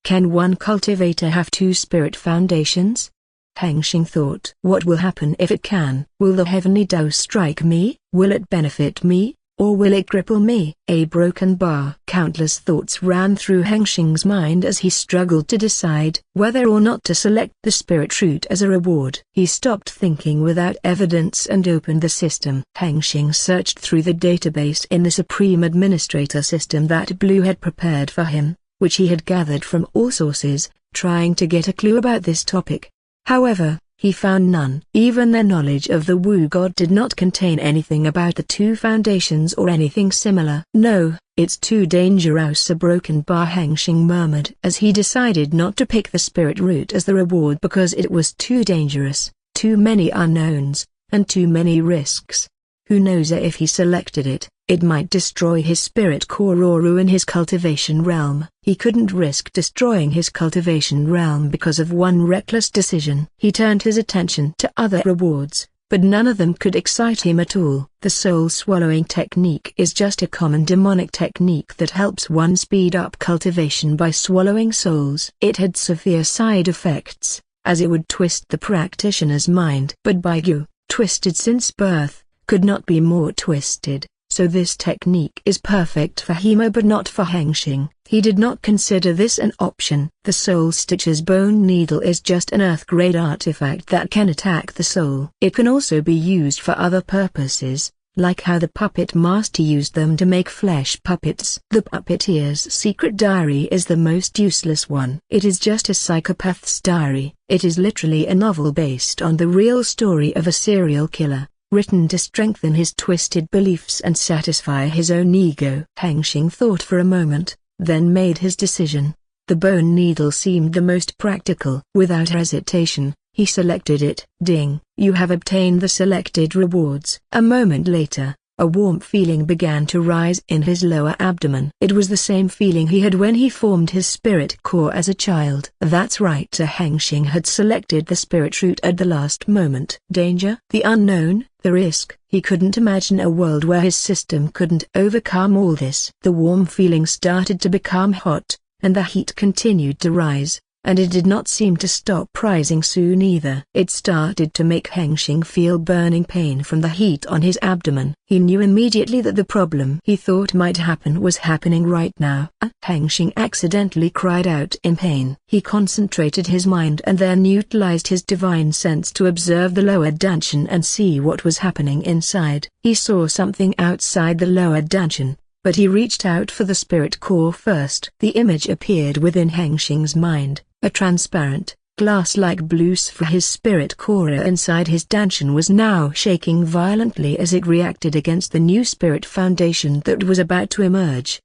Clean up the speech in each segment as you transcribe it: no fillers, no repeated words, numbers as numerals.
Can one cultivator have two spirit foundations? Hengsheng thought. What will happen if it can? Will the heavenly Tao strike me? Will it benefit me? Or will it cripple me? A broken bar. Countless thoughts ran through Hengsheng's mind as he struggled to decide whether or not to select the spirit root as a reward. He stopped thinking without evidence and opened the system. Hengsheng searched through the database in the Supreme Administrator system that Blue had prepared for him, which he had gathered from all sources, trying to get a clue about this topic. However, he found none. Even their knowledge of the Wu God did not contain anything about the two foundations or anything similar. No, it's too dangerous. A broken bar, Hengsheng murmured as he decided not to pick the spirit root as the reward because it was too dangerous, too many unknowns, and too many risks. Who knows if he selected it, it might destroy his spirit core or ruin his cultivation realm. He couldn't risk destroying his cultivation realm because of one reckless decision. He turned his attention to other rewards, but none of them could excite him at all. The soul-swallowing technique is just a common demonic technique that helps one speed up cultivation by swallowing souls. It had severe side effects, as it would twist the practitioner's mind. But Baigu, twisted since birth, could not be more twisted, so this technique is perfect for Hema but not for Hengsheng. He did not consider this an option. The Soul Stitcher's bone needle is just an earth-grade artifact that can attack the soul. It can also be used for other purposes, like how the puppet master used them to make flesh puppets. The puppeteer's secret diary is the most useless one. It is just a psychopath's diary. It is literally a novel based on the real story of a serial killer, written to strengthen his twisted beliefs and satisfy his own ego. Hengsheng thought for a moment, then made his decision. The bone needle seemed the most practical. Without hesitation, he selected it. Ding! You have obtained the selected rewards. A moment later, a warm feeling began to rise in his lower abdomen. It was the same feeling he had when he formed his spirit core as a child. That's right. Hengsheng had selected the spirit root at the last moment. Danger, the unknown, the risk. He couldn't imagine a world where his system couldn't overcome all this. The warm feeling started to become hot, and the heat continued to rise, and it did not seem to stop rising soon either. It started to make Hengsheng feel burning pain from the heat on his abdomen. He knew immediately that the problem he thought might happen was happening right now. Hengsheng accidentally cried out in pain. He concentrated his mind and then utilized his divine sense to observe the lower dantian and see what was happening inside. He saw something outside the lower dantian, but he reached out for the spirit core first. The image appeared within Hengsheng's mind. A transparent, glass-like blue sphere. His spirit core inside his dantian was now shaking violently as it reacted against the new spirit foundation that was about to emerge.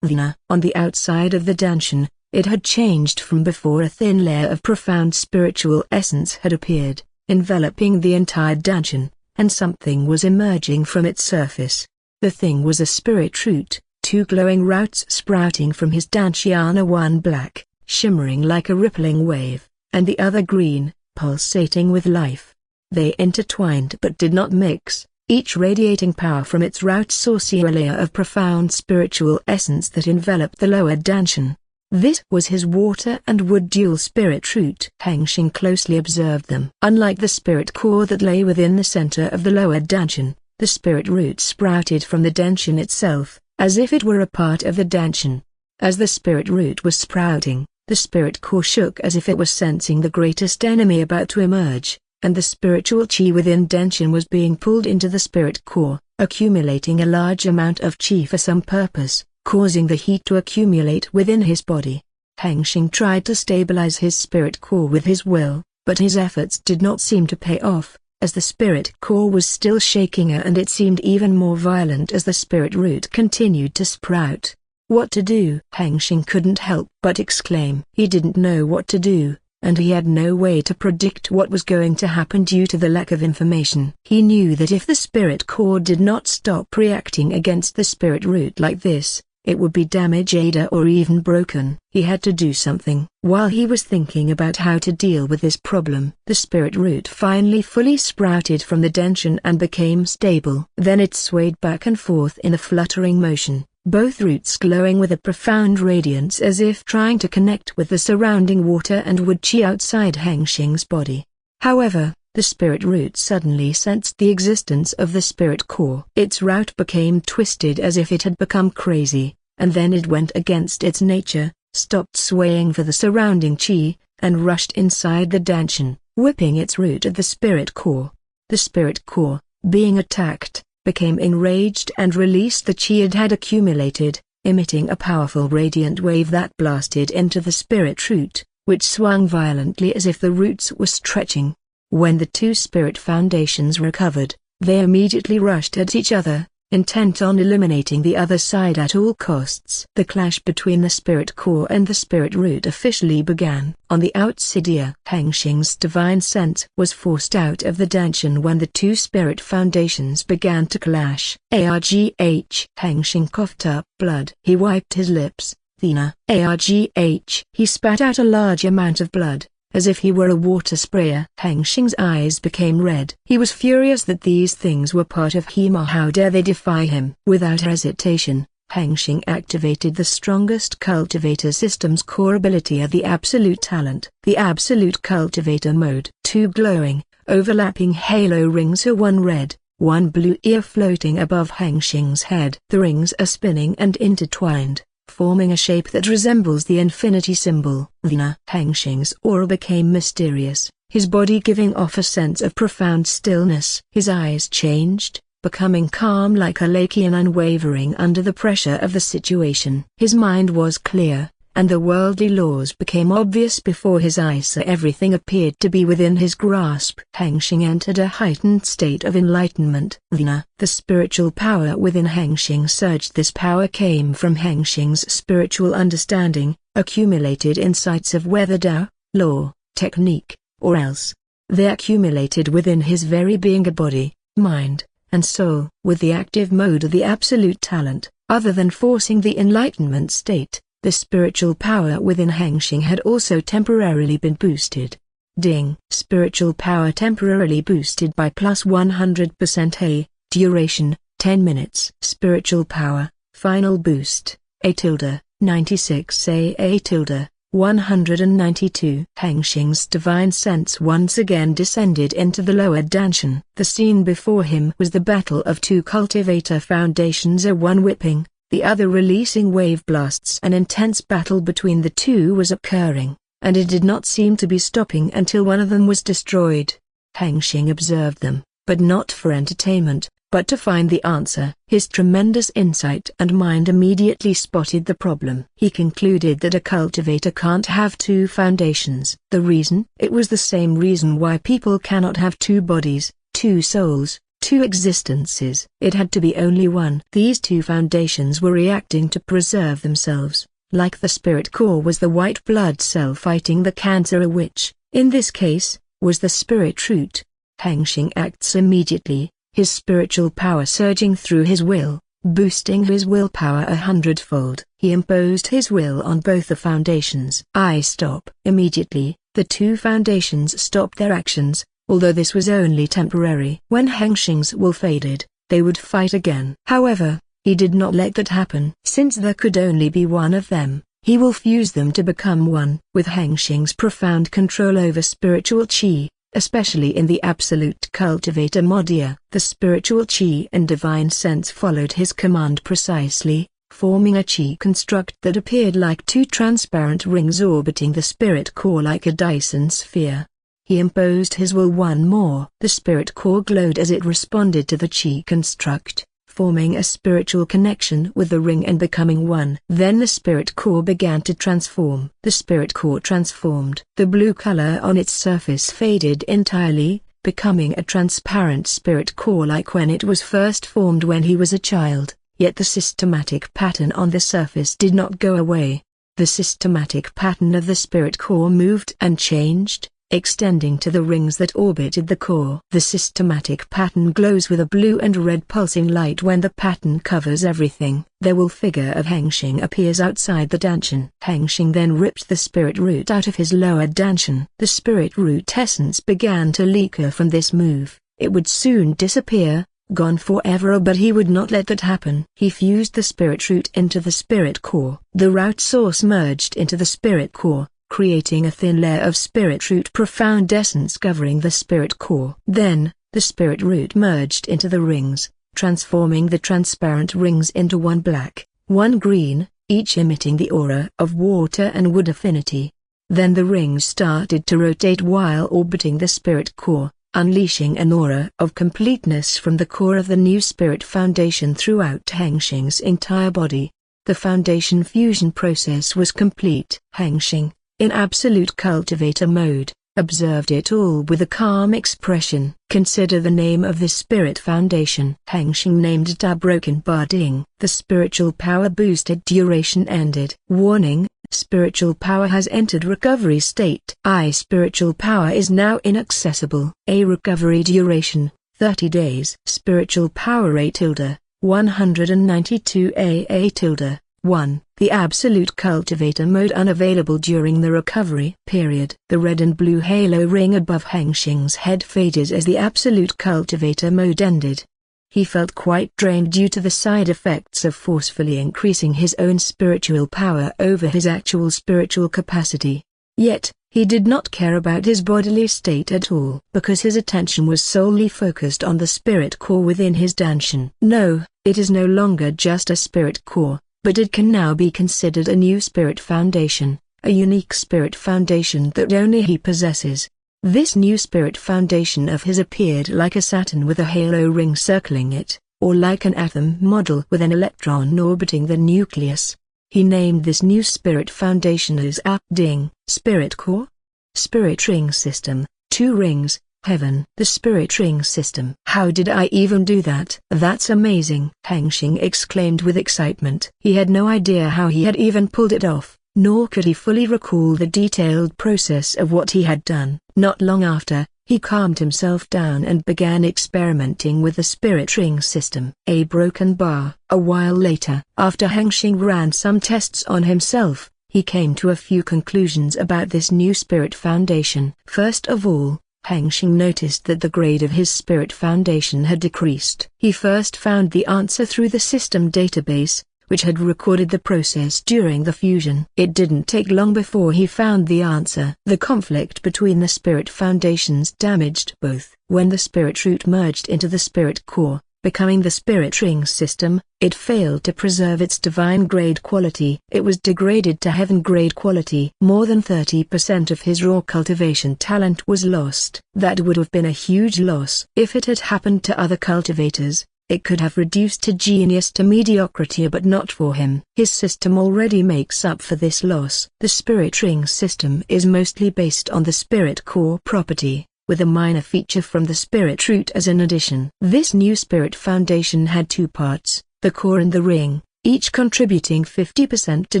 On the outside of the dantian, it had changed from before. A thin layer of profound spiritual essence had appeared, enveloping the entire dantian, and something was emerging from its surface. The thing was a spirit root, two glowing roots sprouting from his dantian, one black, shimmering like a rippling wave, and the other green, pulsating with life. They intertwined but did not mix, each radiating power from its root source. A layer of profound spiritual essence that enveloped the lower dantian. This was his water and wood dual spirit root. Hengsheng closely observed them. Unlike the spirit core that lay within the center of the lower dantian, the spirit root sprouted from the dantian itself, as if it were a part of the dantian. As the spirit root was sprouting, the spirit core shook as if it was sensing the greatest enemy about to emerge, and the spiritual chi within dantian was being pulled into the spirit core, accumulating a large amount of chi for some purpose, causing the heat to accumulate within his body. Hengsheng tried to stabilize his spirit core with his will, but his efforts did not seem to pay off, as the spirit core was still shaking and it seemed even more violent as the spirit root continued to sprout. What to do? Hengsheng couldn't help but exclaim. He didn't know what to do, and he had no way to predict what was going to happen due to the lack of information. He knew that if the spirit core did not stop reacting against the spirit root like this, it would be damaged or even broken. He had to do something. While he was thinking about how to deal with this problem, the spirit root finally fully sprouted from the dantian and became stable. Then it swayed back and forth in a fluttering motion, both roots glowing with a profound radiance as if trying to connect with the surrounding water and wood chi outside Hengsheng's body. However, the spirit root suddenly sensed the existence of the spirit core. Its route became twisted as if it had become crazy, and then it went against its nature, stopped swaying for the surrounding chi, and rushed inside the Danshan, whipping its root at the spirit core. The spirit core, being attacked, became enraged and released the chi it had accumulated, emitting a powerful radiant wave that blasted into the spirit root, which swung violently as if the roots were stretching. When the two spirit foundations recovered, they immediately rushed at each other, intent on eliminating the other side at all costs. The clash between the spirit core and the spirit root officially began. On the outsider, Hengsheng's divine sense was forced out of the Danshan when the two spirit foundations began to clash. Argh! Hengsheng coughed up blood. He wiped his lips. Argh! He spat out a large amount of blood, as if he were a water sprayer. Hengsheng's eyes became red. He was furious that these things were part of him, or how dare they defy him. Without hesitation, Hengsheng activated the strongest cultivator system's core ability of the absolute talent. The absolute cultivator mode. Two glowing, overlapping halo rings are one red, one blue ear floating above Hengsheng's head. The rings are spinning and intertwined, forming a shape that resembles the infinity symbol. Hengsheng's aura became mysterious, his body giving off a sense of profound stillness. His eyes changed, becoming calm like a lake and unwavering under the pressure of the situation. His mind was clear, and the worldly laws became obvious before his eyes, so everything appeared to be within his grasp. Hengsheng entered a heightened state of enlightenment. The spiritual power within Hengsheng surged. This power came from Hengsheng's spiritual understanding, accumulated insights of whether Tao, law, technique, or else. They accumulated within his very being, a body, mind, and soul. With the active mode of the absolute talent, other than forcing the enlightenment state, the spiritual power within Hengsheng had also temporarily been boosted. Ding. Spiritual power temporarily boosted by plus 100%. Duration, 10 minutes. Spiritual power, final boost, A tilde, 96 A tilde, 192. Hengsheng's divine sense once again descended into the lower Danshan. The scene before him was the battle of two cultivator foundations, one whipping, the other releasing wave blasts. An intense battle between the two was occurring, and it did not seem to be stopping until one of them was destroyed. Hengsheng observed them, but not for entertainment, but to find the answer. His tremendous insight and mind immediately spotted the problem. He concluded that a cultivator can't have two foundations. The reason? It was the same reason why people cannot have two bodies, two souls, two existences. It had to be only one. These two foundations were reacting to preserve themselves, like the spirit core was the white blood cell fighting the cancer, which, in this case, was the spirit root. Hengsheng acts immediately, his spiritual power surging through his will, boosting his willpower 100-fold. He imposed his will on both the foundations. I stop. Immediately, the two foundations stopped their actions, although this was only temporary. When Hengsheng's will faded, they would fight again. However, he did not let that happen. Since there could only be one of them, he will fuse them to become one. With Hengsheng's profound control over spiritual chi, especially in the absolute cultivator modia, the spiritual chi and divine sense followed his command precisely, forming a chi construct that appeared like two transparent rings orbiting the spirit core like a Dyson sphere. He imposed his will one more. The spirit core glowed as it responded to the chi construct, forming a spiritual connection with the ring and becoming one. Then the spirit core began to transform. The spirit core transformed. The blue color on its surface faded entirely, becoming a transparent spirit core like when it was first formed when he was a child, yet the systematic pattern on the surface did not go away. The systematic pattern of the spirit core moved and changed, extending to the rings that orbited the core. The systematic pattern glows with a blue and red pulsing light when the pattern covers everything. The will figure of Hengsheng appears outside the Danshan. Hengsheng then ripped the spirit root out of his lower Danshan. The spirit root essence began to leak from this move. It would soon disappear, gone forever, but he would not let that happen. He fused the spirit root into the spirit core. The root source merged into the spirit core, creating a thin layer of spirit root profound essence covering the spirit core. Then, the spirit root merged into the rings, transforming the transparent rings into one black, one green, each emitting the aura of water and wood affinity. Then the rings started to rotate while orbiting the spirit core, unleashing an aura of completeness from the core of the new spirit foundation throughout Hengsheng's entire body. The foundation fusion process was complete. Hengsheng, in absolute cultivator mode, observed it all with a calm expression. Consider the name of this spirit foundation. Hengsheng named it a broken budding. The spiritual power boosted duration ended. Warning, spiritual power has entered recovery state. Spiritual power is now inaccessible. A recovery duration, 30 days. Spiritual power A tilde, 192 AA 1. The absolute cultivator mode unavailable during the recovery period. The red and blue halo ring above Hengsheng's head faded as the absolute cultivator mode ended. He felt quite drained due to the side effects of forcefully increasing his own spiritual power over his actual spiritual capacity. Yet, he did not care about his bodily state at all, because his attention was solely focused on the spirit core within his danshan. No, it is no longer just a spirit core, but it can now be considered a new spirit foundation, a unique spirit foundation that only he possesses. This new spirit foundation of his appeared like a Saturn with a halo ring circling it, or like an atom model with an electron orbiting the nucleus. He named this new spirit foundation as Ding, Spirit Core. Spirit Ring System, 2 rings, Heaven. The Spirit Ring System. How did I even do that? That's amazing, Hengsheng exclaimed with excitement. He had no idea how he had even pulled it off, nor could he fully recall the detailed process of what he had done. Not long after, he calmed himself down and began experimenting with the Spirit Ring System. A broken bar. A while later, after Hengsheng ran some tests on himself, he came to a few conclusions about this new spirit foundation. First of all, Hengsheng noticed that the grade of his spirit foundation had decreased. He first found the answer through the system database, which had recorded the process during the fusion. It didn't take long before he found the answer. The conflict between the spirit foundations damaged both. When the spirit root merged into the spirit core, becoming the spirit ring system, it failed to preserve its divine grade quality. It was degraded to heaven grade quality. More than 30% of his raw cultivation talent was lost. That would have been a huge loss. If it had happened to other cultivators, it could have reduced to genius to mediocrity, but not for him. His system already makes up for this loss. The spirit ring system is mostly based on the spirit core property, with a minor feature from the spirit root as an addition. This new spirit foundation had 2 parts, the core and the ring, each contributing 50% to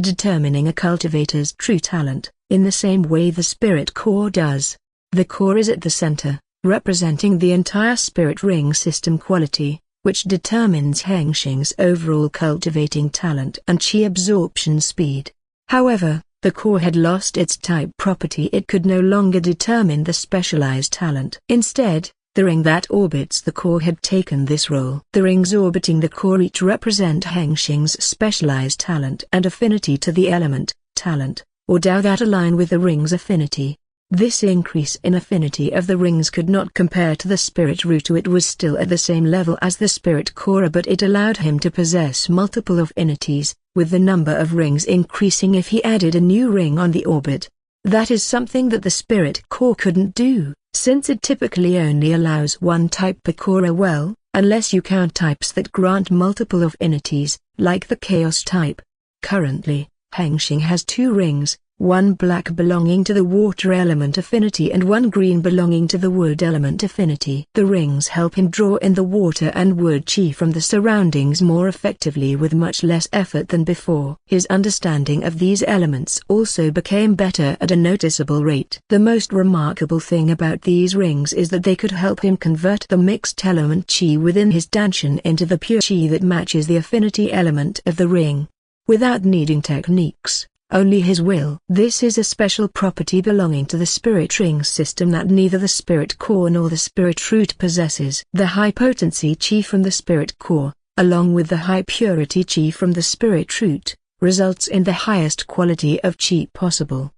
determining a cultivator's true talent, in the same way the spirit core does. The core is at the center, representing the entire spirit ring system quality, which determines Hengsheng's overall cultivating talent and chi absorption speed. However, the core had lost its type property. It could no longer determine the specialized talent. Instead, the ring that orbits the core had taken this role. The rings orbiting the core each represent Hengsheng's specialized talent and affinity to the element, talent, or Tao that align with the ring's affinity. This increase in affinity of the rings could not compare to the spirit root. It was still at the same level as the spirit core, but it allowed him to possess multiple affinities, with the number of rings increasing if he added a new ring on the orbit. That is something that the spirit core couldn't do, since it typically only allows one type per core, unless you count types that grant multiple affinities, like the chaos type. Currently, Hengsheng has 2 rings, one black belonging to the water element affinity and one green belonging to the wood element affinity. The rings help him draw in the water and wood chi from the surroundings more effectively with much less effort than before. His understanding of these elements also became better at a noticeable rate. The most remarkable thing about these rings is that they could help him convert the mixed element chi within his danshan into the pure chi that matches the affinity element of the ring, without needing techniques, only his will. This is a special property belonging to the spirit ring system that neither the spirit core nor the spirit root possesses. The high potency chi from the spirit core, along with the high purity chi from the spirit root, results in the highest quality of chi possible.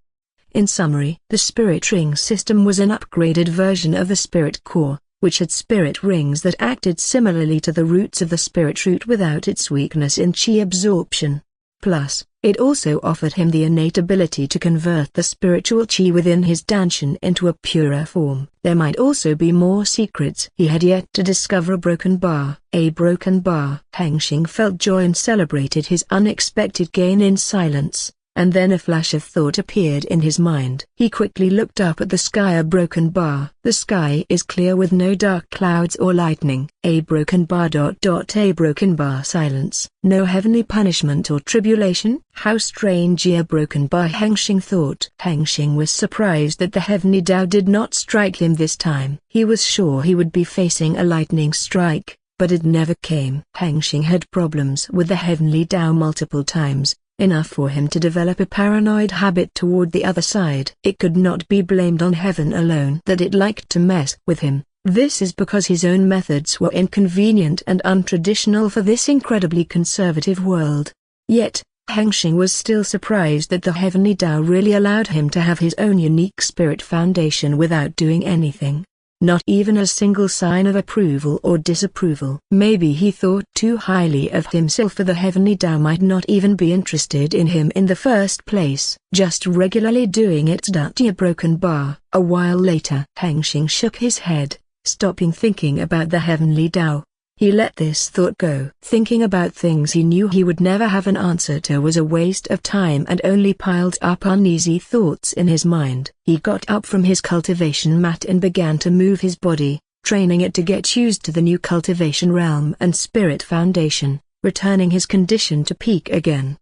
In summary, the spirit ring system was an upgraded version of the spirit core, which had spirit rings that acted similarly to the roots of the spirit root without its weakness in chi absorption. Plus, it also offered him the innate ability to convert the spiritual chi within his danshan into a purer form. There might also be more secrets he had yet to discover. A broken bar. Hengsheng felt joy and celebrated his unexpected gain in silence. And then a flash of thought appeared in his mind. He quickly looked up at the sky. A broken bar. The sky is clear with no dark clouds or lightning. A broken bar. A broken bar. Silence. No heavenly punishment or tribulation. How strange. A broken bar. Hengsheng thought. Hengsheng was surprised that the heavenly Tao did not strike him this time. He was sure he would be facing a lightning strike, but it never came. Hengsheng had problems with the heavenly Tao multiple times, enough for him to develop a paranoid habit toward the other side. It could not be blamed on heaven alone that it liked to mess with him. This is because his own methods were inconvenient and untraditional for this incredibly conservative world. Yet, Hengsheng was still surprised that the heavenly Tao really allowed him to have his own unique spirit foundation without doing anything. Not even a single sign of approval or disapproval. Maybe he thought too highly of himself, for the heavenly Tao might not even be interested in him in the first place, just regularly doing its duty. A broken bar. A while later, Hengsheng shook his head, stopping thinking about the heavenly Tao. He let this thought go. Thinking about things he knew he would never have an answer to was a waste of time and only piled up uneasy thoughts in his mind. He got up from his cultivation mat and began to move his body, training it to get used to the new cultivation realm and spirit foundation, returning his condition to peak again.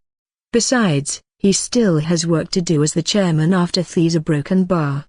Besides, he still has work to do as the chairman after Thie's. A broken bar.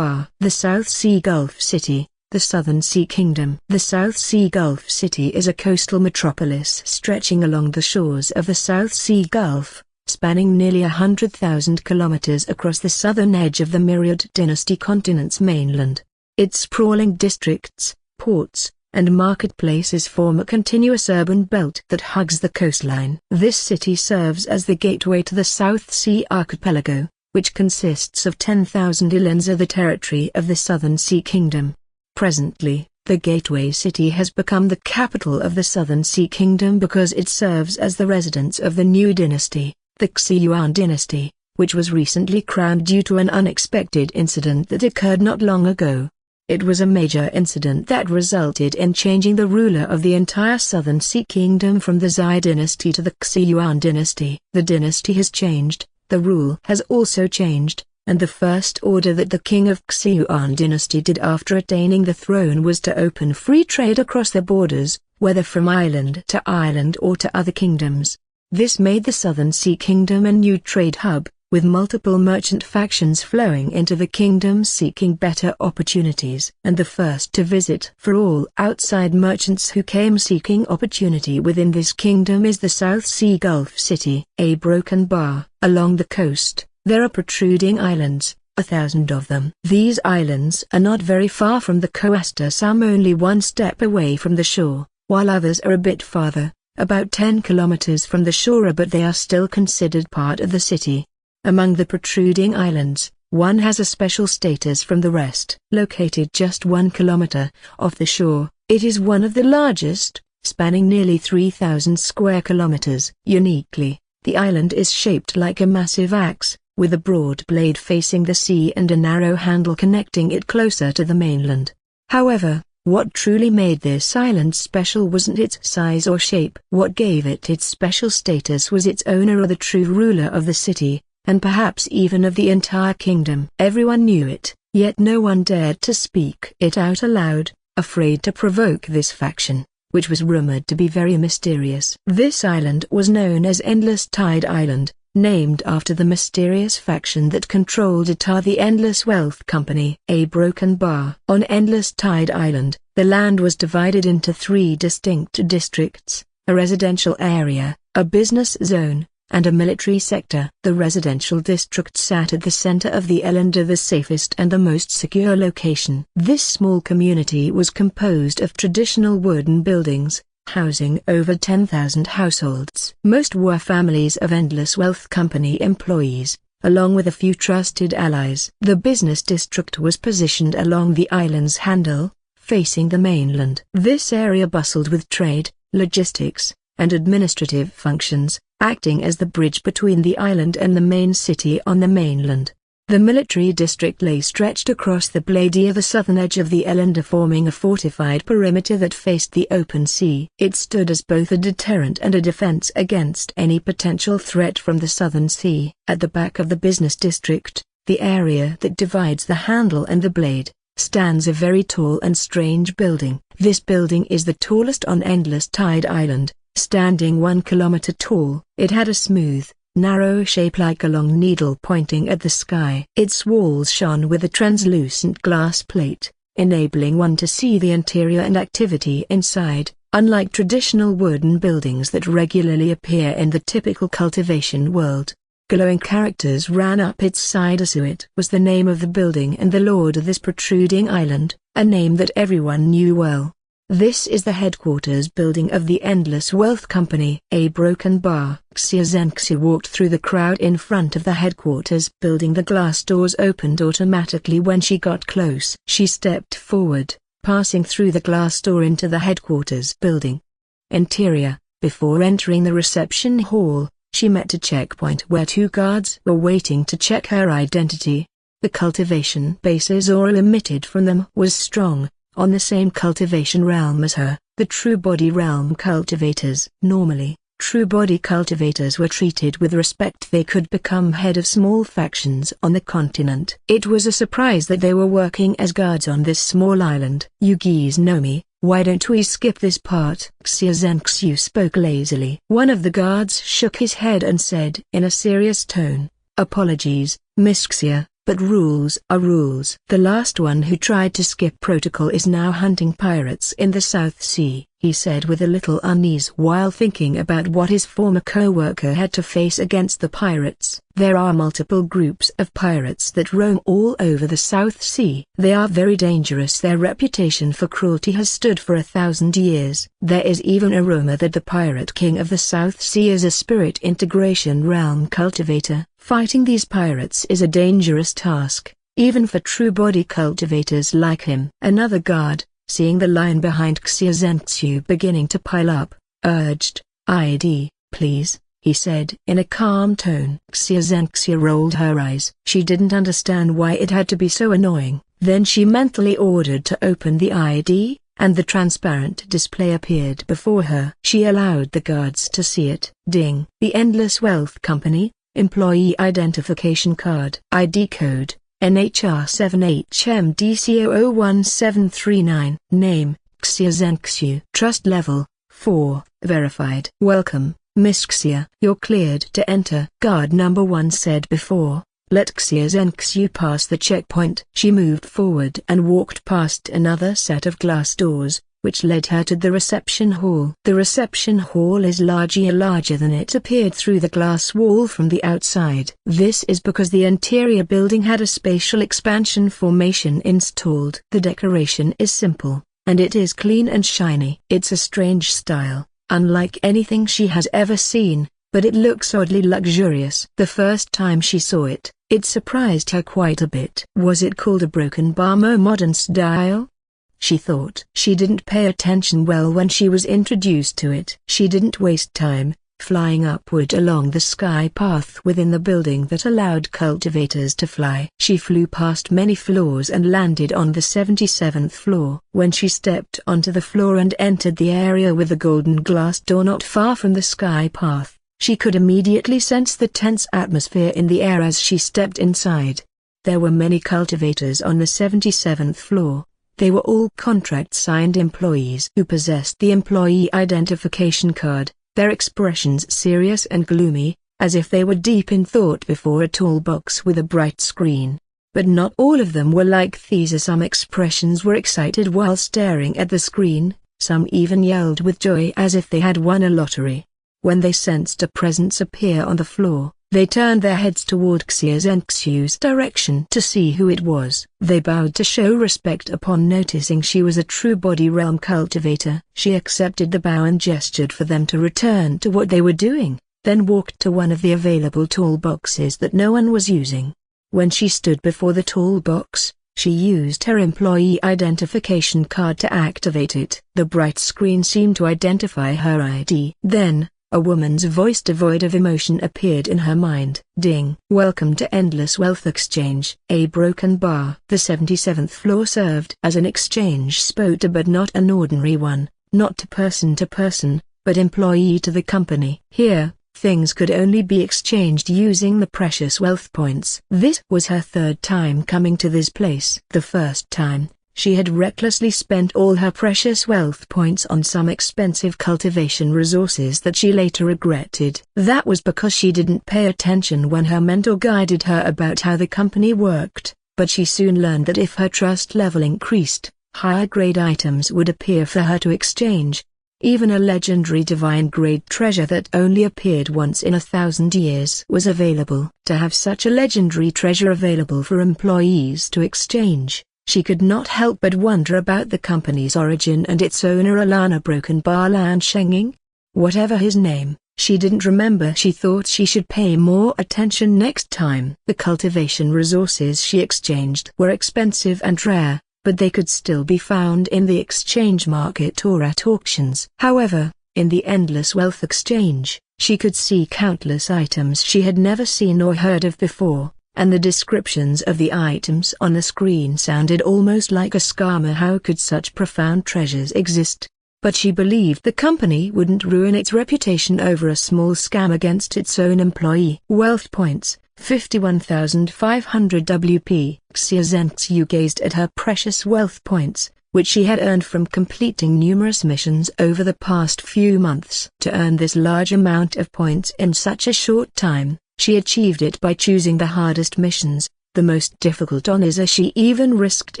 The South Sea Gulf City. The Southern Sea Kingdom. The South Sea Gulf City is a coastal metropolis stretching along the shores of the South Sea Gulf, spanning nearly 100,000 kilometers across the southern edge of the myriad dynasty continent's mainland. Its sprawling districts, ports, and marketplaces form a continuous urban belt that hugs the coastline. This city serves as the gateway to the South Sea Archipelago, which consists of 10,000 islands of the territory of the Southern Sea Kingdom. Presently, the gateway city has become the capital of the Southern Sea Kingdom because it serves as the residence of the new dynasty, the Xiyuan dynasty, which was recently crowned due to an unexpected incident that occurred not long ago. It was a major incident that resulted in changing the ruler of the entire Southern Sea Kingdom from the Xi dynasty to the Xiyuan dynasty. The dynasty has changed, the rule has also changed, and the first order that the king of Xiyuan dynasty did after attaining the throne was to open free trade across the borders, whether from island to island or to other kingdoms. This made the Southern Sea Kingdom a new trade hub, with multiple merchant factions flowing into the kingdom seeking better opportunities. And the first to visit for all outside merchants who came seeking opportunity within this kingdom is the South Sea Gulf City. A broken bar. Along the coast, there are protruding islands, 1,000 of them. These islands are not very far from the coast, some only one step away from the shore, while others are a bit farther, about 10 kilometers from the shore, but they are still considered part of the city. Among the protruding islands, one has a special status from the rest. Located just 1 kilometer off the shore, it is one of the largest, spanning nearly 3,000 square kilometers. Uniquely, the island is shaped like a massive axe, with a broad blade facing the sea and a narrow handle connecting it closer to the mainland. However, what truly made this island special wasn't its size or shape. What gave it its special status was its owner, or the true ruler of the city, and perhaps even of the entire kingdom. Everyone knew it, yet no one dared to speak it out aloud, afraid to provoke this faction, which was rumored to be very mysterious. This island was known as Endless Tide Island, named after the mysterious faction that controlled it, the Endless Wealth Company. A broken bar. On Endless Tide Island, the land was divided into 3 distinct districts: a residential area, a business zone, and a military sector. The residential district sat at the center of the island, the safest and the most secure location. This small community was composed of traditional wooden buildings, housing over 10,000 households. Most were families of Endless Wealth Company employees, along with a few trusted allies. The business district was positioned along the island's handle, facing the mainland. This area bustled with trade, logistics, and administrative functions, acting as the bridge between the island and the main city on the mainland. The military district lay stretched across the bladey of the southern edge of the island, forming a fortified perimeter that faced the open sea. It stood as both a deterrent and a defense against any potential threat from the southern sea. At the back of the business district, the area that divides the handle and the blade, stands a very tall and strange building. This building is the tallest on Endless Tide Island, standing 1 kilometer tall. It had a smooth, narrow shape like a long needle pointing at the sky. Its walls shone with a translucent glass plate, enabling one to see the interior and activity inside, unlike traditional wooden buildings that regularly appear in the typical cultivation world. Glowing characters ran up its side. Asuit was the name of the building and the lord of this protruding island, a name that everyone knew well. This is the headquarters building of the Endless Wealth Company. A broken bar. Xia walked through the crowd in front of the headquarters building. The glass doors opened automatically when she got close. She stepped forward, passing through the glass door into the headquarters building. Interior. Before entering the reception hall, she met a checkpoint where 2 guards were waiting to check her identity. The cultivation base's aura emitted from them was strong, on the same cultivation realm as her, the True Body Realm cultivators. Normally, True Body cultivators were treated with respect. They could become head of small factions on the continent. It was a surprise that they were working as guards on this small island. "You guys know me, why don't we skip this part?" Xia spoke lazily. One of the guards shook his head and said in a serious tone, "Apologies, Miss Xia, but rules are rules." The last one who tried to skip protocol is now hunting pirates in the South Sea, he said with a little unease while thinking about what his former co-worker had to face against the pirates. "There are multiple groups of pirates that roam all over the South Sea. They are very dangerous. Their reputation for cruelty has stood for 1,000 years. There is even a rumor that the pirate king of the South Sea is a spirit integration realm cultivator. Fighting these pirates is a dangerous task, even for true body cultivators like him." Another guard, seeing the line behind Xia beginning to pile up, urged, "ID, please," he said in a calm tone. Xia rolled her eyes. She didn't understand why it had to be so annoying. Then she mentally ordered to open the ID, and the transparent display appeared before her. She allowed the guards to see it. Ding. The Endless Wealth Company, Employee Identification Card. ID code, NHR78HMDC001739. Name, Xia. Trust level, 4, verified. "Welcome, Miss Xia. You're cleared to enter," guard number 1 said before. Let Xia pass the checkpoint. She moved forward and walked past another set of glass doors, which led her to the reception hall. The reception hall is larger than it appeared through the glass wall from the outside. This is because the interior building had a spatial expansion formation installed. The decoration is simple, and it is clean and shiny. It's a strange style, unlike anything she has ever seen, but it looks oddly luxurious. The first time she saw it, it surprised her quite a bit. Was it called a broken bar modern style? She thought. She didn't pay attention well when she was introduced to it. She didn't waste time, flying upward along the sky path within the building that allowed cultivators to fly. She flew past many floors and landed on the 77th floor. When she stepped onto the floor and entered the area with the golden glass door not far from the sky path, she could immediately sense the tense atmosphere in the air as she stepped inside. There were many cultivators on the 77th floor. They were all contract-signed employees who possessed the employee identification card, their expressions serious and gloomy, as if they were deep in thought before a tall box with a bright screen. But not all of them were like these. Some expressions were excited while staring at the screen, some even yelled with joy as if they had won a lottery. When they sensed a presence appear on the floor, they turned their heads toward Xia Zhenxiu's direction to see who it was. They bowed to show respect upon noticing she was a true body realm cultivator. She accepted the bow and gestured for them to return to what they were doing, then walked to one of the available toolboxes that no one was using. When she stood before the toolbox, she used her employee identification card to activate it. The bright screen seemed to identify her ID. Then, a woman's voice devoid of emotion appeared in her mind. Ding. Welcome to Endless Wealth Exchange. A broken bar. The 77th floor served as an exchange spot, but not an ordinary one, not to person, but employee to the company. Here, things could only be exchanged using the precious wealth points. This was her third time coming to this place. The first time, she had recklessly spent all her precious wealth points on some expensive cultivation resources that she later regretted. That was because she didn't pay attention when her mentor guided her about how the company worked, but she soon learned that if her trust level increased, higher grade items would appear for her to exchange. Even a legendary divine grade treasure that only appeared once in 1,000 years was available. To have such a legendary treasure available for employees to exchange, she could not help but wonder about the company's origin and its owner, Alana Broken Bar Lan Hengsheng. Whatever his name, she didn't remember. She thought she should pay more attention next time. The cultivation resources she exchanged were expensive and rare, but they could still be found in the exchange market or at auctions. However, in the Endless Wealth Exchange, she could see countless items she had never seen or heard of before, and the descriptions of the items on the screen sounded almost like a scammer. How could such profound treasures exist? But she believed the company wouldn't ruin its reputation over a small scam against its own employee. Wealth points, 51,500 WP. Xia Zhenxiu gazed at her precious wealth points, which she had earned from completing numerous missions over the past few months. To earn this large amount of points in such a short time, she achieved it by choosing the hardest missions, the most difficult honors. She even risked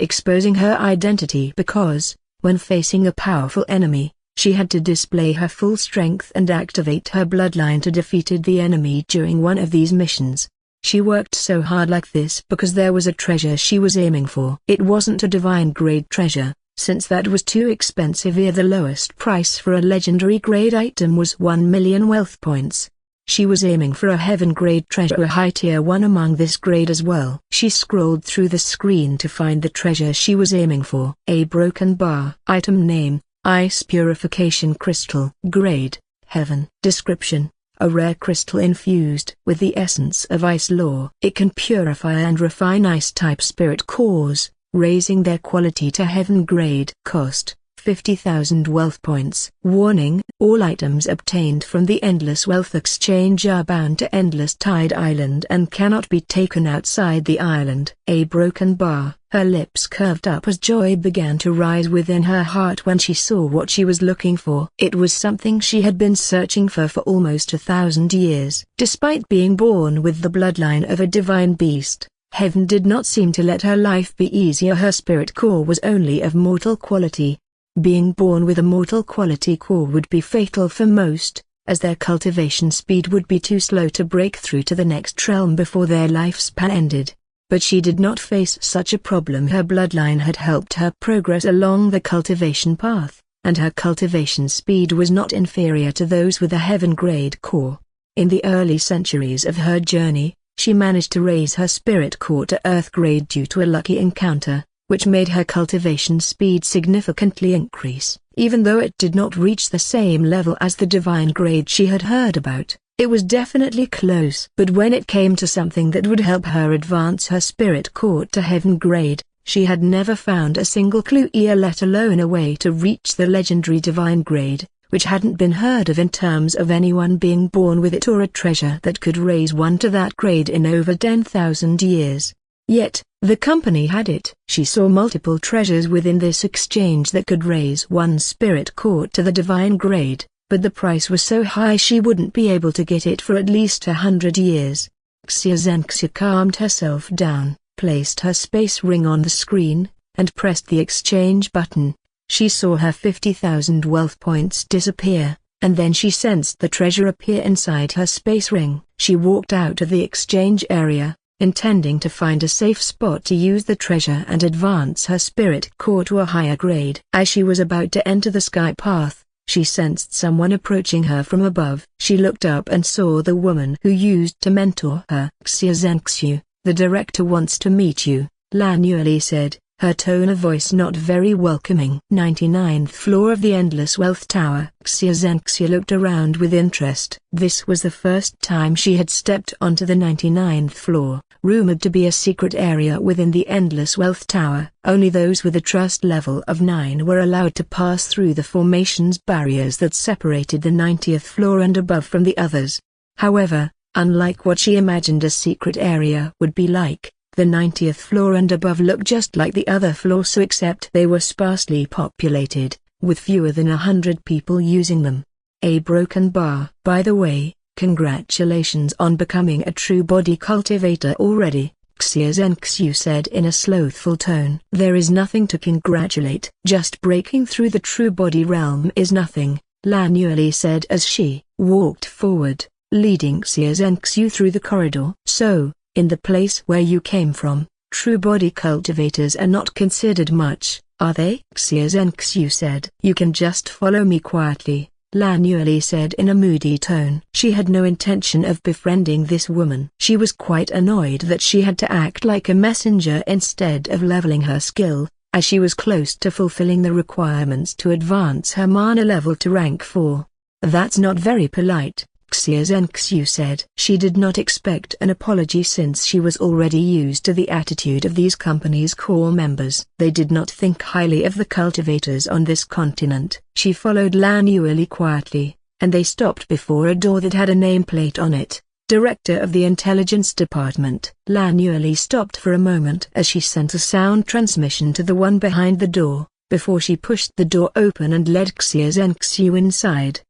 exposing her identity because, when facing a powerful enemy, she had to display her full strength and activate her bloodline to defeat the enemy during one of these missions. She worked so hard like this because there was a treasure she was aiming for. It wasn't a divine grade treasure, since that was too expensive. The lowest price for a legendary grade item was 1 million wealth points. She was aiming for a heaven grade treasure, a high tier one among this grade as well. She scrolled through the screen to find the treasure she was aiming for. A broken bar. Item name, Ice Purification Crystal. Grade, Heaven. Description: a rare crystal infused with the essence of ice lore. It can purify and refine ice-type spirit cores, raising their quality to heaven grade. Cost: 50,000 wealth points. Warning: all items obtained from the Endless Wealth Exchange are bound to Endless Tide Island and cannot be taken outside the island. A broken bar. Her lips curved up as joy began to rise within her heart when she saw what she was looking for. It was something she had been searching for almost 1,000 years. Despite being born with the bloodline of a divine beast, heaven did not seem to let her life be easier. Her spirit core was only of mortal quality. Being born with a mortal quality core would be fatal for most, as their cultivation speed would be too slow to break through to the next realm before their lifespan ended. But she did not face such a problem. Her bloodline had helped her progress along the cultivation path, and her cultivation speed was not inferior to those with a heaven-grade core. In the early centuries of her journey, she managed to raise her spirit core to earth grade due to a lucky encounter, which made her cultivation speed significantly increase. Even though it did not reach the same level as the divine grade she had heard about, it was definitely close. But when it came to something that would help her advance her spirit core to heaven grade, she had never found a single clue, let alone a way to reach the legendary divine grade, which hadn't been heard of in terms of anyone being born with it or a treasure that could raise one to that grade in over 10,000 years. Yet, the company had it. She saw multiple treasures within this exchange that could raise one's spirit core to the divine grade, but the price was so high she wouldn't be able to get it for at least 100 years. Xia Zhenxiu calmed herself down, placed her space ring on the screen, and pressed the exchange button. She saw her 50,000 wealth points disappear, and then she sensed the treasure appear inside her space ring. She walked out of the exchange area, intending to find a safe spot to use the treasure and advance her spirit core to a higher grade. As she was about to enter the sky path, she sensed someone approaching her from above. She looked up and saw the woman who used to mentor her. "Xia Zhenxiu, the director wants to meet you," Lan Yueli said, her tone of voice not very welcoming. 99th floor of the Endless Wealth Tower. Xia Zhenxiu looked around with interest. This was the first time she had stepped onto the 99th floor, rumored to be a secret area within the Endless Wealth Tower. Only those with a trust level of 9 were allowed to pass through the formation's barriers that separated the 90th floor and above from the others. However, unlike what she imagined a secret area would be like, the 90th floor and above looked just like the other floors, except they were sparsely populated, with fewer than 100 people using them. A broken bar. "By the way, congratulations on becoming a true body cultivator already," Xia Zhenxiu said in a slothful tone. "There is nothing to congratulate. Just breaking through the true body realm is nothing," Lan Yueli said as she walked forward, leading Xia Zhenxiu through the corridor. "So, in the place where you came from, true body cultivators are not considered much, are they?" Xia Zhenxiu said. "You can just follow me quietly," Lan Yueli said in a moody tone. She had no intention of befriending this woman. She was quite annoyed that she had to act like a messenger instead of leveling her skill, as she was close to fulfilling the requirements to advance her mana level to rank 4. "That's not very polite," Xia Zhenxiu said. She did not expect an apology since she was already used to the attitude of these company's core members. They did not think highly of the cultivators on this continent. She followed Lan Yueli quietly, and they stopped before a door that had a nameplate on it, Director of the Intelligence Department. Lan Yueli stopped for a moment as she sent a sound transmission to the one behind the door, before she pushed the door open and led Xia Zhenxiu inside.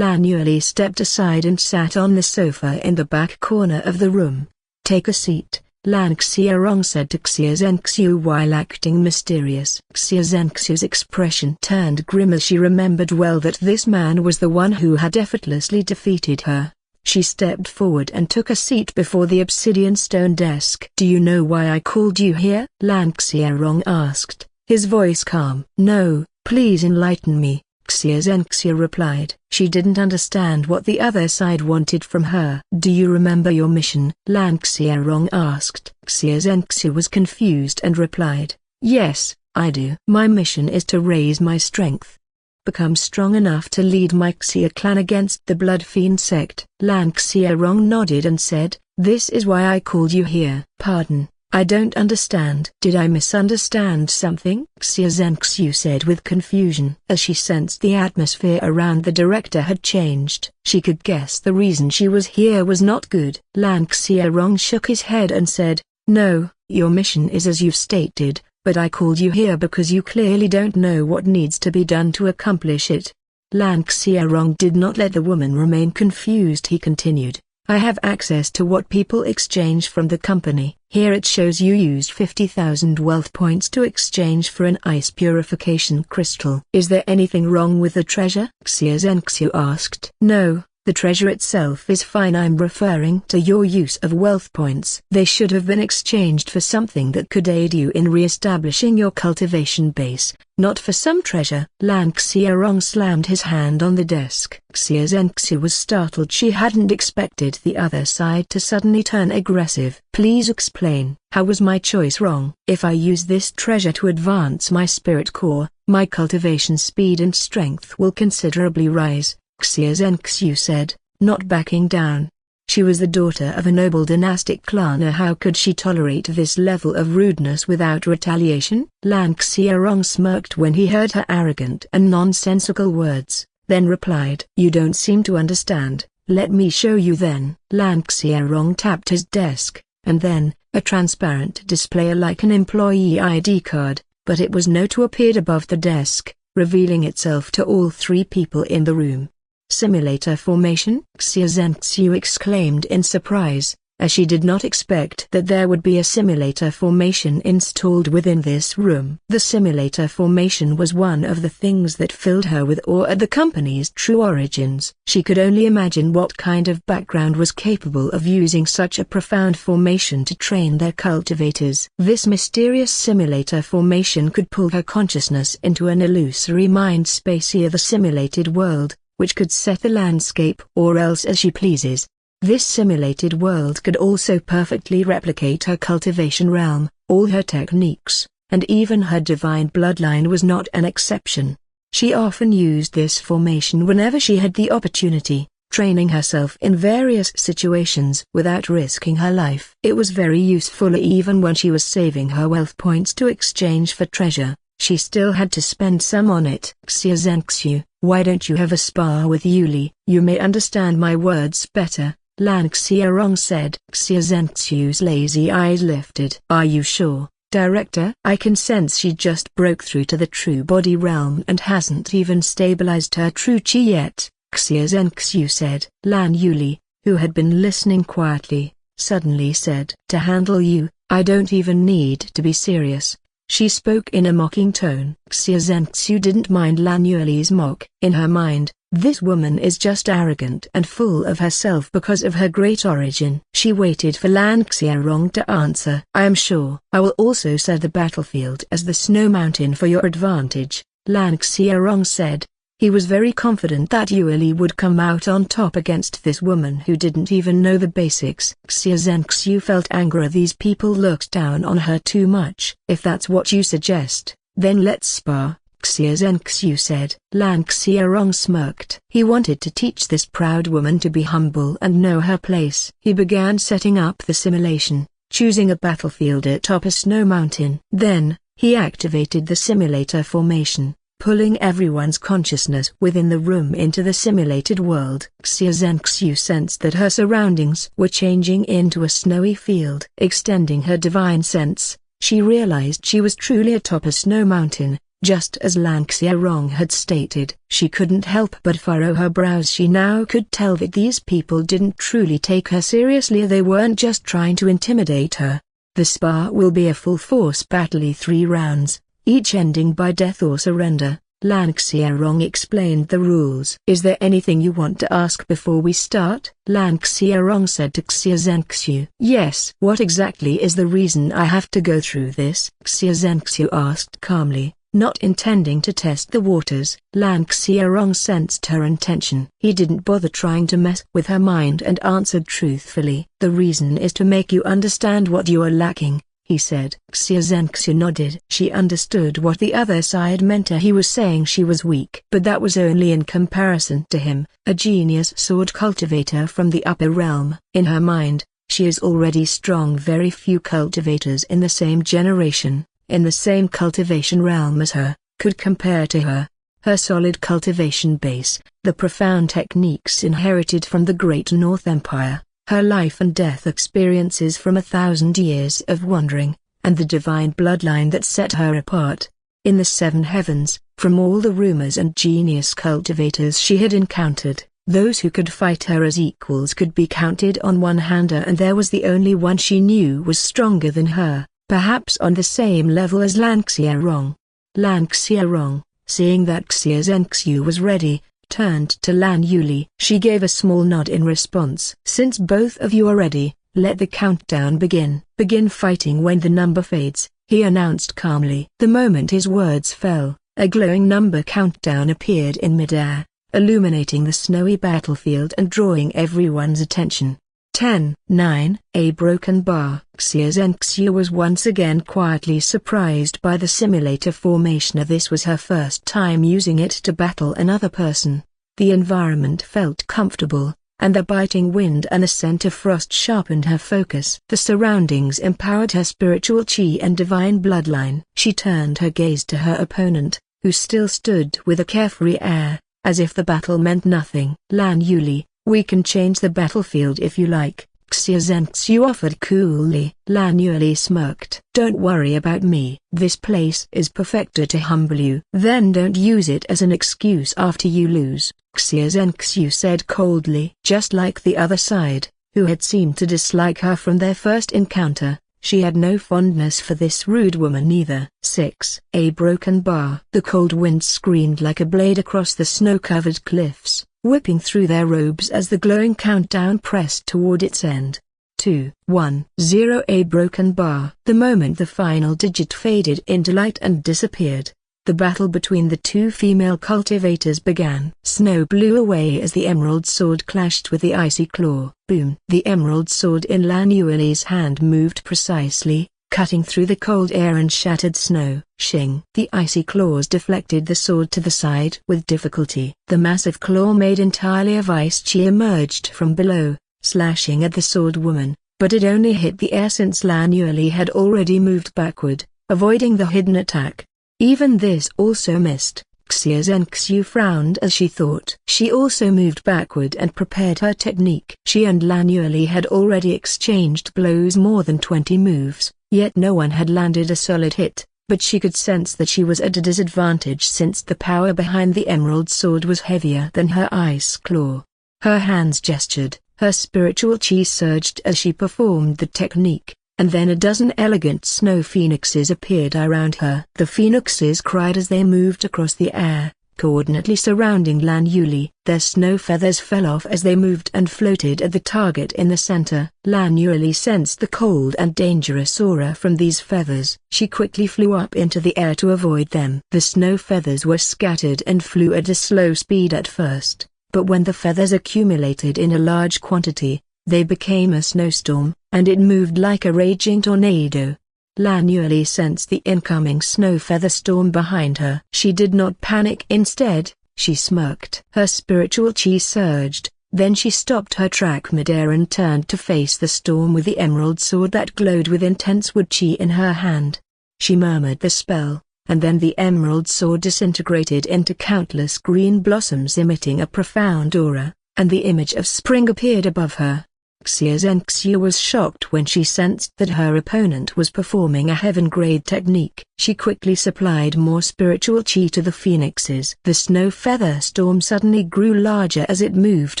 Lan Yueli stepped aside and sat on the sofa in the back corner of the room. "Take a seat," Lan Xiaorong said to Xia Zhenxiu while acting mysterious. Xia Zhenxiu's expression turned grim as she remembered well that this man was the one who had effortlessly defeated her. She stepped forward and took a seat before the obsidian stone desk. "Do you know why I called you here?" Lan Xiaorong asked, his voice calm. "No, please enlighten me," Xia Zhenxiu replied. She didn't understand what the other side wanted from her. "Do you remember your mission?" Lan Xiaorong asked. Xia Zhenxiu was confused and replied, "Yes, I do. My mission is to raise my strength. Become strong enough to lead my Xia clan against the Blood Fiend sect." Lan Xiaorong nodded and said, "This is why I called you here." "Pardon, I don't understand." "Did I misunderstand something?" Xia Zhenxiu said with confusion. As she sensed the atmosphere around the director had changed, she could guess the reason she was here was not good. Lan Xiaorong shook his head and said, "No, your mission is as you've stated, but I called you here because you clearly don't know what needs to be done to accomplish it." Lan Xiaorong did not let the woman remain confused. He continued, "I have access to what people exchange from the company. Here it shows you used 50,000 wealth points to exchange for an ice purification crystal. Is there anything wrong with the treasure?" Xia Zhenxiu asked. "No, the treasure itself is fine. I'm referring to your use of wealth points. They should have been exchanged for something that could aid you in re-establishing your cultivation base, not for some treasure." Lan Xiaorong slammed his hand on the desk. Xia Zhenxiu was startled. She hadn't expected the other side to suddenly turn aggressive. "Please explain. How was my choice wrong?" "If I use this treasure to advance my spirit core, my cultivation speed and strength will considerably rise," Xia Zhenxiu said, not backing down. She was the daughter of a noble dynastic clan. How could she tolerate this level of rudeness without retaliation? Lan Xiaorong smirked when he heard her arrogant and nonsensical words, then replied, "You don't seem to understand. Let me show you then." Lan Xiaorong tapped his desk, and then, a transparent display like an employee ID card, but it was not appeared above the desk, revealing itself to all three people in the room. "Simulator formation?" Xia Zhenxiu exclaimed in surprise, as she did not expect that there would be a simulator formation installed within this room. The simulator formation was one of the things that filled her with awe at the company's true origins. She could only imagine what kind of background was capable of using such a profound formation to train their cultivators. This mysterious simulator formation could pull her consciousness into an illusory mind space here, the simulated world, which could set the landscape or else as she pleases. This simulated world could also perfectly replicate her cultivation realm, all her techniques, and even her divine bloodline was not an exception. She often used this formation whenever she had the opportunity, training herself in various situations without risking her life. It was very useful even when she was saving her wealth points to exchange for treasure. She still had to spend some on it. Xia Zhenxiu, why don't you have a spar with Yuli? You may understand my words better, Lan Xiaorong said. Xia Zhenxiu's lazy eyes lifted. Are you sure, Director? I can sense she just broke through to the true body realm and hasn't even stabilized her true chi yet, Xia Zhenxiu said. Lan Yuli, who had been listening quietly, suddenly said, to handle you, I don't even need to be serious. She spoke in a mocking tone. Xia Zhenxiu didn't mind Lan Yuli's mock. In her mind, this woman is just arrogant and full of herself because of her great origin. She waited for Lan Xiaorong to answer. I am sure. I will also set the battlefield as the snow mountain for your advantage, Lan Xiaorong said. He was very confident that Yuli would come out on top against this woman who didn't even know the basics. Xia Zhenxiu felt anger. These people looked down on her too much. If that's what you suggest, then let's spar, Xia Zhenxiu said. Lan Xiaorong smirked. He wanted to teach this proud woman to be humble and know her place. He began setting up the simulation, choosing a battlefield atop a snow mountain. Then, he activated the simulator formation, pulling everyone's consciousness within the room into the simulated world. Xia Zhenxiu sensed that her surroundings were changing into a snowy field. Extending her divine sense, she realized she was truly atop a snow mountain, just as Lan Xiaorong had stated. She couldn't help but furrow her brows. She now could tell that these people didn't truly take her seriously. They weren't just trying to intimidate her. The spar will be a full-force battle, 3 rounds, each ending by death or surrender. Lan Xiaorong explained the rules. Is there anything you want to ask before we start? Lan Xiaorong said to Xia Zhenxiu. Yes. What exactly is the reason I have to go through this? Xia Zhenxiu asked calmly, not intending to test the waters. Lan Xiaorong sensed her intention. He didn't bother trying to mess with her mind and answered truthfully. The reason is to make you understand what you are lacking, he said. Xia Zhenxiu nodded. She understood what the other side meant. He was saying she was weak. But that was only in comparison to him, a genius sword cultivator from the upper realm. In her mind, she is already strong. Very few cultivators in the same generation, in the same cultivation realm as her, could compare to her. Her solid cultivation base, the profound techniques inherited from the Great North Empire, her life and death experiences from 1,000 years of wandering, and the divine bloodline that set her apart. In the 7 heavens, from all the rumors and genius cultivators she had encountered, those who could fight her as equals could be counted on one hand, and there was the only one she knew was stronger than her, perhaps on the same level as Lan Xiaorong. Lan Xiaorong, seeing that Xia Zhenxiu was ready, turned to Lan Yuli. She gave a small nod in response. Since both of you are ready, let the countdown begin. Begin fighting when the number fades, he announced calmly. The moment his words fell, a glowing number countdown appeared in midair, illuminating the snowy battlefield and drawing everyone's attention. 10, 9, a broken bar. Xia Zhenxiu was once again quietly surprised by the simulator formation. This was her first time using it to battle another person. The environment felt comfortable, and the biting wind and a scent of frost sharpened her focus. The surroundings empowered her spiritual chi and divine bloodline. She turned her gaze to her opponent, who still stood with a carefree air, as if the battle meant nothing. Lan Yuli, we can change the battlefield if you like, Xia Zhenxiu offered coolly. Lan Yuli smirked. Don't worry about me. This place is perfected to humble you. Then don't use it as an excuse after you lose, Xia Zhenxiu said coldly. Just like the other side, who had seemed to dislike her from their first encounter. She had no fondness for this rude woman either. 6. A broken bar. The cold wind screamed like a blade across the snow-covered cliffs, whipping through their robes as the glowing countdown pressed toward its end. 2, 1, 0. A broken bar. The moment the final digit faded into light and disappeared, the battle between the two female cultivators began. Snow blew away as the emerald sword clashed with the icy claw. Boom! The emerald sword in Lan Yuli's hand moved precisely, cutting through the cold air and shattered snow. Shing! The icy claws deflected the sword to the side with difficulty. The massive claw made entirely of ice chi emerged from below, slashing at the sword woman, but it only hit the air since Lan Yuli had already moved backward, avoiding the hidden attack. Even this also missed. Xia Zhenxiu frowned as she thought. She also moved backward and prepared her technique. She and Lan Yuli had already exchanged blows more than 20 moves, yet no one had landed a solid hit, but she could sense that she was at a disadvantage since the power behind the emerald sword was heavier than her ice claw. Her hands gestured, her spiritual chi surged as she performed the technique, and then a dozen elegant snow phoenixes appeared around her. The phoenixes cried as they moved across the air, coordinately surrounding Lan Yuli. Their snow feathers fell off as they moved and floated at the target in the center. Lan Yuli sensed the cold and dangerous aura from these feathers. She quickly flew up into the air to avoid them. The snow feathers were scattered and flew at a slow speed at first, but when the feathers accumulated in a large quantity, they became a snowstorm, and it moved like a raging tornado. Lan Yuli sensed the incoming snow feather storm behind her. She did not panic. Instead, she smirked. Her spiritual chi surged, then she stopped her track midair and turned to face the storm with the emerald sword that glowed with intense wood chi in her hand. She murmured the spell, and then the emerald sword disintegrated into countless green blossoms emitting a profound aura, and the image of spring appeared above her. Xia Zhenxiu was shocked when she sensed that her opponent was performing a heaven-grade technique. She quickly supplied more spiritual chi to the phoenixes. The snow feather storm suddenly grew larger as it moved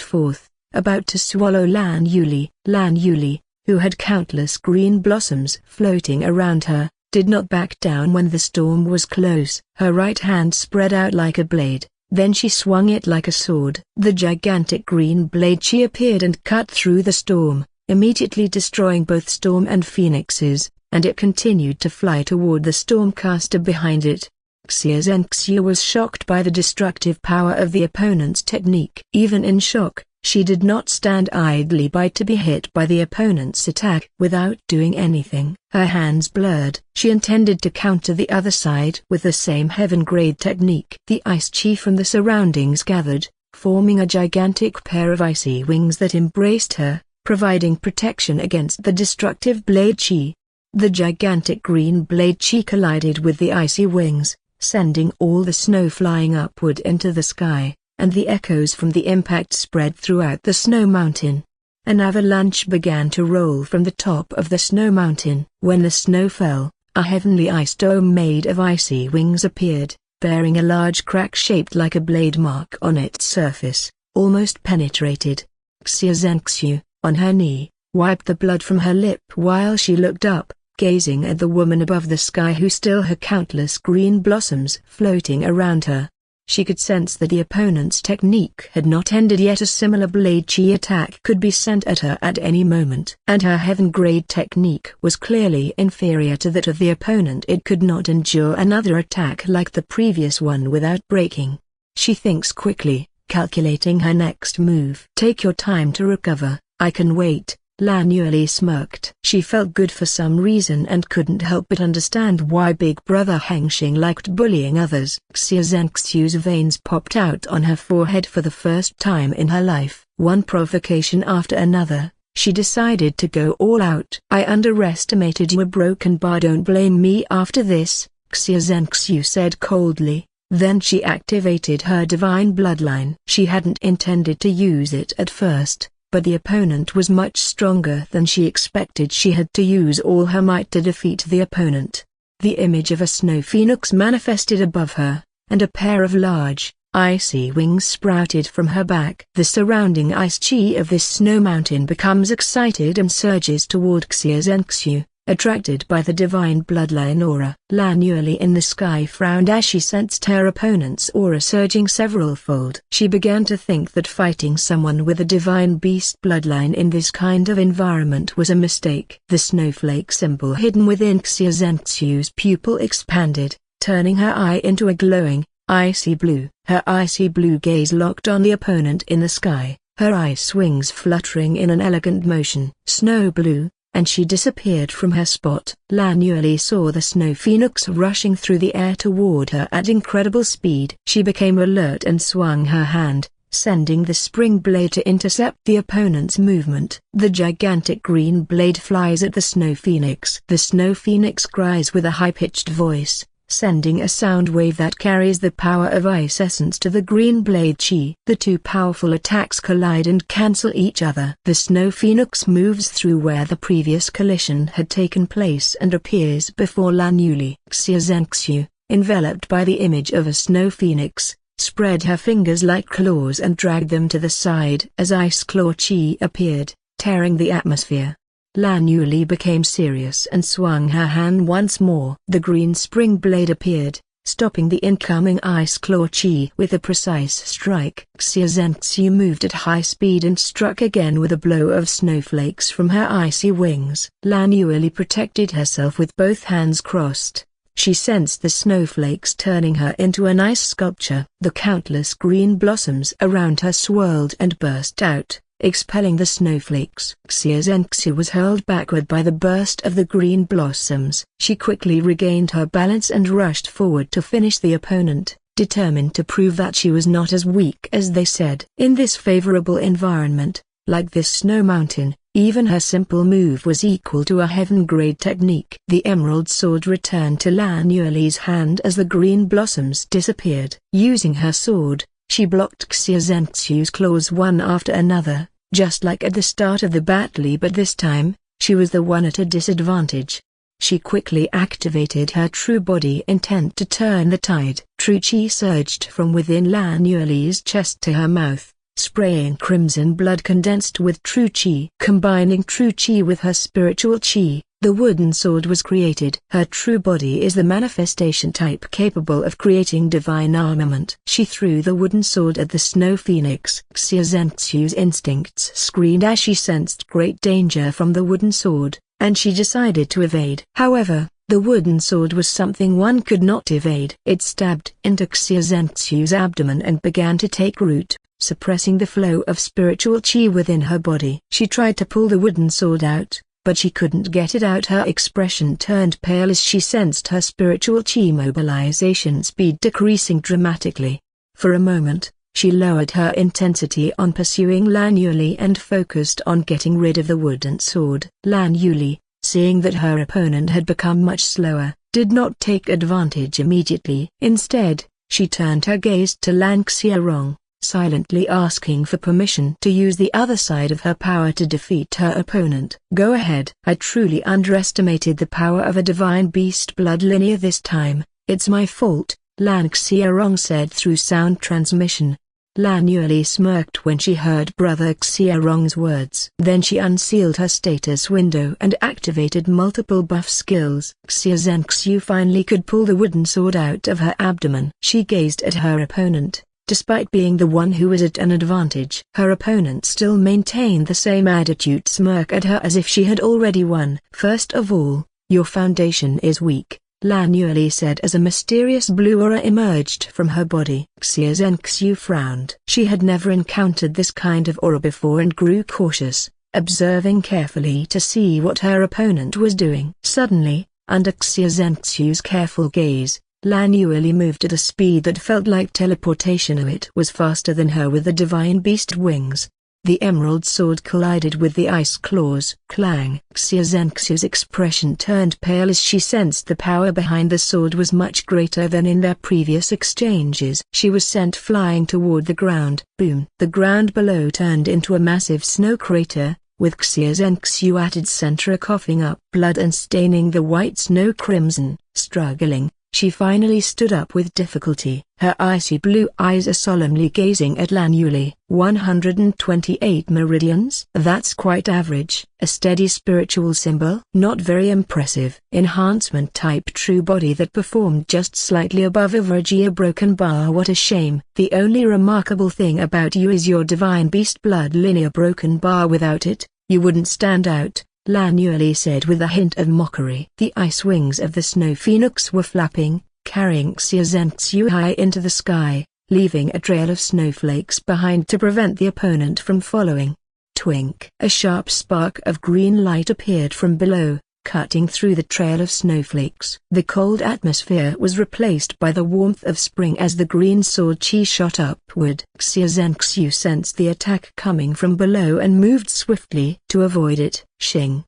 forth, about to swallow Lan Yuli. Lan Yuli, who had countless green blossoms floating around her, did not back down when the storm was close. Her right hand spread out like a blade. Then she swung it like a sword. The gigantic green blade chi appeared and cut through the storm, immediately destroying both storm and phoenixes, and it continued to fly toward the stormcaster behind it. Xia Zhenxiu was shocked by the destructive power of the opponent's technique. Even in shock, she did not stand idly by to be hit by the opponent's attack without doing anything. Her hands blurred. She intended to counter the other side with the same heaven-grade technique. The ice chi from the surroundings gathered, forming a gigantic pair of icy wings that embraced her, providing protection against the destructive blade chi. The gigantic green blade chi collided with the icy wings, sending all the snow flying upward into the sky, and the echoes from the impact spread throughout the snow mountain. An avalanche began to roll from the top of the snow mountain. When the snow fell, a heavenly ice dome made of icy wings appeared, bearing a large crack shaped like a blade mark on its surface, almost penetrated. Xia Zhenxiu, on her knee, wiped the blood from her lip while she looked up, gazing at the woman above the sky who still had countless green blossoms floating around her. She could sense that the opponent's technique had not ended yet. A similar blade chi attack could be sent at her at any moment. And her heaven-grade technique was clearly inferior to that of the opponent. It could not endure another attack like the previous one without breaking. She thinks quickly, calculating her next move. Take your time to recover, I can wait. Lan Yuli smirked. She felt good for some reason and couldn't help but understand why Big Brother Hengsheng liked bullying others. Xia Zhenxiu's veins popped out on her forehead for the first time in her life. One provocation after another, she decided to go all out. I underestimated you. A broken bar. Don't blame me after this, Xia Zhenxiu said coldly. Then she activated her divine bloodline. She hadn't intended to use it at first, but the opponent was much stronger than she expected. She had to use all her might to defeat the opponent. The image of a snow phoenix manifested above her, and a pair of large, Icy wings sprouted from her back. The surrounding ice chi of this snow mountain becomes excited and surges toward Xia Zhenxiu, attracted by the divine bloodline aura. Lan Yuli in the sky frowned as she sensed her opponent's aura surging several-fold. She began to think that fighting someone with a divine beast bloodline in this kind of environment was a mistake. The snowflake symbol hidden within Xia Zhenxiu's pupil expanded, turning her eye into a glowing, icy blue. Her icy blue gaze locked on the opponent in the sky, her ice wings fluttering in an elegant motion. Snow blue, and she disappeared from her spot. Lan Yuli saw the snow phoenix rushing through the air toward her at incredible speed. She became alert and swung her hand, sending the spring blade to intercept the opponent's movement. The gigantic green blade flies at the snow phoenix. The snow phoenix cries with a high-pitched voice, sending a sound wave that carries the power of ice essence to the green blade chi. The two powerful attacks collide and cancel each other. The snow phoenix moves through where the previous collision had taken place and appears before Lan Yuli. Xia Zhenxiu, enveloped by the image of a snow phoenix, spread her fingers like claws and dragged them to the side as ice claw chi appeared, tearing the atmosphere. Lan Yuli became serious and swung her hand once more. The green spring blade appeared, stopping the incoming ice claw chi with a precise strike. Xia Zhenxiu moved at high speed and struck again with a blow of snowflakes from her icy wings. Lan Yuli protected herself with both hands crossed. She sensed the snowflakes turning her into an ice sculpture. The countless green blossoms around her swirled and burst out, expelling the snowflakes. Xia Zhenxiu was hurled backward by the burst of the green blossoms. She quickly regained her balance and rushed forward to finish the opponent, determined to prove that she was not as weak as they said. In this favorable environment, like this snow mountain, even her simple move was equal to a heaven-grade technique. The emerald sword returned to Lan Yuli's hand as the green blossoms disappeared. Using her sword, she blocked Xia Zhenxiu's claws one after another, just like at the start of the battle, but this time, she was the one at a disadvantage. She quickly activated her true body intent to turn the tide. True chi surged from within Lan Yuli's chest to her mouth, spraying crimson blood condensed with true chi. Combining true chi with her spiritual chi, the wooden sword was created. Her true body is the manifestation type capable of creating divine armament. She threw the wooden sword at the snow phoenix. Xia Zhenxiu's instincts screamed as she sensed great danger from the wooden sword, and she decided to evade. However, the wooden sword was something one could not evade. It stabbed into Xia Zhenxiu's abdomen and began to take root, suppressing the flow of spiritual chi within her body. She tried to pull the wooden sword out, but she couldn't get it out. Her expression turned pale as she sensed her spiritual chi mobilization speed decreasing dramatically. For a moment, she lowered her intensity on pursuing Lan Yuli and focused on getting rid of the wooden sword. Lan Yuli, seeing that her opponent had become much slower, did not take advantage immediately. Instead, she turned her gaze to Lan Xiaorong, silently asking for permission to use the other side of her power to defeat her opponent. Go ahead. I truly underestimated the power of a divine beast blood linear this time. It's my fault, Lan Xiaorong said through sound transmission. Lan Yuli smirked when she heard Brother Xiaorong's words. Then she unsealed her status window and activated multiple buff skills. Xia Zhenxiu finally could pull the wooden sword out of her abdomen. She gazed at her opponent. Despite being the one who was at an advantage, her opponent still maintained the same attitude, smirk at her as if she had already won. First of all, your foundation is weak, Lan Yuli said as a mysterious blue aura emerged from her body. Xia Zhenxiu frowned. She had never encountered this kind of aura before and grew cautious, observing carefully to see what her opponent was doing. Suddenly, under Xia Zhenxiu's careful gaze, Lan Yuli moved at a speed that felt like teleportation. It was faster than her with the divine beast wings. The emerald sword collided with the ice claws. Clang! Xia Zhenxiu's expression turned pale as she sensed the power behind the sword was much greater than in their previous exchanges. She was sent flying toward the ground. Boom! The ground below turned into a massive snow crater, with Xia Zhenxiu at its center coughing up blood and staining the white snow crimson. Struggling, She finally stood up with difficulty. Her icy blue eyes are solemnly gazing at Lan Yuli. 128 meridians? That's quite average. A steady spiritual symbol? Not very impressive. Enhancement type true body that performed just slightly above average. A broken bar. What a shame. The only remarkable thing about you is your divine beast blood linear broken bar. Without it, you wouldn't stand out, Lan Yuli said with a hint of mockery. The ice wings of the snow phoenix were flapping, carrying Xia Zhenxiu high into the sky, leaving a trail of snowflakes behind to prevent the opponent from following. Twink! A sharp spark of green light appeared from below, cutting through the trail of snowflakes. The cold atmosphere was replaced by the warmth of spring as the green sword chi shot upward. Xia Zhenxiu sensed the attack coming from below and moved swiftly to avoid it.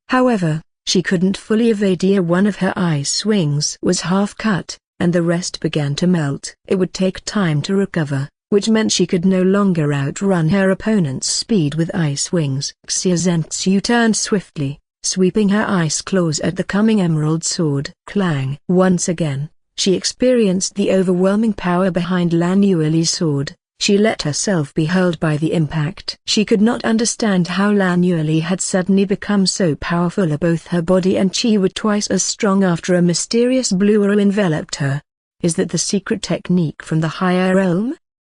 However, she couldn't fully evade. One of her ice wings was half cut, and the rest began to melt. It would take time to recover, which meant she could no longer outrun her opponent's speed with ice wings. Xia Zhenxiu turned swiftly, sweeping her ice claws at the coming emerald sword. Clang! Once again, she experienced the overwhelming power behind Lan Yuli's sword. She let herself be hurled by the impact. She could not understand how Lan Yuli had suddenly become so powerful. Both her body and chi were twice as strong after a mysterious blue aura enveloped her. Is that the secret technique from the higher realm?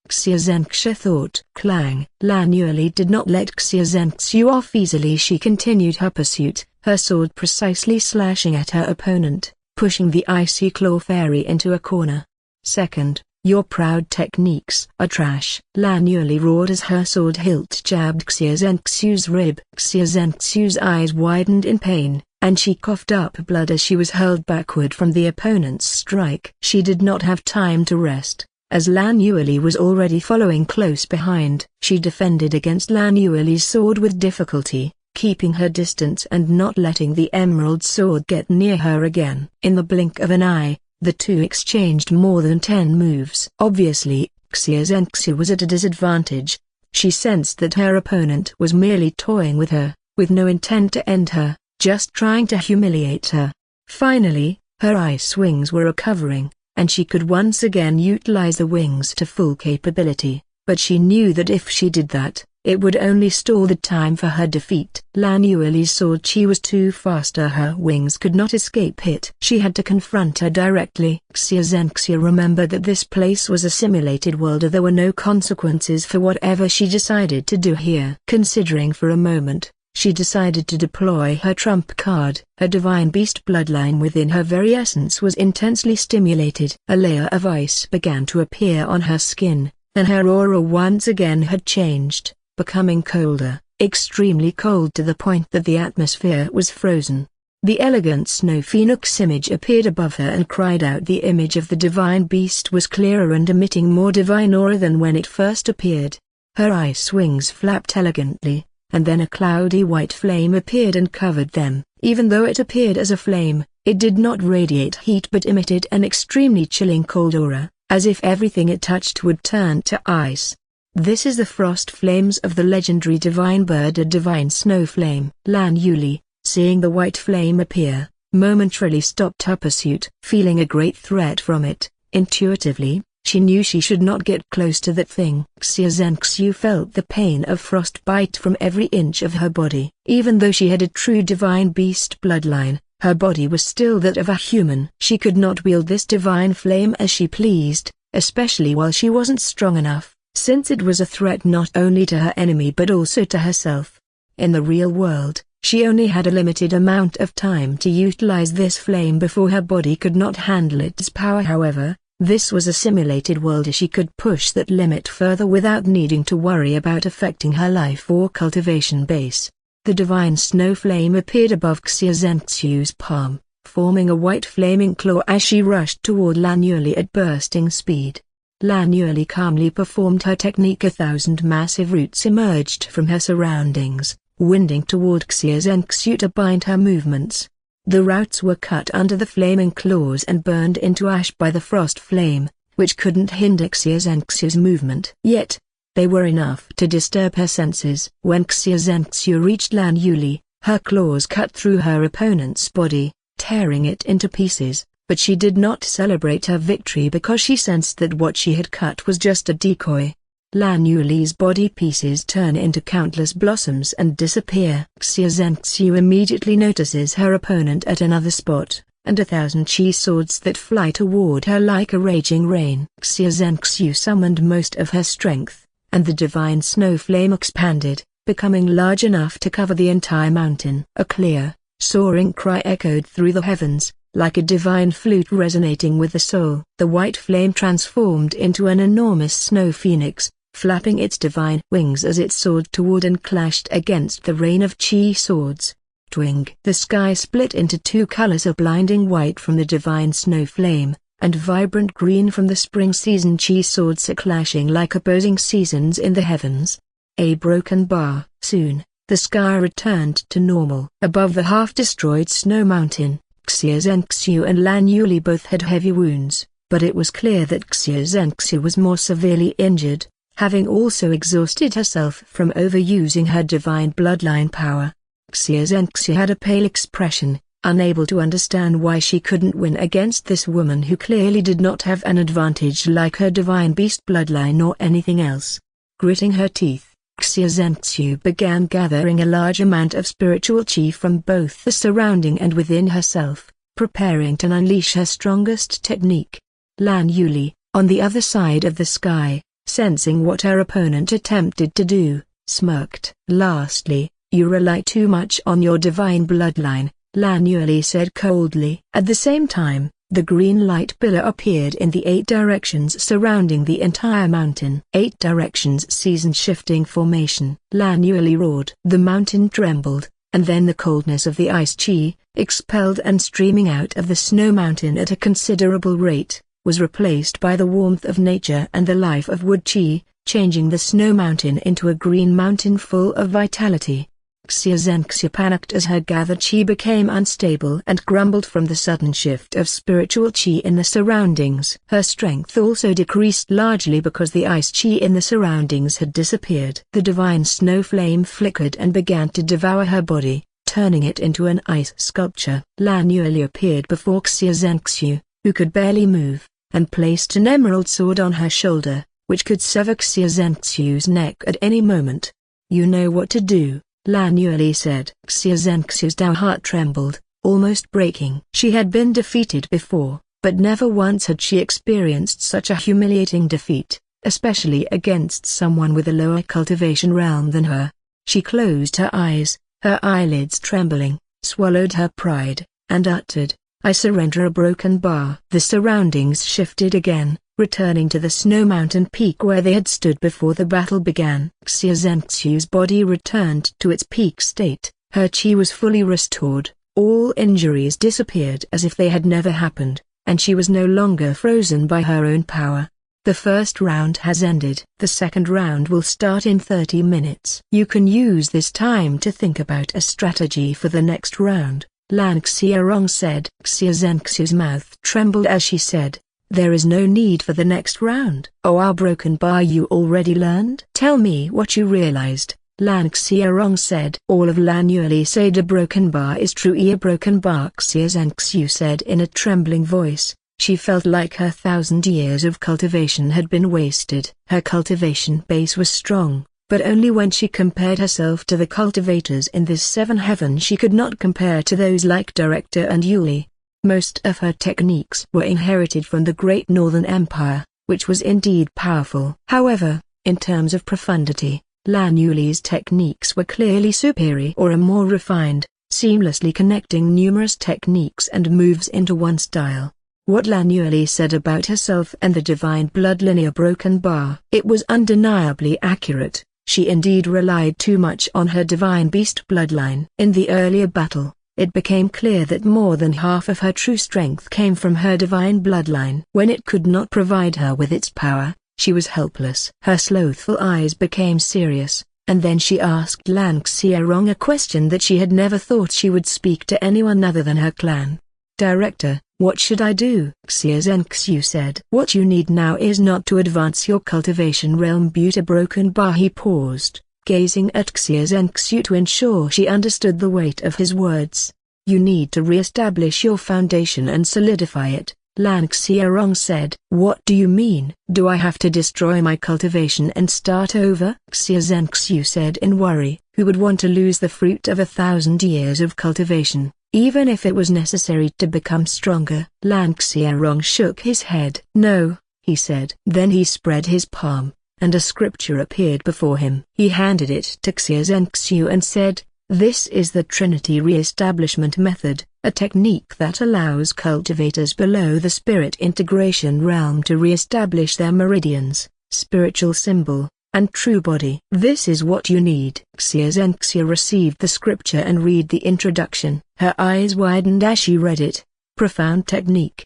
Xia Zhenxiu thought. Clang! Lan Yuli did not let Xia Zhenxiu off easily. She continued her pursuit, her sword precisely slashing at her opponent, pushing the icy claw fairy into a corner. Second, your proud techniques are trash. Lan Yuli roared as her sword hilt jabbed Xia Zhenxiu's rib. Xia Zhenxiu's eyes widened in pain, and she coughed up blood as she was hurled backward from the opponent's strike. She did not have time to rest, as Lan Yuli was already following close behind. She defended against Lan Yuli's sword with difficulty, keeping her distance and not letting the emerald sword get near her again. In the blink of an eye, the two exchanged more than 10 moves. Obviously, Xia Zhenxiu was at a disadvantage. She sensed that her opponent was merely toying with her, with no intent to end her, just trying to humiliate her. Finally, her ice wings were recovering, and she could once again utilize the wings to full capability, but she knew that if she did that, it would only stall the time for her defeat. Lan Yuli's sword chi was too fast. Her wings could not escape it. She had to confront her directly. Xia Zhenxiu remembered that this place was a simulated world. There were no consequences for whatever she decided to do here. Considering for a moment, she decided to deploy her trump card. Her divine beast bloodline within her very essence was intensely stimulated. A layer of ice began to appear on her skin, and her aura once again had changed, becoming colder, extremely cold to the point that the atmosphere was frozen. The elegant snow phoenix image appeared above her and cried out. The image of the divine beast was clearer and emitting more divine aura than when it first appeared. Her ice wings flapped elegantly, and then a cloudy white flame appeared and covered them. Even though it appeared as a flame, it did not radiate heat but emitted an extremely chilling cold aura, as if everything it touched would turn to ice. This is the frost flames of the legendary divine bird, a divine snow flame. Lan Yuli, seeing the white flame appear, momentarily stopped her pursuit. Feeling a great threat from it, intuitively, she knew she should not get close to that thing. Xia Zhenxiu felt the pain of frostbite from every inch of her body. Even though she had a true divine beast bloodline, her body was still that of a human. She could not wield this divine flame as she pleased, especially while she wasn't strong enough, since it was a threat not only to her enemy but also to herself. In the real world, she only had a limited amount of time to utilize this flame before her body could not handle its power. However, this was a simulated world. She could push that limit further without needing to worry about affecting her life or cultivation base. The divine snow flame appeared above Xia Zhenxiu's palm, forming a white flaming claw as she rushed toward Lan Yuli at bursting speed. Lan Yuli calmly performed her technique. 1,000 massive roots emerged from her surroundings, winding toward Xia Zhenxiu to bind her movements. The roots were cut under the flaming claws and burned into ash by the frost flame, which couldn't hinder Xia Zhenxiu's movement. Yet, they were enough to disturb her senses. When Xia Zhenxiu reached Lan Yuli, her claws cut through her opponent's body, tearing it into pieces. but she did not celebrate her victory because she sensed that what she had cut was just a decoy. Lan Yuli's body pieces turn into countless blossoms and disappear. Xia Zhenxiu immediately notices her opponent at another spot, and 1,000 chi swords that fly toward her like a raging rain. Xia Zhenxiu summoned most of her strength, and the divine snow flame expanded, becoming large enough to cover the entire mountain. A clear, soaring cry echoed through the heavens, like a divine flute resonating with the soul. The white flame transformed into an enormous snow phoenix, flapping its divine wings as it soared toward and clashed against the rain of chi swords. Twing! The sky split into two colors of blinding white from the divine snow flame, and vibrant green from the spring season chi swords clashing like opposing seasons in the heavens. A broken bar. Soon, the sky returned to normal. Above the half-destroyed snow mountain, Xia Zhenxiu and Lan Yuli both had heavy wounds, but it was clear that Xia Zhenxiu was more severely injured, having also exhausted herself from overusing her divine bloodline power. Xia Zhenxiu had a pale expression, unable to understand why she couldn't win against this woman who clearly did not have an advantage like her divine beast bloodline or anything else. Gritting her teeth, Xia Zhenxiu began gathering a large amount of spiritual qi from both the surrounding and within herself, preparing to unleash her strongest technique. Lan Yuli, on the other side of the sky, sensing what her opponent attempted to do, smirked. "Lastly, you rely too much on your divine bloodline," Lan Yuli said coldly. At the same time, the green light pillar appeared in the 8 directions surrounding the entire mountain. 8 directions season-shifting formation. Lan Yuli roared. The mountain trembled, and then the coldness of the ice chi, expelled and streaming out of the snow mountain at a considerable rate, was replaced by the warmth of nature and the life of wood chi, changing the snow mountain into a green mountain full of vitality. Xia Zhenxiu panicked as her gathered qi became unstable and grumbled from the sudden shift of spiritual qi in the surroundings. Her strength also decreased largely because the ice qi in the surroundings had disappeared. The divine snow flame flickered and began to devour her body, turning it into an ice sculpture. Lan Yuli appeared before Xia Zhenxiu, who could barely move, and placed an emerald sword on her shoulder, which could sever Xia Zhenxiu's neck at any moment. "You know what to do," Lan Yuli said. Xia Zhenxiu's heart trembled, almost breaking. She had been defeated before, but never once had she experienced such a humiliating defeat, especially against someone with a lower cultivation realm than her. She closed her eyes, her eyelids trembling, swallowed her pride, and uttered, "I surrender." A broken bar. The surroundings shifted again, returning to the snow mountain peak where they had stood before the battle began. Xia Zhenxiu's body returned to its peak state, her qi was fully restored, all injuries disappeared as if they had never happened, and she was no longer frozen by her own power. The first round has ended. The second round will start in 30 minutes. You can use this time to think about a strategy for the next round, Lan Xiaorong said. Xia Zhenxiu's mouth trembled as she said, "There is no need for the next round." "Oh, our broken bar you already learned? Tell me what you realized," Lan Xiaorong said. All of Lan Yuli said a broken bar is true. A broken bar, Xia Zhenxiu said in a trembling voice. She felt like her 1,000 years of cultivation had been wasted. Her cultivation base was strong, but only when she compared herself to the cultivators in this 7 heaven. She could not compare to those like Director and Yuli. Most of her techniques were inherited from the Great Northern Empire, which was indeed powerful. However, in terms of profundity, Lan Yuli's techniques were clearly superior or more refined, seamlessly connecting numerous techniques and moves into one style. What Lan Yuli said about herself and the divine bloodline broken bar. It was undeniably accurate. She indeed relied too much on her divine beast bloodline. In the earlier battle, it became clear that more than half of her true strength came from her divine bloodline. When it could not provide her with its power, she was helpless. Her slothful eyes became serious, and then she asked Lan Xiaorong a question that she had never thought she would speak to anyone other than her clan. "Director, what should I do?" Xia Zhenxiu said. "What you need now is not to advance your cultivation realm beauty broken bar." He paused, gazing at Xia Zhenxiu to ensure she understood the weight of his words. You need to re-establish your foundation and solidify it, Lan Hengsheng said. What do you mean? Do I have to destroy my cultivation and start over? Xie Zhenxiu said in worry. Who would want to lose the fruit of 1,000 years of cultivation, even if it was necessary to become stronger? Lan Hengsheng shook his head. No, he said. Then he spread his palm, and a scripture appeared before him. He handed it to Xie Zhenxiu and said, "This is the Trinity Re-establishment Method, a technique that allows cultivators below the spirit integration realm to re-establish their meridians, spiritual symbol, and true body. This is what you need." Xie Zhenxiu received the scripture and read the introduction. Her eyes widened as she read it. Profound technique.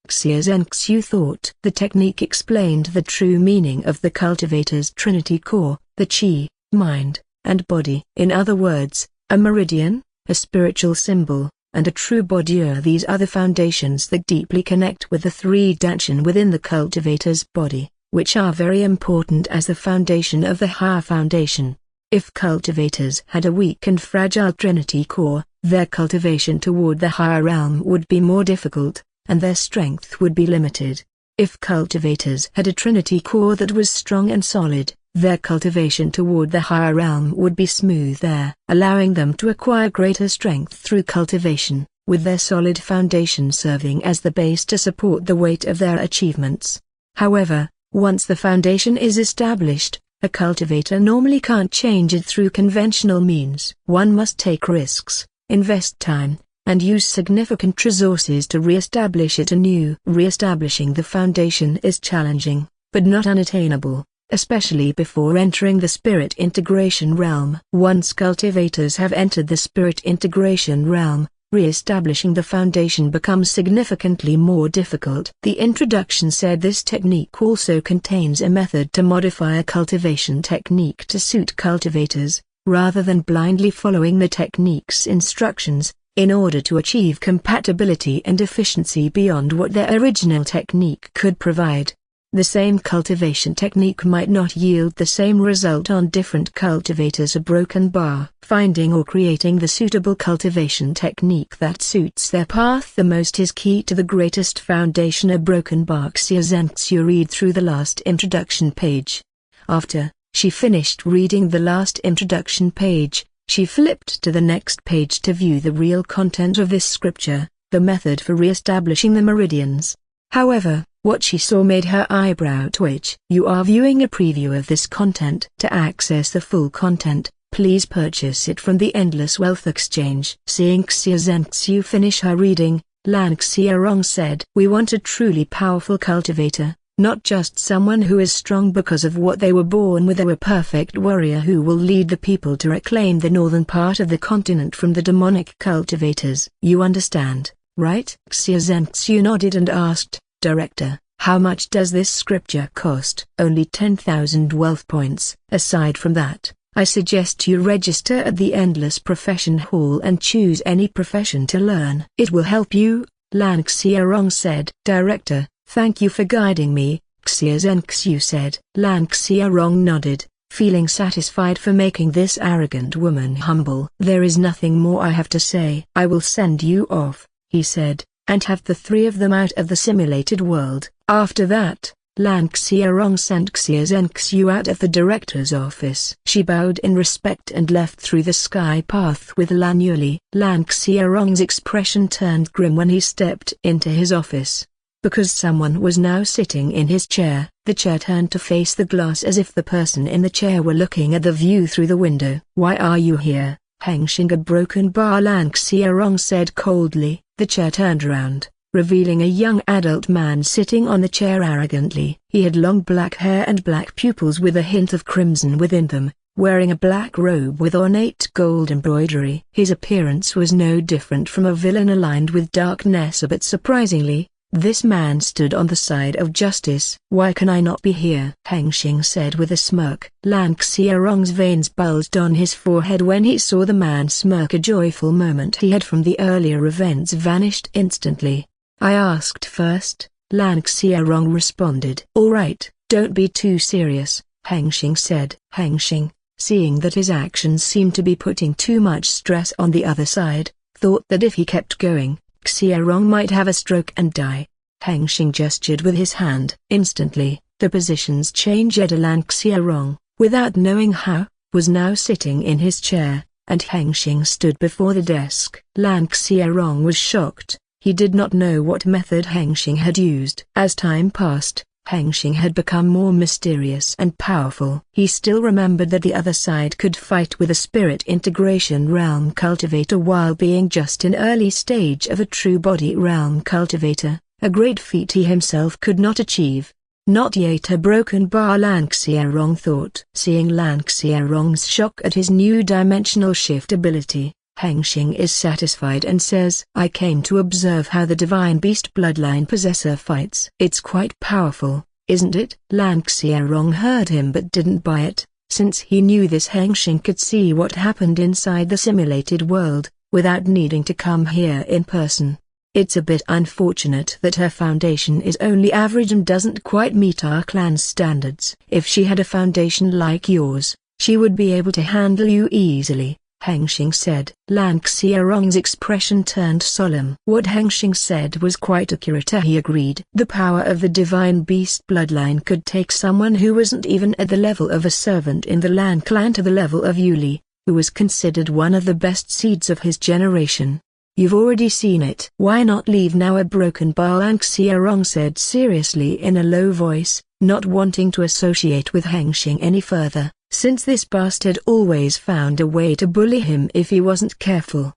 Xie Zhenxiu thought. The technique explained the true meaning of the cultivator's Trinity core, the Qi, mind, and body. In other words, a meridian, a spiritual symbol, and a true body are these other foundations that deeply connect with the three danshan within the cultivator's body, which are very important as the foundation of the higher foundation. If cultivators had a weak and fragile Trinity core, their cultivation toward the higher realm would be more difficult, and their strength would be limited. If cultivators had a Trinity core that was strong and solid, their cultivation toward the higher realm would be smoother, allowing them to acquire greater strength through cultivation, with their solid foundation serving as the base to support the weight of their achievements. However, once the foundation is established, a cultivator normally can't change it through conventional means. One must take risks, invest time, and use significant resources to re-establish it anew. Re-establishing the foundation is challenging, but not unattainable, especially before entering the spirit integration realm. Once cultivators have entered the spirit integration realm, re-establishing the foundation becomes significantly more difficult. The introduction said this technique also contains a method to modify a cultivation technique to suit cultivators, rather than blindly following the technique's instructions, in order to achieve compatibility and efficiency beyond what their original technique could provide. The same cultivation technique might not yield the same result on different cultivators. A broken bar. Finding or creating the suitable cultivation technique that suits their path the most is key to the greatest foundation. A broken bar. Xie Zhenxiu read through the last introduction page. After she finished reading the last introduction page, she flipped to the next page to view the real content of this scripture, the method for re-establishing the meridians. However, what she saw made her eyebrow twitch. You are viewing a preview of this content. To access the full content, please purchase it from the Endless Wealth Exchange. Seeing Xie Zhenxiu finish her reading, Lan Hengsheng said, "We want a truly powerful cultivator, not just someone who is strong because of what they were born with, or a perfect warrior who will lead the people to reclaim the northern part of the continent from the demonic cultivators. You understand, right?" Xie Zhenxiu nodded and asked, "Director, how much does this scripture cost?" "Only 10,000 wealth points. Aside from that, I suggest you register at the Endless Profession Hall and choose any profession to learn. It will help you," Lan Hengsheng said. "Director, thank you for guiding me," Xie Zhenxiu said. Lan Hengsheng nodded, feeling satisfied for making this arrogant woman humble. "There is nothing more I have to say. I will send you off," he said, "and have the three of them out of the simulated world." After that, Lan Hengsheng sent Xie Zhenxiu out of the director's office. She bowed in respect and left through the sky path with Lan Yuli. Lan Hengsheng's expression turned grim when he stepped into his office. Because someone was now sitting in his chair, the chair turned to face the glass as if the person in the chair were looking at the view through the window. "Why are you here, Hengsheng?" "A broken bar," Lan Hengsheng said coldly. The chair turned around, revealing a young adult man sitting on the chair arrogantly. He had long black hair and black pupils with a hint of crimson within them, wearing a black robe with ornate gold embroidery. His appearance was no different from a villain aligned with darkness, but surprisingly, this man stood on the side of justice. "Why can I not be here?" Hengsheng said with a smirk. Lan Hengsheng's veins bulged on his forehead when he saw the man smirk. A joyful moment he had from the earlier events vanished instantly. "I asked first," Lan Hengsheng responded. "All right, don't be too serious," Hengsheng said. Hengsheng, seeing that his actions seemed to be putting too much stress on the other side, thought that if he kept going, Xiaorong might have a stroke and die. Hengsheng gestured with his hand. Instantly, the positions changed. Lan Xiaorong, without knowing how, was now sitting in his chair, and Hengsheng stood before the desk. Lan Xiaorong was shocked. He did not know what method Hengsheng had used. As time passed, Hengsheng had become more mysterious and powerful. He still remembered that the other side could fight with a spirit integration realm cultivator while being just in early stage of a true body realm cultivator, a great feat he himself could not achieve. Not yet a broken bar, Lan Xiaorong thought. Seeing Lan Xiaorong's shock at his new dimensional shift ability, Hengsheng is satisfied and says, I came to observe how the divine beast bloodline possessor fights. It's quite powerful, isn't it? Lan Xiaorong heard him but didn't buy it, since he knew this Hengsheng could see what happened inside the simulated world, without needing to come here in person. It's a bit unfortunate that her foundation is only average and doesn't quite meet our clan's standards. If she had a foundation like yours, she would be able to handle you easily, Hengsheng said. Lan Xiaorong's expression turned solemn. What Hengsheng said was quite accurate, he agreed. The power of the divine beast bloodline could take someone who wasn't even at the level of a servant in the Lan Clan to the level of Yuli, who was considered one of the best seeds of his generation. You've already seen it. Why not leave now? A broken bar, Lan Xiaorong said seriously in a low voice, not wanting to associate with Hengsheng any further, since this bastard always found a way to bully him if he wasn't careful.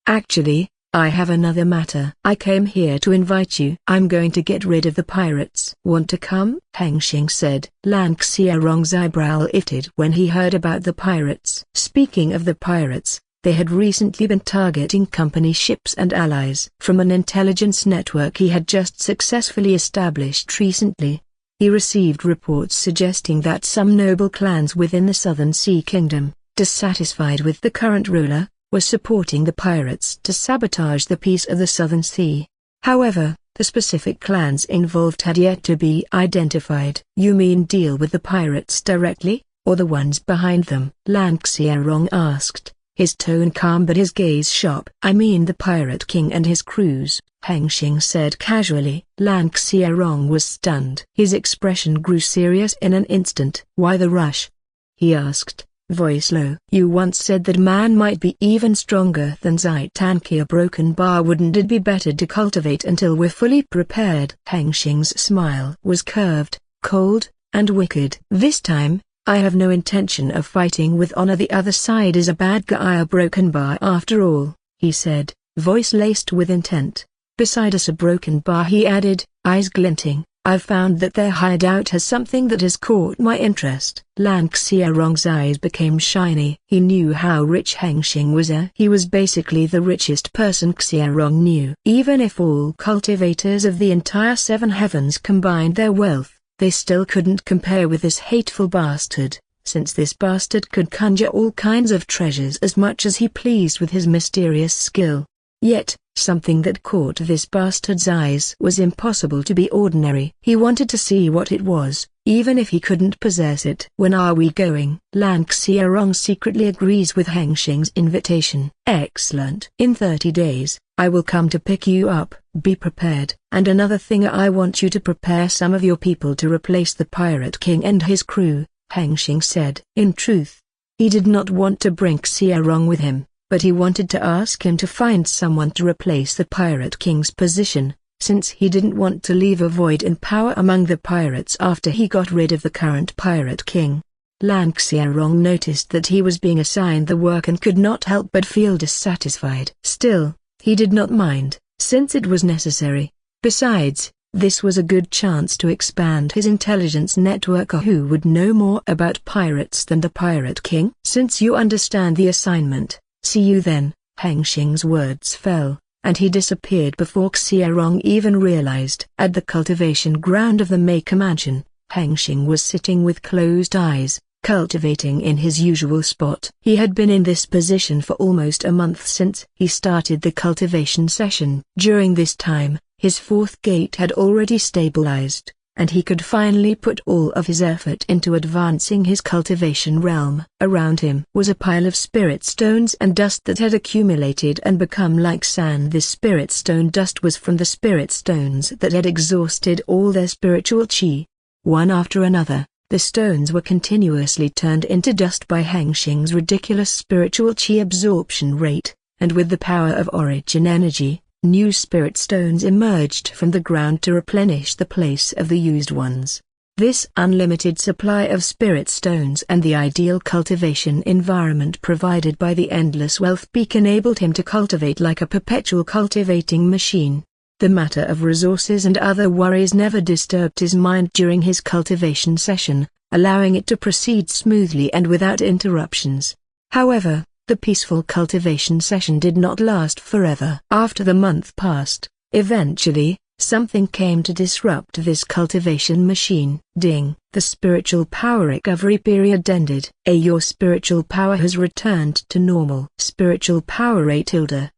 Actually, I have another matter. I came here to invite you. I'm going to get rid of the pirates. Want to come? Hengsheng said. Lan Xiaorong's eyebrow lifted when he heard about the pirates. Speaking of the pirates, they had recently been targeting company ships and allies. From an intelligence network he had just successfully established recently, he received reports suggesting that some noble clans within the Southern Sea Kingdom, dissatisfied with the current ruler, were supporting the pirates to sabotage the peace of the Southern Sea. However, the specific clans involved had yet to be identified. You mean deal with the pirates directly, or the ones behind them? Lan Xiaorong asked, his tone calm but his gaze sharp. I mean the Pirate King and his crews, Hengsheng said casually. Lan Xiaorong was stunned. His expression grew serious in an instant. Why the rush? He asked, voice low. You once said that man might be even stronger than Zaitanki. A broken bar. Wouldn't it be better to cultivate until we're fully prepared? Hengsheng's smile was curved, cold, and wicked. This time, I have no intention of fighting with honor. The other side is a bad guy. A broken bar after all, he said, voice laced with intent. Beside us a broken bar, he added, eyes glinting. I've found that their hideout has something that has caught my interest. Lan Xiaorong's eyes became shiny. He knew how rich Hengsheng was. He was basically the richest person Xiaorong knew. Even if all cultivators of the entire Seven Heavens combined their wealth, they still couldn't compare with this hateful bastard, since this bastard could conjure all kinds of treasures as much as he pleased with his mysterious skill. Yet, something that caught this bastard's eyes was impossible to be ordinary. He wanted to see what it was, even if he couldn't possess it. When are we going? Lan Xiaorong secretly agrees with Hengsheng's invitation. Excellent. In 30 days, I will come to pick you up. Be prepared. And another thing, I want you to prepare some of your people to replace the Pirate King and his crew, Hengsheng said. In truth, he did not want to bring Xiaorong with him, but he wanted to ask him to find someone to replace the Pirate King's position, since he didn't want to leave a void in power among the pirates after he got rid of the current Pirate King. Lan Xiaorong noticed that he was being assigned the work and could not help but feel dissatisfied. Still, he did not mind, since it was necessary. Besides, this was a good chance to expand his intelligence network. Who would know more about pirates than the Pirate King? Since you understand the assignment, see you then. Hengsheng's words fell, and he disappeared before Xiaorong even realized. At the cultivation ground of the Maker Mansion, Hengsheng was sitting with closed eyes, cultivating in his usual spot. He had been in this position for almost a month since he started the cultivation session. During this time, his fourth gate had already stabilized, and he could finally put all of his effort into advancing his cultivation realm. Around him was a pile of spirit stones and dust that had accumulated and become like sand. This spirit stone dust was from the spirit stones that had exhausted all their spiritual chi. One after another, the stones were continuously turned into dust by Hengsheng's ridiculous spiritual chi absorption rate, and with the power of origin energy, new spirit stones emerged from the ground to replenish the place of the used ones. This unlimited supply of spirit stones and the ideal cultivation environment provided by the endless wealth peak enabled him to cultivate like a perpetual cultivating machine. The matter of resources and other worries never disturbed his mind during his cultivation session, allowing it to proceed smoothly and without interruptions. However, the peaceful cultivation session did not last forever. After the month passed, eventually, something came to disrupt this cultivation machine. Ding! The spiritual power recovery period ended. Your spiritual power has returned to normal. Spiritual power A tilde,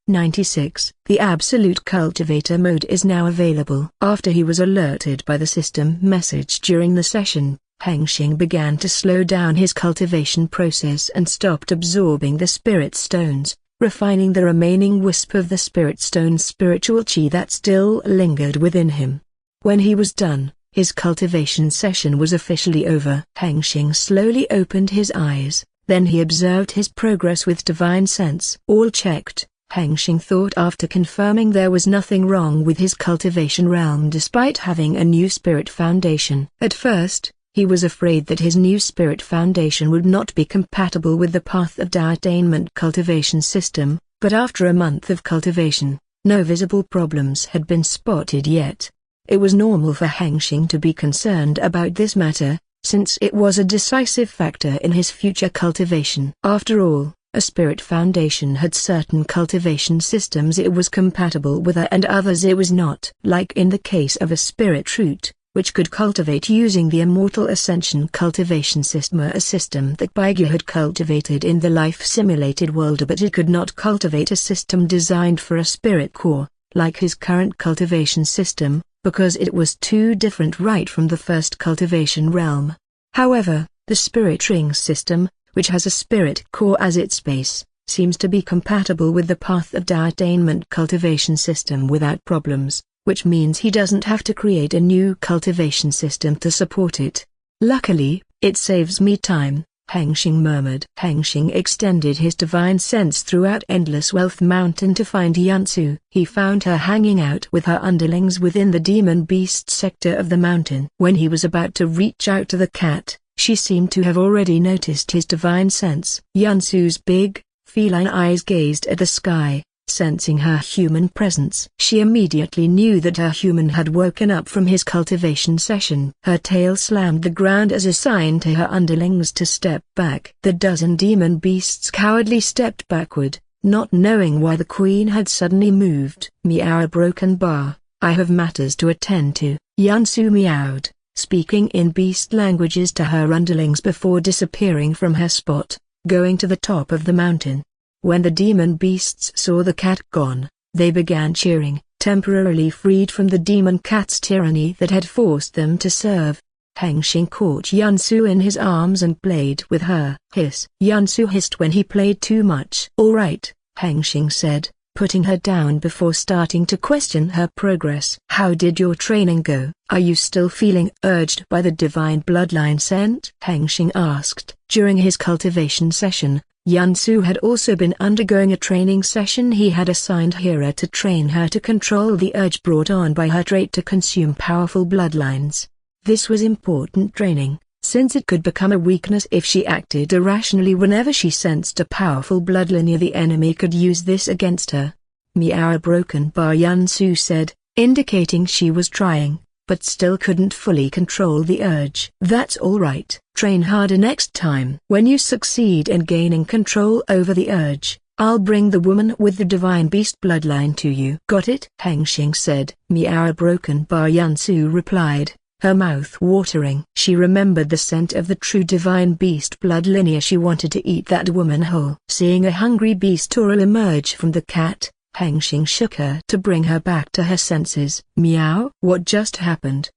96. The absolute cultivator mode is now available. After he was alerted by the system message during the session, Hengsheng began to slow down his cultivation process and stopped absorbing the spirit stones, refining the remaining wisp of the spirit stone's spiritual chi that still lingered within him. When he was done, his cultivation session was officially over. Hengsheng slowly opened his eyes, then he observed his progress with divine sense. All checked, Hengsheng thought after confirming there was nothing wrong with his cultivation realm despite having a new spirit foundation. At first, he was afraid that his new spirit foundation would not be compatible with the path of enlightenment cultivation system, but after a month of cultivation, no visible problems had been spotted yet. It was normal for Hengsheng to be concerned about this matter, since it was a decisive factor in his future cultivation. After all, a spirit foundation had certain cultivation systems it was compatible with and others it was not. Like in the case of a spirit root, which could cultivate using the immortal ascension cultivation system, a system that Baigu had cultivated in the life-simulated world, but it could not cultivate a system designed for a spirit core, like his current cultivation system, because it was too different right from the first cultivation realm. However, the spirit ring system, which has a spirit core as its base, seems to be compatible with the path of enlightenment cultivation system without problems, which means he doesn't have to create a new cultivation system to support it. Luckily, it saves me time, Hengsheng murmured. Hengsheng extended his divine sense throughout Endless Wealth Mountain to find Yansu. He found her hanging out with her underlings within the demon beast sector of the mountain. When he was about to reach out to the cat, she seemed to have already noticed his divine sense. Yansu's big, feline eyes gazed at the sky, sensing her human presence. She immediately knew that her human had woken up from his cultivation session. Her tail slammed the ground as a sign to her underlings to step back. The dozen demon beasts cowardly stepped backward, not knowing why the queen had suddenly moved. Meow broken bar, I have matters to attend to, Yansu meowed, speaking in beast languages to her underlings before disappearing from her spot, going to the top of the mountain. When the demon beasts saw the cat gone, they began cheering, temporarily freed from the demon cat's tyranny that had forced them to serve. Hengsheng caught Yansu in his arms and played with her. Hiss. Yansu hissed when he played too much. All right, Hengsheng said, putting her down before starting to question her progress. How did your training go? Are you still feeling urged by the divine bloodline scent? Hengsheng asked. During his cultivation session, Yansu had also been undergoing a training session. He had assigned Hera to train her to control the urge brought on by her trait to consume powerful bloodlines. This was important training, since it could become a weakness if she acted irrationally whenever she sensed a powerful bloodline. The enemy could use this against her. Meow broken bar, Yansu said, indicating she was trying, but still couldn't fully control the urge. That's all right. Train harder next time. When you succeed in gaining control over the urge, I'll bring the woman with the divine beast bloodline to you. Got it? Hengsheng said. Meow broken bar, Yansu replied, her mouth watering. She remembered the scent of the true divine beast blood lineage. She wanted to eat that woman whole. Seeing a hungry beast oral emerge from the cat, Hengsheng shook her to bring her back to her senses. Meow. What just happened?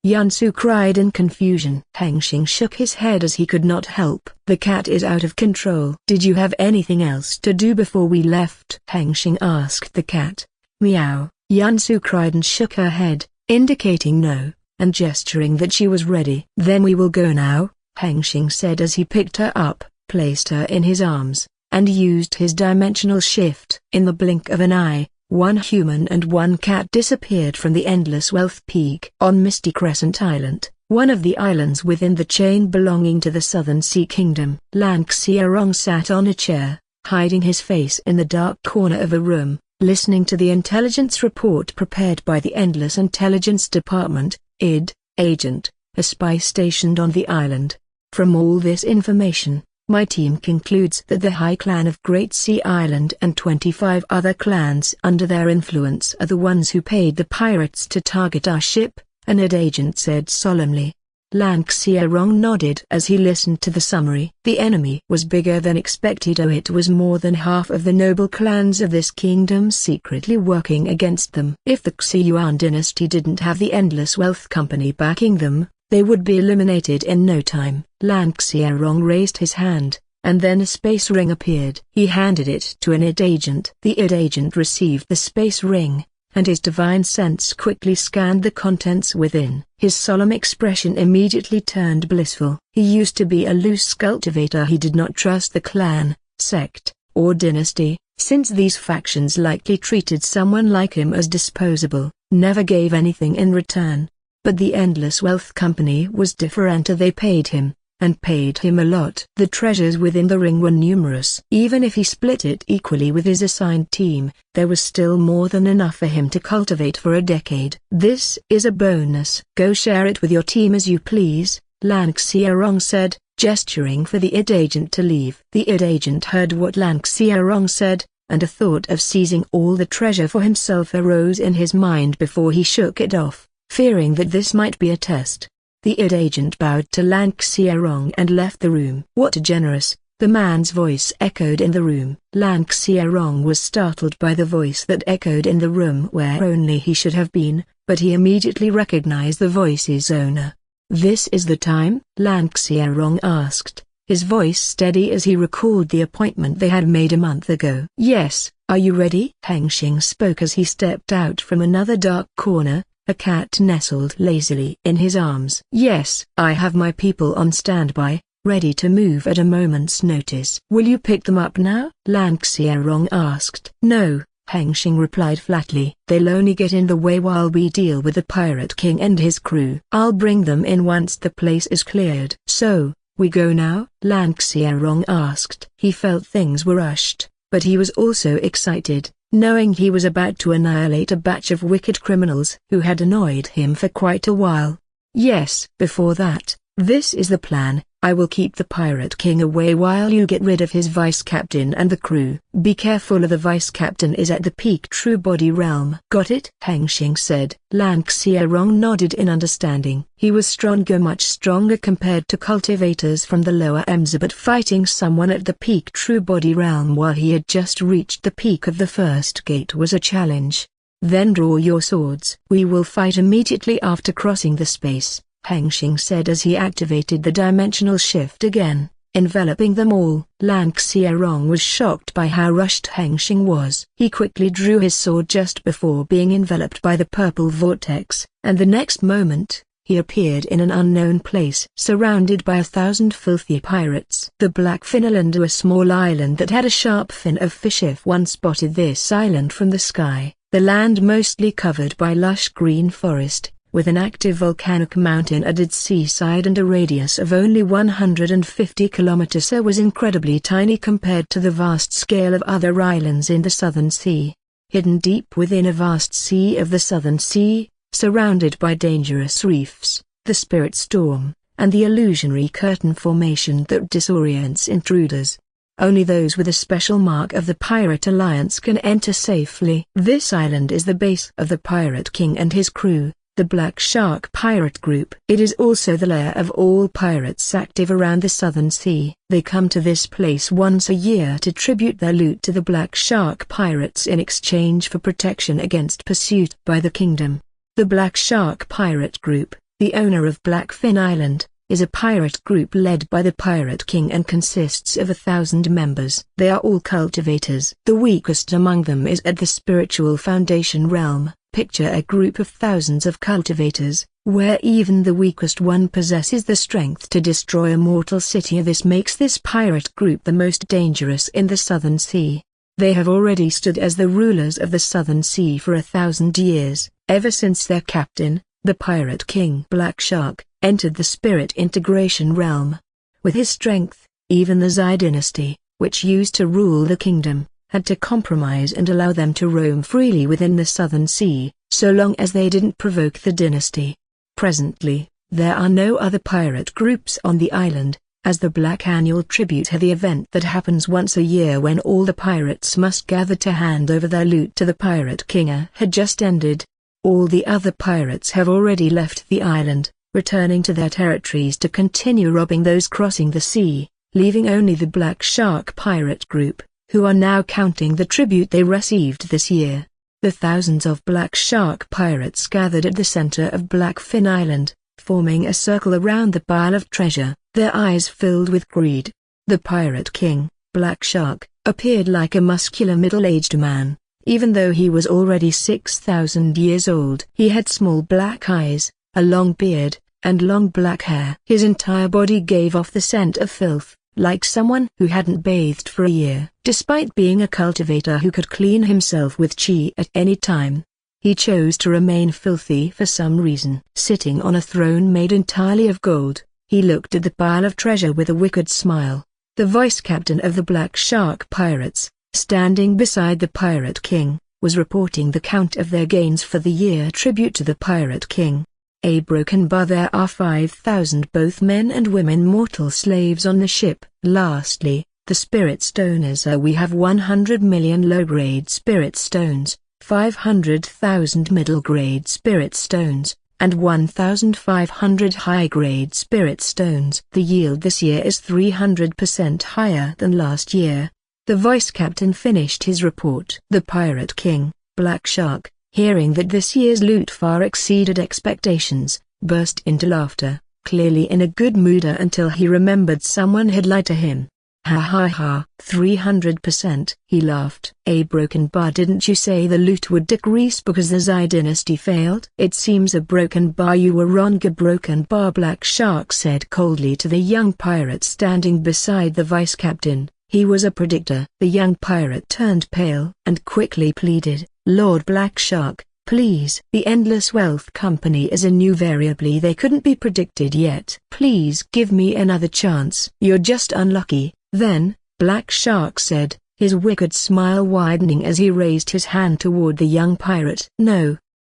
Yansu cried in confusion. Hengsheng shook his head as he could not help. The cat is out of control. Did you have anything else to do before we left? Hengsheng asked the cat. Meow. Yansu cried and shook her head, indicating no, and gesturing that she was ready. Then we will go now, Hengsheng said as he picked her up, placed her in his arms, and used his dimensional shift. In the blink of an eye, one human and one cat disappeared from the Endless Wealth Peak. On Misty Crescent Island, one of the islands within the chain belonging to the Southern Sea Kingdom, Lan Hengsheng sat on a chair, hiding his face in the dark corner of a room, listening to the intelligence report prepared by the Endless Intelligence Department, agent, a spy stationed on the island. From all this information, my team concludes that the High Clan of Great Sea Island and 25 other clans under their influence are the ones who paid the pirates to target our ship, an agent said solemnly. Lan Hengsheng nodded as he listened to the summary. The enemy was bigger than expected. It was more than half of the noble clans of this kingdom secretly working against them. If the Xiyuan dynasty didn't have the Endless Wealth Company backing them, they would be eliminated in no time. Lan Hengsheng raised his hand, and then a space ring appeared. He handed it to an agent. The agent received the space ring, and his divine sense quickly scanned the contents within. His solemn expression immediately turned blissful. He used to be a loose cultivator. He did not trust the clan, sect, or dynasty, since these factions likely treated someone like him as disposable, never gave anything in return. But the Endless Wealth Company was different. They paid him, and paid him a lot. The treasures within the ring were numerous. Even if he split it equally with his assigned team, there was still more than enough for him to cultivate for a decade. This is a bonus. Go share it with your team as you please, Lan Hengsheng said, gesturing for the agent to leave. The agent heard what Lan Hengsheng said, and a thought of seizing all the treasure for himself arose in his mind before he shook it off, fearing that this might be a test. The agent bowed to Lan Hengsheng and left the room. What a generous, the man's voice echoed in the room. Lan Hengsheng was startled by the voice that echoed in the room where only he should have been, but he immediately recognized the voice's owner. This is the time? Lan Hengsheng asked, his voice steady as he recalled the appointment they had made a month ago. Yes, are you ready? Hengsheng spoke as he stepped out from another dark corner. A cat nestled lazily in his arms. Yes, I have my people on standby, ready to move at a moment's notice. Will you pick them up now? Lan Hengsheng asked. No, Hengsheng replied flatly. They'll only get in the way while we deal with the Pirate King and his crew. I'll bring them in once the place is cleared. So, we go now? Lan Hengsheng asked. He felt things were rushed, but he was also excited, knowing he was about to annihilate a batch of wicked criminals who had annoyed him for quite a while. Yes. Before that, this is the plan. I will keep the Pirate King away while you get rid of his vice-captain and the crew. Be careful, the vice-captain is at the peak true body realm. Got it? Hengsheng said. Lan Hengsheng nodded in understanding. He was stronger, much stronger compared to cultivators from the lower Emsa, but fighting someone at the peak true body realm while he had just reached the peak of the first gate was a challenge. Then draw your swords. We will fight immediately after crossing the space, Hengsheng said as he activated the dimensional shift again, enveloping them all. Lan Hengsheng was shocked by how rushed Hengsheng was. He quickly drew his sword just before being enveloped by the purple vortex, and the next moment, he appeared in an unknown place surrounded by 1,000 filthy pirates. The Blackfin Island, a small island that had a sharp fin of fish. If one spotted this island from the sky, the land mostly covered by lush green forest, with an active volcanic mountain at its seaside and a radius of only 150 kilometers, was incredibly tiny compared to the vast scale of other islands in the Southern Sea. Hidden deep within a vast sea of the Southern Sea, surrounded by dangerous reefs, the Spirit Storm, and the illusionary curtain formation that disorients intruders. Only those with a special mark of the Pirate Alliance can enter safely. This island is the base of the Pirate King and his crew, the Black Shark Pirate Group. It is also the lair of all pirates active around the Southern Sea. They come to this place once a year to tribute their loot to the Black Shark Pirates in exchange for protection against pursuit by the kingdom. The Black Shark Pirate Group, the owner of Blackfin Island, is a pirate group led by the Pirate King and consists of 1,000 members. They are all cultivators. The weakest among them is at the spiritual foundation realm. Picture a group of thousands of cultivators, where even the weakest one possesses the strength to destroy a mortal city. This makes this pirate group the most dangerous in the Southern Sea. They have already stood as the rulers of the Southern Sea for 1,000 years, ever since their captain, the Pirate King Black Shark, entered the spirit integration realm. With his strength, even the Zai dynasty, which used to rule the kingdom, had to compromise and allow them to roam freely within the Southern Sea, so long as they didn't provoke the dynasty. Presently, there are no other pirate groups on the island, as the Black Annual Tribute, the event that happens once a year when all the pirates must gather to hand over their loot to the Pirate King, had just ended. All the other pirates have already left the island, returning to their territories to continue robbing those crossing the sea, leaving only the Black Shark Pirate Group, who are now counting the tribute they received this year. The thousands of Black Shark pirates gathered at the center of Blackfin Island, forming a circle around the pile of treasure, their eyes filled with greed. The Pirate King, Black Shark, appeared like a muscular middle-aged man, even though he was already 6,000 years old. He had small black eyes, a long beard, and long black hair. His entire body gave off the scent of filth, like someone who hadn't bathed for a year. Despite being a cultivator who could clean himself with chi at any time, he chose to remain filthy for some reason. Sitting on a throne made entirely of gold, he looked at the pile of treasure with a wicked smile. The vice captain of the Black Shark Pirates, standing beside the Pirate King, was reporting the count of their gains for the year tribute to the Pirate King. A broken bar. There are 5,000 both men and women mortal slaves on the ship. Lastly, the spirit stoners we have 100 million low-grade spirit stones, 500,000 middle-grade spirit stones, and 1,500 high-grade spirit stones. The yield this year is 300% higher than last year. The vice captain finished his report. The Pirate King, Black Shark, hearing that this year's loot far exceeded expectations, burst into laughter, clearly in a good mood until he remembered someone had lied to him. Ha ha ha, 300%, he laughed. A broken bar. Didn't you say the loot would decrease because the Zai dynasty failed? It seems a broken bar. You were wrong. A broken bar, Black Shark said coldly to the young pirate standing beside the vice captain. He was a predictor. The young pirate turned pale and quickly pleaded, Lord Black Shark, please. The Endless Wealth Company is a new variable. They couldn't be predicted yet. Please give me another chance. You're just unlucky. Then, Black Shark said, his wicked smile widening as he raised his hand toward the young pirate. No.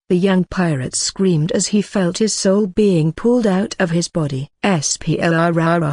The young pirate screamed as he felt his soul being pulled out of his body. SPLRRCH.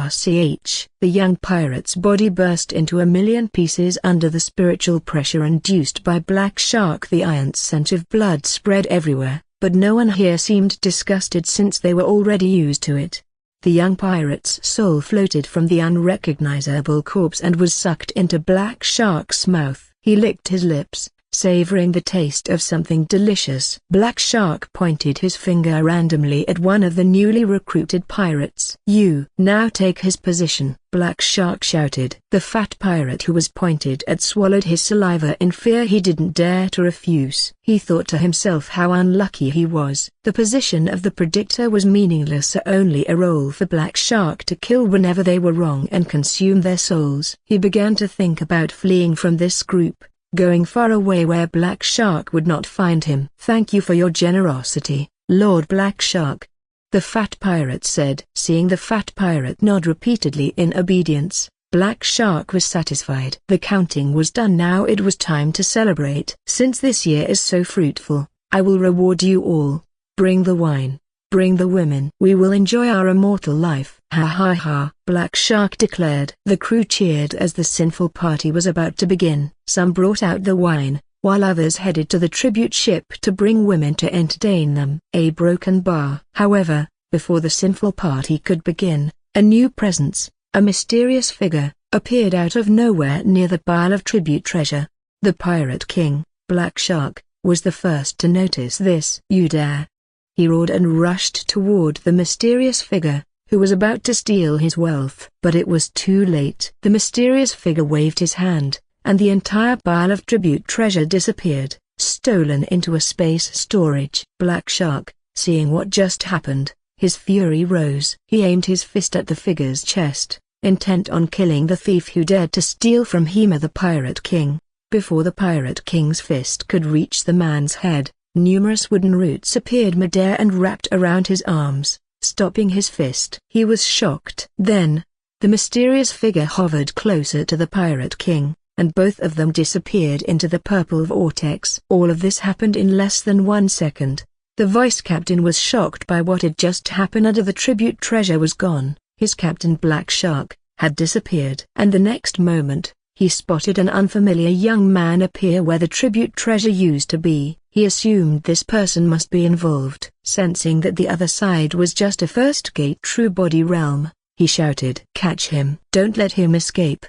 The young pirate's body burst into a million pieces under the spiritual pressure induced by Black Shark. The iron scent of blood spread everywhere, but no one here seemed disgusted since they were already used to it. The young pirate's soul floated from the unrecognizable corpse and was sucked into Black Shark's mouth. He licked his lips, savoring the taste of something delicious. Black Shark pointed his finger randomly at one of the newly recruited pirates. You now take his position, Black Shark shouted. The fat pirate who was pointed at swallowed his saliva in fear. He didn't dare to refuse. He thought to himself how unlucky he was. The position of the predictor was meaningless, only a role for Black Shark to kill whenever they were wrong and consume their souls. He began to think about fleeing from this group, going far away where Black Shark would not find him. Thank you for your generosity, Lord Black Shark, the fat pirate said. Seeing the fat pirate nod repeatedly in obedience, Black Shark was satisfied. The counting was done. Now it was time to celebrate. Since this year is so fruitful, I will reward you all. Bring the wine. Bring the women. We will enjoy our immortal life. Ha ha ha, Black Shark declared. The crew cheered as the sinful party was about to begin. Some brought out the wine, while others headed to the tribute ship to bring women to entertain them. A broken bar. However, before the sinful party could begin, a new presence, a mysterious figure, appeared out of nowhere near the pile of tribute treasure. The Pirate King, Black Shark, was the first to notice this. "You dare!" He roared and rushed toward the mysterious figure, who was about to steal his wealth. But it was too late. The mysterious figure waved his hand, and the entire pile of tribute treasure disappeared, stolen into a space storage. Black Shark, seeing what just happened, his fury rose. He aimed his fist at the figure's chest, intent on killing the thief who dared to steal from him the Pirate King. Before the Pirate King's fist could reach the man's head, numerous wooden roots appeared midair and wrapped around his arms, stopping his fist. He was shocked. Then, the mysterious figure hovered closer to the Pirate King, and both of them disappeared into the purple vortex. All of this happened in less than 1 second. The vice-captain was shocked by what had just happened, and the tribute treasure was gone. His captain Black Shark had disappeared. And the next moment, he spotted an unfamiliar young man appear where the tribute treasure used to be. He assumed this person must be involved. Sensing that the other side was just a first gate true body realm, he shouted, "Catch him! Don't let him escape!"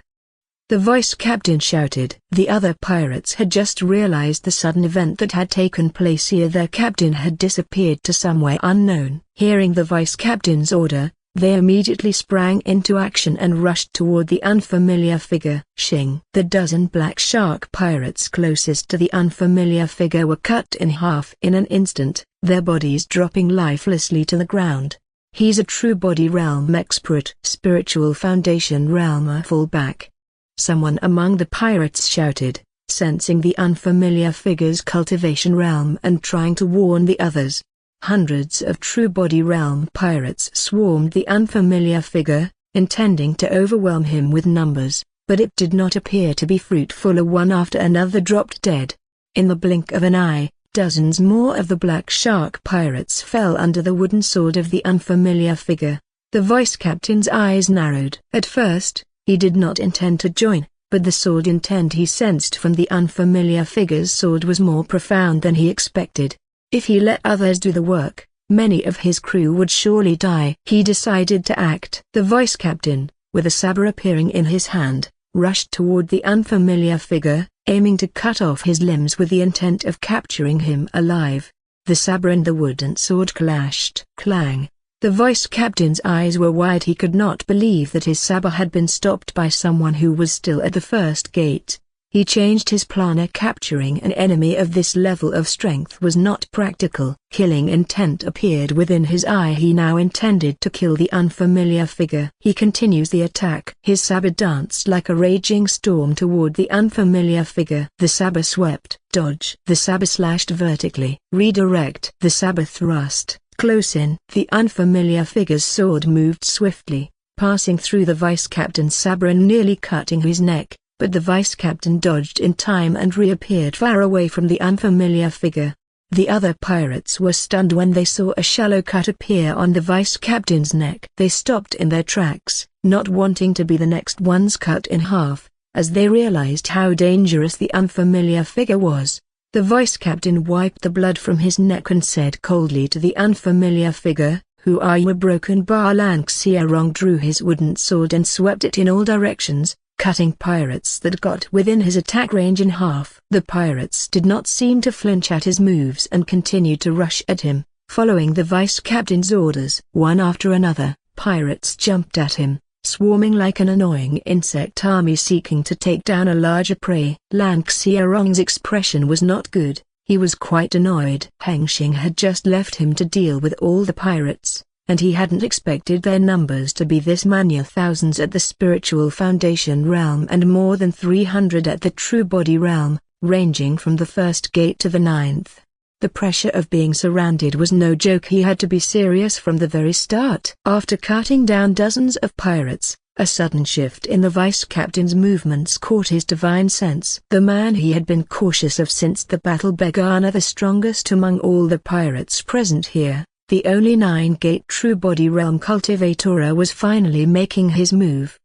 The vice-captain shouted. The other pirates had just realized the sudden event that had taken place here. Their captain had disappeared to somewhere unknown. Hearing the vice-captain's order, they immediately sprang into action and rushed toward the unfamiliar figure. Shing! The dozen Black Shark pirates closest to the unfamiliar figure were cut in half in an instant, their bodies dropping lifelessly to the ground. "He's a true body realm expert." Spiritual Foundation realm. Fall back! Someone among the pirates shouted, sensing the unfamiliar figure's cultivation realm and trying to warn the others. Hundreds of true body realm pirates swarmed the unfamiliar figure, intending to overwhelm him with numbers, but it did not appear to be fruitful. One after another dropped dead. In the blink of an eye, dozens more of the Black Shark pirates fell under the wooden sword of the unfamiliar figure. The vice-captain's eyes narrowed. At first, he did not intend to join, but the sword intent he sensed from the unfamiliar figure's sword was more profound than he expected. If he let others do the work, many of his crew would surely die. He decided to act. The vice-captain, with a saber appearing in his hand, rushed toward the unfamiliar figure, aiming to cut off his limbs with the intent of capturing him alive. The saber and the wooden sword clashed. Clang! The vice-captain's eyes were wide. He could not believe that his saber had been stopped by someone who was still at the first gate. He changed his plan. Capturing an enemy of this level of strength was not practical. Killing intent appeared within his eye. He now intended to kill the unfamiliar figure. He continues the attack. His saber danced like a raging storm toward the unfamiliar figure. The saber swept. Dodge. The saber slashed vertically. Redirect. The saber thrust. Close in. The unfamiliar figure's sword moved swiftly, passing through the vice-captain's saber and nearly cutting his neck. But the vice-captain dodged in time and reappeared far away from the unfamiliar figure. The other pirates were stunned when they saw a shallow cut appear on the vice-captain's neck. They stopped in their tracks, not wanting to be the next ones cut in half, as they realized how dangerous the unfamiliar figure was. The vice-captain wiped the blood from his neck and said coldly to the unfamiliar figure, "Who are you?" A broken bar. Lan Hengsheng drew his wooden sword and swept it in all directions, cutting pirates that got within his attack range in half. The pirates did not seem to flinch at his moves and continued to rush at him, following the vice-captain's orders. One after another, pirates jumped at him, swarming like an annoying insect army seeking to take down a larger prey. Lan Hengsheng's expression was not good. He was quite annoyed. Hengsheng had just left him to deal with all the pirates, and he hadn't expected their numbers to be this many. Thousands at the Spiritual Foundation realm and more than 300 at the True Body realm, ranging from the first gate to the 9th. The pressure of being surrounded was no joke. He had to be serious from the very start. After cutting down dozens of pirates, a sudden shift in the vice-captain's movements caught his divine sense. The man he had been cautious of since the battle began, the strongest among all the pirates present here, the only 9-gate True Body realm cultivator, was finally making his move.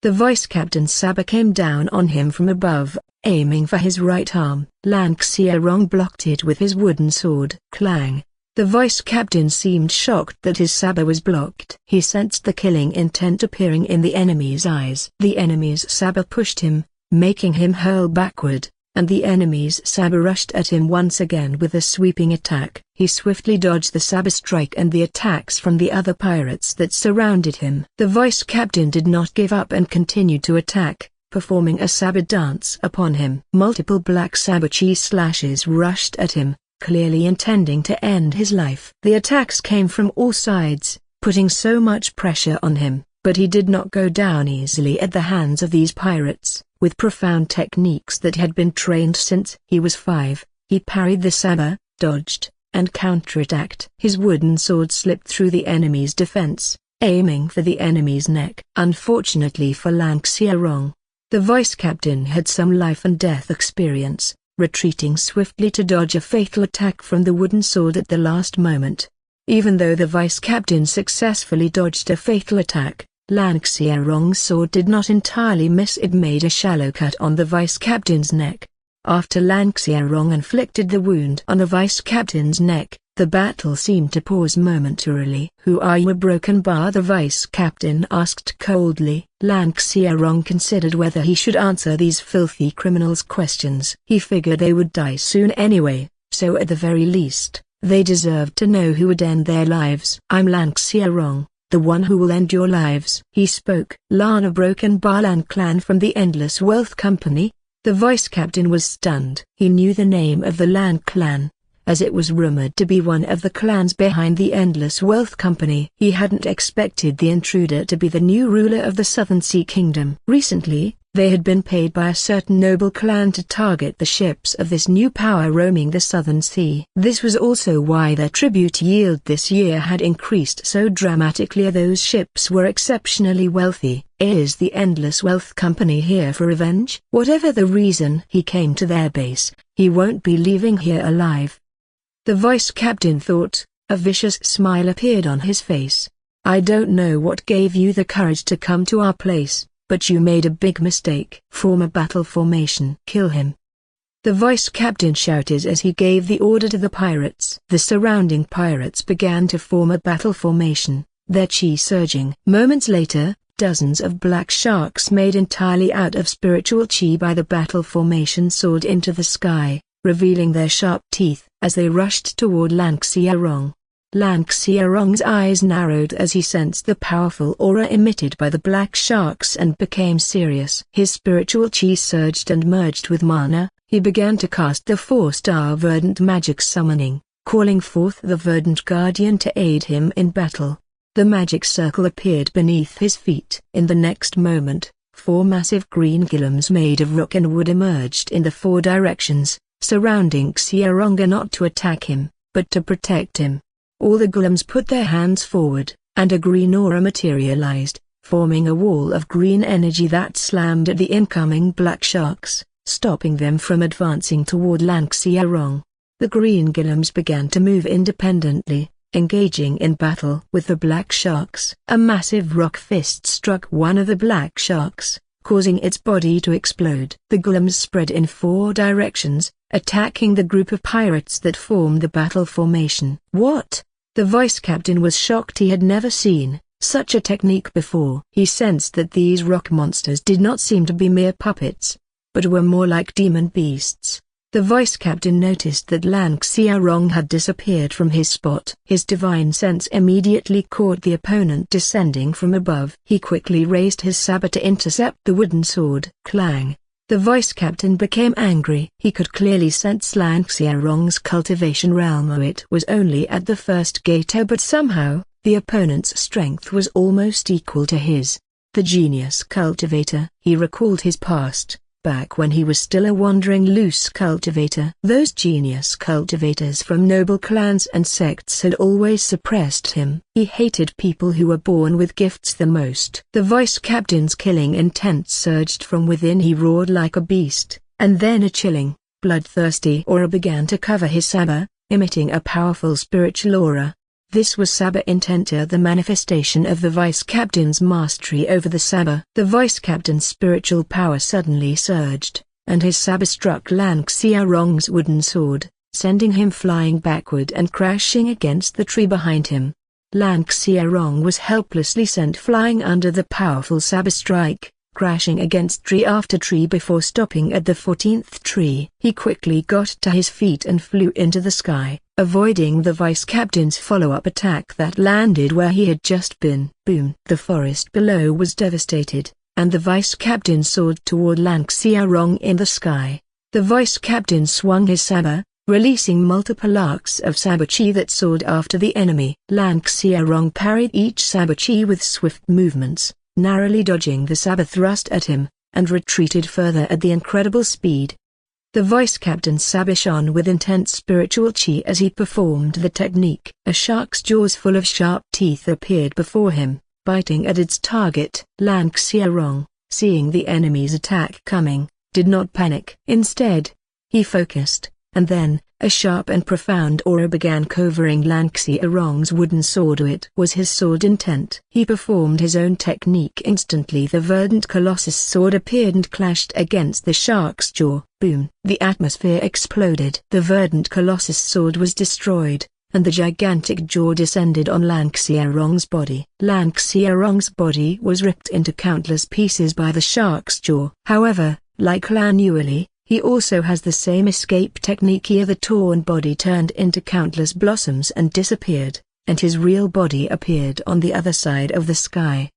The vice captain's saber came down on him from above, aiming for his right arm. Lan Hengsheng blocked it with his wooden sword. Clang! The vice captain seemed shocked that his saber was blocked. He sensed the killing intent appearing in the enemy's eyes. The enemy's saber pushed him, making him hurl backward, and the enemy's saber rushed at him once again with a sweeping attack. He swiftly dodged the saber strike and the attacks from the other pirates that surrounded him. The vice captain did not give up and continued to attack, performing a saber dance upon him. Multiple black saber chi slashes rushed at him, clearly intending to end his life. The attacks came from all sides, putting so much pressure on him, but he did not go down easily at the hands of these pirates. With profound techniques that had been trained since he was 5, he parried the saber, dodged, and counterattacked. His wooden sword slipped through the enemy's defense, aiming for the enemy's neck. Unfortunately for Lan Hengsheng, the vice captain had some life and death experience, retreating swiftly to dodge a fatal attack from the wooden sword at the last moment. Even though the vice captain successfully dodged a fatal attack, Lan Hengsheng's sword did not entirely miss. It made a shallow cut on the vice captain's neck. After Lan Hengsheng inflicted the wound on the vice captain's neck, the battle seemed to pause momentarily. "Who are you?" A broken bar the vice captain asked coldly. Lan Hengsheng considered whether he should answer these filthy criminals' questions. He figured they would die soon anyway, so at the very least, they deserved to know who would end their lives. "I'm Lan Hengsheng, the one who will end your lives," he spoke. "Lan, a broken bar, Lan Clan from the Endless Wealth Company?" The vice captain was stunned. He knew the name of the Lan Clan, as it was rumored to be one of the clans behind the Endless Wealth Company. He hadn't expected the intruder to be the new ruler of the Southern Sea Kingdom. Recently, they had been paid by a certain noble clan to target the ships of this new power roaming the Southern Sea. This was also why their tribute yield this year had increased so dramatically. Those ships were exceptionally wealthy. Is the Endless Wealth Company here for revenge? Whatever the reason he came to their base, he won't be leaving here alive. The vice captain thought. A vicious smile appeared on his face. "I don't know what gave you the courage to come to our place, but you made a big mistake. Form a battle formation. Kill him," the vice captain shouted as he gave the order to the pirates. The surrounding pirates began to form a battle formation, their chi surging. Moments later, dozens of black sharks made entirely out of spiritual chi by the battle formation soared into the sky, revealing their sharp teeth as they rushed toward Lan Hengsheng. Lan Hengsheng's eyes narrowed as he sensed the powerful aura emitted by the black sharks and became serious. His spiritual chi surged and merged with mana. He began to cast the 4-star verdant magic summoning, calling forth the verdant guardian to aid him in battle. The magic circle appeared beneath his feet. In the next moment, 4 massive green golems made of rock and wood emerged in the 4 directions, surrounding Hengsheng not to attack him, but to protect him. All the golems put their hands forward, and a green aura materialized, forming a wall of green energy that slammed at the incoming black sharks, stopping them from advancing toward Lan Hengsheng. The green golems began to move independently, engaging in battle with the black sharks. A massive rock fist struck one of the black sharks, causing its body to explode. The golems spread in 4 directions, attacking the group of pirates that formed the battle formation. "What?" The vice captain was shocked. He had never seen such a technique before. He sensed that these rock monsters did not seem to be mere puppets, but were more like demon beasts. The vice captain noticed that Lan Hengsheng had disappeared from his spot. His divine sense immediately caught the opponent descending from above. He quickly raised his saber to intercept the wooden sword. Clang! The vice captain became angry. He could clearly sense Lan Hengsheng's cultivation realm. It was only at the first gate, but somehow, the opponent's strength was almost equal to his. The genius cultivator. He recalled his past, back when he was still a wandering loose cultivator. Those genius cultivators from noble clans and sects had always suppressed him. He hated people who were born with gifts the most. The vice captain's killing intent surged from within. He roared like a beast, and then a chilling, bloodthirsty aura began to cover his saber, emitting a powerful spiritual aura. This was saber intent, the manifestation of the vice-captain's mastery over the saber. The vice-captain's spiritual power suddenly surged, and his saber struck Lan Xiaorong's wooden sword, sending him flying backward and crashing against the tree behind him. Lan Xiaorong was helplessly sent flying under the powerful saber strike, crashing against tree after tree before stopping at the 14th tree. He quickly got to his feet and flew into the sky, avoiding the vice-captain's follow-up attack that landed where he had just been. Boom! The forest below was devastated, and the vice-captain soared toward Lan Xiaorong in the sky. The vice-captain swung his saber, releasing multiple arcs of saber chi that soared after the enemy. Lan Xiaorong parried each saber chi with swift movements, narrowly dodging the saber thrust at him, and retreated further at the incredible speed. The vice-captain's saber shone with intense spiritual chi as he performed the technique. A shark's jaws full of sharp teeth appeared before him, biting at its target. Lan Xiaorong, seeing the enemy's attack coming, did not panic. Instead, he focused, and then, a sharp and profound aura began covering Lan Xiaorong's wooden sword. It was his sword intent. He performed his own technique. Instantly the verdant colossus sword appeared and clashed against the shark's jaw. Boom! The atmosphere exploded. The verdant colossus sword was destroyed, and the gigantic jaw descended on Lan Xiaorong's body. Lan Xiaorong's body was ripped into countless pieces by the shark's jaw. However, like Lan Yueli, he also has the same escape technique here. The torn body turned into countless blossoms and disappeared, and his real body appeared on the other side of the sky.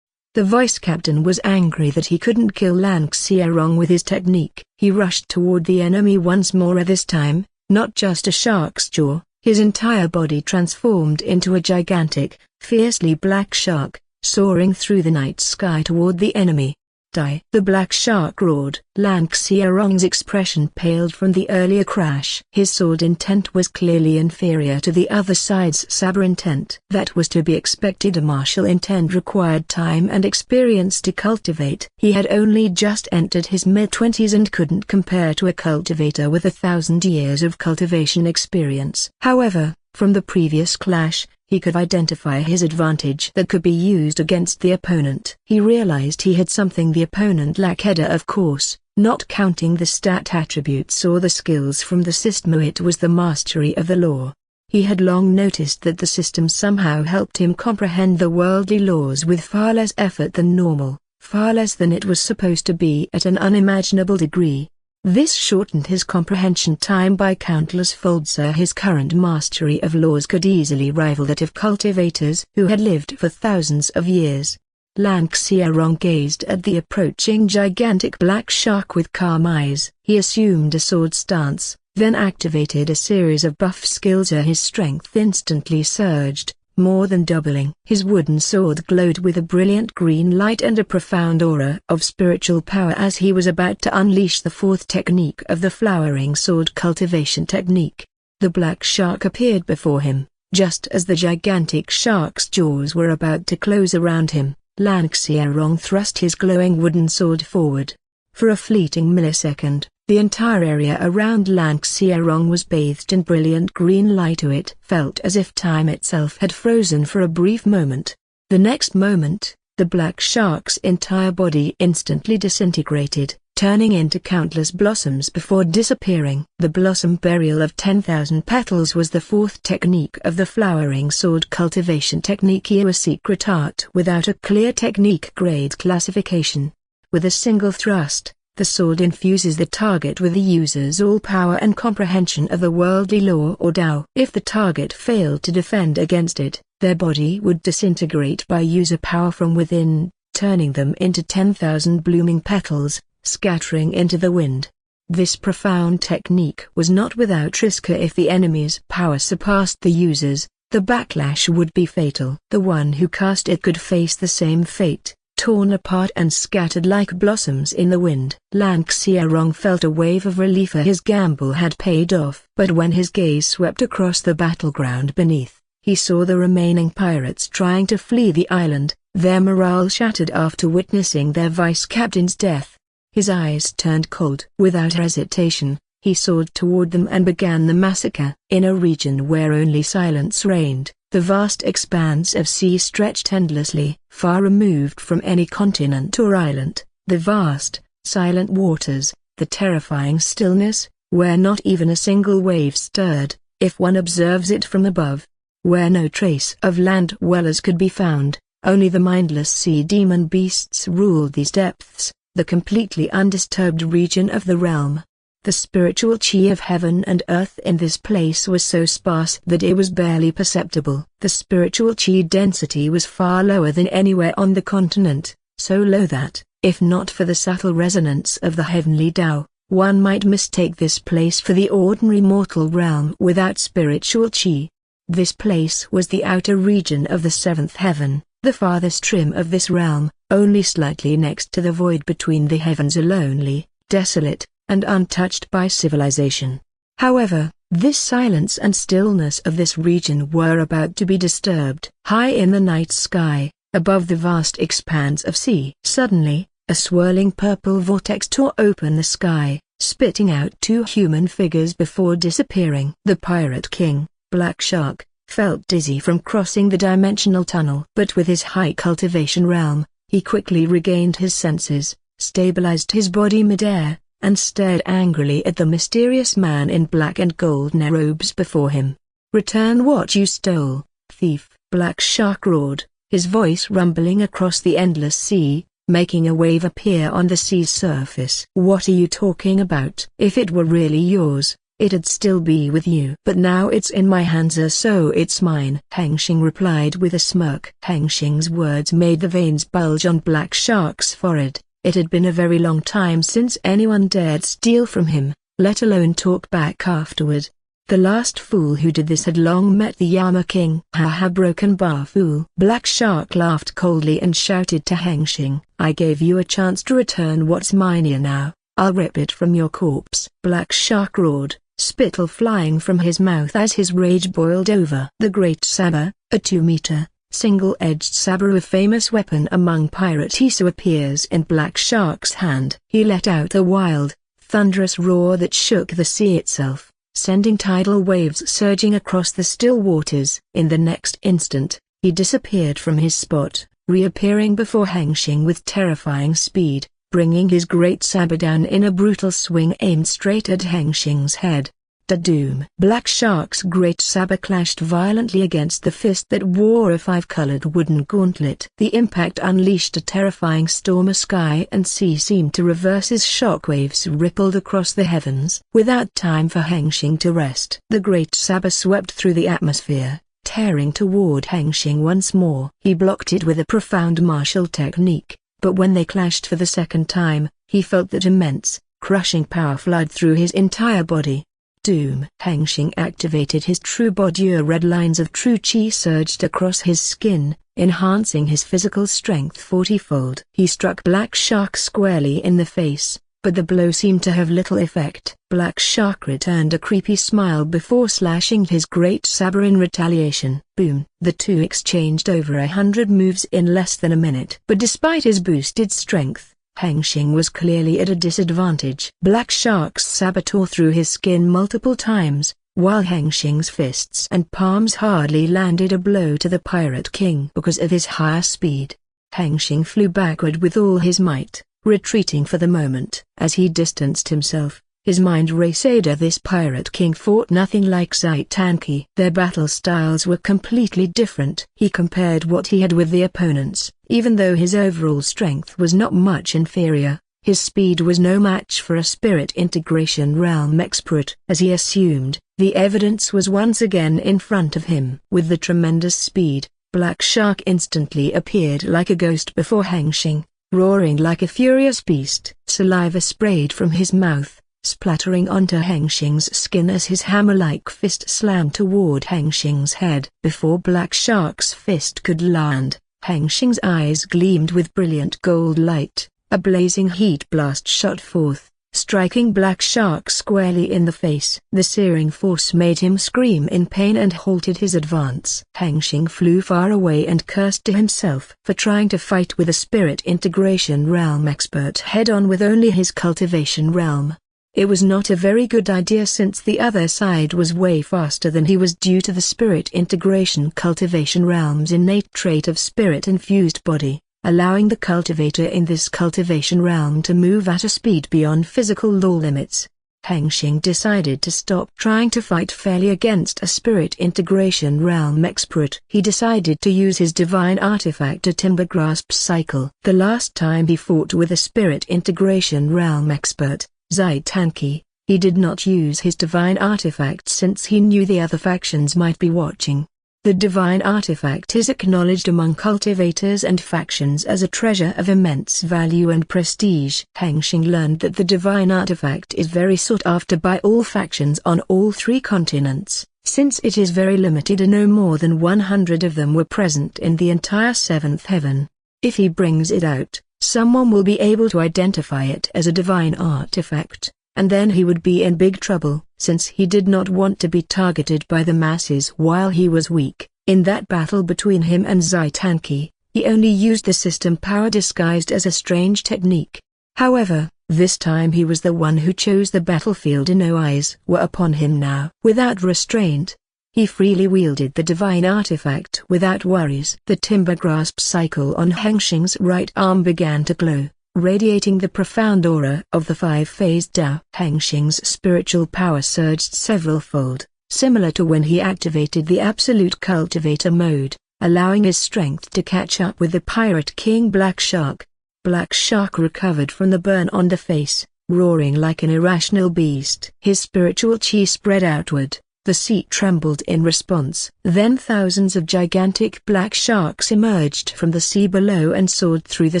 The vice-captain was angry that he couldn't kill Lan Xiaorong with his technique. He rushed toward the enemy once more. This time, not just a shark's jaw, his entire body transformed into a gigantic, fiercely black shark, soaring through the night sky toward the enemy. Die! The black shark roared. Lan Xiaorong's expression paled from the earlier crash. His sword intent was clearly inferior to the other side's saber intent. That was to be expected. A martial intent required time and experience to cultivate. He had only just entered his mid-20s and couldn't compare to a cultivator with 1,000 years of cultivation experience. However, from the previous clash, he could identify his advantage that could be used against the opponent. He realized he had something the opponent lacked, of course, not counting the stat attributes or the skills from the system. It was the mastery of the law. He had long noticed that the system somehow helped him comprehend the worldly laws with far less effort than normal, far less than it was supposed to be at an unimaginable degree. This shortened his comprehension time by countless folds. His current mastery of laws could easily rival that of cultivators who had lived for thousands of years. Lan Xiaorong gazed at the approaching gigantic black shark with calm eyes. He assumed a sword stance, then activated a series of buff skills. His strength instantly surged, more than doubling. His wooden sword glowed with a brilliant green light and a profound aura of spiritual power as he was about to unleash the fourth technique of the flowering sword cultivation technique. The black shark appeared before him, just as the gigantic shark's jaws were about to close around him. Lan Xiaorong thrust his glowing wooden sword forward. For a fleeting millisecond, the entire area around Lan Xiaorong was bathed in brilliant green light. It felt as if time itself had frozen for a brief moment. The next moment, the black shark's entire body instantly disintegrated, turning into countless blossoms before disappearing. The blossom burial of 10,000 petals was the fourth technique of the flowering sword cultivation technique. A secret art without a clear technique grade classification. With a single thrust, the sword infuses the target with the user's all power and comprehension of the worldly law or Tao. If the target failed to defend against it, their body would disintegrate by user power from within, turning them into 10,000 blooming petals, scattering into the wind. This profound technique was not without risk. If the enemy's power surpassed the user's, the backlash would be fatal. The one who cast it could face the same fate, torn apart and scattered like blossoms in the wind. Lan Xiaorong felt a wave of relief. His gamble had paid off. But when his gaze swept across the battleground beneath, he saw the remaining pirates trying to flee the island, their morale shattered after witnessing their vice-captain's death. His eyes turned cold. Without hesitation, he soared toward them and began the massacre. In a region where only silence reigned, The vast expanse of sea stretched endlessly, far removed from any continent or island, the vast, silent waters, the terrifying stillness, where not even a single wave stirred, if one observes it from above. Where no trace of land dwellers could be found, only the mindless sea demon beasts ruled these depths, the completely undisturbed region of the realm. The spiritual chi of heaven and earth in this place was so sparse that it was barely perceptible. The spiritual chi density was far lower than anywhere on the continent, so low that, if not for the subtle resonance of the heavenly Tao, one might mistake this place for the ordinary mortal realm without spiritual chi. This place was the outer region of the seventh heaven, the farthest rim of this realm, only slightly next to the void between the heavens, a lonely, desolate, and untouched by civilization. However, this silence and stillness of this region were about to be disturbed. High in the night sky, above the vast expanse of sea, suddenly, a swirling purple vortex tore open the sky, spitting out two human figures before disappearing. The Pirate King, Black Shark, felt dizzy from crossing the dimensional tunnel. But with his high cultivation realm, he quickly regained his senses, stabilized his body midair, and stared angrily at the mysterious man in black and golden robes before him. "Return what you stole, thief!" Black Shark roared, his voice rumbling across the endless sea, making a wave appear on the sea's surface. "What are you talking about? If it were really yours, it'd still be with you. But now it's in my hands, so it's mine." Hengsheng replied with a smirk. Hengsheng's words made the veins bulge on Black Shark's forehead. It had been a very long time since anyone dared steal from him, let alone talk back afterward. The last fool who did this had long met the Yama King. "Ha ha, broken bar fool." Black Shark laughed coldly and shouted to Hengsheng, "I gave you a chance to return what's mine here. Now, I'll rip it from your corpse." Black Shark roared, spittle flying from his mouth as his rage boiled over. The great saber, a 2-meter, single-edged saber, a famous weapon among pirates, appears in Black Shark's hand. He let out a wild, thunderous roar that shook the sea itself, sending tidal waves surging across the still waters. In the next instant, he disappeared from his spot, reappearing before Hengsheng with terrifying speed, bringing his great saber down in a brutal swing aimed straight at Hengsheng's head. Da-doom! Black Shark's great saber clashed violently against the fist that wore a 5-colored wooden gauntlet. The impact unleashed a terrifying storm. Sky and sea seemed to reverse as shockwaves rippled across the heavens. Without time for Hengsheng to rest, the great saber swept through the atmosphere, tearing toward Hengsheng once more. He blocked it with a profound martial technique, but when they clashed for the second time, he felt that immense, crushing power flood through his entire body. Doom! Hengsheng activated his true body. Red lines of true chi surged across his skin, enhancing his physical strength 40-fold. He struck Black Shark squarely in the face, but the blow seemed to have little effect. Black Shark returned a creepy smile before slashing his great saber in retaliation. Boom! The two exchanged over 100 moves in less than a minute. But despite his boosted strength, Hengsheng was clearly at a disadvantage. Black Shark's saber tore through his skin multiple times, while Hengsheng's fists and palms hardly landed a blow to the Pirate King. Because of his higher speed, Hengsheng flew backward with all his might, retreating for the moment. As he distanced himself, his mind raced. This Pirate King fought nothing like Zaitanki. Their battle styles were completely different. He compared what he had with the opponents. Even though his overall strength was not much inferior, his speed was no match for a spirit integration realm expert. As he assumed, the evidence was once again in front of him. With the tremendous speed, Black Shark instantly appeared like a ghost before Hengsheng, roaring like a furious beast. Saliva sprayed from his mouth, splattering onto Hengsheng's skin as his hammer-like fist slammed toward Hengsheng's head. Before Black Shark's fist could land, Hengsheng's eyes gleamed with brilliant gold light. A blazing heat blast shot forth, striking Black Shark squarely in the face. The searing force made him scream in pain and halted his advance. Hengsheng flew far away and cursed to himself for trying to fight with a spirit integration realm expert head-on with only his cultivation realm. It was not a very good idea since the other side was way faster than he was due to the spirit integration cultivation realm's innate trait of spirit-infused body, allowing the cultivator in this cultivation realm to move at a speed beyond physical law limits. Hengsheng decided to stop trying to fight fairly against a spirit integration realm expert. He decided to use his divine artifact, a timber grasp cycle. The last time he fought with a spirit integration realm expert, Zai Tanki, he did not use his divine artifact since he knew the other factions might be watching. The divine artifact is acknowledged among cultivators and factions as a treasure of immense value and prestige. Hengsheng learned that the divine artifact is very sought after by all factions on all 3 continents, since it is very limited and no more than 100 of them were present in the entire 7th heaven. If he brings it out, someone will be able to identify it as a divine artifact, and then he would be in big trouble, since he did not want to be targeted by the masses while he was weak. In that battle between him and Zai Tanki, he only used the system power disguised as a strange technique. However, this time he was the one who chose the battlefield and no eyes were upon him now. Without restraint, he freely wielded the divine artifact without worries. The timber grasp cycle on Hengsheng's right arm began to glow, radiating the profound aura of the 5-phase Tao. Hengsheng's spiritual power surged several-fold, similar to when he activated the absolute cultivator mode, allowing his strength to catch up with the pirate king Black Shark. Black Shark recovered from the burn on the face, roaring like an irrational beast. His spiritual chi spread outward, the sea trembled in response. Then thousands of gigantic black sharks emerged from the sea below and soared through the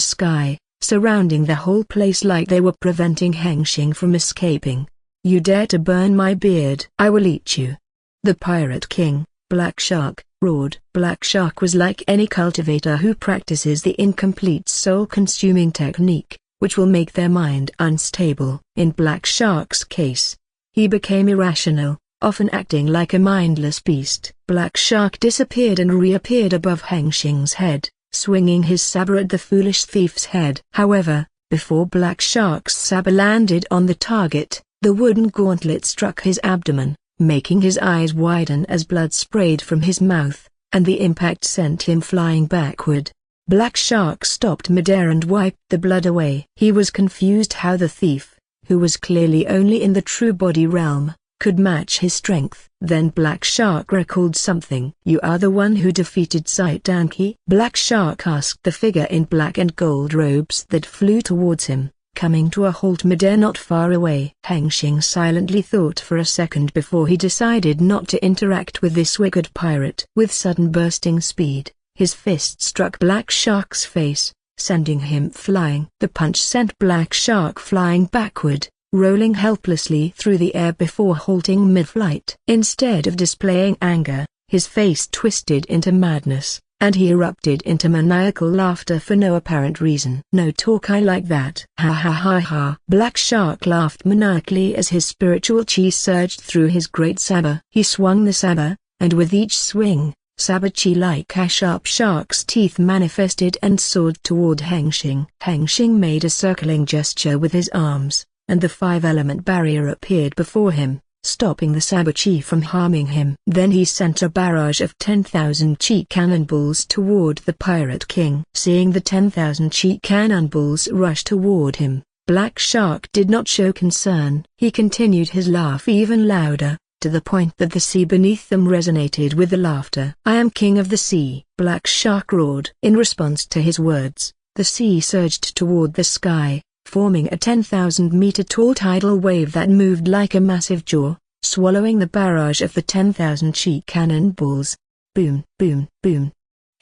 sky, surrounding the whole place like they were preventing Hengsheng from escaping. "You dare to burn my beard? I will eat you!" The pirate king, Black Shark, roared. Black Shark was like any cultivator who practices the incomplete soul-consuming technique, which will make their mind unstable. In Black Shark's case, he became irrational, often acting like a mindless beast. Black Shark disappeared and reappeared above Hengsheng's head, swinging his saber at the foolish thief's head. However, before Black Shark's saber landed on the target, the wooden gauntlet struck his abdomen, making his eyes widen as blood sprayed from his mouth, and the impact sent him flying backward. Black Shark stopped midair and wiped the blood away. He was confused how the thief, who was clearly only in the true body realm, could match his strength. Then Black Shark recalled something. "You are the one who defeated Zai Tanki?" Black Shark asked the figure in black and gold robes that flew towards him, coming to a halt midair not far away. Hengsheng silently thought for a second before he decided not to interact with this wicked pirate. With sudden bursting speed, his fist struck Black Shark's face, sending him flying. The punch sent Black Shark flying backward, rolling helplessly through the air before halting mid-flight. Instead of displaying anger, his face twisted into madness, and he erupted into maniacal laughter for no apparent reason. "No talk I like that. Ha ha ha ha." Black Shark laughed maniacally as his spiritual chi surged through his great saber. He swung the saber, and with each swing, saber chi like a sharp shark's teeth manifested and soared toward Hengsheng. Hengsheng made a circling gesture with his arms, and the 5-element barrier appeared before him, stopping the saber chi from harming him. Then he sent a barrage of 10,000 chi cannonballs toward the pirate king. Seeing the 10,000 chi cannonballs rush toward him, Black Shark did not show concern. He continued his laugh even louder, to the point that the sea beneath them resonated with the laughter. "I am king of the sea," Black Shark roared. In response to his words, the sea surged toward the sky, forming a 10,000-meter-tall tidal wave that moved like a massive jaw, swallowing the barrage of the 10,000 chi cannonballs. Boom, boom, boom.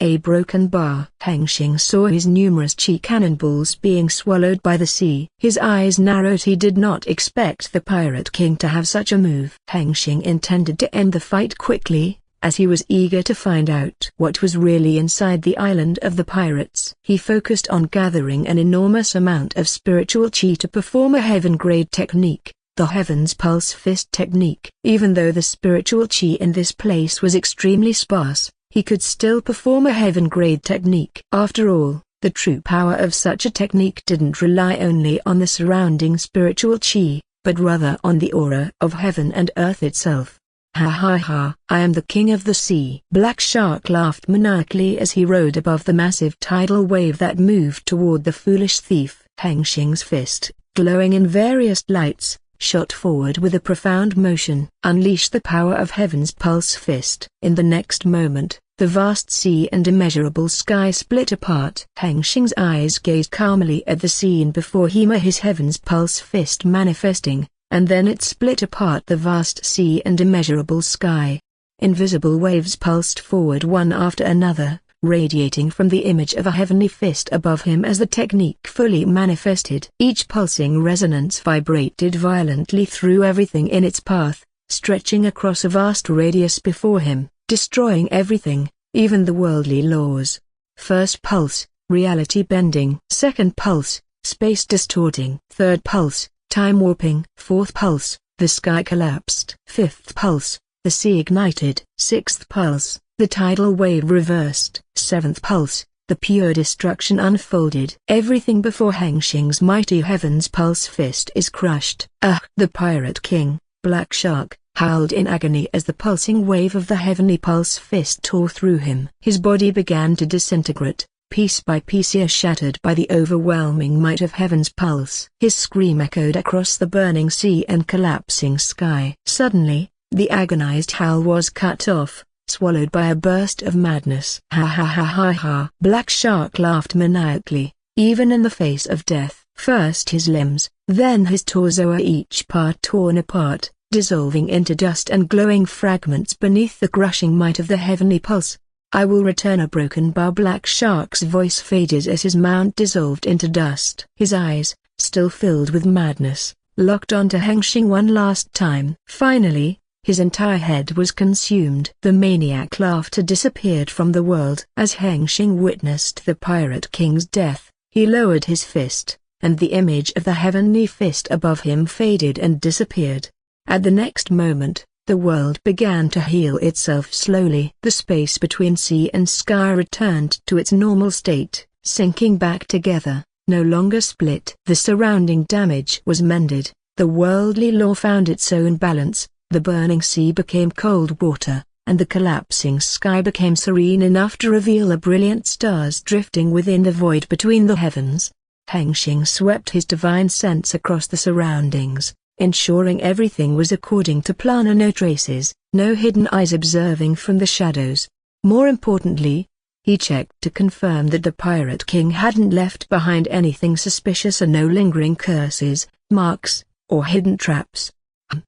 A broken bar. Hengsheng saw his numerous chi cannonballs being swallowed by the sea. His eyes narrowed. He did not expect the pirate king to have such a move. Hengsheng intended to end the fight quickly, as he was eager to find out what was really inside the island of the pirates. He focused on gathering an enormous amount of spiritual chi to perform a heaven-grade technique, the Heaven's Pulse Fist technique. Even though the spiritual chi in this place was extremely sparse, he could still perform a heaven-grade technique. After all, the true power of such a technique didn't rely only on the surrounding spiritual chi, but rather on the aura of heaven and earth itself. Ha ha ha, I am the king of the sea. Black Shark laughed maniacally as he rode above the massive tidal wave that moved toward the foolish thief. Hengsheng's fist, glowing in various lights, shot forward with a profound motion. Unleash the power of heaven's pulse fist. In the next moment, the vast sea and immeasurable sky split apart. Hengsheng's eyes gazed calmly at the scene before him, his heaven's pulse fist manifesting, and then it split apart the vast sea and immeasurable sky. Invisible waves pulsed forward one after another, radiating from the image of a heavenly fist above him as the technique fully manifested. Each pulsing resonance vibrated violently through everything in its path, stretching across a vast radius before him, destroying everything, even the worldly laws. First pulse, reality bending. Second pulse, space distorting. Third pulse, time warping. Fourth pulse, the sky collapsed. Fifth pulse, the sea ignited. Sixth pulse, the tidal wave reversed. Seventh pulse, the pure destruction unfolded. Everything before Hengsheng's mighty heaven's pulse fist is crushed. The Pirate King, Black Shark, howled in agony as the pulsing wave of the heavenly pulse fist tore through him. His body began to disintegrate, piece by piece shattered by the overwhelming might of heaven's pulse. His scream echoed across the burning sea and collapsing sky. Suddenly, the agonized howl was cut off, swallowed by a burst of madness. Ha ha ha ha ha. Black Shark laughed maniacally, even in the face of death. First his limbs, then his torso, each part torn apart, dissolving into dust and glowing fragments beneath the crushing might of the heavenly pulse. I will return a broken bar. Black Shark's voice faded as his mount dissolved into dust. His eyes, still filled with madness, locked onto Hengsheng one last time. Finally, his entire head was consumed. The maniac laughter disappeared from the world. As Hengsheng witnessed the Pirate King's death, he lowered his fist, and the image of the heavenly fist above him faded and disappeared. At the next moment, the world began to heal itself slowly. The space between sea and sky returned to its normal state, sinking back together, no longer split. The surrounding damage was mended, the worldly law found its own balance, the burning sea became cold water, and the collapsing sky became serene enough to reveal the brilliant stars drifting within the void between the heavens. Hengsheng swept his divine sense across the surroundings, ensuring everything was according to plan and no traces, no hidden eyes observing from the shadows. More importantly, he checked to confirm that the Pirate King hadn't left behind anything suspicious and no lingering curses, marks, or hidden traps.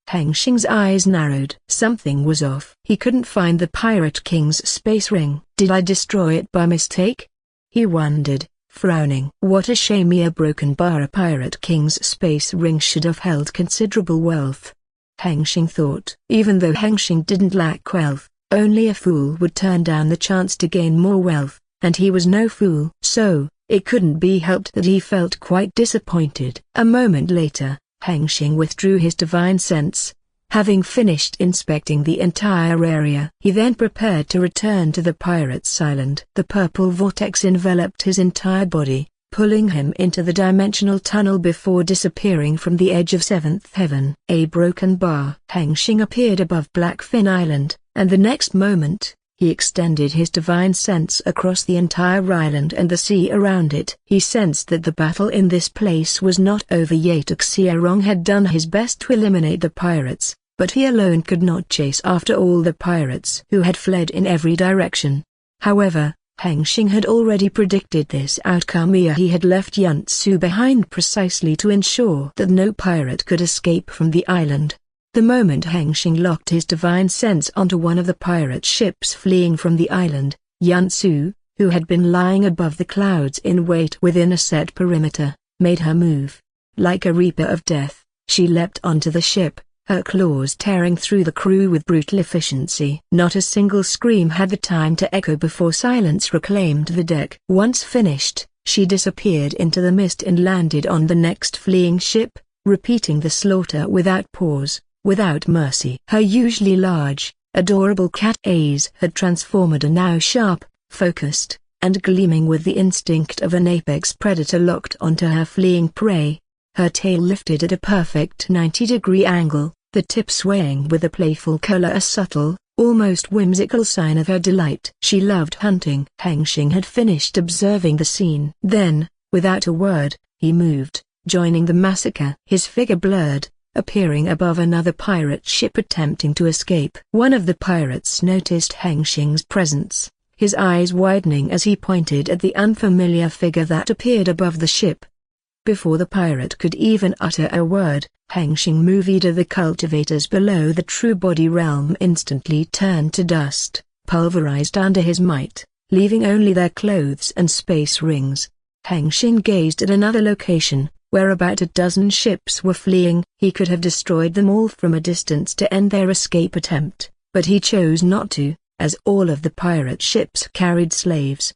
Hengsheng's eyes narrowed. Something was off. He couldn't find the Pirate King's space ring. Did I destroy it by mistake? He wondered, frowning. What a shame, a broken bar. A Pirate King's space ring should have held considerable wealth. Hengsheng thought. Even though Hengsheng didn't lack wealth, only a fool would turn down the chance to gain more wealth, and he was no fool. So, it couldn't be helped that he felt quite disappointed. A moment later, Hengsheng withdrew his divine sense. Having finished inspecting the entire area, he then prepared to return to the pirate's island. The purple vortex enveloped his entire body, pulling him into the dimensional tunnel before disappearing from the edge of seventh heaven. A broken bar. Hengsheng appeared above Blackfin Island, and the next moment, he extended his divine sense across the entire island and the sea around it. He sensed that the battle in this place was not over yet. Xiaorong had done his best to eliminate the pirates, but he alone could not chase after all the pirates who had fled in every direction. However, Hengsheng had already predicted this outcome. He had left Yunsu behind precisely to ensure that no pirate could escape from the island. The moment Hengsheng locked his divine sense onto one of the pirate ships fleeing from the island, Yunsu, who had been lying above the clouds in wait within a set perimeter, made her move. Like a reaper of death, she leapt onto the ship, her claws tearing through the crew with brutal efficiency. Not a single scream had the time to echo before silence reclaimed the deck. Once finished, she disappeared into the mist and landed on the next fleeing ship, repeating the slaughter without pause, without mercy. Her usually large, adorable cat eyes had transformed and now sharp, focused, and gleaming with the instinct of an apex predator locked onto her fleeing prey. her tail lifted at a perfect 90-degree angle, the tip swaying with a playful color, a subtle, almost whimsical sign of her delight. She loved hunting. Hengsheng had finished observing the scene. Then, without a word, he moved, joining the massacre. His figure blurred, appearing above another pirate ship attempting to escape. One of the pirates noticed Hengsheng's presence, his eyes widening as he pointed at the unfamiliar figure that appeared above the ship. Before the pirate could even utter a word, Hengsheng moved. The cultivators below the true body realm instantly turned to dust, pulverized under his might, leaving only their clothes and space rings. Hengsheng gazed at another location, where about a dozen ships were fleeing. He could have destroyed them all from a distance to end their escape attempt, but he chose not to, as all of the pirate ships carried slaves.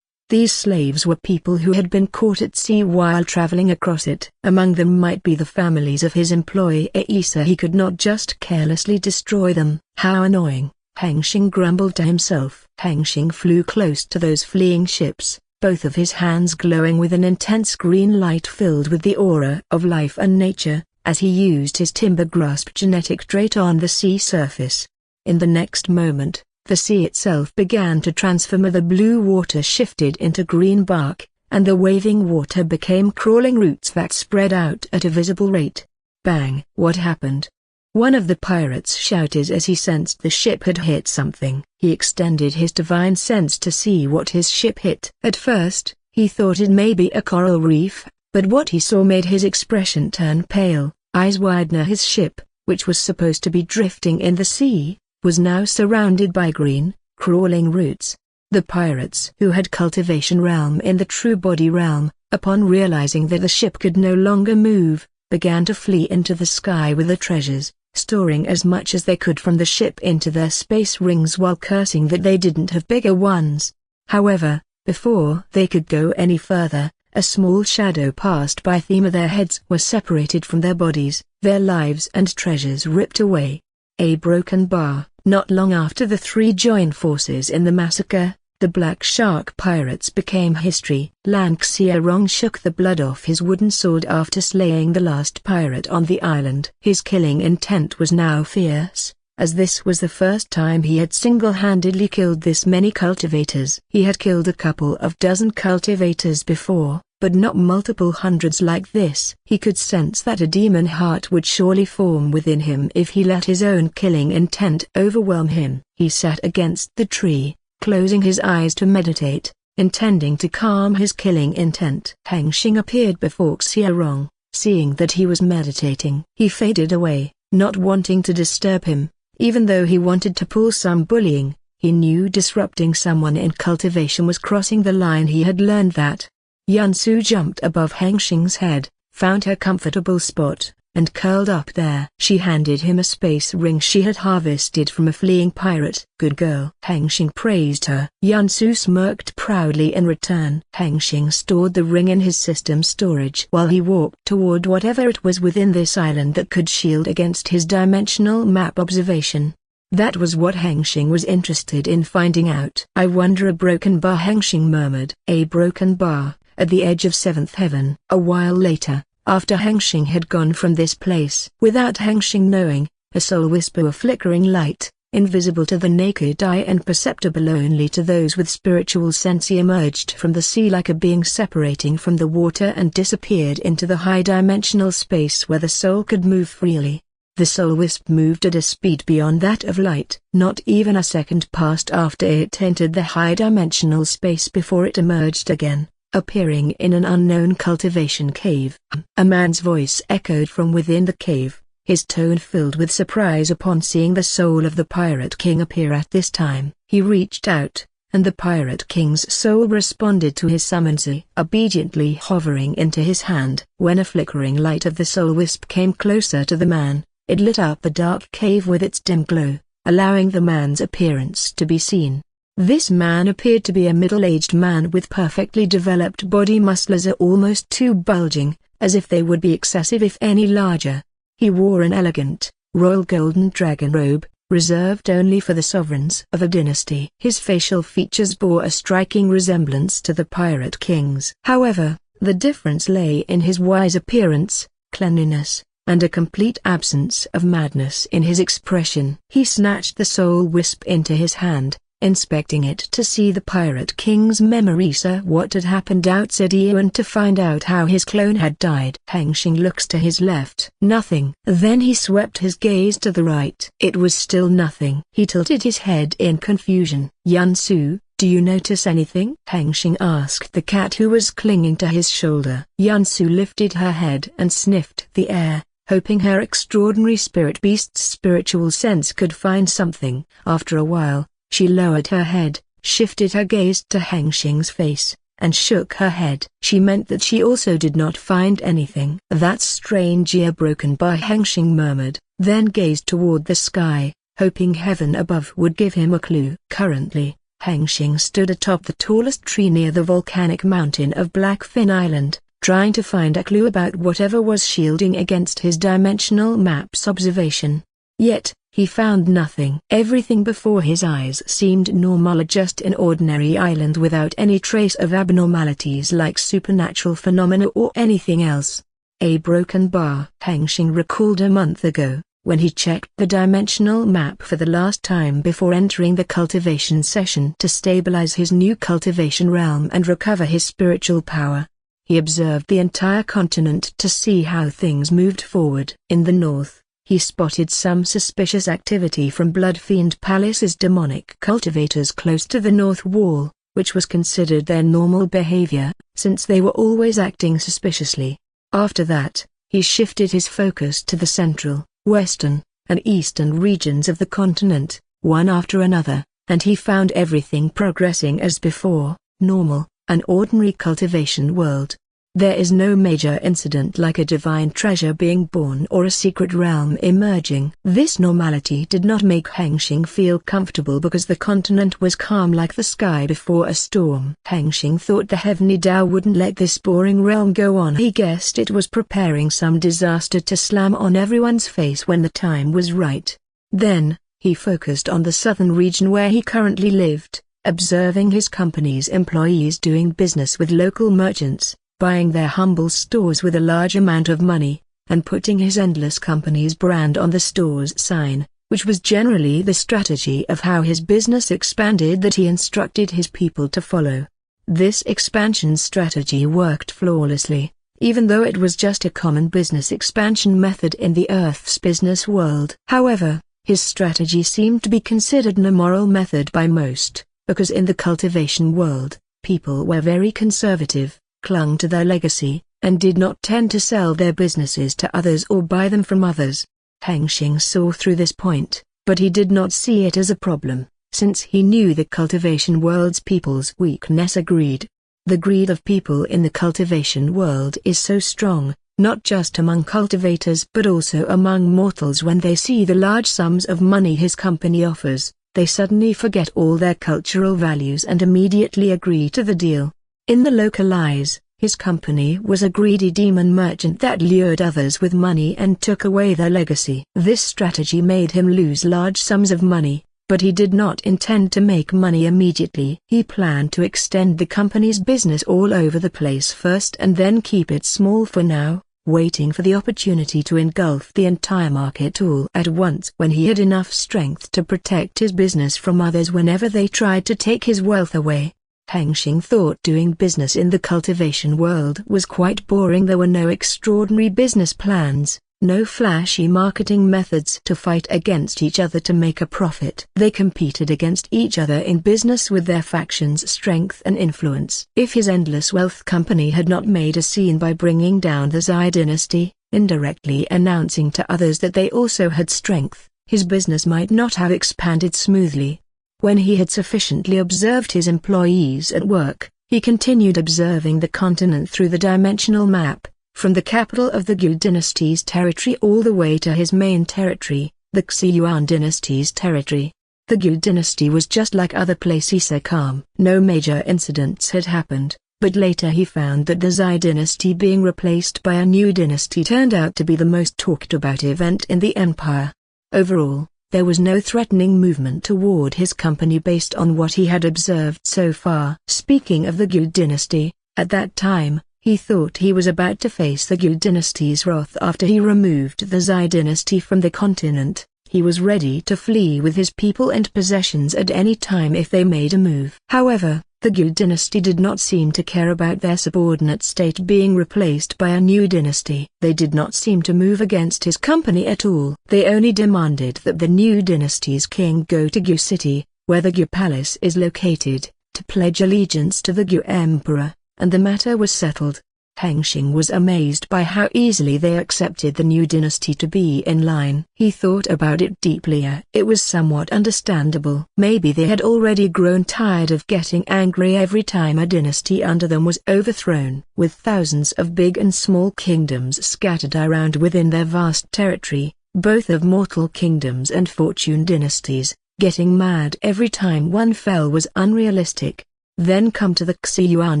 These slaves were people who had been caught at sea while traveling across it. Among them might be the families of his employees, so he could not just carelessly destroy them. How annoying, Hengsheng grumbled to himself. Hengsheng flew close to those fleeing ships, both of his hands glowing with an intense green light filled with the aura of life and nature, as he used his timber grasp genetic trait on the sea surface. In the next moment, the sea itself began to transform. The blue water shifted into green bark, and the waving water became crawling roots that spread out at a visible rate. Bang! What happened? One of the pirates shouted as he sensed the ship had hit something. He extended his divine sense to see what his ship hit. At first, he thought it may be a coral reef, but what he saw made his expression turn pale, eyes widen. His ship, which was supposed to be drifting in the sea, was now surrounded by green, crawling roots. The pirates who had cultivation realm in the true body realm, upon realizing that the ship could no longer move, began to flee into the sky with the treasures, storing as much as they could from the ship into their space rings while cursing that they didn't have bigger ones. However, before they could go any further, a small shadow passed by. Their heads were separated from their bodies, their lives and treasures ripped away. A broken bar. Not long after the three joined forces in the massacre, the Black Shark pirates became history. Lan Hengsheng shook the blood off his wooden sword after slaying the last pirate on the island. His killing intent was now fierce, as this was the first time he had single-handedly killed this many cultivators. He had killed a couple of dozen cultivators before, but not multiple hundreds like this. He could sense that a demon heart would surely form within him if he let his own killing intent overwhelm him. He sat against the tree, closing his eyes to meditate, intending to calm his killing intent. Hengsheng appeared before Hengsheng. Seeing that he was meditating, he faded away, not wanting to disturb him. Even though he wanted to pull some bullying, he knew disrupting someone in cultivation was crossing the line. He had learned that. Yansu jumped above Hengsheng's head, found her comfortable spot, and curled up there. She handed him a space ring she had harvested from a fleeing pirate. Good girl. Hengsheng praised her. Yansu smirked proudly in return. Hengsheng stored the ring in his system storage while he walked toward whatever it was within this island that could shield against his dimensional map observation. That was what Hengsheng was interested in finding out. I wonder. A broken bar, Hengsheng murmured. A broken bar, at the edge of seventh heaven. A while later, after Hengsheng had gone from this place, without Hengsheng knowing, a soul whisper of flickering light, invisible to the naked eye and perceptible only to those with spiritual sense, emerged from the sea like a being separating from the water and disappeared into the high-dimensional space where the soul could move freely. The soul wisp moved at a speed beyond that of light. Not even a second passed after it entered the high-dimensional space before it emerged again, appearing in an unknown cultivation cave. A man's voice echoed from within the cave, his tone filled with surprise upon seeing the soul of the Pirate King appear at this time. He reached out, and the Pirate King's soul responded to his summons, obediently hovering into his hand. When a flickering light of the soul wisp came closer to the man, it lit up the dark cave with its dim glow, allowing the man's appearance to be seen. This man appeared to be a middle-aged man with perfectly developed body muscles almost too bulging, as if they would be excessive if any larger. He wore an elegant, royal golden dragon robe, reserved only for the sovereigns of a dynasty. His facial features bore a striking resemblance to the Pirate King's. However, the difference lay in his wise appearance, cleanliness, and a complete absence of madness in his expression. He snatched the soul wisp into his hand, inspecting it to see the Pirate King's memories of what had happened outside and to find out how his clone had died. Hengsheng looks to his left. Nothing. Then he swept his gaze to the right. It was still nothing. He tilted his head in confusion. Yansu, do you notice anything? Hengsheng asked the cat who was clinging to his shoulder. Yansu lifted her head and sniffed the air, hoping her extraordinary spirit beast's spiritual sense could find something. After a while, she lowered her head, shifted her gaze to Hengsheng's face, and shook her head. She meant that she also did not find anything. That's strange, broken by Hengsheng murmured, then gazed toward the sky, hoping heaven above would give him a clue. Currently, Hengsheng stood atop the tallest tree near the volcanic mountain of Blackfin Island, trying to find a clue about whatever was shielding against his dimensional map's observation. Yet, he found nothing. Everything before his eyes seemed normal, just an ordinary island without any trace of abnormalities like supernatural phenomena or anything else. A broken bar. Hengsheng recalled a month ago, when he checked the dimensional map for the last time before entering the cultivation session to stabilize his new cultivation realm and recover his spiritual power. He observed the entire continent to see how things moved forward. In the north, he spotted some suspicious activity from Bloodfiend Palace's demonic cultivators close to the north wall, which was considered their normal behavior, since they were always acting suspiciously. After that, he shifted his focus to the central, western, and eastern regions of the continent, one after another, and he found everything progressing as before, normal, an ordinary cultivation world. There is no major incident like a divine treasure being born or a secret realm emerging. This normality did not make Hengsheng feel comfortable because the continent was calm like the sky before a storm. Hengsheng thought the heavenly Tao wouldn't let this boring realm go on. He guessed it was preparing some disaster to slam on everyone's face when the time was right. Then, he focused on the southern region where he currently lived, observing his company's employees doing business with local merchants, buying their humble stores with a large amount of money, and putting his endless company's brand on the store's sign, which was generally the strategy of how his business expanded that he instructed his people to follow. This expansion strategy worked flawlessly, even though it was just a common business expansion method in the Earth's business world. However, his strategy seemed to be considered an immoral method by most, because in the cultivation world, people were very conservative, clung to their legacy, and did not tend to sell their businesses to others or buy them from others. Hengsheng saw through this point, but he did not see it as a problem, since he knew the cultivation world's people's weakness. Greed. The greed of people in the cultivation world is so strong, not just among cultivators but also among mortals. When they see the large sums of money his company offers, they suddenly forget all their cultural values and immediately agree to the deal. In the local eyes, his company was a greedy demon merchant that lured others with money and took away their legacy. This strategy made him lose large sums of money, but he did not intend to make money immediately. He planned to extend the company's business all over the place first and then keep it small for now, waiting for the opportunity to engulf the entire market all at once when he had enough strength to protect his business from others whenever they tried to take his wealth away. Hengsheng thought doing business in the cultivation world was quite boring. There were no extraordinary business plans, no flashy marketing methods to fight against each other to make a profit. They competed against each other in business with their faction's strength and influence. If his endless wealth company had not made a scene by bringing down the Zai dynasty, indirectly announcing to others that they also had strength, his business might not have expanded smoothly. When he had sufficiently observed his employees at work, he continued observing the continent through the dimensional map, from the capital of the Gu dynasty's territory all the way to his main territory, the Xiyuan dynasty's territory. The Gu dynasty was just like other places, calm. No major incidents had happened, but later he found that the Zai dynasty being replaced by a new dynasty turned out to be the most talked about event in the empire. Overall, there was no threatening movement toward his company based on what he had observed so far. Speaking of the Gu dynasty, at that time, He thought he was about to face the Gu dynasty's wrath after he removed the Zhai dynasty from the continent. He was ready to flee with his people and possessions at any time if they made a move. However, the Gu dynasty did not seem to care about their subordinate state being replaced by a new dynasty. They did not seem to move against his company at all. They only demanded that the new dynasty's king go to Gu city, where the Gu palace is located, to pledge allegiance to the Gu emperor, and the matter was settled. Hengsheng was amazed by how easily they accepted the new dynasty to be in line. He thought about it deeply. It was somewhat understandable. Maybe they had already grown tired of getting angry every time a dynasty under them was overthrown. With thousands of big and small kingdoms scattered around within their vast territory, both of mortal kingdoms and fortune dynasties, getting mad every time one fell was unrealistic. Then come to the Xiyuan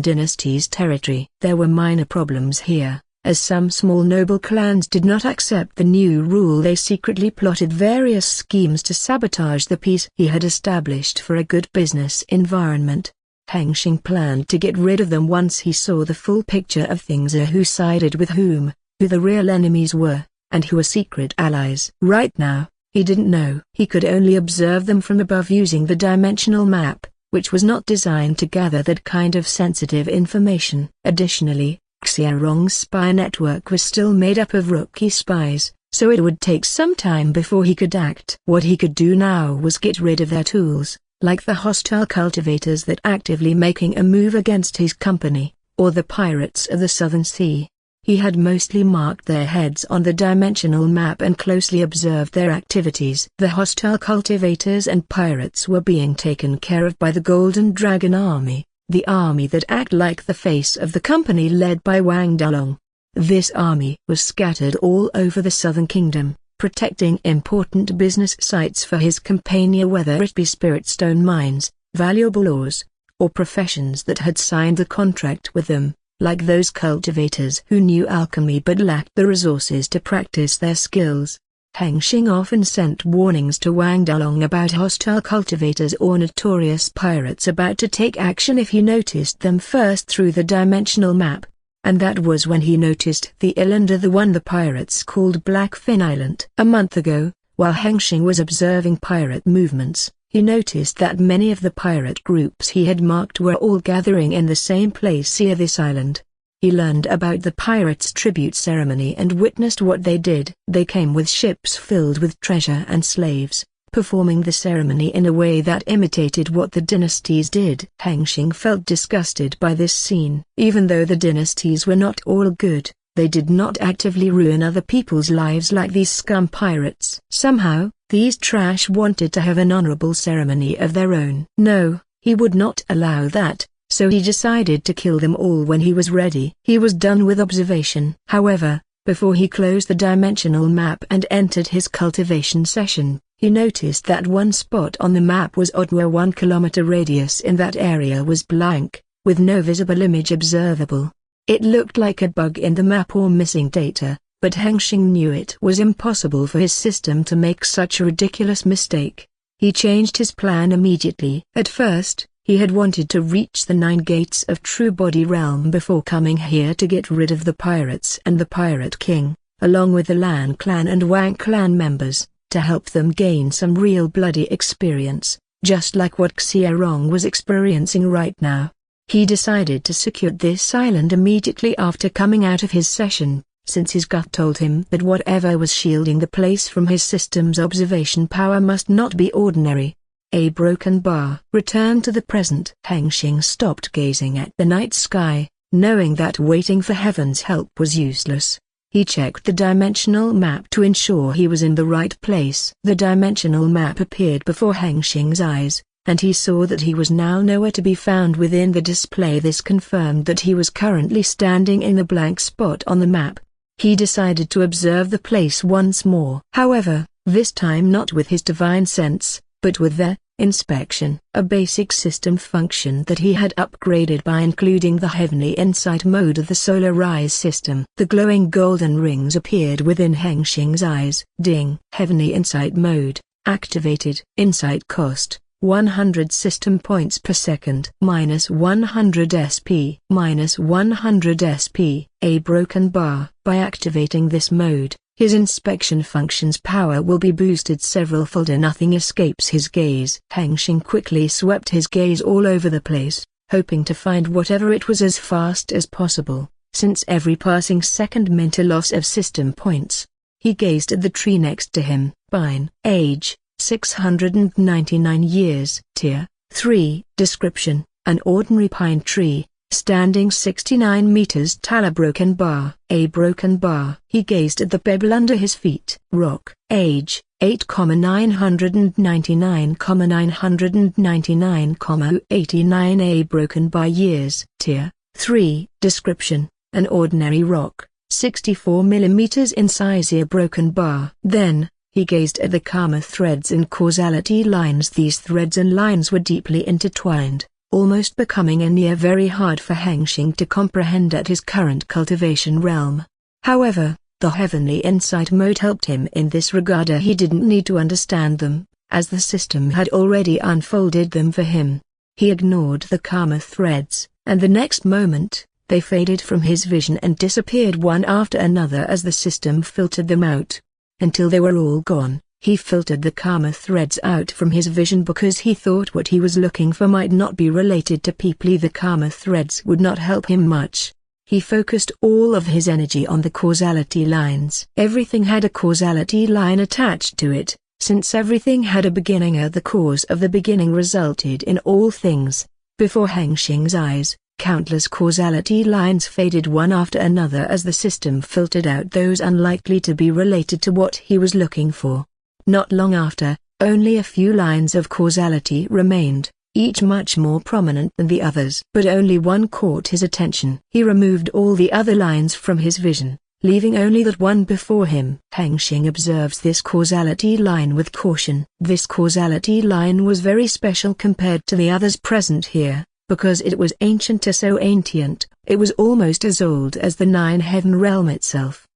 dynasty's territory. There were minor problems here, as some small noble clans did not accept the new rule. They secretly plotted various schemes to sabotage the peace he had established for a good business environment. Hengsheng planned to get rid of them once he saw the full picture of things, who sided with whom, who the real enemies were, and who were secret allies. Right now, he didn't know. He could only observe them from above using the dimensional map, which was not designed to gather that kind of sensitive information. Additionally, Xiaorong's spy network was still made up of rookie spies, so it would take some time before he could act. What he could do now was get rid of their tools, like the hostile cultivators that actively making a move against his company, or the pirates of the Southern Sea. He had mostly marked their heads on the dimensional map and closely observed their activities. The hostile cultivators and pirates were being taken care of by the Golden Dragon Army, the army that acted like the face of the company led by Wang Dalong. This army was scattered all over the Southern Kingdom, protecting important business sites for his compania, whether it be spirit stone mines, valuable ores, or professions that had signed the contract with them, like those cultivators who knew alchemy but lacked the resources to practice their skills. Hengsheng often sent warnings to Wang Dalong about hostile cultivators or notorious pirates about to take action if he noticed them first through the dimensional map. And that was when he noticed the island, the one the pirates called Blackfin Island. A month ago, while Hengsheng was observing pirate movements, he noticed that many of the pirate groups he had marked were all gathering in the same place near this island. He learned about the pirates' tribute ceremony and witnessed what they did. They came with ships filled with treasure and slaves, performing the ceremony in a way that imitated what the dynasties did. Hengsheng felt disgusted by this scene. Even though the dynasties were not all good, they did not actively ruin other people's lives like these scum pirates. Somehow, these trash wanted to have an honorable ceremony of their own. No, he would not allow that, so he decided to kill them all when he was ready. He was done with observation. However, before he closed the dimensional map and entered his cultivation session, he noticed that one spot on the map was odd, where 1 kilometer radius in that area was blank, with no visible image observable. It looked like a bug in the map or missing data, but Hengsheng knew it was impossible for his system to make such a ridiculous mistake. He changed his plan immediately. At first, he had wanted to reach the 9 gates of True Body Realm before coming here to get rid of the pirates and the Pirate King, along with the Lan Clan and Wang Clan members, to help them gain some real bloody experience, just like what Xiaorong was experiencing right now. He decided to secure this island immediately after coming out of his session, since his gut told him that whatever was shielding the place from his system's observation power must not be ordinary. A broken bar. Return to the present. Hengsheng stopped gazing at the night sky, knowing that waiting for heaven's help was useless. He checked the dimensional map to ensure he was in the right place. The dimensional map appeared before Hengsheng's eyes, and he saw that he was now nowhere to be found within the display. This confirmed that he was currently standing in the blank spot on the map. He decided to observe the place once more. However, this time not with his divine sense, but with the inspection, a basic system function that he had upgraded by including the heavenly insight mode of the solar rise system. The glowing golden rings appeared within Hengsheng's eyes. Ding. Heavenly insight mode activated. Insight cost 100 system points per second. -100 SP. -100 SP. A broken bar. By activating this mode, his inspection function's power will be boosted several-fold and nothing escapes his gaze. Hengsheng quickly swept his gaze all over the place, hoping to find whatever it was as fast as possible, since every passing second meant a loss of system points. He gazed at the tree next to him. Pine. Age, 699 years. Tier 3. Description: an ordinary pine tree, standing 69 meters tall. A broken bar. A broken bar. He gazed at the pebble under his feet. Rock. Age, 8,999,999,89. A broken bar. Years. Tier 3. Description: an ordinary rock, 64 millimeters in size. A broken bar. Then, he gazed at the karma threads and causality lines. These threads and lines were deeply intertwined, almost becoming a near very hard for Hengsheng to comprehend at his current cultivation realm. However, the heavenly insight mode helped him in this regard. He didn't need to understand them, as the system had already unfolded them for him. He ignored the karma threads, and the next moment, they faded from his vision and disappeared one after another as the system filtered them out. Until they were all gone, he filtered the karma threads out from his vision because he thought what he was looking for might not be related to people. The karma threads would not help him much. He focused all of his energy on the causality lines. Everything had a causality line attached to it, since everything had a beginning. The cause of the beginning resulted in all things. Before Hengsheng's eyes, countless causality lines faded one after another as the system filtered out those unlikely to be related to what he was looking for. Not long after, only a few lines of causality remained, each much more prominent than the others. But only one caught his attention. He removed all the other lines from his vision, leaving only that one before him. Hengsheng observes this causality line with caution. This causality line was very special compared to the others present here, because it was ancient. So ancient, it was almost as old as the Nine Heaven Realm itself.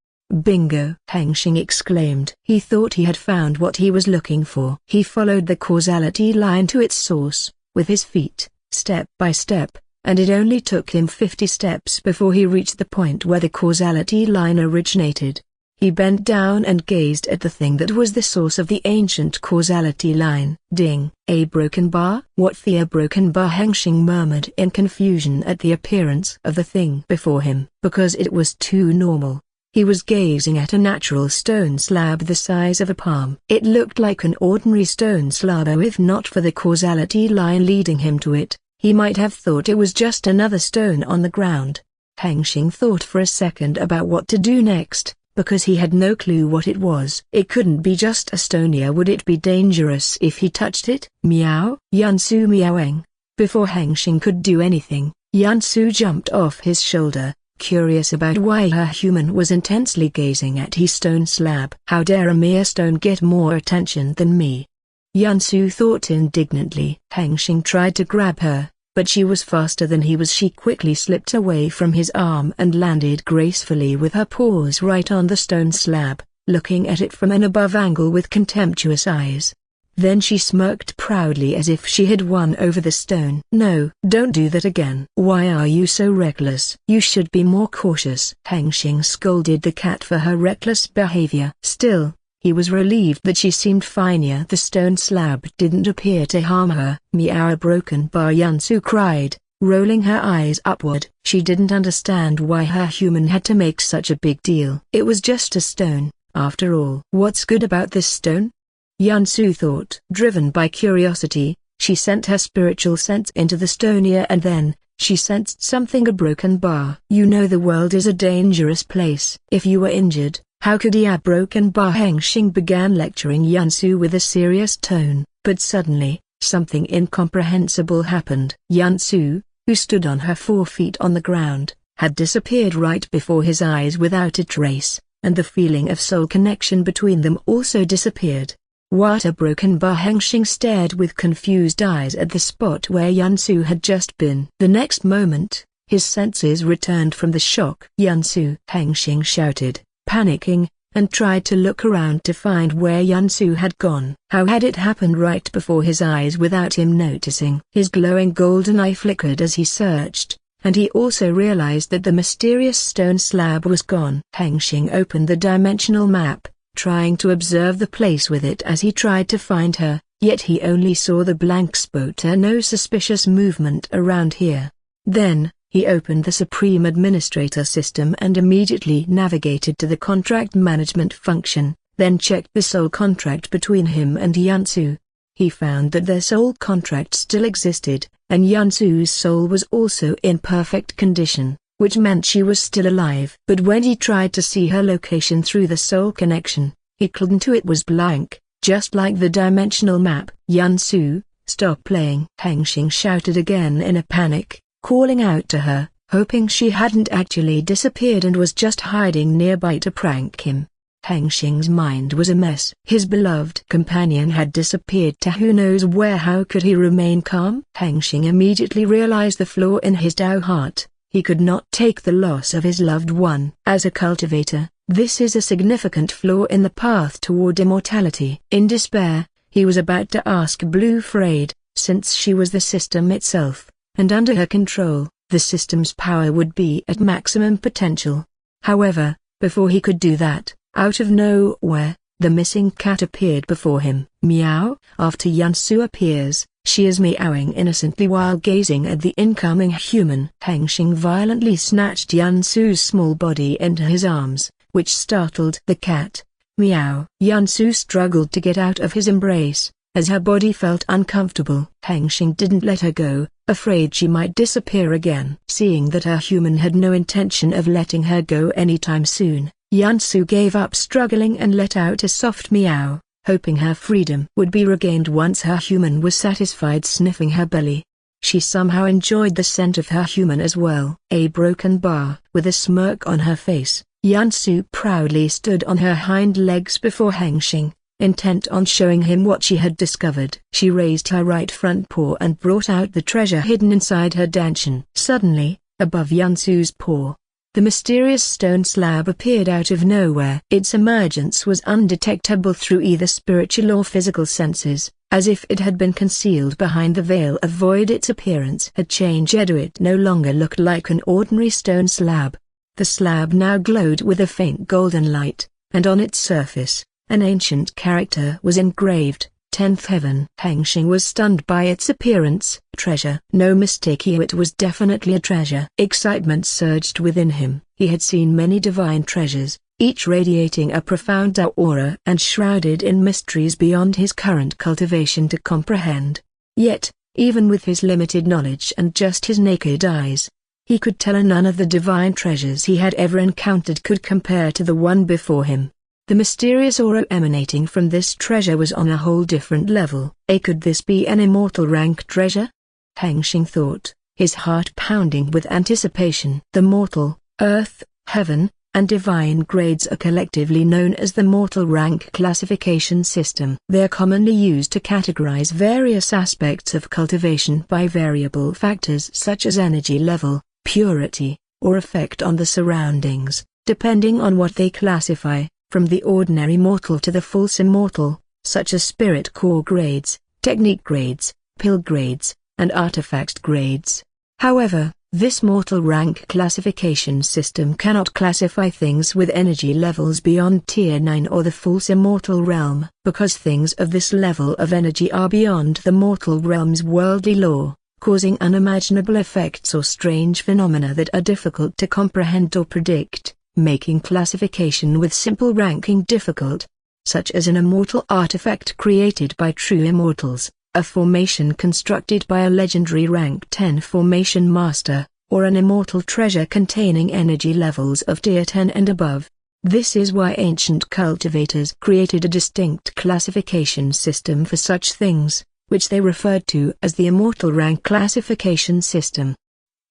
Bingo! Hengsheng exclaimed. He thought he had found what he was looking for. He followed the causality line to its source, with his feet, step by step, and it only took him 50 steps before he reached the point where the causality line originated. He bent down and gazed at the thing that was the source of the ancient causality line. Ding! A broken bar? What the a broken bar? Hengsheng murmured in confusion at the appearance of the thing before him, because it was too normal. He was gazing at a natural stone slab the size of a palm. It looked like an ordinary stone slab. If not for the causality line leading him to it, he might have thought it was just another stone on the ground. Hengsheng thought for a second about what to do next, because he had no clue what it was. It couldn't be just a stone. Would it be dangerous if he touched it? Meow! Yansu meowing. Before Hengsheng could do anything, Yansu jumped off his shoulder, curious about why her human was intensely gazing at his stone slab. How dare a mere stone get more attention than me? Yansu thought indignantly. Hengsheng tried to grab her, but she was faster than he was. She quickly slipped away from his arm and landed gracefully with her paws right on the stone slab, looking at it from an above angle with contemptuous eyes. Then she smirked proudly as if she had won over the stone. No, don't do that again. Why are you so reckless? You should be more cautious. Hengsheng scolded the cat for her reckless behavior. Still, he was relieved that she seemed fine. The stone slab didn't appear to harm her. Meow! Broken bar! Yansu cried, rolling her eyes upward. She didn't understand why her human had to make such a big deal. It was just a stone, after all. What's good about this stone? Yansu thought. Driven by curiosity, she sent her spiritual sense into the stone and then, she sensed something. A broken bar. You know the world is a dangerous place. If you were injured, how could a broken bar? Hengsheng began lecturing Yansu with a serious tone, but suddenly, something incomprehensible happened. Yansu, who stood on her 4 feet on the ground, had disappeared right before his eyes without a trace, and the feeling of soul connection between them also disappeared. What a broken bar! Hengsheng stared with confused eyes at the spot where Yansu had just been. The next moment, his senses returned from the shock. Yansu! Hengsheng shouted, panicking, and tried to look around to find where Yansu had gone. How had it happened right before his eyes without him noticing? His glowing golden eye flickered as he searched, and he also realized that the mysterious stone slab was gone. Hengsheng opened the dimensional map, trying to observe the place with it as he tried to find her, yet he only saw the blank spot. No suspicious movement around here. Then, he opened the Supreme Administrator system and immediately navigated to the contract management function, then checked the soul contract between him and Yansu. He found that their soul contract still existed, and Yansu's soul was also in perfect condition, which meant she was still alive. But when he tried to see her location through the soul connection, he couldn't. It was blank, just like the dimensional map. "Yansu, stop playing!" Hengsheng shouted again in a panic, calling out to her, hoping she hadn't actually disappeared and was just hiding nearby to prank him. Hengsheng's mind was a mess. His beloved companion had disappeared to who knows where. How could he remain calm? Hengsheng immediately realized the flaw in his Tao heart. He could not take the loss of his loved one. As a cultivator, this is a significant flaw in the path toward immortality. In despair, he was about to ask Blue for aid, since she was the system itself, and under her control, the system's power would be at maximum potential. However, before he could do that, out of nowhere, the missing cat appeared before him. Meow. After Yansu appears, she is meowing innocently while gazing at the incoming human. Hengsheng violently snatched Yansu's small body into his arms, which startled the cat. Meow. Yansu struggled to get out of his embrace, as her body felt uncomfortable. Hengsheng didn't let her go, afraid she might disappear again. Seeing that her human had no intention of letting her go anytime soon, Yansu gave up struggling and let out a soft meow, hoping her freedom would be regained once her human was satisfied sniffing her belly. She somehow enjoyed the scent of her human as well. A broken bar. With a smirk on her face, Yansu proudly stood on her hind legs before Hengsheng, intent on showing him what she had discovered. She raised her right front paw and brought out the treasure hidden inside her dantian. Suddenly, above Yansu's paw, the mysterious stone slab appeared out of nowhere. Its emergence was undetectable through either spiritual or physical senses, as if it had been concealed behind the veil of void. Its appearance had changed. It no longer looked like an ordinary stone slab. The slab now glowed with a faint golden light, and on its surface, an ancient character was engraved, 10th Heaven. Hengsheng was stunned by its appearance. Treasure. No mistake here, it was definitely a treasure. Excitement surged within him. He had seen many divine treasures, each radiating a profound aura and shrouded in mysteries beyond his current cultivation to comprehend. Yet, even with his limited knowledge and just his naked eyes, he could tell none of the divine treasures he had ever encountered could compare to the one before him. The mysterious aura emanating from this treasure was on a whole different level. Could this be an immortal rank treasure? Hengsheng thought, his heart pounding with anticipation. The mortal, earth, heaven, and divine grades are collectively known as the mortal rank classification system. They are commonly used to categorize various aspects of cultivation by variable factors such as energy level, purity, or effect on the surroundings, depending on what they classify, from the ordinary mortal to the false immortal, such as spirit core grades, technique grades, pill grades, and artifact grades. However, this mortal rank classification system cannot classify things with energy levels beyond Tier 9 or the false immortal realm, because things of this level of energy are beyond the mortal realm's worldly law, causing unimaginable effects or strange phenomena that are difficult to comprehend or predict, making classification with simple ranking difficult, such as an immortal artifact created by true immortals, a formation constructed by a legendary rank 10 formation master, or an immortal treasure containing energy levels of Tier 10 and above. This is why ancient cultivators created a distinct classification system for such things, which they referred to as the immortal rank classification system.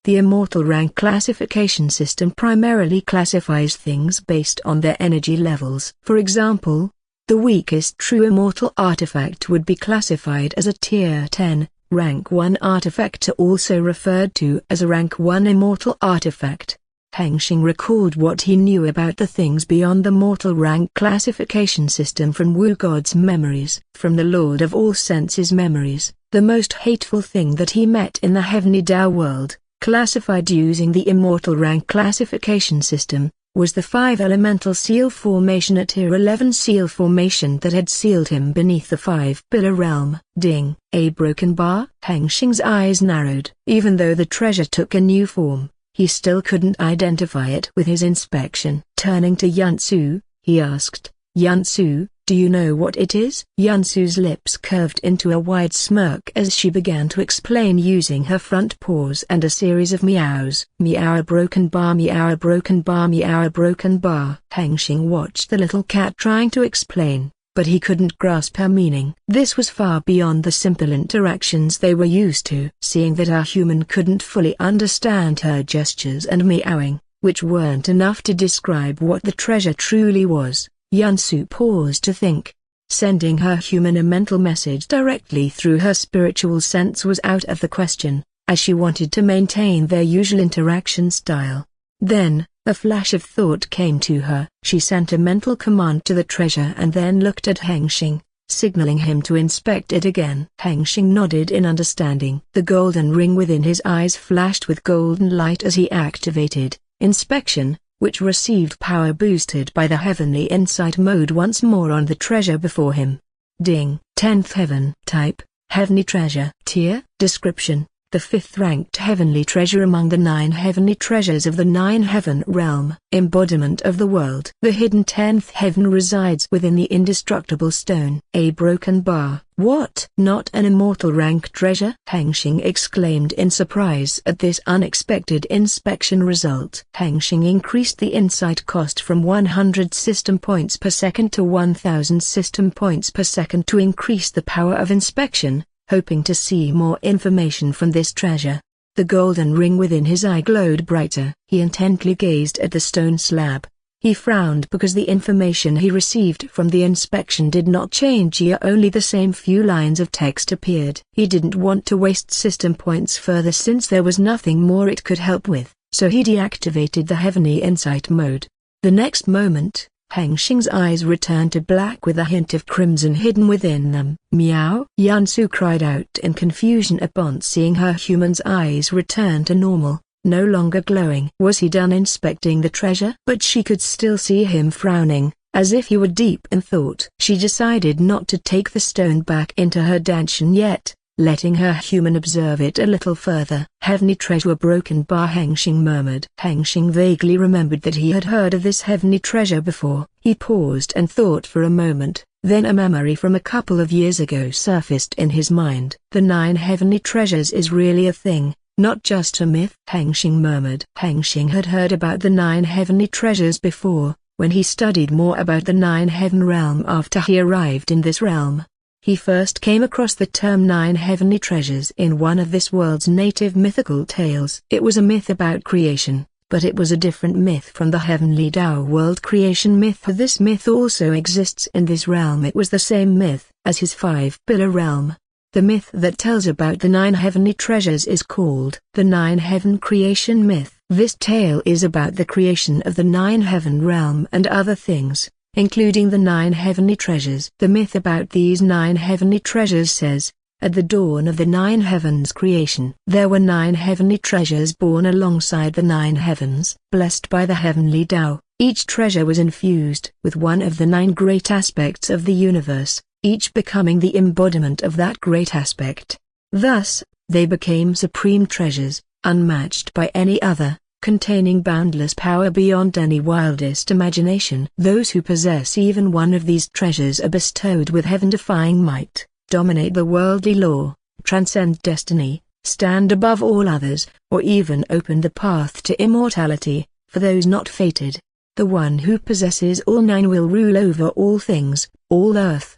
The immortal rank classification system primarily classifies things based on their energy levels. For example, the weakest true immortal artifact would be classified as a Tier 10, rank 1 artifact, also referred to as a rank 1 immortal artifact. Hengsheng recalled what he knew about the things beyond the mortal rank classification system from Wu God's memories, from the Lord of all senses memories. The most hateful thing that he met in the heavenly Tao world, classified using the immortal rank classification system, was the 5 elemental seal formation at Tier 11 seal formation that had sealed him beneath the 5-pillar realm. Ding! A broken bar? Hengsheng's eyes narrowed. Even though the treasure took a new form, he still couldn't identify it with his inspection. Turning to Yansu, he asked, Yansu, do you know what it is? Yansu's lips curved into a wide smirk as she began to explain using her front paws and a series of meows. Meow, a broken bar, meow, a broken bar, meow, a broken bar. Hengsheng watched the little cat trying to explain, but he couldn't grasp her meaning. This was far beyond the simple interactions they were used to. Seeing that our human couldn't fully understand her gestures and meowing, which weren't enough to describe what the treasure truly was, Yansu paused to think. Sending her human a mental message directly through her spiritual sense was out of the question, as she wanted to maintain their usual interaction style. Then, a flash of thought came to her. She sent a mental command to the treasure and then looked at Hengsheng, signaling him to inspect it again. Hengsheng nodded in understanding. The golden ring within his eyes flashed with golden light as he activated inspection, which received power boosted by the heavenly insight mode once more on the treasure before him. Ding! 10th heaven. Type: heavenly treasure. Tier: description: the 5th-ranked heavenly treasure among the 9 heavenly treasures of the 9-heaven realm. Embodiment of the world. The hidden 10th heaven resides within the indestructible stone. A broken bar. What? Not an immortal rank treasure? Hengsheng exclaimed in surprise at this unexpected inspection result. Hengsheng increased the insight cost from 100 system points per second to 1000 system points per second to increase the power of inspection, hoping to see more information from this treasure. The golden ring within his eye glowed brighter. He intently gazed at the stone slab. He frowned because the information he received from the inspection did not change, yet only the same few lines of text appeared. He didn't want to waste system points further since there was nothing more it could help with, so he deactivated the heavenly insight mode. The next moment, Hengsheng's eyes returned to black with a hint of crimson hidden within them. Meow! Yansu cried out in confusion upon seeing her human's eyes return to normal, no longer glowing. Was he done inspecting the treasure? But she could still see him frowning, as if he were deep in thought. She decided not to take the stone back into her danshan yet, letting her human observe it a little further. Heavenly treasure, broken bar, Hengsheng murmured. Hengsheng vaguely remembered that he had heard of this heavenly treasure before. He paused and thought for a moment, then a memory from a couple of years ago surfaced in his mind. The 9 heavenly treasures is really a thing, not just a myth, Hengsheng murmured. Hengsheng had heard about the 9 heavenly treasures before, when he studied more about the 9 heaven realm after he arrived in this realm. He first came across the term 9 heavenly treasures in one of this world's native mythical tales. It was a myth about creation, but it was a different myth from the heavenly Tao world creation myth. This myth also exists in this realm. It was the same myth as his 5-pillar realm. The myth that tells about the 9 heavenly treasures is called the 9 heaven creation myth. This tale is about the creation of the 9 heaven realm and other things, including the 9 heavenly treasures. The myth about these 9 heavenly treasures says, at the dawn of the 9 heavens creation, there were 9 heavenly treasures born alongside the 9 heavens. Blessed by the heavenly Tao, each treasure was infused with one of the 9 great aspects of the universe, each becoming the embodiment of that great aspect. Thus, they became supreme treasures, unmatched by any other, containing boundless power beyond any wildest imagination. Those who possess even one of these treasures are bestowed with heaven-defying might, dominate the worldly law, transcend destiny, stand above all others, or even open the path to immortality. For those not fated, the one who possesses all 9 will rule over all things, all earth,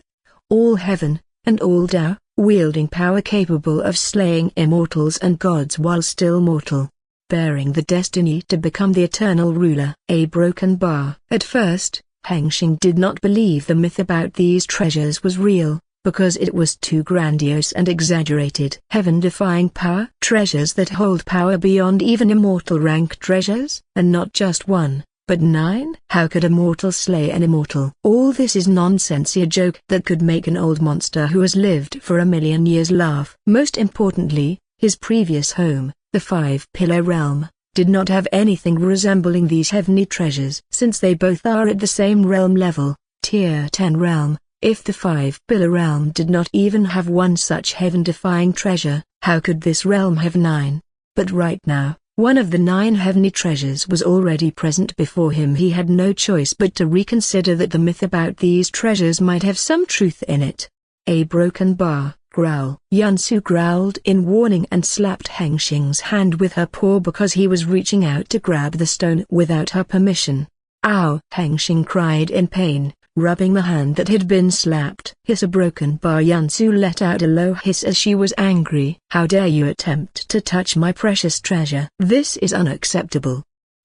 all heaven, and all Tao, wielding power capable of slaying immortals and gods while still mortal, bearing the destiny to become the eternal ruler. A broken bar. At first, Hengsheng did not believe the myth about these treasures was real. because it was too grandiose and exaggerated. Heaven-defying power? Treasures that hold power beyond even immortal rank treasures? And not just one, but 9? How could a mortal slay an immortal? All this is nonsense, a joke that could make an old monster who has lived for 1,000,000 years laugh. Most importantly, his previous home, the Five-Pillar Realm, did not have anything resembling these heavenly treasures. Since they both are at the same realm level, Tier 10 realm, if the Five-Pillar Realm did not even have one such heaven-defying treasure, how could this realm have 9? But right now, one of the 9 heavenly treasures was already present before him. He had no choice but to reconsider that the myth about these treasures might have some truth in it. A broken bar. Growl. Yansu growled in warning and slapped Hengsheng's hand with her paw because he was reaching out to grab the stone without her permission. Ow! Hengsheng cried in pain, rubbing the hand that had been slapped. Hiss! A broken bar. Yansu let out a low hiss as she was angry. How dare you attempt to touch my precious treasure? This is unacceptable.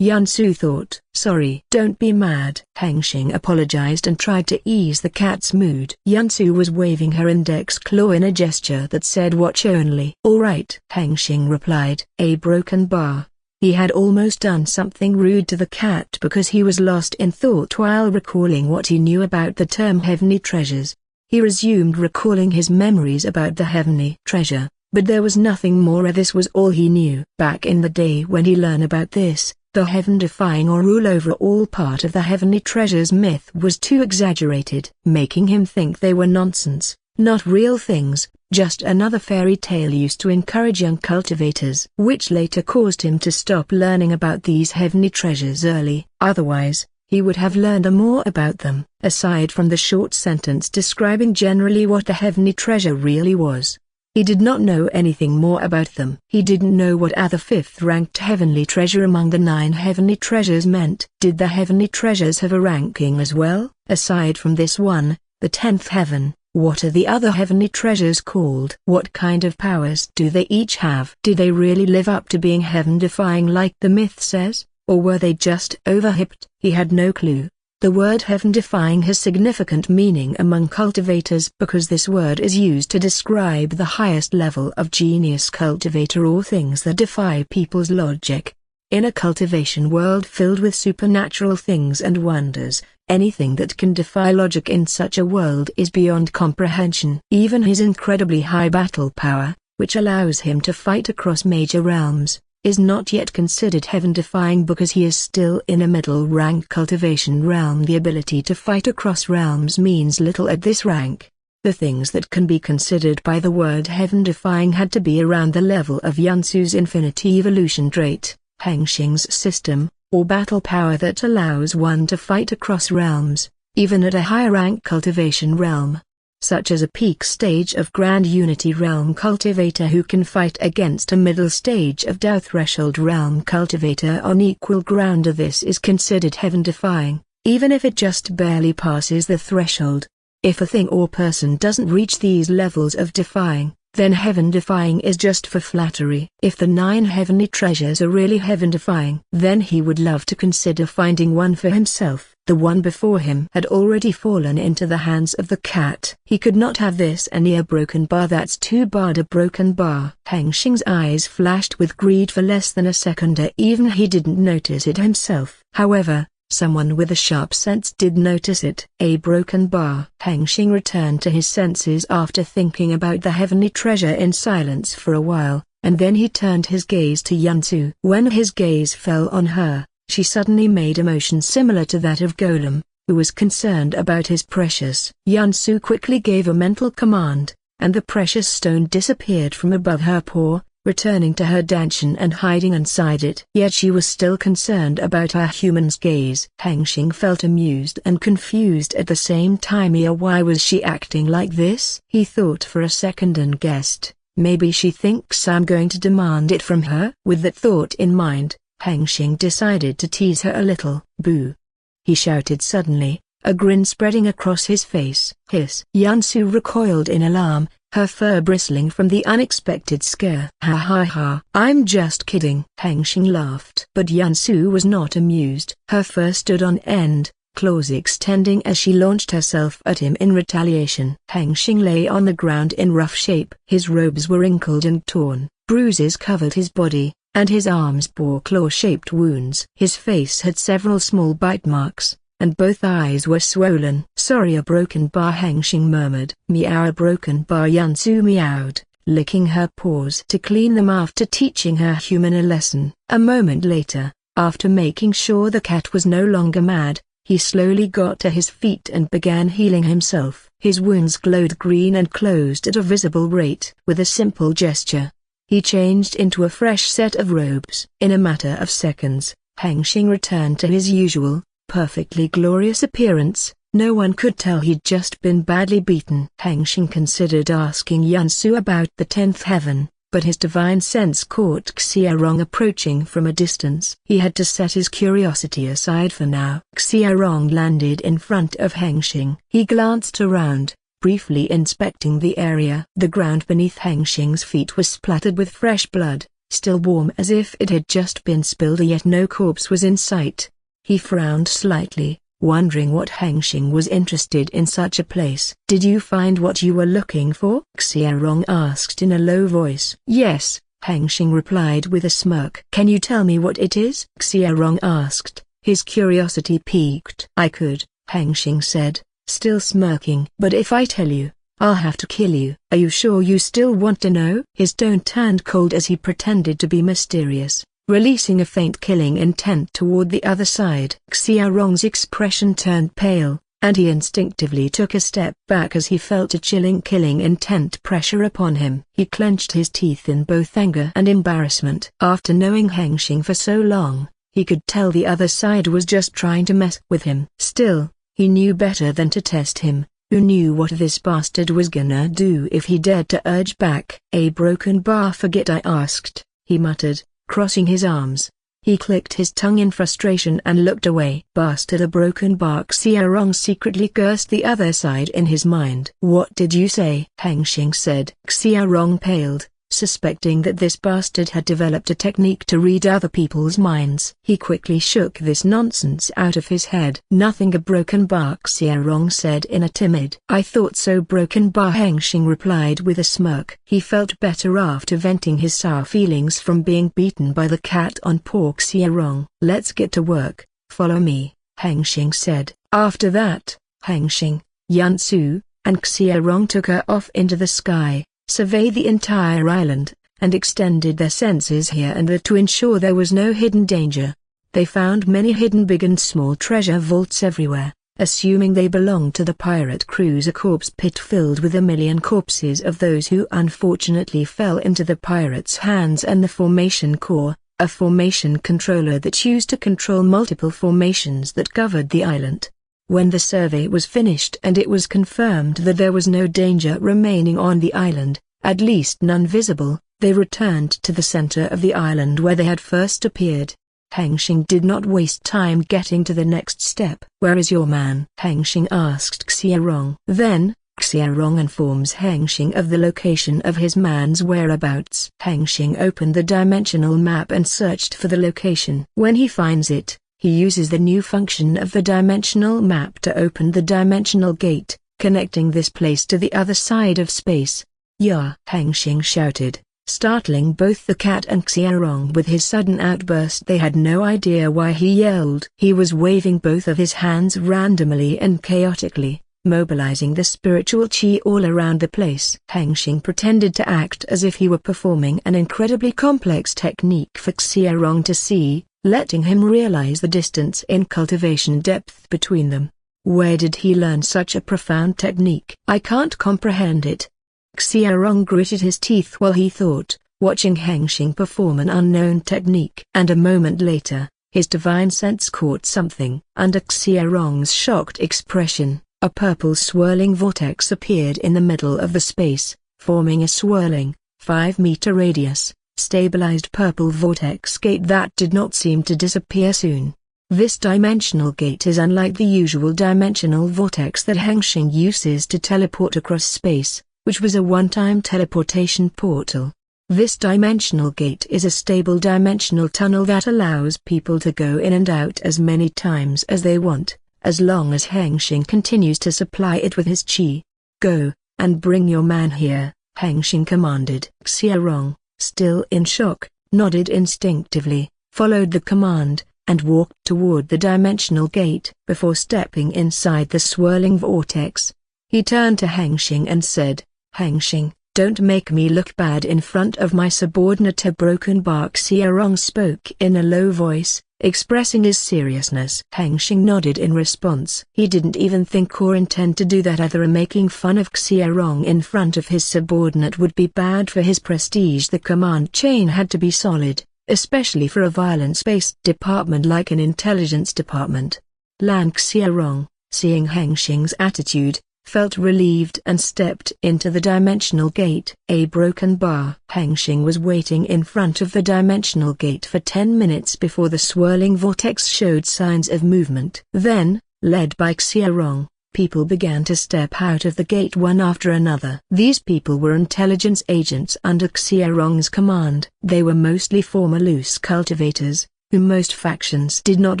Yansu thought. Sorry. Don't be mad. Hengsheng apologized and tried to ease the cat's mood. Yansu was waving her index claw in a gesture that said watch only. All right, Hengsheng replied. A broken bar. He had almost done something rude to the cat because he was lost in thought while recalling what he knew about the term heavenly treasures. He resumed recalling his memories about the heavenly treasure, but there was nothing more. This was all he knew. Back in the day when he learned about this, the heaven-defying or rule over all part of the heavenly treasures myth was too exaggerated, making him think they were nonsense, not real things, just another fairy tale used to encourage young cultivators, which later caused him to stop learning about these heavenly treasures early. Otherwise, he would have learned more about them. Aside from the short sentence describing generally what the heavenly treasure really was, he did not know anything more about them. He didn't know what other 5th-ranked heavenly treasure among the 9 heavenly treasures meant. Did the heavenly treasures have a ranking as well? Aside from this one, the 10th heaven, what are the other heavenly treasures called? What kind of powers do they each have? Did they really live up to being heaven-defying like the myth says, or were they just overhyped? He had no clue. The word heaven-defying has significant meaning among cultivators because this word is used to describe the highest level of genius cultivator or things that defy people's logic. In a cultivation world filled with supernatural things and wonders, anything that can defy logic in such a world is beyond comprehension. Even his incredibly high battle power, which allows him to fight across major realms, is not yet considered heaven-defying because he is still in a middle-rank cultivation realm. The ability to fight across realms means little at this rank. The things that can be considered by the word heaven-defying had to be around the level of Yansu's infinity evolution trait, Hengsheng's system, or battle power that allows one to fight across realms, even at a higher-rank cultivation realm, such as a peak stage of Grand Unity Realm cultivator who can fight against a middle stage of Tao Threshold Realm cultivator on equal ground. This is considered heaven-defying, even if it just barely passes the threshold. If a thing or person doesn't reach these levels of defying, then heaven-defying is just for flattery. If the 9 heavenly treasures are really heaven-defying, then he would love to consider finding one for himself. The one before him had already fallen into the hands of the cat. He could not have this and a broken bar. That's too bad. A broken bar. Hengsheng's eyes flashed with greed for less than a second. Even he didn't notice it himself. However, someone with a sharp sense did notice it. A broken bar. Hengsheng returned to his senses after thinking about the heavenly treasure in silence for a while, and then he turned his gaze to Yansu. When his gaze fell on her, she suddenly made a motion similar to that of Golem, who was concerned about his precious. Yansu quickly gave a mental command, and the precious stone disappeared from above her paw, returning to her dantian and hiding inside it. Yet she was still concerned about her human's gaze. Hengsheng felt amused and confused at the same time. Why was she acting like this? He thought for a second and guessed, maybe she thinks I'm going to demand it from her. With that thought in mind, Hengsheng decided to tease her a little. Boo! He shouted suddenly, a grin spreading across his face. Hiss! Yansu recoiled in alarm, her fur bristling from the unexpected scare. Ha ha ha! I'm just kidding. Hengsheng laughed. But Yansu was not amused. Her fur stood on end, claws extending as she launched herself at him in retaliation. Hengsheng lay on the ground in rough shape. His robes were wrinkled and torn, bruises covered his body, and his arms bore claw-shaped wounds. His face had several small bite marks, and both eyes were swollen. "Sorry, a broken bar," Hengsheng murmured. "Meow." A broken bar, Yansu meowed, licking her paws to clean them after teaching her human a lesson. A moment later, after making sure the cat was no longer mad, he slowly got to his feet and began healing himself. His wounds glowed green and closed at a visible rate. With a simple gesture, he changed into a fresh set of robes. In a matter of seconds, Hengsheng returned to his usual, perfectly glorious appearance. No one could tell he'd just been badly beaten. Hengsheng considered asking Yansu about the 10th heaven, but his divine sense caught Xiaorong approaching from a distance. He had to set his curiosity aside for now. Xiaorong landed in front of Hengsheng. He glanced around, briefly inspecting the area. The ground beneath Hengsheng's feet was splattered with fresh blood, still warm as if it had just been spilled, yet no corpse was in sight. He frowned slightly, wondering what Hengsheng was interested in such a place. "Did you find what you were looking for?" Xiaorong asked in a low voice. "Yes," Hengsheng replied with a smirk. "Can you tell me what it is?" Xiaorong asked, his curiosity piqued. "I could," Hengsheng said, still smirking. "But if I tell you, I'll have to kill you." "Are you sure you still want to know?" His tone turned cold as he pretended to be mysterious, releasing a faint killing intent toward the other side. Xiaorong's expression turned pale, and he instinctively took a step back as he felt a chilling killing intent pressure upon him. He clenched his teeth in both anger and embarrassment. After knowing Hengsheng for so long, he could tell the other side was just trying to mess with him. Still, he knew better than to test him. Who knew what this bastard was gonna do if he dared to urge back? "A broken bar, forget I asked," he muttered, crossing his arms. He clicked his tongue in frustration and looked away. "Bastard, a broken bar." Xiaorong secretly cursed the other side in his mind. "What did you say?" Hengsheng said. Xiaorong paled, suspecting that this bastard had developed a technique to read other people's minds. He quickly shook this nonsense out of his head. "Nothing, a broken bar," Xiaorong said in a timid, "I thought so." "Broken bar," Hengsheng replied with a smirk. He felt better after venting his sour feelings from being beaten by the cat on poor Xiaorong. "Let's get to work, follow me," Hengsheng said. After that, Hengsheng, Yansu, and Xiaorong took her off into the sky, surveyed the entire island, and extended their senses here and there to ensure there was no hidden danger. They found many hidden big and small treasure vaults everywhere, assuming they belonged to the pirate cruiser corpse pit filled with 1,000,000 corpses of those who unfortunately fell into the pirates' hands, and the formation core, a formation controller that used to control multiple formations that covered the island. When the survey was finished and it was confirmed that there was no danger remaining on the island, at least none visible, they returned to the center of the island where they had first appeared. Hengsheng did not waste time getting to the next step. "Where is your man?" Hengsheng asked Xiaorong. Then, Xiaorong informs Hengsheng of the location of his man's whereabouts. Hengsheng opened the dimensional map and searched for the location. When he finds it, he uses the new function of the dimensional map to open the dimensional gate, connecting this place to the other side of space. "Yeah!" Hengsheng shouted, startling both the cat and Xiaorong with his sudden outburst. They had no idea why he yelled. He was waving both of his hands randomly and chaotically, mobilizing the spiritual qi all around the place. Hengsheng pretended to act as if he were performing an incredibly complex technique for Xiaorong to see, letting him realize the distance in cultivation depth between them. Where did he learn such a profound technique? "I can't comprehend it." Xiaorong gritted his teeth while he thought, watching Hengsheng perform an unknown technique. And a moment later, his divine sense caught something. Under Xiaorong's shocked expression, a purple swirling vortex appeared in the middle of the space, forming a swirling, 5-meter radius, stabilized purple vortex gate that did not seem to disappear soon. This dimensional gate is unlike the usual dimensional vortex that Hengsheng uses to teleport across space, which was a one-time teleportation portal. This dimensional gate is a stable dimensional tunnel that allows people to go in and out as many times as they want, as long as Hengsheng continues to supply it with his qi. Go, and bring your man here, Hengsheng commanded. Xiaorong, still in shock, nodded instinctively, followed the command, and walked toward the dimensional gate. Before stepping inside the swirling vortex, he turned to Hengsheng and said, Hengsheng, don't make me look bad in front of my subordinate. A broken bark. Xiaorong spoke in a low voice, expressing his seriousness. Hengsheng nodded in response. He didn't even think or intend to do that. Making fun of Xiaorong in front of his subordinate would be bad for his prestige. The command chain had to be solid, especially for a violence-based department like an intelligence department. Lan Xiaorong, seeing Hengsheng's attitude, felt relieved and stepped into the dimensional gate. A broken bar. Hengsheng was waiting in front of the dimensional gate for 10 minutes before the swirling vortex showed signs of movement. Then, led by Xiaorong, people began to step out of the gate one after another. These people were intelligence agents under Xiaorong's command. They were mostly former loose cultivators, whom most factions did not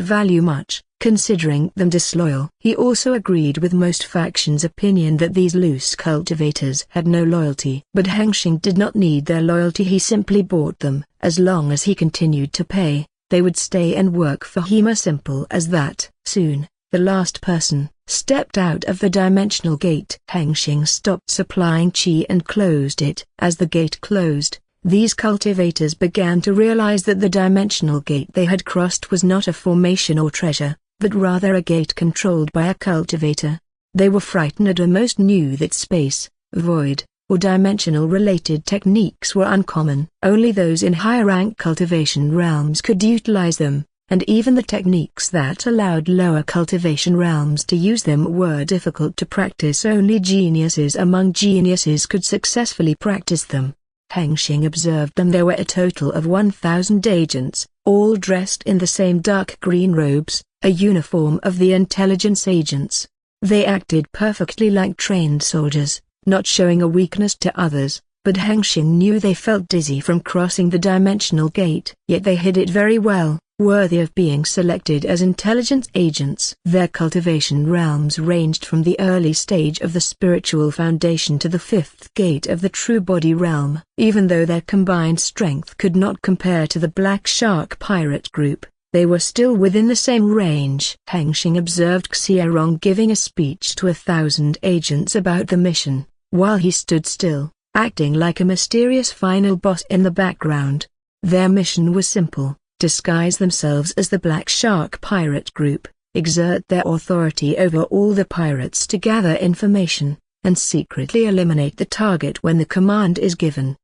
value much, considering them disloyal. He also agreed with most factions' opinion that these loose cultivators had no loyalty. But Hengsheng did not need their loyalty. He simply bought them. As long as he continued to pay, they would stay and work for him. As simple as that. Soon, the last person stepped out of the dimensional gate. Hengsheng stopped supplying qi and closed it. As the gate closed, these cultivators began to realize that the dimensional gate they had crossed was not a formation or treasure, but rather a gate controlled by a cultivator. They were frightened and most knew that space, void, or dimensional-related techniques were uncommon. Only those in higher-rank cultivation realms could utilize them, and even the techniques that allowed lower cultivation realms to use them were difficult to practice. Only geniuses among geniuses could successfully practice them. Hengsheng observed them. There were a total of 1,000 agents, all dressed in the same dark green robes, a uniform of the intelligence agents. They acted perfectly like trained soldiers, not showing a weakness to others, but Hengsheng knew they felt dizzy from crossing the dimensional gate. Yet they hid it very well, worthy of being selected as intelligence agents. Their cultivation realms ranged from the early stage of the spiritual foundation to the fifth gate of the true body realm. Even though their combined strength could not compare to the Black Shark pirate group, they were still within the same range. Hengsheng observed Xiaorong giving a speech to 1,000 agents about the mission, while he stood still, acting like a mysterious final boss in the background. Their mission was simple: disguise themselves as the Black Shark pirate group, exert their authority over all the pirates to gather information, and secretly eliminate the target when the command is given.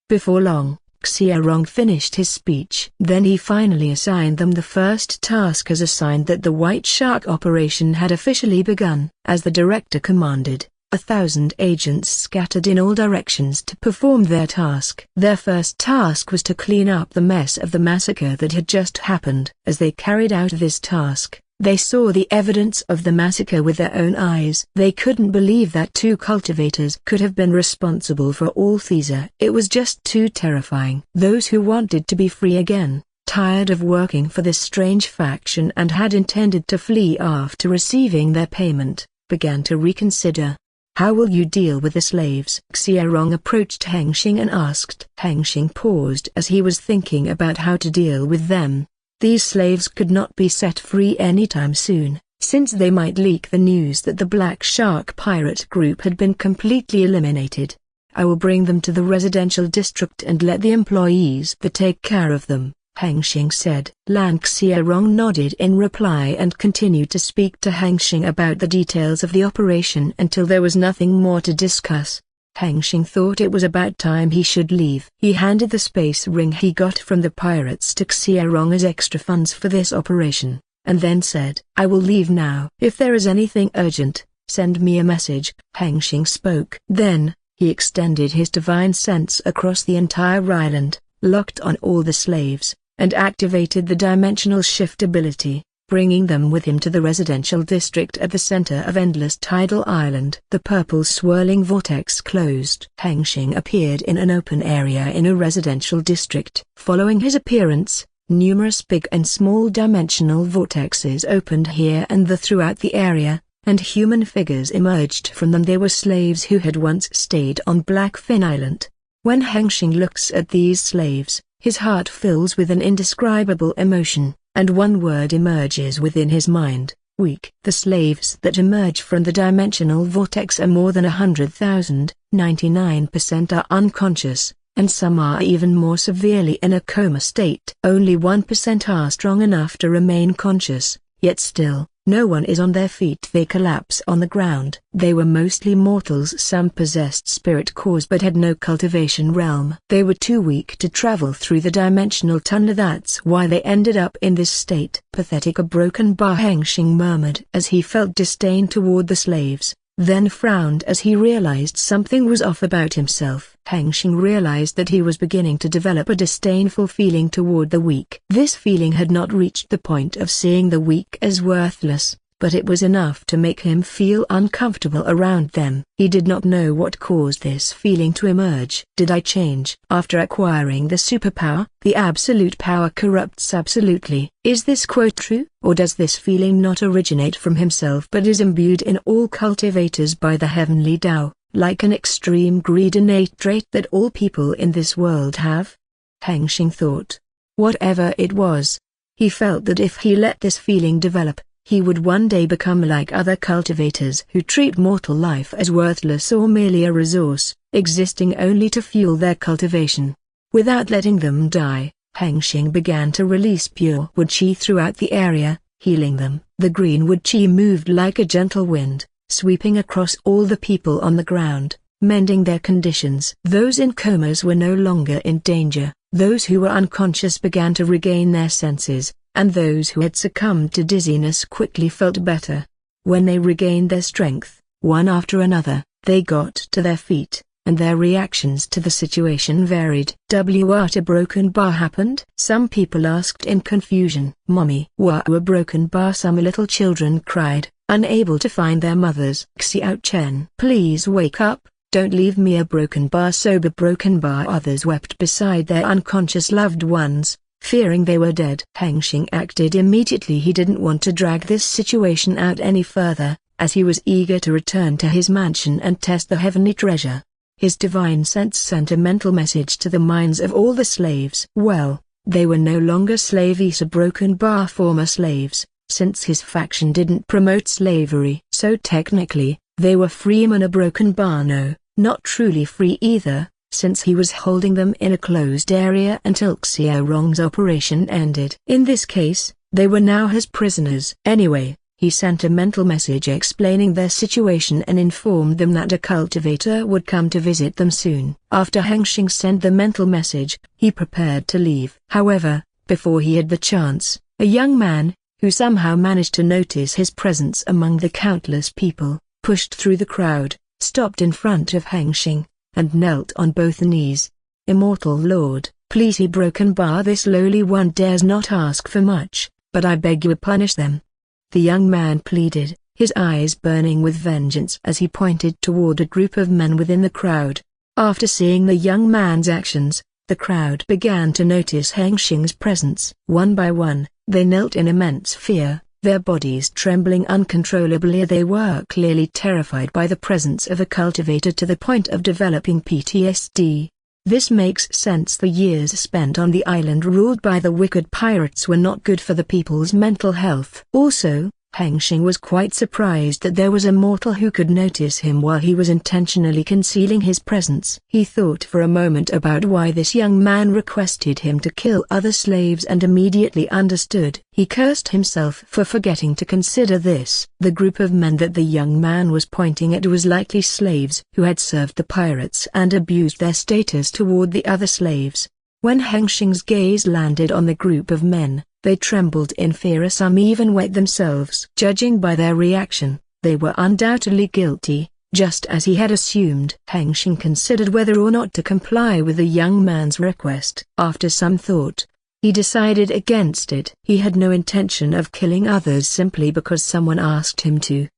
Before long, Xiaorong finished his speech. Then he finally assigned them the first task as a sign that the White Shark operation had officially begun. As the director commanded, 1,000 agents scattered in all directions to perform their task. Their first task was to clean up the mess of the massacre that had just happened. As they carried out this task, they saw the evidence of the massacre with their own eyes. They couldn't believe that 2 cultivators could have been responsible for all these. It was just too terrifying. Those who wanted to be free again, tired of working for this strange faction and had intended to flee after receiving their payment, began to reconsider. How will you deal with the slaves? Xiaorong approached Hengsheng and asked. Hengsheng paused as he was thinking about how to deal with them. These slaves could not be set free anytime soon, since they might leak the news that the Black Shark pirate group had been completely eliminated. I will bring them to the residential district and let the employees take care of them, Hengsheng said. Lan Xiaorong nodded in reply and continued to speak to Hengsheng about the details of the operation until there was nothing more to discuss. Hengsheng thought it was about time he should leave. He handed the space ring he got from the pirates to Xiaorong as extra funds for this operation, and then said, I will leave now. If there is anything urgent, send me a message. Hengsheng spoke. Then, he extended his divine sense across the entire island, locked on all the slaves, and activated the dimensional shift ability, bringing them with him to the residential district at the center of Endless Tidal Island. The purple swirling vortex closed. Hengsheng appeared in an open area in a residential district. Following his appearance, Numerous big and small dimensional vortexes opened here and there throughout the area, and human figures emerged from them. They were slaves who had once stayed on Blackfin Island. When Hengsheng looks at these slaves, his heart fills with an indescribable emotion, and one word emerges within his mind: weak. The slaves that emerge from the dimensional vortex are more than 100,000, 99% are unconscious, and some are even more severely in a coma state. Only 1% are strong enough to remain conscious, yet still, no one is on their feet. They collapse on the ground. They were mostly mortals. Some possessed spirit cores but had no cultivation realm. They were too weak to travel through the dimensional tunnel. That's why they ended up in this state. Pathetic. A broken bar, Hengsheng murmured as he felt disdain toward the slaves, then frowned as he realized something was off about himself. Hengsheng realized that he was beginning to develop a disdainful feeling toward the weak. This feeling had not reached the point of seeing the weak as worthless, but it was enough to make him feel uncomfortable around them. He did not know what caused this feeling to emerge. Did I change? After acquiring the superpower, the absolute power corrupts absolutely. Is this quote true? Or does this feeling not originate from himself but is imbued in all cultivators by the heavenly Tao, like an extreme greed, innate trait that all people in this world have? Hengsheng thought. Whatever it was, he felt that if he let this feeling develop, he would one day become like other cultivators who treat mortal life as worthless or merely a resource, existing only to fuel their cultivation. Without letting them die, Hengsheng began to release pure wood chi throughout the area, healing them. The green wood chi moved like a gentle wind, sweeping across all the people on the ground, mending their conditions. Those in comas were no longer in danger, those who were unconscious began to regain their senses, and those who had succumbed to dizziness quickly felt better. When they regained their strength, one after another, they got to their feet, and their reactions to the situation varied. What a broken bar happened? Some people asked in confusion. Mommy, what a broken bar? Some little children cried, unable to find their mothers. Xiao Chen, please wake up, don't leave me. A broken bar, sober broken bar. Others wept beside their unconscious loved ones, fearing they were dead. Hengsheng acted immediately. He didn't want to drag this situation out any further, as he was eager to return to his mansion and test the heavenly treasure. His divine sense sent a mental message to the minds of all the slaves. Well, they were no longer slaves. A broken bar former slaves, since his faction didn't promote slavery. So technically, they were freemen. A broken bar, no, not truly free either, since he was holding them in a closed area until Xiao Rong's operation ended. In this case, they were now his prisoners. Anyway, he sent a mental message explaining their situation and informed them that a cultivator would come to visit them soon. After Hengsheng sent the mental message, he prepared to leave. However, before he had the chance, a young man, who somehow managed to notice his presence among the countless people, pushed through the crowd, stopped in front of Hengsheng, and knelt on both knees. Immortal Lord, please. He broken bar. This lowly one dares not ask for much, but I beg you punish them. The young man pleaded, his eyes burning with vengeance as he pointed toward a group of men within the crowd. After seeing the young man's actions, the crowd began to notice Hengsheng's presence. One by one, they knelt in immense fear, their bodies trembling uncontrollably. They were clearly terrified by the presence of a cultivator to the point of developing PTSD. This makes sense. The years spent on the island ruled by the wicked pirates were not good for the people's mental health. Also, Hengsheng was quite surprised that there was a mortal who could notice him while he was intentionally concealing his presence. He thought for a moment about why this young man requested him to kill other slaves and immediately understood. He cursed himself for forgetting to consider this. The group of men that the young man was pointing at was likely slaves who had served the pirates and abused their status toward the other slaves. When Hengsheng's gaze landed on the group of men, they trembled in fear. Some even wet themselves. Judging by their reaction, they were undoubtedly guilty, just as he had assumed. Hengsheng considered whether or not to comply with the young man's request. After some thought, he decided against it. He had no intention of killing others simply because someone asked him to.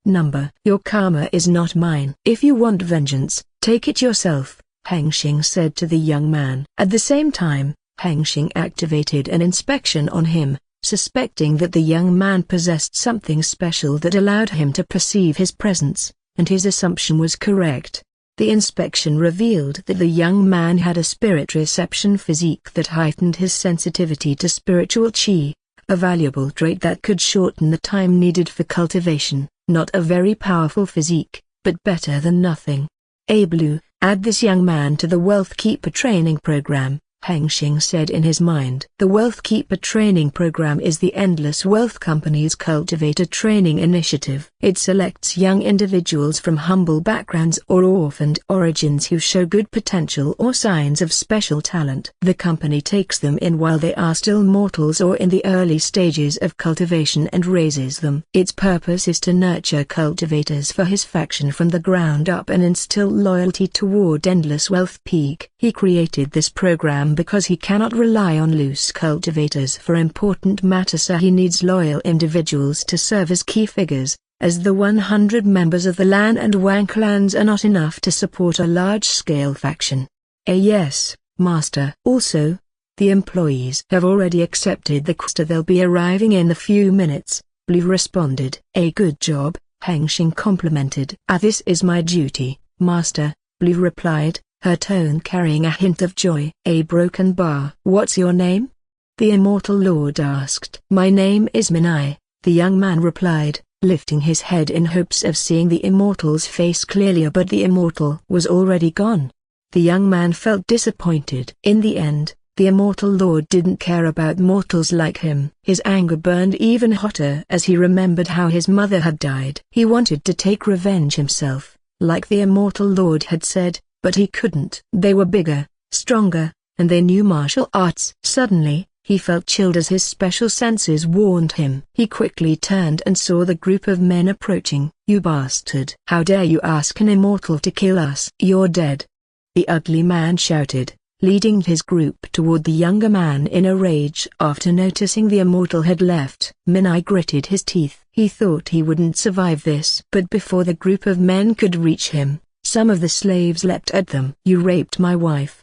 Your karma is not mine. If you want vengeance, take it yourself, Hengsheng said to the young man. At the same time, Hengsheng activated an inspection on him, suspecting that the young man possessed something special that allowed him to perceive his presence, and his assumption was correct. The inspection revealed that the young man had a spirit reception physique that heightened his sensitivity to spiritual qi, a valuable trait that could shorten the time needed for cultivation. Not a very powerful physique, but better than nothing. Blue, add this young man to the Wealth Keeper training program, Hengsheng said in his mind. The Wealth Keeper training program is the Endless Wealth Company's cultivator training initiative. It selects young individuals from humble backgrounds or orphaned origins who show good potential or signs of special talent. The company takes them in while they are still mortals or in the early stages of cultivation and raises them. Its purpose is to nurture cultivators for his faction from the ground up and instill loyalty toward Endless Wealth Peak. He created this program because he cannot rely on loose cultivators for important matters, so he needs loyal individuals to serve as key figures, as the 100 members of the Lan and Wang clans are not enough to support a large-scale faction. Yes, Master. Also, the employees have already accepted the quest. They'll be arriving in a few minutes, Blue responded. A good job, Hengsheng complimented. This is my duty, Master, Blue replied, her tone carrying a hint of joy. A broken bar. What's your name? The Immortal Lord asked. My name is Minai, the young man replied, lifting his head in hopes of seeing the Immortal's face clearly, but the Immortal was already gone. The young man felt disappointed. In the end, the Immortal Lord didn't care about mortals like him. His anger burned even hotter as he remembered how his mother had died. He wanted to take revenge himself, like the Immortal Lord had said, but he couldn't. They were bigger, stronger, and they knew martial arts. Suddenly, he felt chilled as his special senses warned him. He quickly turned and saw the group of men approaching. You bastard! How dare you ask an immortal to kill us? You're dead! The ugly man shouted, leading his group toward the younger man in a rage. After noticing the immortal had left, Minai gritted his teeth. He thought he wouldn't survive this. But before the group of men could reach him, some of the slaves leapt at them. You raped my wife!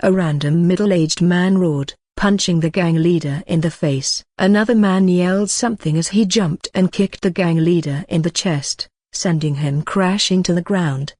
A random middle-aged man roared, punching the gang leader in the face. Another man yelled something as he jumped and kicked the gang leader in the chest, sending him crashing to the ground.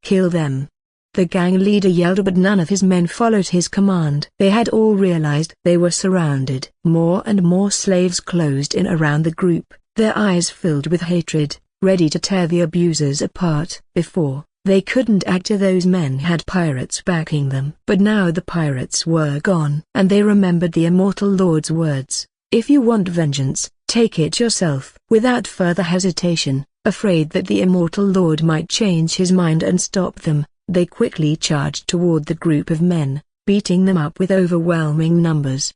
Kill them! The gang leader yelled, but none of his men followed his command. They had all realized they were surrounded. More and more slaves closed in around the group, their eyes filled with hatred, ready to tear the abusers apart. Before, they couldn't act as those men had pirates backing them. But now the pirates were gone. And they remembered the Immortal Lord's words, if you want vengeance, take it yourself. Without further hesitation, afraid that the Immortal Lord might change his mind and stop them, they quickly charged toward the group of men, beating them up with overwhelming numbers.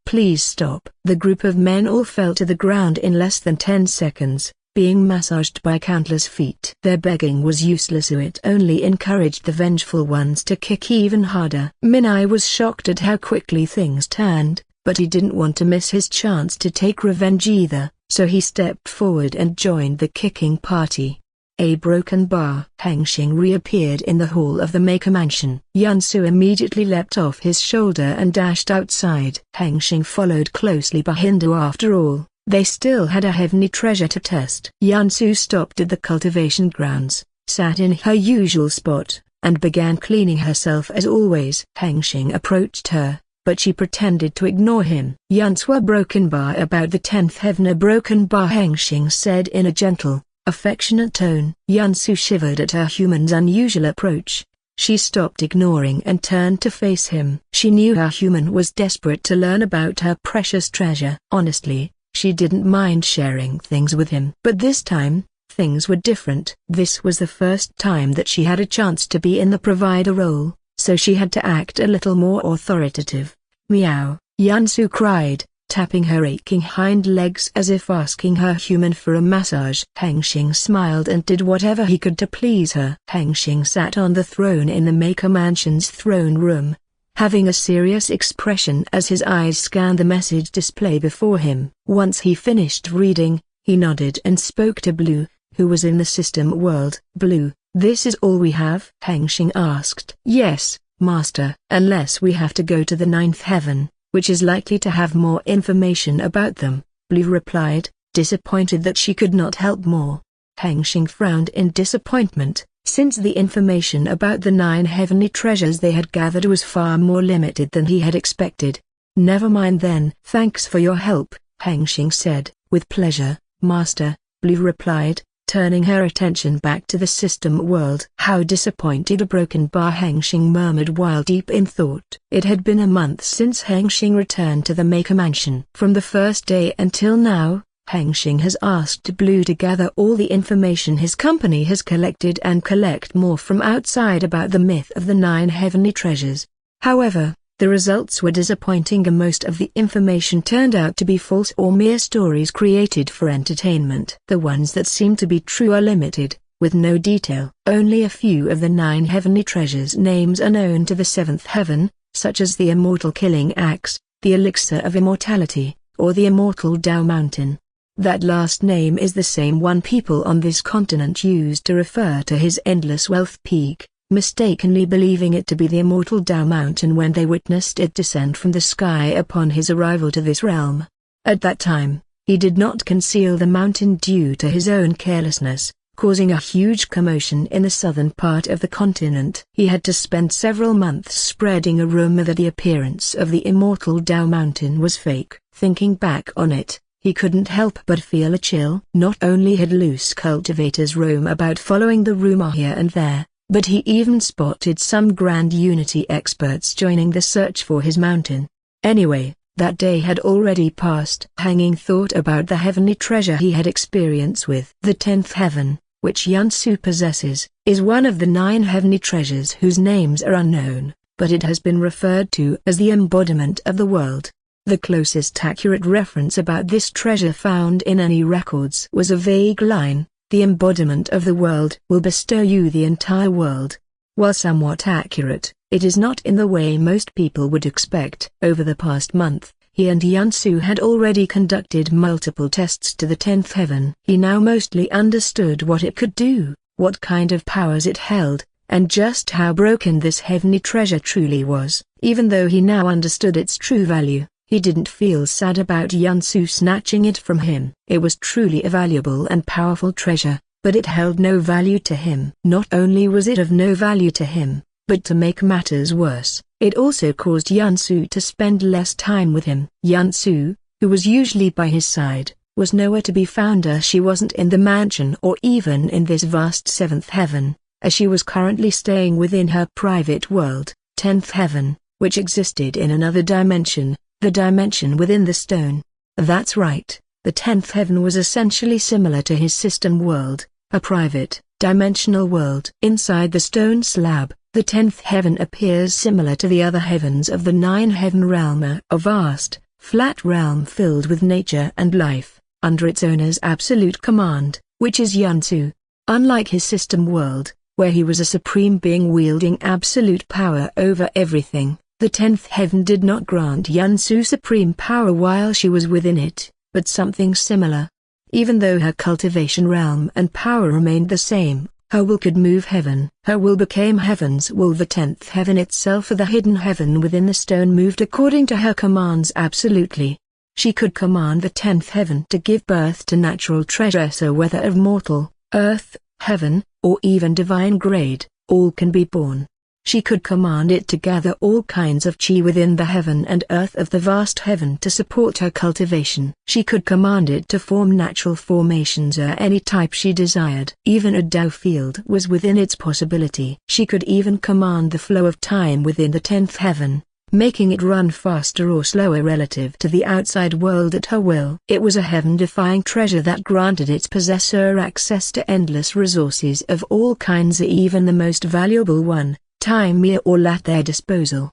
Please stop. The group of men all fell to the ground in less than 10 seconds. Being massaged by countless feet. Their begging was useless, so it only encouraged the vengeful ones to kick even harder. Minai was shocked at how quickly things turned, but he didn't want to miss his chance to take revenge either, so he stepped forward and joined the kicking party. A broken bar. Hengsheng reappeared in the hall of the Maker Mansion. Yansu immediately leapt off his shoulder and dashed outside. Hengsheng followed closely behind. After all, they still had a heavenly treasure to test. Yansu stopped at the cultivation grounds, sat in her usual spot, and began cleaning herself as always. Hengsheng approached her, but she pretended to ignore him. Yansu broken bar about the 10th heaven. A broken bar, Hengsheng said in a gentle, affectionate tone. Yansu shivered at her human's unusual approach. She stopped ignoring and turned to face him. She knew her human was desperate to learn about her precious treasure. Honestly, she didn't mind sharing things with him. But this time, things were different. This was the first time that she had a chance to be in the provider role, so she had to act a little more authoritative. Meow, Yansu cried, tapping her aching hind legs as if asking her human for a massage. Hengsheng smiled and did whatever he could to please her. Hengsheng sat on the throne in the Maker Mansion's throne room, having a serious expression as his eyes scanned the message display before him. Once he finished reading, he nodded and spoke to Blue, who was in the system world. Blue, this is all we have? Hengsheng asked. Yes, Master, unless we have to go to the ninth heaven, which is likely to have more information about them, Blue replied, disappointed that she could not help more. Hengsheng frowned in disappointment, since the information about the 9 heavenly treasures they had gathered was far more limited than he had expected. Never mind then. Thanks for your help, Hengsheng said. With pleasure, Master, Blue replied, turning her attention back to the system world. How disappointed a broken bar, Hengsheng murmured while deep in thought. It had been a month since Hengsheng returned to the Maker Mansion. From the first day until now, Hengsheng has asked Blue to gather all the information his company has collected and collect more from outside about the myth of the 9 heavenly treasures. However, the results were disappointing and most of the information turned out to be false or mere stories created for entertainment. The ones that seem to be true are limited, with no detail. Only a few of the 9 heavenly treasures' names are known to the 7th heaven, such as the immortal killing axe, the elixir of immortality, or the immortal Tao mountain. That last name is the same one people on this continent used to refer to his endless wealth peak, mistakenly believing it to be the immortal Tao mountain when they witnessed it descend from the sky upon his arrival to this realm. At that time, he did not conceal the mountain due to his own carelessness, causing a huge commotion in the southern part of the continent. He had to spend several months spreading a rumor that the appearance of the immortal Tao mountain was fake. Thinking back on it, he couldn't help but feel a chill. Not only had loose cultivators roam about following the rumor here and there, but he even spotted some Grand Unity experts joining the search for his mountain. Anyway, that day had already passed. Hanging thought about the heavenly treasure he had experience with. The 10th heaven, which Yansu possesses, is one of the 9 heavenly treasures whose names are unknown, but it has been referred to as the embodiment of the world. The closest accurate reference about this treasure found in any records was a vague line, "The embodiment of the world will bestow you the entire world." While somewhat accurate, it is not in the way most people would expect. Over the past month, he and Yansu had already conducted multiple tests to the 10th heaven. He now mostly understood what it could do, what kind of powers it held, and just how broken this heavenly treasure truly was. Even though he now understood its true value, he didn't feel sad about Yansu snatching it from him. It was truly a valuable and powerful treasure, but it held no value to him. Not only was it of no value to him, but to make matters worse, it also caused Yansu to spend less time with him. Yansu, who was usually by his side, was nowhere to be found as she wasn't in the mansion or even in this vast 7th heaven, as she was currently staying within her private world, 10th heaven, which existed in another dimension. The dimension within the stone. That's right, the 10th heaven was essentially similar to his system world, a private, dimensional world. Inside the stone slab, the 10th heaven appears similar to the other heavens of the 9 heaven realm, a vast, flat realm filled with nature and life, under its owner's absolute command, which is Yansu. Unlike his system world, where he was a supreme being wielding absolute power over everything, the 10th heaven did not grant Yansu supreme power while she was within it, but something similar. Even though her cultivation realm and power remained the same, her will could move heaven. Her will became heaven's will. The 10th heaven itself, or the hidden heaven within the stone, moved according to her commands absolutely. She could command the 10th heaven to give birth to natural treasure, so whether of mortal, earth, heaven, or even divine grade, all can be born. She could command it to gather all kinds of chi within the heaven and earth of the vast heaven to support her cultivation. She could command it to form natural formations of any type she desired. Even a Tao field was within its possibility. She could even command the flow of time within the 10th heaven, making it run faster or slower relative to the outside world at her will. It was a heaven-defying treasure that granted its possessor access to endless resources of all kinds, even the most valuable one, time mere all at their disposal.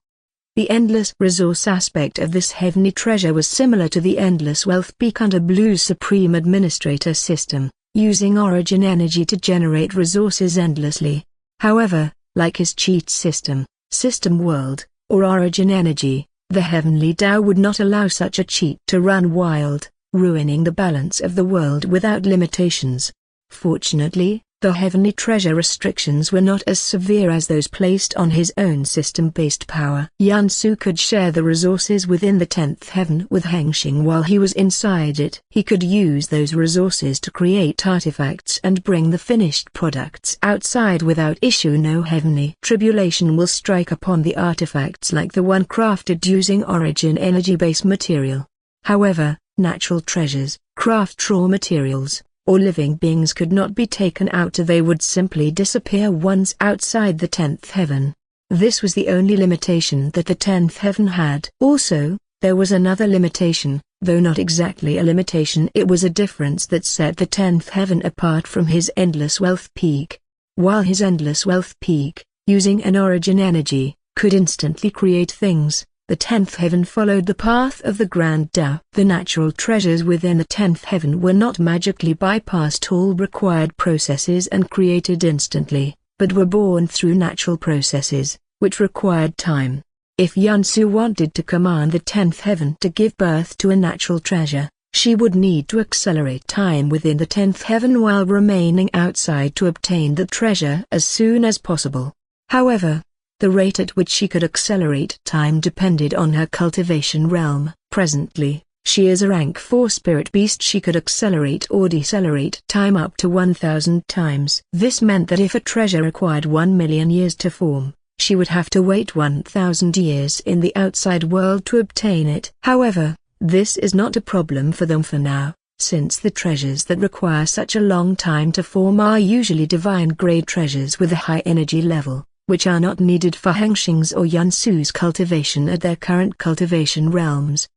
The endless resource aspect of this heavenly treasure was similar to the endless wealth peak under Blue's Supreme Administrator system, using origin energy to generate resources endlessly. However, like his cheat system, system world, or origin energy, the heavenly Tao would not allow such a cheat to run wild, ruining the balance of the world without limitations. Fortunately, The heavenly treasure restrictions were not as severe as those placed on his own system-based power. Yansu could share the resources within the 10th heaven with Hengsheng while he was inside it. He could use those resources to create artifacts and bring the finished products outside without issue. No heavenly tribulation will strike upon the artifacts like the one crafted using origin energy-based material. However, natural treasures, craft raw materials, or living beings could not be taken out, or they would simply disappear once outside the 10th heaven. This was the only limitation that the 10th heaven had. Also, there was another limitation, though not exactly a limitation, it was a difference that set the 10th heaven apart from his endless wealth peak. While his endless wealth peak, using an origin energy, could instantly create things, the 10th heaven followed the path of the Grand Tao. The natural treasures within the 10th heaven were not magically bypassed all required processes and created instantly, but were born through natural processes, which required time. If Yansu wanted to command the 10th heaven to give birth to a natural treasure, she would need to accelerate time within the 10th heaven while remaining outside to obtain the treasure as soon as possible. However, the rate at which she could accelerate time depended on her cultivation realm. Presently, she is a rank 4 spirit beast. She could accelerate or decelerate time up to 1,000 times. This meant that if a treasure required 1 million years to form, she would have to wait 1,000 years in the outside world to obtain it. However, this is not a problem for them for now, since the treasures that require such a long time to form are usually divine-grade treasures with a high energy level, which are not needed for Hengsheng's or Yansu's cultivation at their current cultivation realms.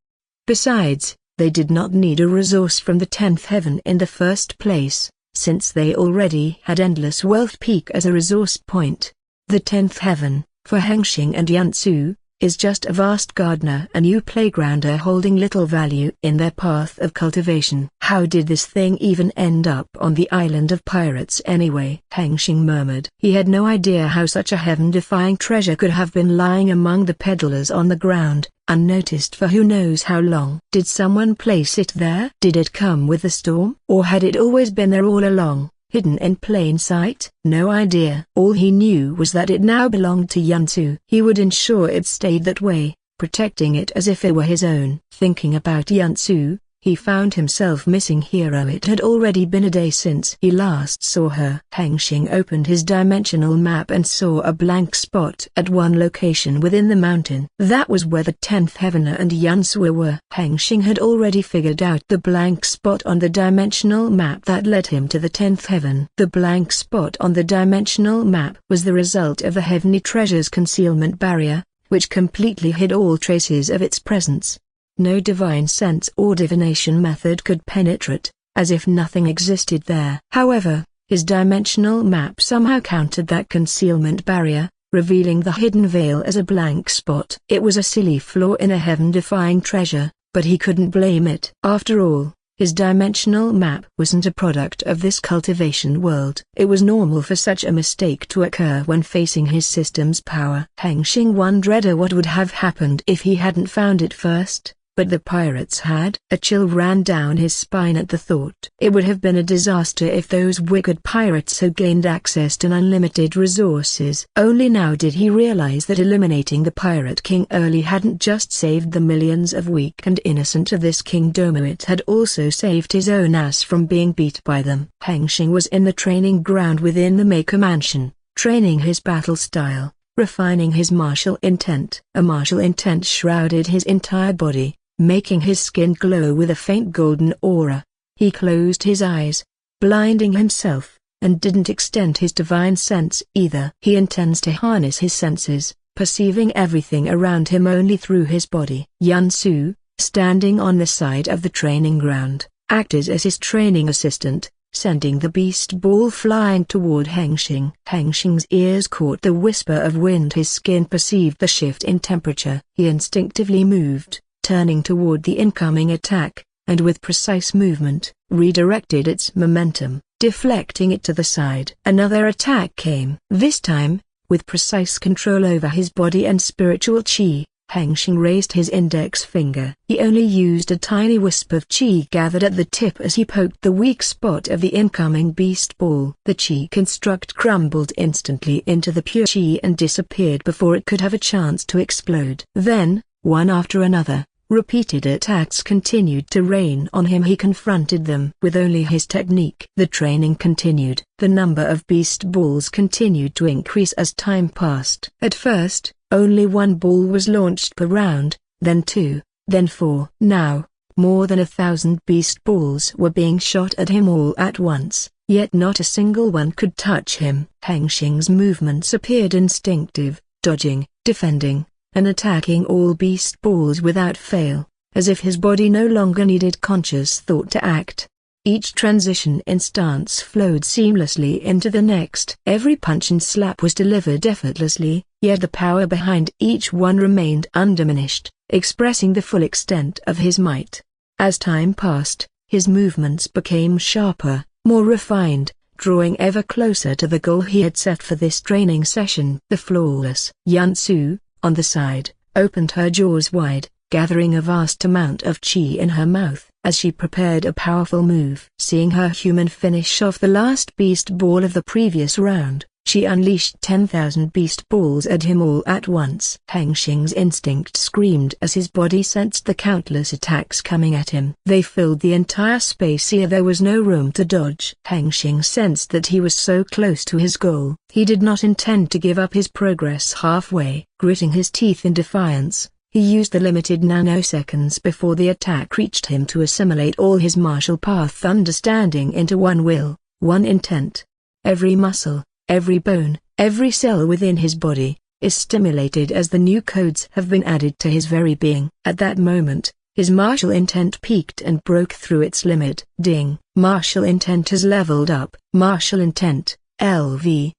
Besides, they did not need a resource from the 10th heaven in the first place, since they already had endless wealth peak as a resource point. The 10th heaven, for Hengsheng and Yansu, is just a vast gardener, a new playgrounder holding little value in their path of cultivation. How did this thing even end up on the island of pirates anyway? Hengsheng murmured. He had no idea how such a heaven-defying treasure could have been lying among the peddlers on the ground, unnoticed for who knows how long. Did someone place it there? Did it come with the storm? Or had it always been there all along, hidden in plain sight? No idea. All he knew was that it now belonged to Yansu. He would ensure it stayed that way, protecting it as if it were his own. Thinking about Yansu, he found himself missing Hero. It had already been a day since he last saw her. Hengsheng opened his dimensional map and saw a blank spot at one location within the mountain. That was where the 10th heavener and Yansu were. Hengsheng had already figured out the blank spot on the dimensional map that led him to the 10th heaven. The blank spot on the dimensional map was the result of the heavenly treasure's concealment barrier, which completely hid all traces of its presence. No divine sense or divination method could penetrate, as if nothing existed there. However, his dimensional map somehow countered that concealment barrier, revealing the hidden veil as a blank spot. It was a silly flaw in a heaven-defying treasure, but he couldn't blame it. After all, his dimensional map wasn't a product of this cultivation world. It was normal for such a mistake to occur when facing his system's power. Hengsheng wondered what would have happened if he hadn't found it first. But the pirates had. A chill ran down his spine at the thought. It would have been a disaster if those wicked pirates had gained access to unlimited resources. Only now did he realize that eliminating the Pirate King early hadn't just saved the millions of weak and innocent of this kingdom, it had also saved his own ass from being beat by them. Hengsheng was in the training ground within the Maker Mansion, training his battle style, refining his martial intent. A martial intent shrouded his entire body, making his skin glow with a faint golden aura. He closed his eyes, blinding himself, and didn't extend his divine sense either. He intends to harness his senses, perceiving everything around him only through his body. Yansu, standing on the side of the training ground, acted as his training assistant, sending the beast ball flying toward Hengsheng. Hengsheng's ears caught the whisper of wind. His skin perceived the shift in temperature. He instinctively moved, turning toward the incoming attack, and with precise movement, redirected its momentum, deflecting it to the side. Another attack came. This time, with precise control over his body and spiritual chi, Hengsheng raised his index finger. He only used a tiny wisp of qi gathered at the tip as he poked the weak spot of the incoming beast ball. The qi construct crumbled instantly into the pure qi and disappeared before it could have a chance to explode. Then, one after another, repeated attacks continued to rain on him. He confronted them with only his technique. The training continued. The number of beast balls continued to increase as time passed. At first, only one ball was launched per round, then 2, then 4. Now, more than 1,000 beast balls were being shot at him all at once, yet not a single one could touch him. Hengsheng's movements appeared instinctive, dodging, defending, and attacking all beast balls without fail, as if his body no longer needed conscious thought to act. Each transition in stance flowed seamlessly into the next. Every punch and slap was delivered effortlessly, yet the power behind each one remained undiminished, expressing the full extent of his might. As time passed, his movements became sharper, more refined, drawing ever closer to the goal he had set for this training session. The flawless Yansu, on the side, opened her jaws wide, gathering a vast amount of qi in her mouth, as she prepared a powerful move. Seeing her human finish off the last beast ball of the previous round, she unleashed 10,000 beast balls at him all at once. Hengsheng's instinct screamed as his body sensed the countless attacks coming at him. They filled the entire space here. There was no room to dodge. Hengsheng sensed that he was so close to his goal. He did not intend to give up his progress halfway. Gritting his teeth in defiance, he used the limited nanoseconds before the attack reached him to assimilate all his martial path understanding into one will, one intent. Every muscle, every bone, every cell within his body, is stimulated as the new codes have been added to his very being. At that moment, his martial intent peaked and broke through its limit. Ding! Martial intent has leveled up. Martial intent, LV.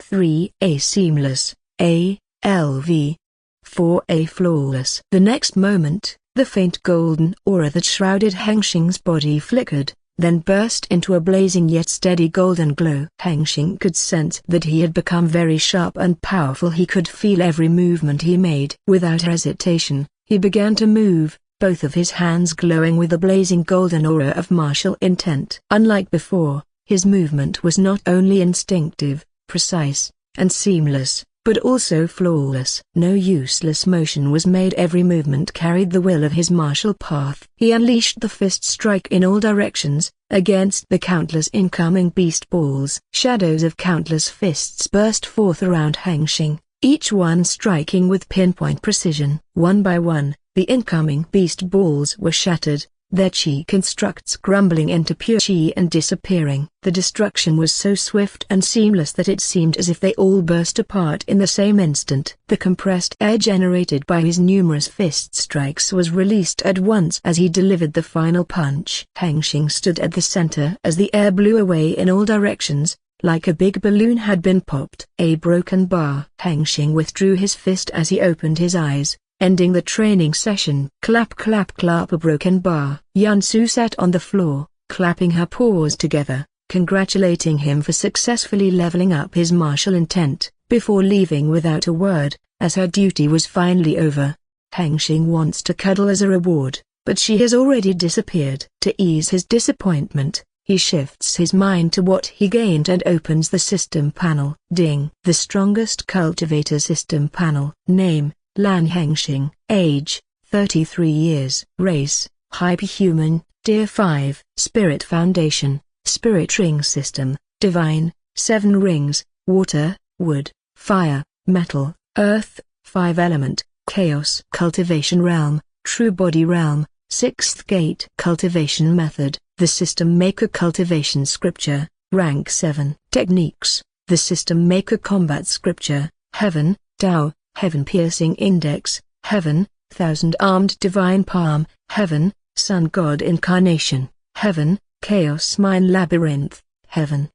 3A seamless, A, LV. 4A flawless. The next moment, the faint golden aura that shrouded Hengsheng's body flickered, then burst into a blazing yet steady golden glow. Hengsheng could sense that he had become very sharp and powerful. He could feel every movement he made. Without hesitation, he began to move, both of his hands glowing with the blazing golden aura of martial intent. Unlike before, his movement was not only instinctive, precise, and seamless, but also flawless. No useless motion was made. Every movement carried the will of his martial path. He unleashed the fist strike in all directions, against the countless incoming beast balls. Shadows of countless fists burst forth around Hengsheng, each one striking with pinpoint precision. One by one, the incoming beast balls were shattered, their qi constructs crumbling into pure qi and disappearing. The destruction was so swift and seamless that it seemed as if they all burst apart in the same instant. The compressed air generated by his numerous fist strikes was released at once as he delivered the final punch. Hengsheng stood at the center as the air blew away in all directions, like a big balloon had been popped. A broken bar. Hengsheng withdrew his fist as he opened his eyes, ending the training session. Clap clap clap. A broken bar. Yansu sat on the floor, clapping her paws together, congratulating him for successfully leveling up his martial intent, before leaving without a word, as her duty was finally over. Hengsheng wants to cuddle as a reward, but she has already disappeared. To ease his disappointment, he shifts his mind to what he gained and opens the system panel. Ding! The strongest cultivator system panel. Name: Lan Hengsheng. Age: 33 years. Race: Hyperhuman. Tier 5. Spirit Foundation. Spirit Ring System. Divine. 7 rings: Water, Wood, Fire, Metal, Earth, 5 Element, Chaos. Cultivation Realm. True Body Realm. 6th Gate. Cultivation Method: the System Maker. Cultivation Scripture. Rank 7. Techniques: the System Maker. Combat Scripture: Heaven, Tao, Heaven Piercing Index, Heaven, Thousand-Armed Divine Palm, Heaven, Sun God Incarnation, Heaven, Chaos Mine Labyrinth, Heaven.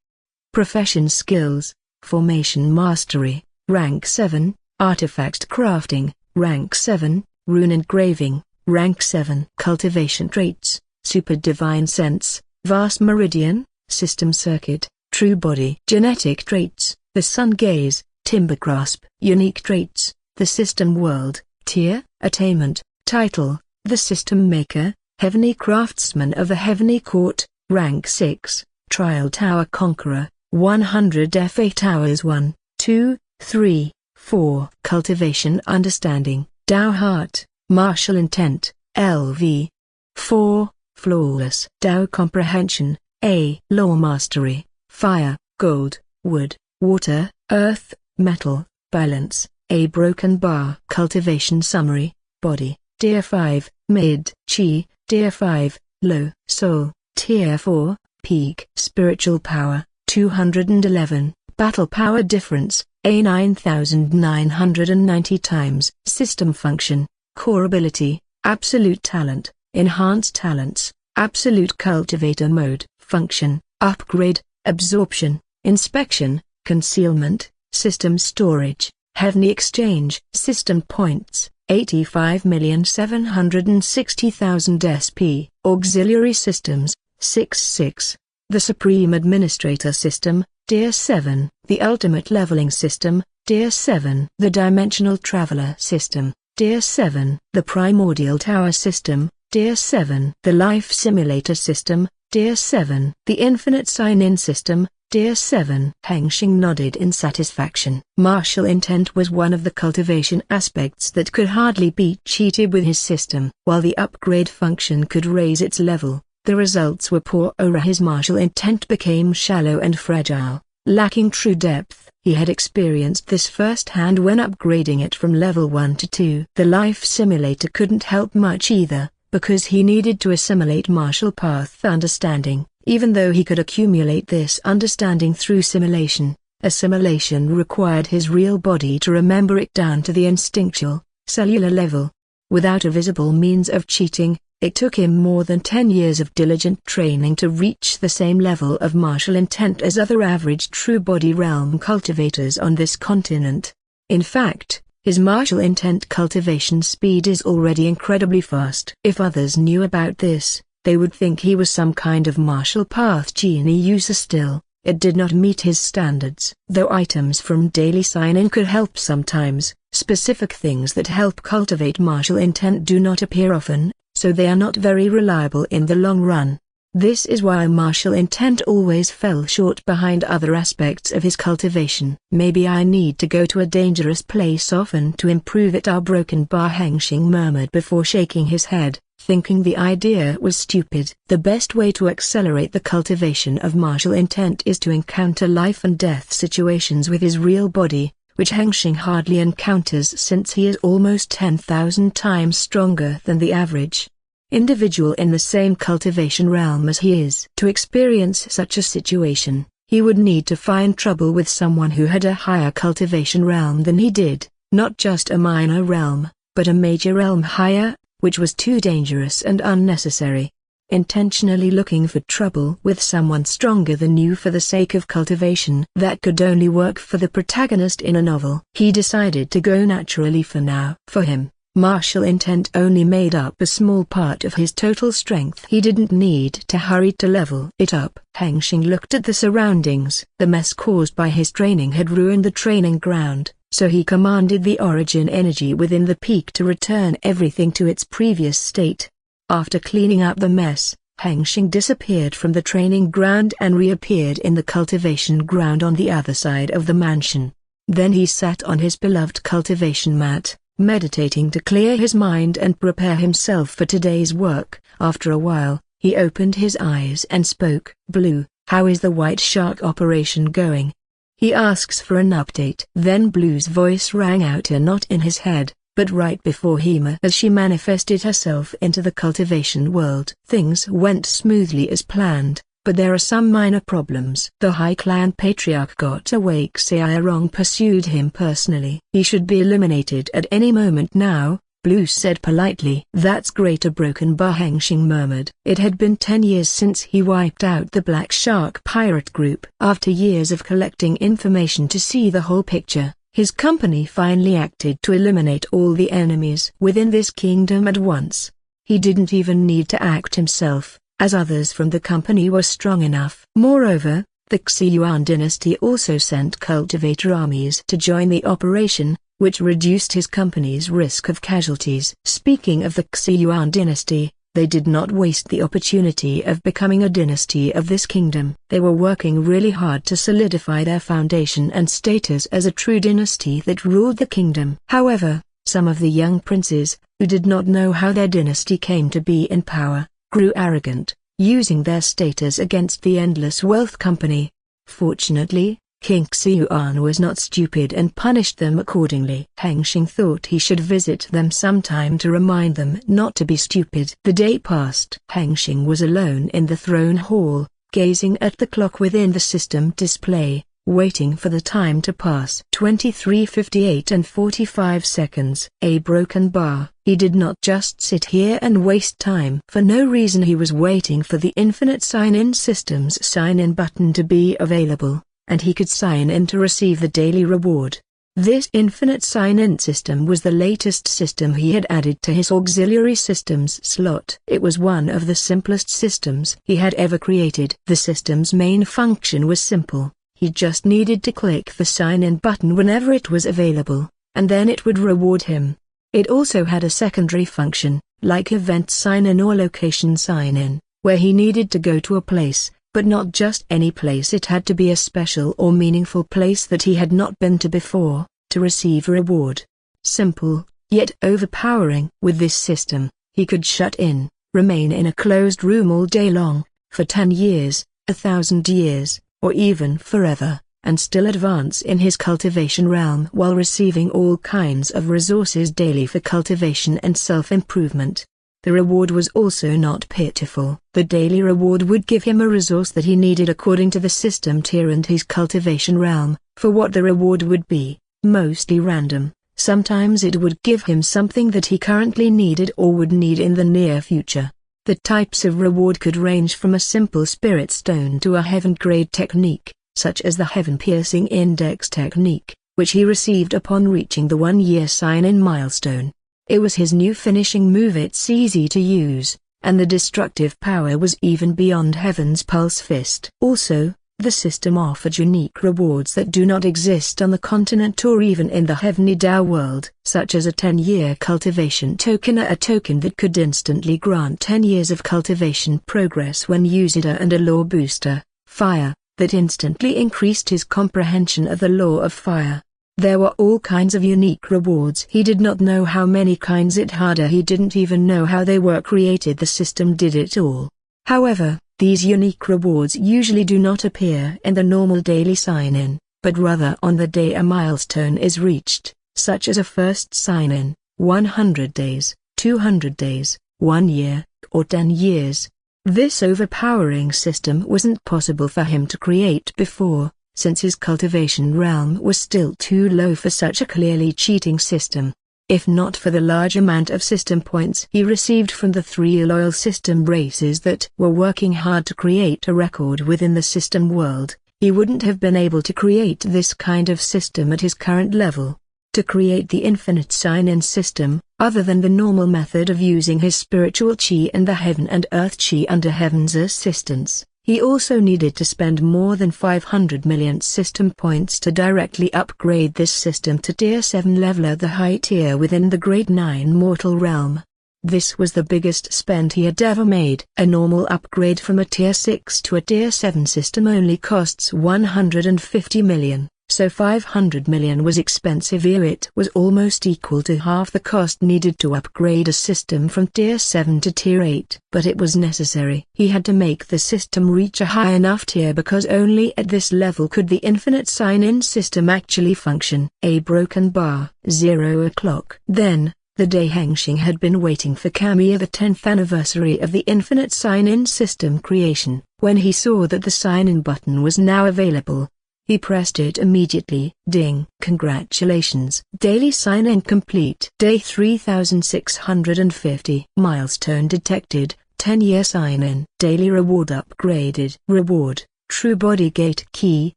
Profession Skills: Formation Mastery, Rank 7, Artifact Crafting, Rank 7, Rune Engraving, Rank 7. Cultivation Traits: Super Divine Sense, Vast Meridian, System Circuit, True Body. Genetic Traits: the Sun Gaze, Timber Grasp. Unique Traits: the System World, Tier, attainment, title, the System Maker, Heavenly Craftsman of the Heavenly Court, rank 6, Trial Tower Conqueror, 100 F8 hours 1, 2, 3, 4. Cultivation Understanding, Tao Heart, Martial Intent, LV. 4. Flawless Tao Comprehension, A. Law Mastery, Fire, Gold, Wood, Water, Earth, Metal, Balance, A. Broken Bar. Cultivation Summary, Body, Tier 5, Mid, Chi, Tier 5, Low, Soul, Tier 4, Peak. Spiritual Power, 211, Battle Power Difference, A. 9990 times. System Function, Core Ability, Absolute Talent, Enhanced Talents, Absolute Cultivator Mode, Function, Upgrade, Absorption, Inspection, Concealment, System Storage, Heavenly Exchange. System Points, 85,760,000 SP. Auxiliary Systems, 66. The Supreme Administrator System, Tier 7. The Ultimate Leveling System, Tier 7. The Dimensional Traveler System, Tier 7. The Primordial Tower System, Tier 7. The Life Simulator System, Tier 7. The Infinite Sign-In System, Tier 7. Hengsheng nodded in satisfaction. Martial intent was one of the cultivation aspects that could hardly be cheated with his system. While the upgrade function could raise its level, the results were poor. His martial intent became shallow and fragile, lacking true depth. He had experienced this firsthand when upgrading it from level 1 to 2. The life simulator couldn't help much either, because he needed to assimilate martial path understanding. Even though he could accumulate this understanding through simulation, assimilation required his real body to remember it down to the instinctual, cellular level. Without a visible means of cheating, it took him more than 10 years of diligent training to reach the same level of martial intent as other average true body realm cultivators on this continent. In fact, his martial intent cultivation speed is already incredibly fast. If others knew about this, they would think he was some kind of martial path genie user. Still, it did not meet his standards. Though items from daily sign-in could help sometimes, specific things that help cultivate martial intent do not appear often, so they are not very reliable in the long run. This is why martial intent always fell short behind other aspects of his cultivation. Maybe I need to go to a dangerous place often to improve it. Our broken bar. Hengsheng murmured before shaking his head, thinking the idea was stupid. The best way to accelerate the cultivation of martial intent is to encounter life and death situations with his real body, which Hengsheng hardly encounters since he is almost 10,000 times stronger than the average individual in the same cultivation realm as he is. To experience such a situation, he would need to find trouble with someone who had a higher cultivation realm than he did, not just a minor realm, but a major realm higher, which was too dangerous and unnecessary. Intentionally looking for trouble with someone stronger than you for the sake of cultivation that could only work for the protagonist in a novel. He decided to go naturally for now. For him, martial intent only made up a small part of his total strength. He didn't need to hurry to level it up. Hengsheng looked at the surroundings. The mess caused by his training had ruined the training ground, so he commanded the origin energy within the peak to return everything to its previous state. After cleaning up the mess, Hengsheng disappeared from the training ground and reappeared in the cultivation ground on the other side of the mansion. Then he sat on his beloved cultivation mat, meditating to clear his mind and prepare himself for today's work. After a while, he opened his eyes and spoke. "Blue, how is the White Shark operation going?" He asks for an update. Then Blue's voice rang out, not in his head, but right before him as she manifested herself into the cultivation world. Things went smoothly as planned, but there are some minor problems. The High Clan patriarch got awake. Seirong pursued him personally. He should be eliminated at any moment now, Blue said politely. "That's great." A broken bar. Hengsheng murmured. It had been 10 years since he wiped out the Black Shark pirate group. After years of collecting information to see the whole picture, his company finally acted to eliminate all the enemies within this kingdom at once. He didn't even need to act himself, as others from the company were strong enough. Moreover, the Xiyuan dynasty also sent cultivator armies to join the operation, which reduced his company's risk of casualties. Speaking of the Xiyuan dynasty, they did not waste the opportunity of becoming a dynasty of this kingdom. They were working really hard to solidify their foundation and status as a true dynasty that ruled the kingdom. However, some of the young princes, who did not know how their dynasty came to be in power, grew arrogant, using their status against the endless wealth company. Fortunately, King Xiyuan was not stupid and punished them accordingly. Hengsheng thought he should visit them sometime to remind them not to be stupid. The day passed. Hengsheng was alone in the throne hall, gazing at the clock within the system display, waiting for the time to pass. 23:58 and 45 seconds. A broken bar. He did not just sit here and waste time. For no reason he was waiting for the infinite sign-in system's sign-in button to be available, and he could sign in to receive the daily reward. This infinite sign-in system was the latest system he had added to his auxiliary systems slot. It was one of the simplest systems he had ever created. The system's main function was simple. He just needed to click the sign-in button whenever it was available, and then it would reward him. It also had a secondary function, like event sign-in or location sign-in, where he needed to go to a place, but not just any place. It had to be a special or meaningful place that he had not been to before, to receive a reward. Simple, yet overpowering. With this system, he could shut in, remain in a closed room all day long, for 10 years, 1,000 years, or even forever, and still advance in his cultivation realm while receiving all kinds of resources daily for cultivation and self-improvement. The reward was also not pitiful. The daily reward would give him a resource that he needed according to the system tier and his cultivation realm. For what the reward would be, mostly random. Sometimes it would give him something that he currently needed or would need in the near future. The types of reward could range from a simple spirit stone to a heaven-grade technique, such as the heaven-piercing index technique, which he received upon reaching the 1-year sign-in milestone. It was his new finishing move. It's easy to use, and the destructive power was even beyond Heaven's Pulse Fist. Also, the system offered unique rewards that do not exist on the continent or even in the Heavenly Tao world, such as a 10-year cultivation token, a token that could instantly grant 10 years of cultivation progress when used, and a law booster, fire, that instantly increased his comprehension of the law of fire. There were all kinds of unique rewards. He did not know how many kinds. It harder. He didn't even know how they were created. The system did it all. However, these unique rewards usually do not appear in the normal daily sign-in, but rather on the day a milestone is reached, such as a first sign-in, 100 days, 200 days, 1 year, or 10 years. This overpowering system wasn't possible for him to create before, since his cultivation realm was still too low for such a clearly cheating system. If not for the large amount of system points he received from the 3 loyal system races that were working hard to create a record within the system world, he wouldn't have been able to create this kind of system at his current level. To create the infinite sign-in system, other than the normal method of using his spiritual chi and the heaven and earth chi under heaven's assistance, he also needed to spend more than 500 million system points to directly upgrade this system to Tier 7 leveler, the high tier within the Grade 9 mortal realm. This was the biggest spend he had ever made. A normal upgrade from a Tier 6 to a Tier 7 system only costs 150 million. So 500 million was expensive. It was almost equal to half the cost needed to upgrade a system from Tier 7 to Tier 8. But it was necessary. He had to make the system reach a high enough tier because only at this level could the infinite sign-in system actually function. A broken bar. 0 o'clock. Then, the day Hengsheng had been waiting for came the 10th anniversary of the infinite sign-in system creation. When he saw that the sign-in button was now available, he pressed it immediately. Ding! Congratulations! Daily sign-in complete. Day 3650. Milestone detected. 10-year sign-in. Daily reward upgraded. Reward: True Body Gate Key,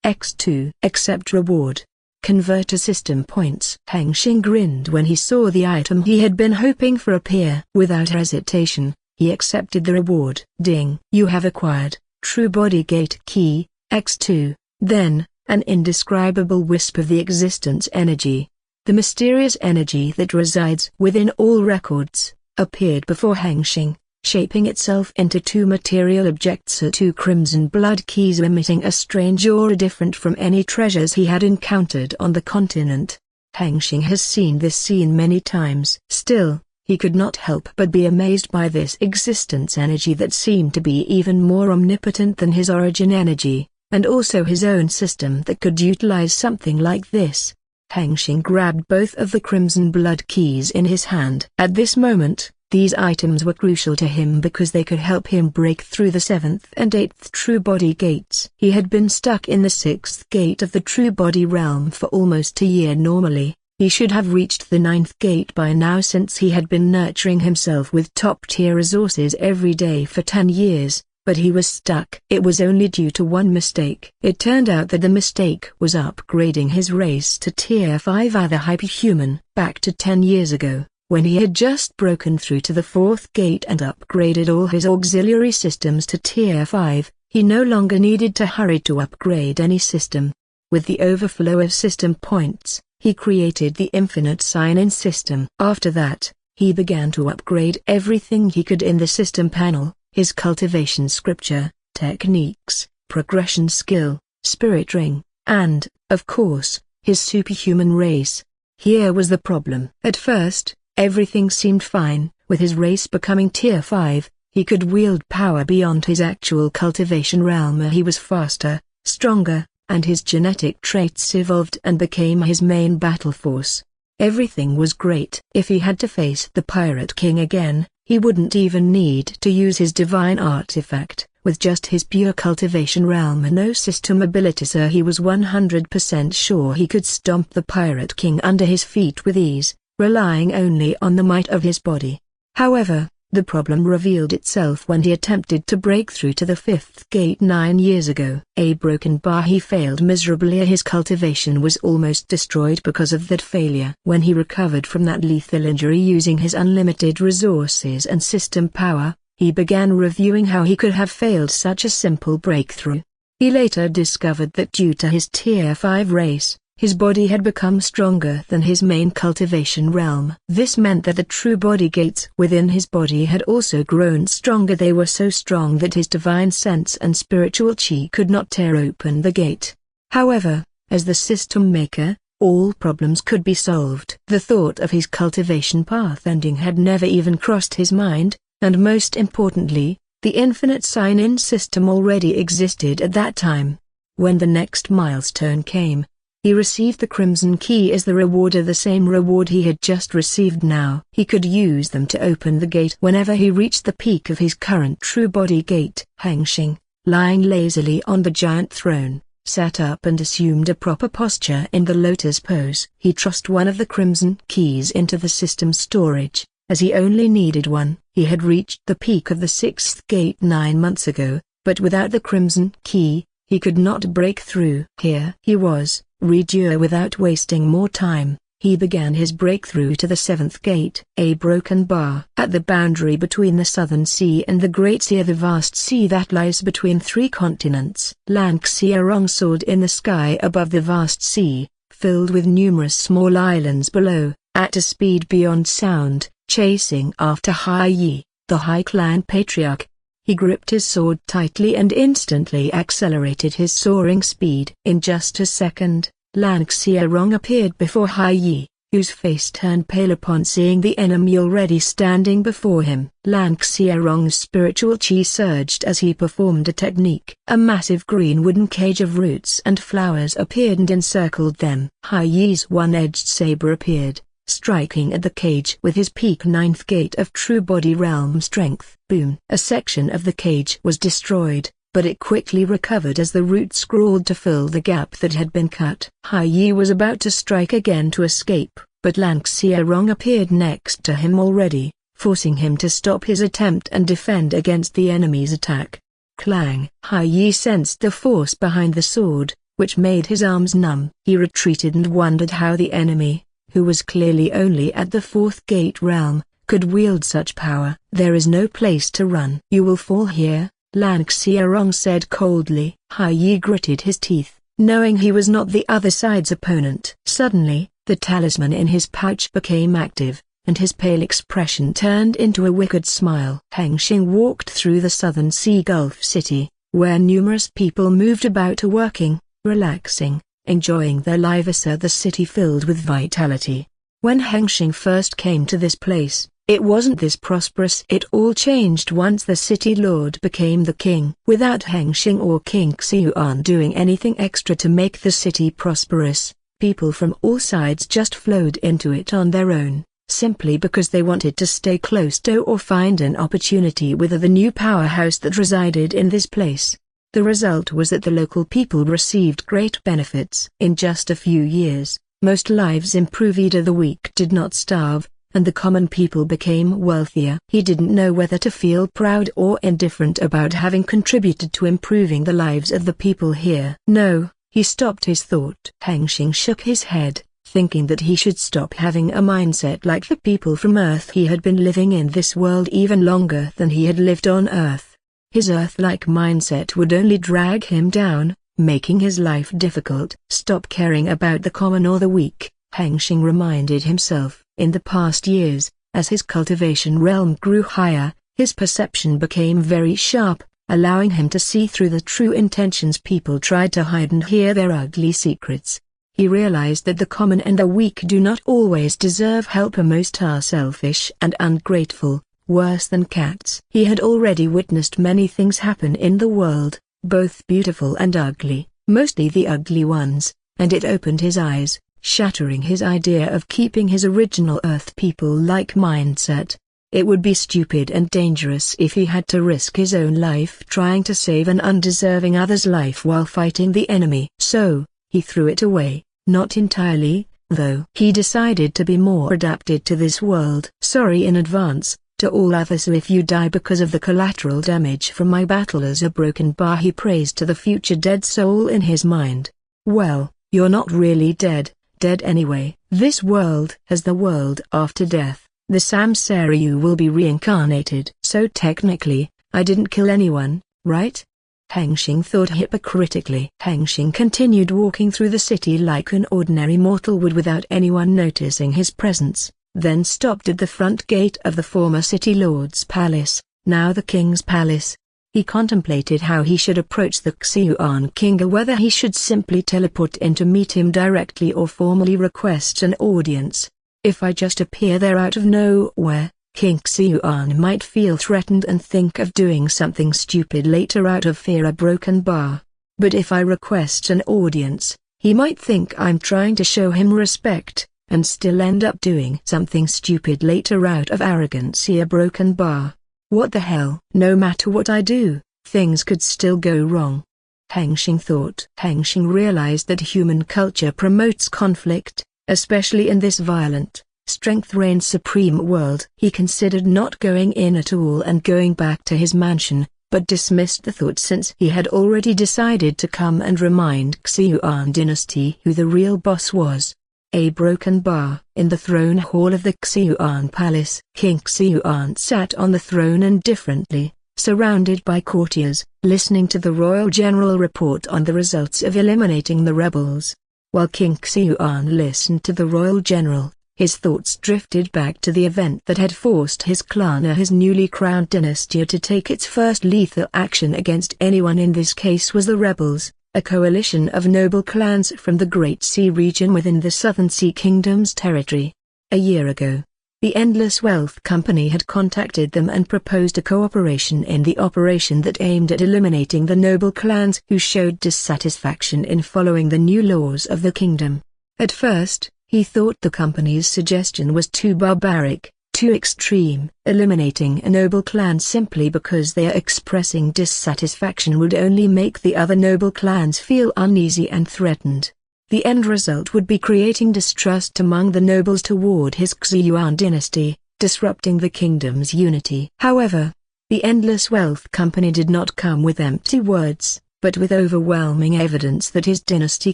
X2. Accept reward. Convert to system points. Hengsheng grinned when he saw the item he had been hoping for appear. Without hesitation, he accepted the reward. Ding! You have acquired True Body Gate Key, X2. Then, an indescribable wisp of the existence energy, The mysterious energy that resides within all records appeared before Hengsheng, shaping itself into two material objects, two crimson blood keys emitting a strange aura different from any treasures he had encountered on the continent. Hengsheng has seen this scene many times. Still, he could not help but be amazed by this existence energy that seemed to be even more omnipotent than his origin energy, and also his own system that could utilize something like this. Hengsheng grabbed both of the crimson blood keys in his hand. At this moment, these items were crucial to him because they could help him break through the 7th and 8th true body gates. He had been stuck in the 6th gate of the true body realm for almost a year. Normally, he should have reached the 9th gate by now since he had been nurturing himself with top-tier resources every day for 10 years, but he was stuck. It was only due to one mistake. It turned out that the mistake was upgrading his race to Tier 5 other hyperhuman. Back to 10 years ago, when he had just broken through to the 4th gate and upgraded all his auxiliary systems to Tier 5, he no longer needed to hurry to upgrade any system. With the overflow of system points, he created the infinite sign-in system. After that, he began to upgrade everything he could in the system panel: his cultivation scripture, techniques, progression skill, spirit ring, and, of course, his superhuman race. Here was the problem. At first, everything seemed fine. With his race becoming Tier 5, he could wield power beyond his actual cultivation realm. He was faster, stronger, and his genetic traits evolved and became his main battle force. Everything was great. If he had to face the Pirate King again, he wouldn't even need to use his divine artifact. With just his pure cultivation realm and no system abilities, he was 100% sure he could stomp the Pirate King under his feet with ease, relying only on the might of his body. However, the problem revealed itself when he attempted to break through to the 5th gate 9 years ago. A broken bar. He failed miserably. His cultivation was almost destroyed because of that failure. When he recovered from that lethal injury using his unlimited resources and system power, he began reviewing how he could have failed such a simple breakthrough. He later discovered that due to his Tier 5 race, his body had become stronger than his main cultivation realm. This meant that the true body gates within his body had also grown stronger. They were so strong that his divine sense and spiritual chi could not tear open the gate. However, as the system maker, all problems could be solved. The thought of his cultivation path ending had never even crossed his mind, and most importantly, the infinite sign-in system already existed at that time. When the next milestone came, he received the Crimson Key as the reward, the same reward he had just received. Now he could use them to open the gate whenever he reached the peak of his current true body gate. Hengsheng, lying lazily on the giant throne, sat up and assumed a proper posture in the lotus pose. He thrust one of the Crimson Keys into the system storage, as he only needed one. He had reached the peak of the 6th gate 9 months ago, but without the Crimson Key, he could not break through. Here he was. Without wasting more time, he began his breakthrough to the 7th gate. A broken bar. At the boundary between the Southern Sea and the Great Sea, the vast sea that lies between 3 continents. Lan Hengsheng soared in the sky above the vast sea, filled with numerous small islands below, at a speed beyond sound, chasing after Hai Yi, the Hai Clan patriarch. He gripped his sword tightly and instantly accelerated his soaring speed. In just a second, Lan Hengsheng appeared before Hai Yi, whose face turned pale upon seeing the enemy already standing before him. Lan Hengsheng's spiritual chi surged as he performed a technique. A massive green wooden cage of roots and flowers appeared and encircled them. Hai Yi's one-edged saber appeared, striking at the cage with his peak 9th gate of true body realm strength. Boom! A section of the cage was destroyed, but it quickly recovered as the roots crawled to fill the gap that had been cut. Hai Yi was about to strike again to escape, but Lan Hengsheng appeared next to him already, forcing him to stop his attempt and defend against the enemy's attack. Clang! Hai Yi sensed the force behind the sword, which made his arms numb. He retreated and wondered how the enemy, who was clearly only at the 4th gate realm, could wield such power. There is no place to run. You will fall here, Lan Hengsheng said coldly. Hai Yi gritted his teeth, knowing he was not the other side's opponent. Suddenly, The talisman in his pouch became active, and his pale expression turned into a wicked smile. Hengsheng walked through the southern sea Gulf City, where numerous people moved about working, relaxing, enjoying their lives. The city filled with vitality. When Hengsheng first came to this place, it wasn't this prosperous. It all changed once the city lord became the king. Without Hengsheng or King Xiuan doing anything extra to make the city prosperous, people from all sides just flowed into it on their own, simply because they wanted to stay close to or find an opportunity with the new powerhouse that resided in this place. The result was that the local people received great benefits. In just a few years, most lives improved. The weak did not starve, and the common people became wealthier. He didn't know whether to feel proud or indifferent about having contributed to improving the lives of the people here. No, he stopped his thought. Hengsheng shook his head, thinking that he should stop having a mindset like the people from Earth. He had been living in this world even longer than he had lived on Earth. His Earth-like mindset would only drag him down, making his life difficult. Stop caring about the common or the weak, Hengsheng reminded himself. In the past years, as his cultivation realm grew higher, his perception became very sharp, allowing him to see through the true intentions people tried to hide and hear their ugly secrets. He realized that the common and the weak do not always deserve help. Most are selfish and ungrateful, worse than cats. He had already witnessed many things happen in the world, both beautiful and ugly, mostly the ugly ones, and it opened his eyes, shattering his idea of keeping his original Earth people-like mindset. It would be stupid and dangerous if he had to risk his own life trying to save an undeserving other's life while fighting the enemy. So, he threw it away, not entirely, though. He decided to be more adapted to this world. Sorry in advance, to all others if you die because of the collateral damage from my battle as a broken bar. He praised to the future dead soul in his mind. Well, you're not really dead anyway. This world has the world after death. The samsara you will be reincarnated. So technically, I didn't kill anyone, right? Hengsheng thought hypocritically. Hengsheng continued walking through the city like an ordinary mortal would without anyone noticing his presence, then stopped at the front gate of the former city lord's palace, now the king's palace. He contemplated how he should approach the Xiuan king, or whether he should simply teleport in to meet him directly or formally request an audience. If I just appear there out of nowhere, King Xiuan might feel threatened and think of doing something stupid later out of fear a broken bar. But if I request an audience, he might think I'm trying to show him respect, and still end up doing something stupid later out of arrogance a broken bar. What the hell? No matter what I do, things could still go wrong. Hengsheng thought. Hengsheng realized that human culture promotes conflict, especially in this violent, strength reigns supreme world. He considered not going in at all and going back to his mansion, but dismissed the thought since he had already decided to come and remind Xiuan dynasty who the real boss was. A broken bar. In the throne hall of the Xiuan palace, King Xiuan sat on the throne indifferently, surrounded by courtiers, listening to the royal general report on the results of eliminating the rebels. While King Xiuan listened to the royal general, his thoughts drifted back to the event that had forced his clan or his newly crowned dynasty to take its first lethal action against anyone. In this case was the rebels, a coalition of noble clans from the Great Sea region within the Southern Sea Kingdom's territory. A year ago, the Endless Wealth Company had contacted them and proposed a cooperation in the operation that aimed at eliminating the noble clans who showed dissatisfaction in following the new laws of the kingdom. At first, he thought the company's suggestion was too barbaric, too extreme. Eliminating a noble clan simply because they are expressing dissatisfaction would only make the other noble clans feel uneasy and threatened. The end result would be creating distrust among the nobles toward his Xiuan dynasty, disrupting the kingdom's unity. However, the Endless Wealth Company did not come with empty words, but with overwhelming evidence that his dynasty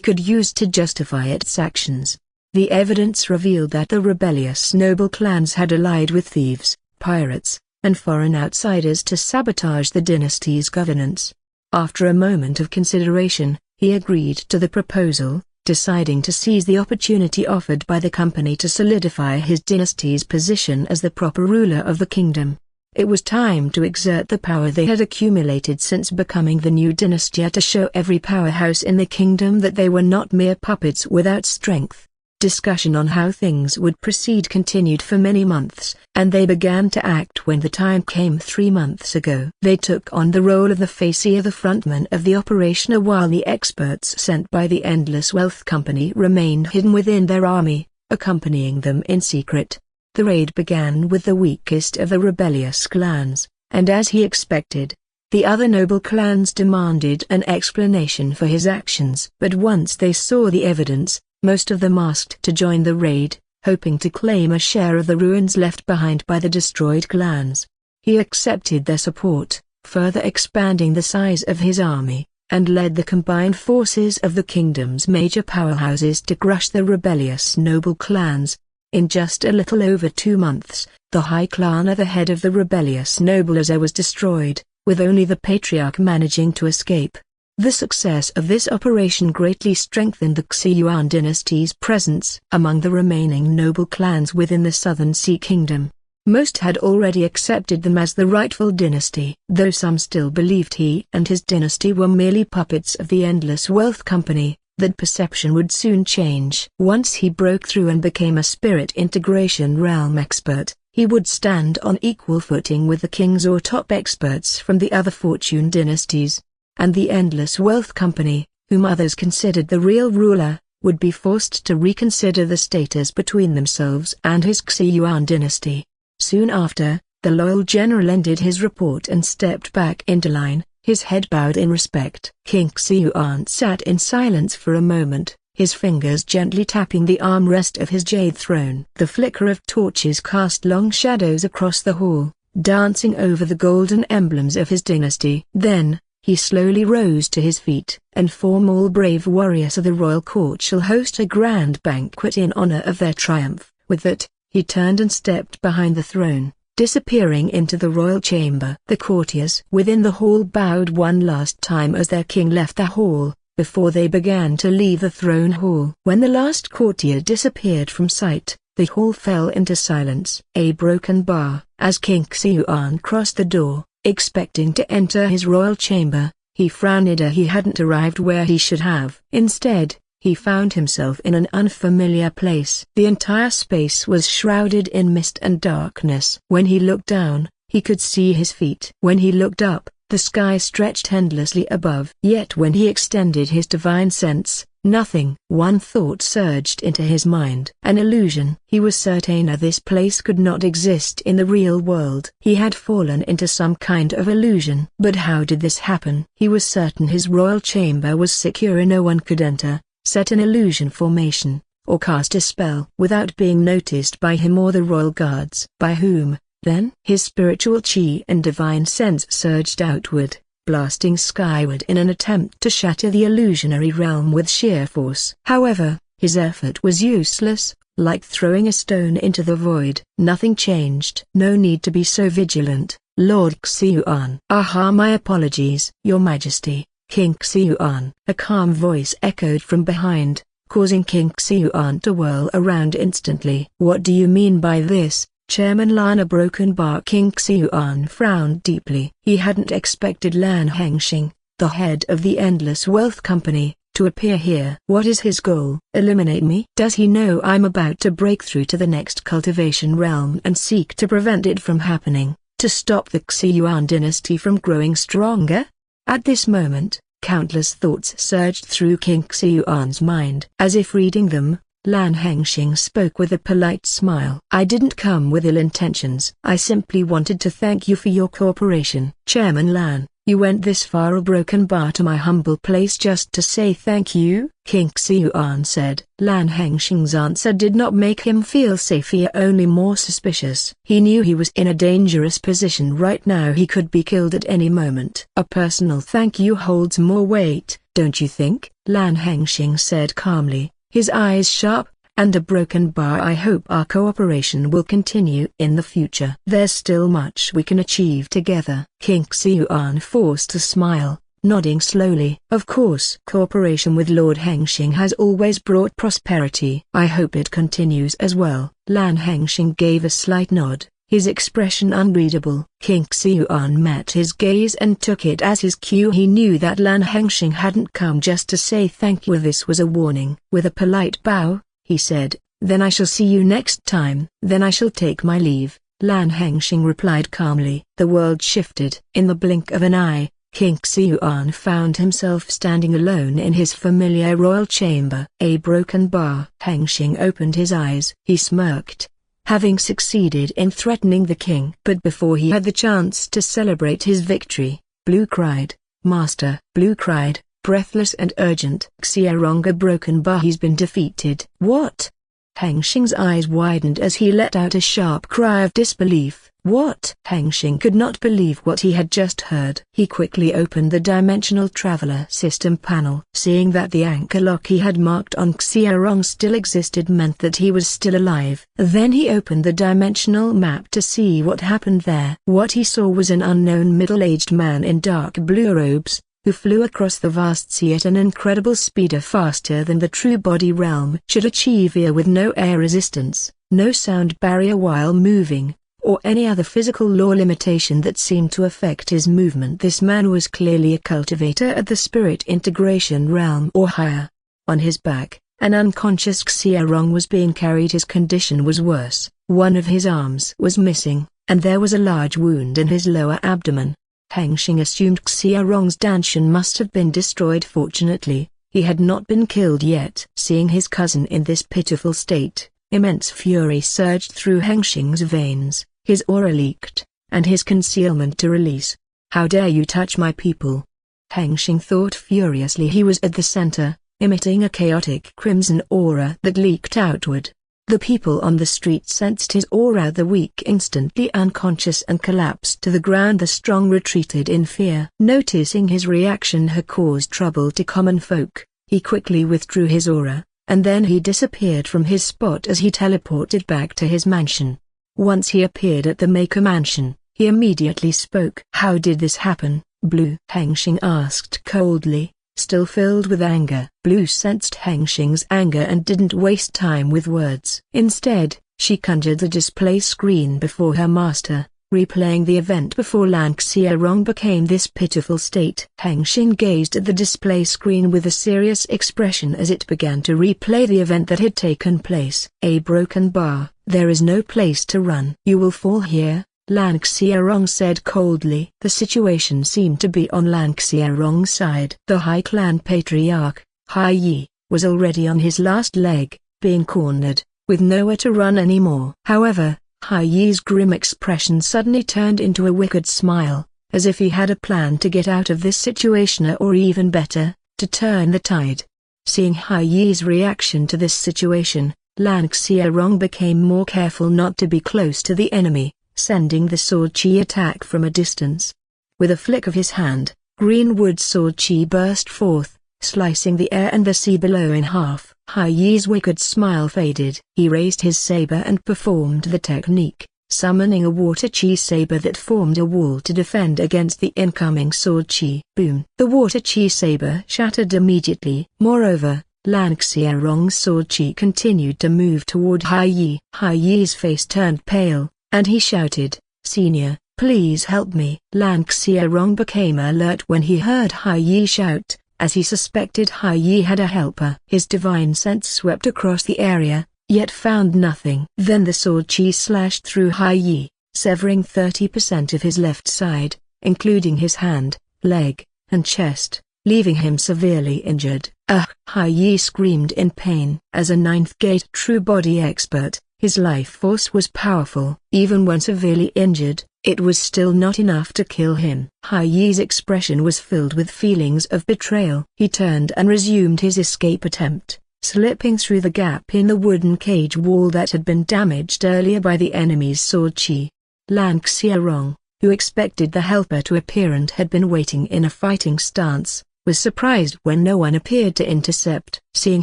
could use to justify its actions. The evidence revealed that the rebellious noble clans had allied with thieves, pirates, and foreign outsiders to sabotage the dynasty's governance. After a moment of consideration, he agreed to the proposal, deciding to seize the opportunity offered by the company to solidify his dynasty's position as the proper ruler of the kingdom. It was time to exert the power they had accumulated since becoming the new dynasty, to show every powerhouse in the kingdom that they were not mere puppets without strength. Discussion on how things would proceed continued for many months, and they began to act when the time came 3 months ago. They took on the role of the facier, the frontman of the operation, while the experts sent by the Endless Wealth Company remained hidden within their army, accompanying them in secret. The raid began with the weakest of the rebellious clans, and as he expected, the other noble clans demanded an explanation for his actions. But once they saw the evidence, most of them asked to join the raid, hoping to claim a share of the ruins left behind by the destroyed clans. He accepted their support, further expanding the size of his army, and led the combined forces of the kingdom's major powerhouses to crush the rebellious noble clans. In just a little over 2 months, the High Clan at the head of the rebellious nobles was destroyed, with only the patriarch managing to escape. The success of this operation greatly strengthened the Xiuan dynasty's presence among the remaining noble clans within the Southern Sea Kingdom. Most had already accepted them as the rightful dynasty, though some still believed he and his dynasty were merely puppets of the Endless Wealth Company. That perception would soon change. Once he broke through and became a spirit integration realm expert, he would stand on equal footing with the kings or top experts from the other fortune dynasties. And the Endless Wealth Company, whom others considered the real ruler, would be forced to reconsider the status between themselves and his Xiuan dynasty. Soon after, the loyal general ended his report and stepped back into line, his head bowed in respect. King Xiuan sat in silence for a moment, his fingers gently tapping the armrest of his jade throne. The flicker of torches cast long shadows across the hall, dancing over the golden emblems of his dynasty. Then, he slowly rose to his feet. "And form all brave warriors of the royal court shall host a grand banquet in honor of their triumph." With that, he turned and stepped behind the throne, disappearing into the royal chamber. The courtiers within the hall bowed one last time as their king left the hall, before they began to leave the throne hall. When the last courtier disappeared from sight, the hall fell into silence. A broken bar. As King Xiuan crossed the door, expecting to enter his royal chamber, he frowned. He hadn't arrived where he should have. Instead, he found himself in an unfamiliar place. The entire space was shrouded in mist and darkness. When he looked down, he could see his feet. When he looked up, the sky stretched endlessly above. Yet when he extended his divine sense, nothing. One thought surged into his mind. An illusion. He was certain this place could not exist in the real world. He had fallen into some kind of illusion. But how did this happen? He was certain his royal chamber was secure and no one could enter, set an illusion formation, or cast a spell without being noticed by him or the royal guards. By whom, then? His spiritual chi and divine sense surged outward, blasting skyward in an attempt to shatter the illusionary realm with sheer force. However, his effort was useless, like throwing a stone into the void. Nothing changed. "No need to be so vigilant, Lord Xiuan." "Aha, my apologies, Your Majesty, King Xiuan." A calm voice echoed from behind, causing King Xiuan to whirl around instantly. "What do you mean by this, Chairman Lan?" A broken bar. King Xiuan frowned deeply. He hadn't expected Lan Hengsheng, the head of the Endless Wealth Company, to appear here. What is his goal? Eliminate me? Does he know I'm about to break through to the next cultivation realm and seek to prevent it from happening, to stop the Xiuan dynasty from growing stronger? At this moment, countless thoughts surged through King Xiuan's mind. As if reading them, Lan Hengsheng spoke with a polite smile. "I didn't come with ill intentions. I simply wanted to thank you for your cooperation." "Chairman Lan, you went this far, a broken bar, to my humble place just to say thank you?" King Xiuan said. Lan Hengsheng's answer did not make him feel safer, only more suspicious. He knew he was in a dangerous position right now. He could be killed at any moment. "A personal thank you holds more weight, don't you think?" Lan Hengsheng said calmly, his eyes sharp. "And a broken bar. I hope our cooperation will continue in the future. There's still much we can achieve together." King Xiuan forced a smile, nodding slowly. Of course, cooperation with Lord Hengsheng has always brought prosperity. I hope it continues as well. Lan Hengsheng gave a slight nod, his expression unreadable. King Xuan met his gaze and took it as his cue. He knew that Lan Hengsheng hadn't come just to say thank you. This was a warning. With a polite bow, he said, "Then I shall see you next time." "Then I shall take my leave," Lan Hengsheng replied calmly. The world shifted. In the blink of an eye, King Xuan found himself standing alone in his familiar royal chamber. A broken bar. Hengsheng opened his eyes. He smirked, having succeeded in threatening the king. But before he had the chance to celebrate his victory, Blue cried, "Master!" Blue cried, breathless and urgent. "Xiarong, a broken bar. He's been defeated." "What?" Hengsheng's eyes widened as he let out a sharp cry of disbelief. "What?" Hengsheng could not believe what he had just heard. He quickly opened the Dimensional Traveler System panel. Seeing that the anchor lock he had marked on Xiarong still existed meant that he was still alive. Then he opened the dimensional map to see what happened there. What he saw was an unknown middle-aged man in dark blue robes, who flew across the vast sea at an incredible speed, faster than the true body realm should achieve, here with no air resistance, no sound barrier while moving, or any other physical law limitation that seemed to affect his movement. This man was clearly a cultivator at the spirit integration realm or higher. On his back, an unconscious Xiarong was being carried. His condition was worse. One of his arms was missing, and there was a large wound in his lower abdomen. Hengsheng assumed Xiarong's Danshan must have been destroyed. Fortunately, he had not been killed yet. Seeing his cousin in this pitiful state, immense fury surged through Hengsheng's veins. His aura leaked, and his concealment to release. "How dare you touch my people?" Hengsheng thought furiously. He was at the center, emitting a chaotic crimson aura that leaked outward. The people on the street sensed his aura. The weak instantly unconscious and collapsed to the ground. The strong retreated in fear. Noticing his reaction had caused trouble to common folk, he quickly withdrew his aura, and then he disappeared from his spot as he teleported back to his mansion. Once he appeared at the Maker Mansion, he immediately spoke. "How did this happen, Blue?" Hengsheng asked coldly, still filled with anger. Blue sensed Hengsheng's anger and didn't waste time with words. Instead, she conjured the display screen before her master, replaying the event before Lan Xiarong became this pitiful state. Hengsheng gazed at the display screen with a serious expression as it began to replay the event that had taken place. "A broken bar. There is no place to run." "You will fall here," Lan Xiarong said coldly. The situation seemed to be on Lan Xiarong's side. The High Clan patriarch, Hai Yi, was already on his last leg, being cornered, with nowhere to run anymore. However, Hai Yi's grim expression suddenly turned into a wicked smile, as if he had a plan to get out of this situation, or even better, to turn the tide. Seeing Hai Yi's reaction to this situation, Lan Xiarong became more careful not to be close to the enemy, sending the sword chi attack from a distance. With a flick of his hand, green wood sword chi burst forth, slicing the air and the sea below in half. Hai Yi's wicked smile faded. He raised his saber and performed the technique, summoning a water chi saber that formed a wall to defend against the incoming sword chi. Boom! The water chi saber shattered immediately. Moreover, Lan Xiarong's sword chi continued to move toward Hai Yi. Hai Yi's face turned pale, and he shouted, "Senior, please help me." Lan Xiarong became alert when he heard Hai Yi shout, as he suspected Hai Yi had a helper. His divine sense swept across the area, yet found nothing. Then the sword chi slashed through Hai Yi, severing 30% of his left side, including his hand, leg, and chest, leaving him severely injured. "Ugh!" Hai Yi screamed in pain. As a ninth gate true body expert, his life force was powerful. Even when severely injured, it was still not enough to kill him. Hai Yi's expression was filled with feelings of betrayal. He turned and resumed his escape attempt, slipping through the gap in the wooden cage wall that had been damaged earlier by the enemy's sword chi. Lan Xiarong, who expected the helper to appear and had been waiting in a fighting stance, was surprised when no one appeared to intercept. Seeing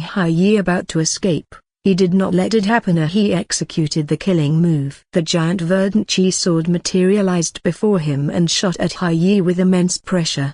Hai Yi about to escape, He did not let it happen. He executed the killing move. The giant verdant chi sword materialized before him and shot at Hai Yi with immense pressure.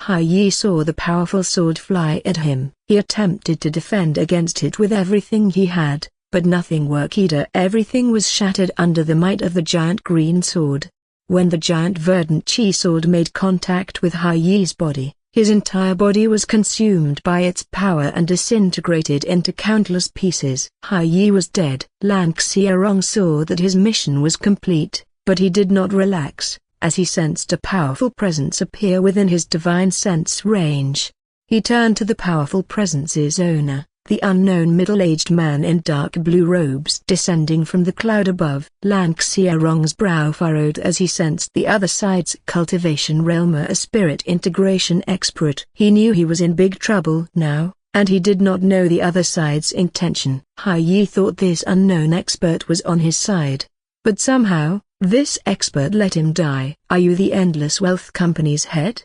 Hai Yi saw the powerful sword fly at him. He attempted to defend against it with everything he had, but nothing worked. Everything was shattered under the might of the giant green sword. When the giant verdant chi sword made contact with Hai Yi's body, his entire body was consumed by its power and disintegrated into countless pieces. Hai Yi was dead. Lan Hengsheng saw that his mission was complete, but he did not relax, as he sensed a powerful presence appear within his divine sense range. He turned to the powerful presence's owner, the unknown middle-aged man in dark blue robes descending from the cloud above. Lan Hengsheng's brow furrowed as he sensed the other side's cultivation realm, a spirit integration expert. He knew he was in big trouble now, and he did not know the other side's intention. Hai Yi thought this unknown expert was on his side, but somehow, this expert let him die. "Are you the Endless Wealth Company's head?"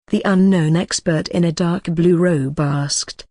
the unknown expert in a dark blue robe asked.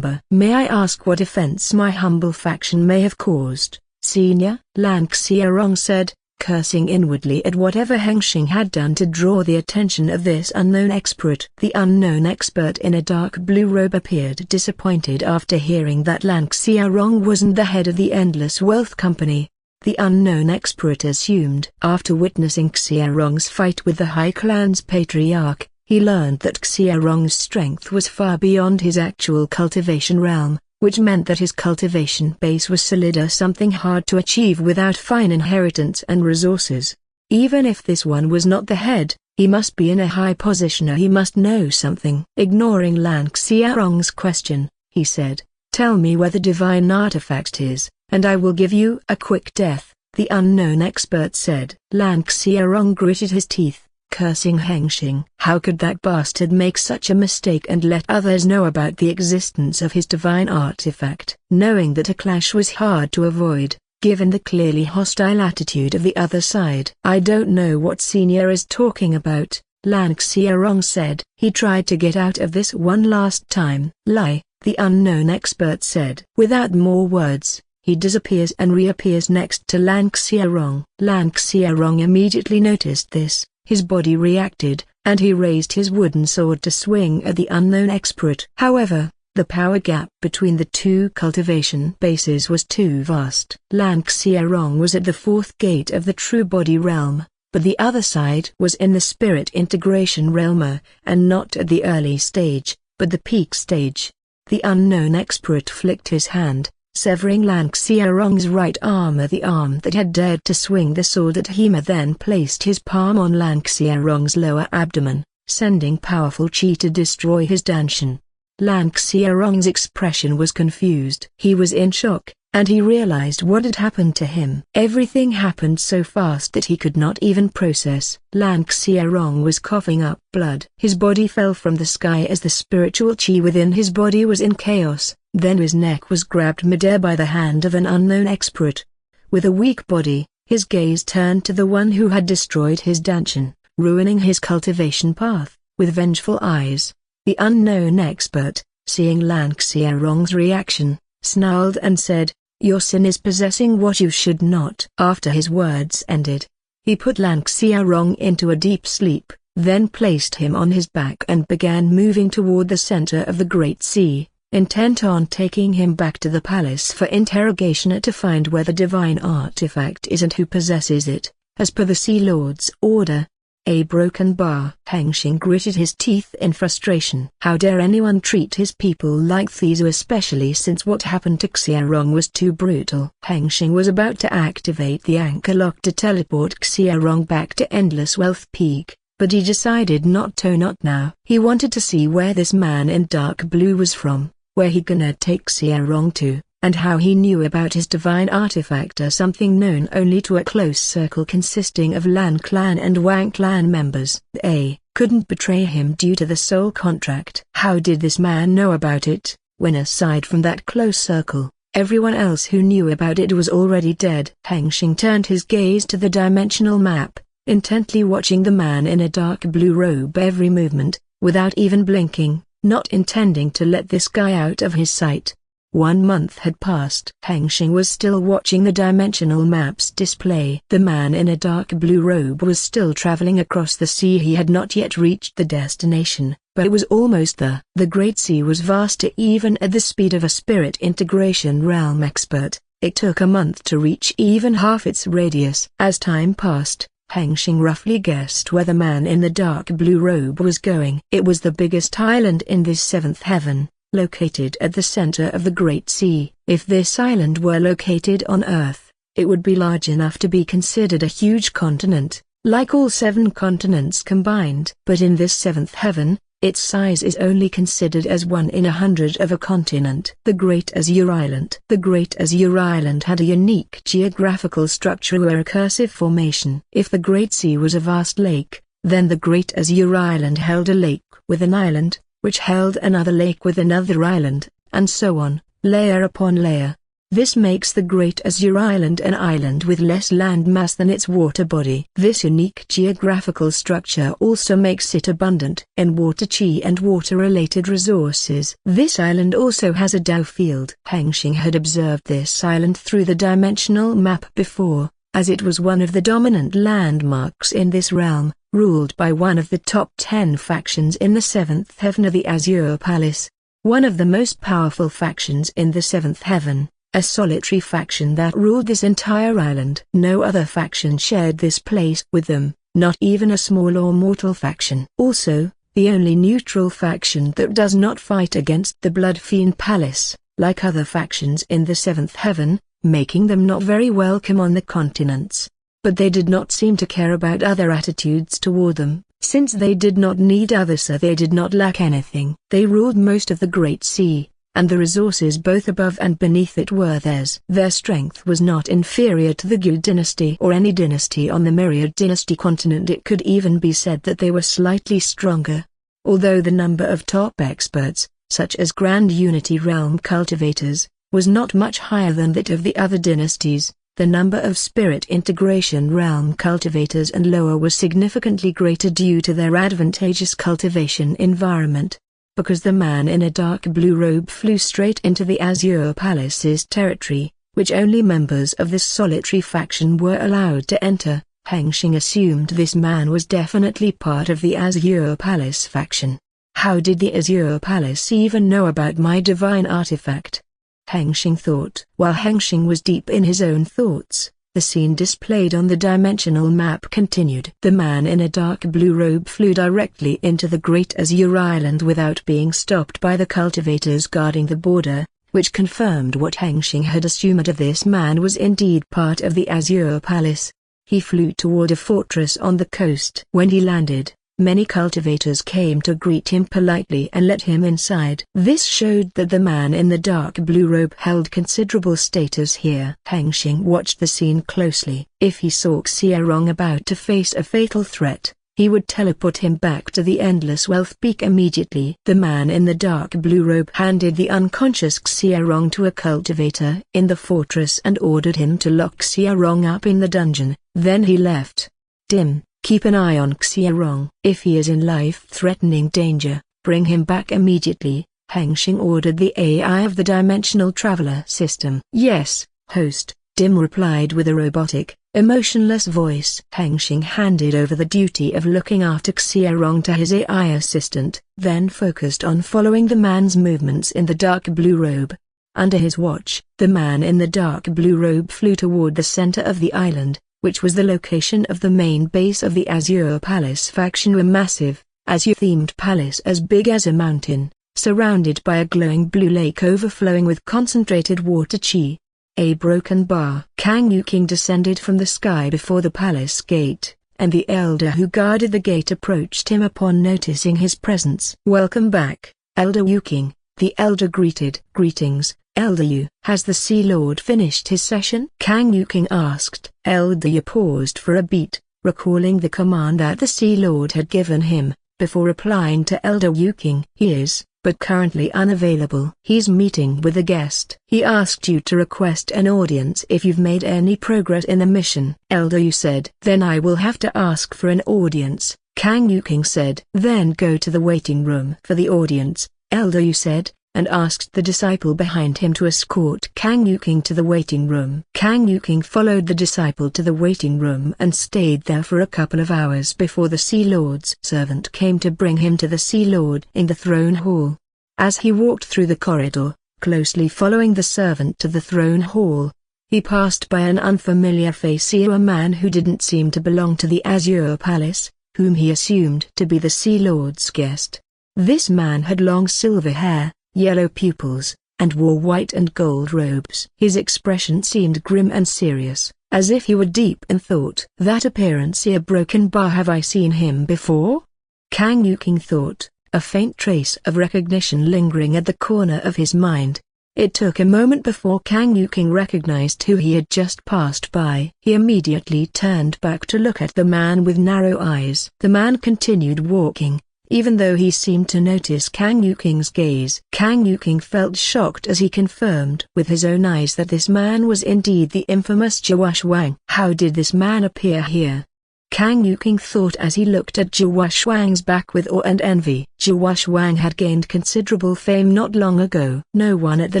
"May I ask what offense my humble faction may have caused, Senior?" Lan Hengsheng said, cursing inwardly at whatever Hengsheng had done to draw the attention of this unknown expert. The unknown expert in a dark blue robe appeared disappointed after hearing that Lan Hengsheng wasn't the head of the Endless Wealth Company. The unknown expert assumed. After witnessing Hengsheng's fight with the Hai Clan's patriarch, he learned that Hengsheng's strength was far beyond his actual cultivation realm, which meant that his cultivation base was solid, something hard to achieve without fine inheritance and resources. Even if this one was not the head, he must be in a high position. He must know something. Ignoring Lan Hengsheng's question, he said, "Tell me where the divine artifact is, and I will give you a quick death," the unknown expert said. Lan Hengsheng gritted his teeth, cursing Hengsheng. How could that bastard make such a mistake and let others know about the existence of his divine artifact? Knowing that a clash was hard to avoid, given the clearly hostile attitude of the other side. "I don't know what Senior is talking about," Lan Hengsheng said. "He tried to get out of this one last time." "Lie," the unknown expert said. Without more words, he disappears and reappears next to Lan Hengsheng. Lan Hengsheng immediately noticed this. His body reacted, and he raised his wooden sword to swing at the unknown expert. However, the power gap between the two cultivation bases was too vast. Lan Hengsheng was at the fourth gate of the true body realm, but the other side was in the spirit integration realm, and not at the early stage, but the peak stage. The unknown expert flicked his hand, severing Lan Hengsheng's right arm, the arm that had dared to swing the sword at him, then placed his palm on Lan Hengsheng's lower abdomen, sending powerful chi to destroy his dantian. Lan Hengsheng's expression was confused. He was in shock, and he realized what had happened to him. Everything happened so fast that he could not even process. Lan Hengsheng was coughing up blood. His body fell from the sky as the spiritual chi within his body was in chaos. Then his neck was grabbed midair by the hand of an unknown expert. With a weak body, his gaze turned to the one who had destroyed his dantian, ruining his cultivation path. With vengeful eyes, the unknown expert, seeing Lan Hengsheng's reaction, snarled and said, "Your sin is possessing what you should not." After his words ended, he put Lan Hengsheng into a deep sleep, then placed him on his back and began moving toward the center of the Great Sea, intent on taking him back to the palace for interrogation to find where the divine artifact is and who possesses it, as per the Sea Lord's order. A broken bar. Hengsheng gritted his teeth in frustration. How dare anyone treat his people like these, especially since what happened to Hengsheng was too brutal. Hengsheng was about to activate the anchor lock to teleport Hengsheng back to Endless Wealth Peak, but he decided not now. He wanted to see where this man in dark blue was from, where he gonna take Hengsheng to, and how he knew about his divine artifact, something known only to a close circle consisting of Lan Clan and Wang Clan members. They couldn't betray him due to the soul contract. How did this man know about it, when aside from that close circle, everyone else who knew about it was already dead? Hengsheng turned his gaze to the dimensional map, intently watching the man in a dark blue robe every movement, without even blinking, not intending to let this guy out of his sight. 1 month had passed. Hengsheng was still watching the dimensional map's display. The man in a dark blue robe was still traveling across the sea. He had not yet reached the destination, but it was almost there. The Great Sea was vast even at the speed of a spirit integration realm expert. It took a month to reach even half its radius. As time passed, Hengsheng roughly guessed where the man in the dark blue robe was going. It was the biggest island in this seventh heaven, located at the center of the Great Sea. If this island were located on Earth, it would be large enough to be considered a huge continent, like all 7 continents combined. But in this seventh heaven, its size is only considered as 1 in 100 of a continent. The Great Azure Island. The Great Azure Island had a unique geographical structure or recursive formation. If the Great Sea was a vast lake, then the Great Azure Island held a lake with an island, which held another lake with another island, and so on, layer upon layer. This makes the Great Azure Island an island with less land mass than its water body. This unique geographical structure also makes it abundant in water chi and water-related resources. This island also has a Dao field. Hengsheng had observed this island through the dimensional map before, as it was one of the dominant landmarks in this realm, ruled by one of the top 10 factions in the 7th heaven of the Azure Palace. One of the most powerful factions in the 7th heaven, a solitary faction that ruled this entire island. No other faction shared this place with them, not even a small or mortal faction. Also, the only neutral faction that does not fight against the Blood Fiend Palace, like other factions in the 7th heaven, making them not very welcome on the continents. But they did not seem to care about other attitudes toward them, since they did not need others, so they did not lack anything. They ruled most of the Great Sea, and the resources both above and beneath it were theirs. Their strength was not inferior to the Gyu dynasty or any dynasty on the Myriad dynasty continent. It could even be said that they were slightly stronger. Although the number of top experts, such as Grand Unity Realm cultivators, was not much higher than that of the other dynasties, the number of Spirit Integration Realm cultivators and lower was significantly greater due to their advantageous cultivation environment. Because the man in a dark blue robe flew straight into the Azure Palace's territory, which only members of this solitary faction were allowed to enter, Hengsheng assumed this man was definitely part of the Azure Palace faction. How did the Azure Palace even know about my divine artifact? Hengsheng thought. While Hengsheng was deep in his own thoughts, the scene displayed on the dimensional map continued. The man in a dark blue robe flew directly into the Great Azure Island without being stopped by the cultivators guarding the border, which confirmed what Hengsheng had assumed. This man was indeed part of the Azure Palace. He flew toward a fortress on the coast. When he landed, many cultivators came to greet him politely and let him inside. This showed that the man in the dark blue robe held considerable status here. Hengsheng watched the scene closely. If he saw Xiarong about to face a fatal threat, he would teleport him back to the Endless Wealth Peak immediately. The man in the dark blue robe handed the unconscious Xiarong to a cultivator in the fortress and ordered him to lock Xiarong up in the dungeon. Then he left. Dim. Keep an eye on Xiarong. If he is in life-threatening danger, bring him back immediately, Hengsheng ordered the AI of the Dimensional Traveler system. Yes, host, Dim replied with a robotic, emotionless voice. Hengsheng handed over the duty of looking after Xiarong to his AI assistant, then focused on following the man's movements in the dark blue robe. Under his watch, the man in the dark blue robe flew toward the center of the island, which was the location of the main base of the Azure Palace faction. A massive, azure-themed palace as big as a mountain, surrounded by a glowing blue lake overflowing with concentrated water chi. A broken bar. Kang Yuking descended from the sky before the palace gate, and the elder who guarded the gate approached him upon noticing his presence. Welcome back, Elder Yuking, the elder greeted. Greetings, Elder Yu. Has the Sea Lord finished his session? Kang Yuking asked. Elder Yu paused for a beat, recalling the command that the Sea Lord had given him, before replying to Elder Yuking. He is, but currently unavailable. He's meeting with a guest. He asked you to request an audience if you've made any progress in the mission. Elder Yu said. Then I will have to ask for an audience, Kang Yuking said. Then go to the waiting room for the audience, Elder Yu said, and asked the disciple behind him to escort Kang Yuking to the waiting room. Kang Yuking followed the disciple to the waiting room and stayed there for a couple of hours before the Sea Lord's servant came to bring him to the Sea Lord in the throne hall. As he walked through the corridor, closely following the servant to the throne hall, he passed by an unfamiliar face, a man who didn't seem to belong to the Azure Palace, whom he assumed to be the Sea Lord's guest. This man had long silver hair, yellow pupils, and wore white and gold robes. His expression seemed grim and serious, as if he were deep in thought. That appearance, a broken bar. Have I seen him before? Kang Yuking thought, a faint trace of recognition lingering at the corner of his mind. It took a moment before Kang Yuking recognized who he had just passed by. He immediately turned back to look at the man with narrow eyes. The man continued walking, even though he seemed to notice Kang Yuking's gaze. Kang Yuking felt shocked as he confirmed with his own eyes that this man was indeed the infamous Jua Shuang. How did this man appear here? Kang Yuking thought as he looked at Jua Shuang's back with awe and envy. Jua Shuang had gained considerable fame not long ago. No one at the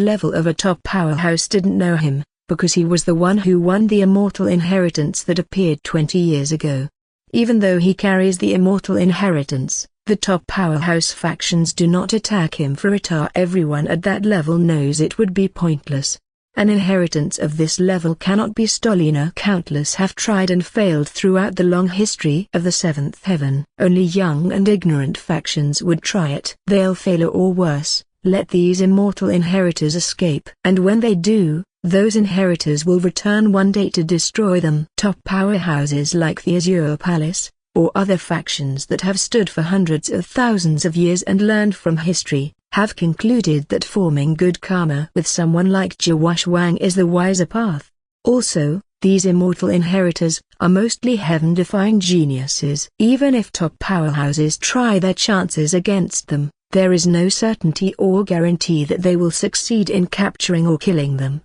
level of a top powerhouse didn't know him, because he was the one who won the immortal inheritance that appeared 20 years ago. Even though he carries the immortal inheritance, the top powerhouse factions do not attack him for it. Everyone at that level knows it would be pointless. An inheritance of this level cannot be stolen. Countless have tried and failed throughout the long history of the seventh heaven. Only young and ignorant factions would try it. They'll fail, or worse, let these immortal inheritors escape. And when they do, those inheritors will return one day to destroy them. Top powerhouses like the Azure Palace, or other factions that have stood for hundreds of thousands of years and learned from history, have concluded that forming good karma with someone like Jua Shuang is the wiser path. Also, these immortal inheritors are mostly heaven-defying geniuses. Even if top powerhouses try their chances against them, there is no certainty or guarantee that they will succeed in capturing or killing them.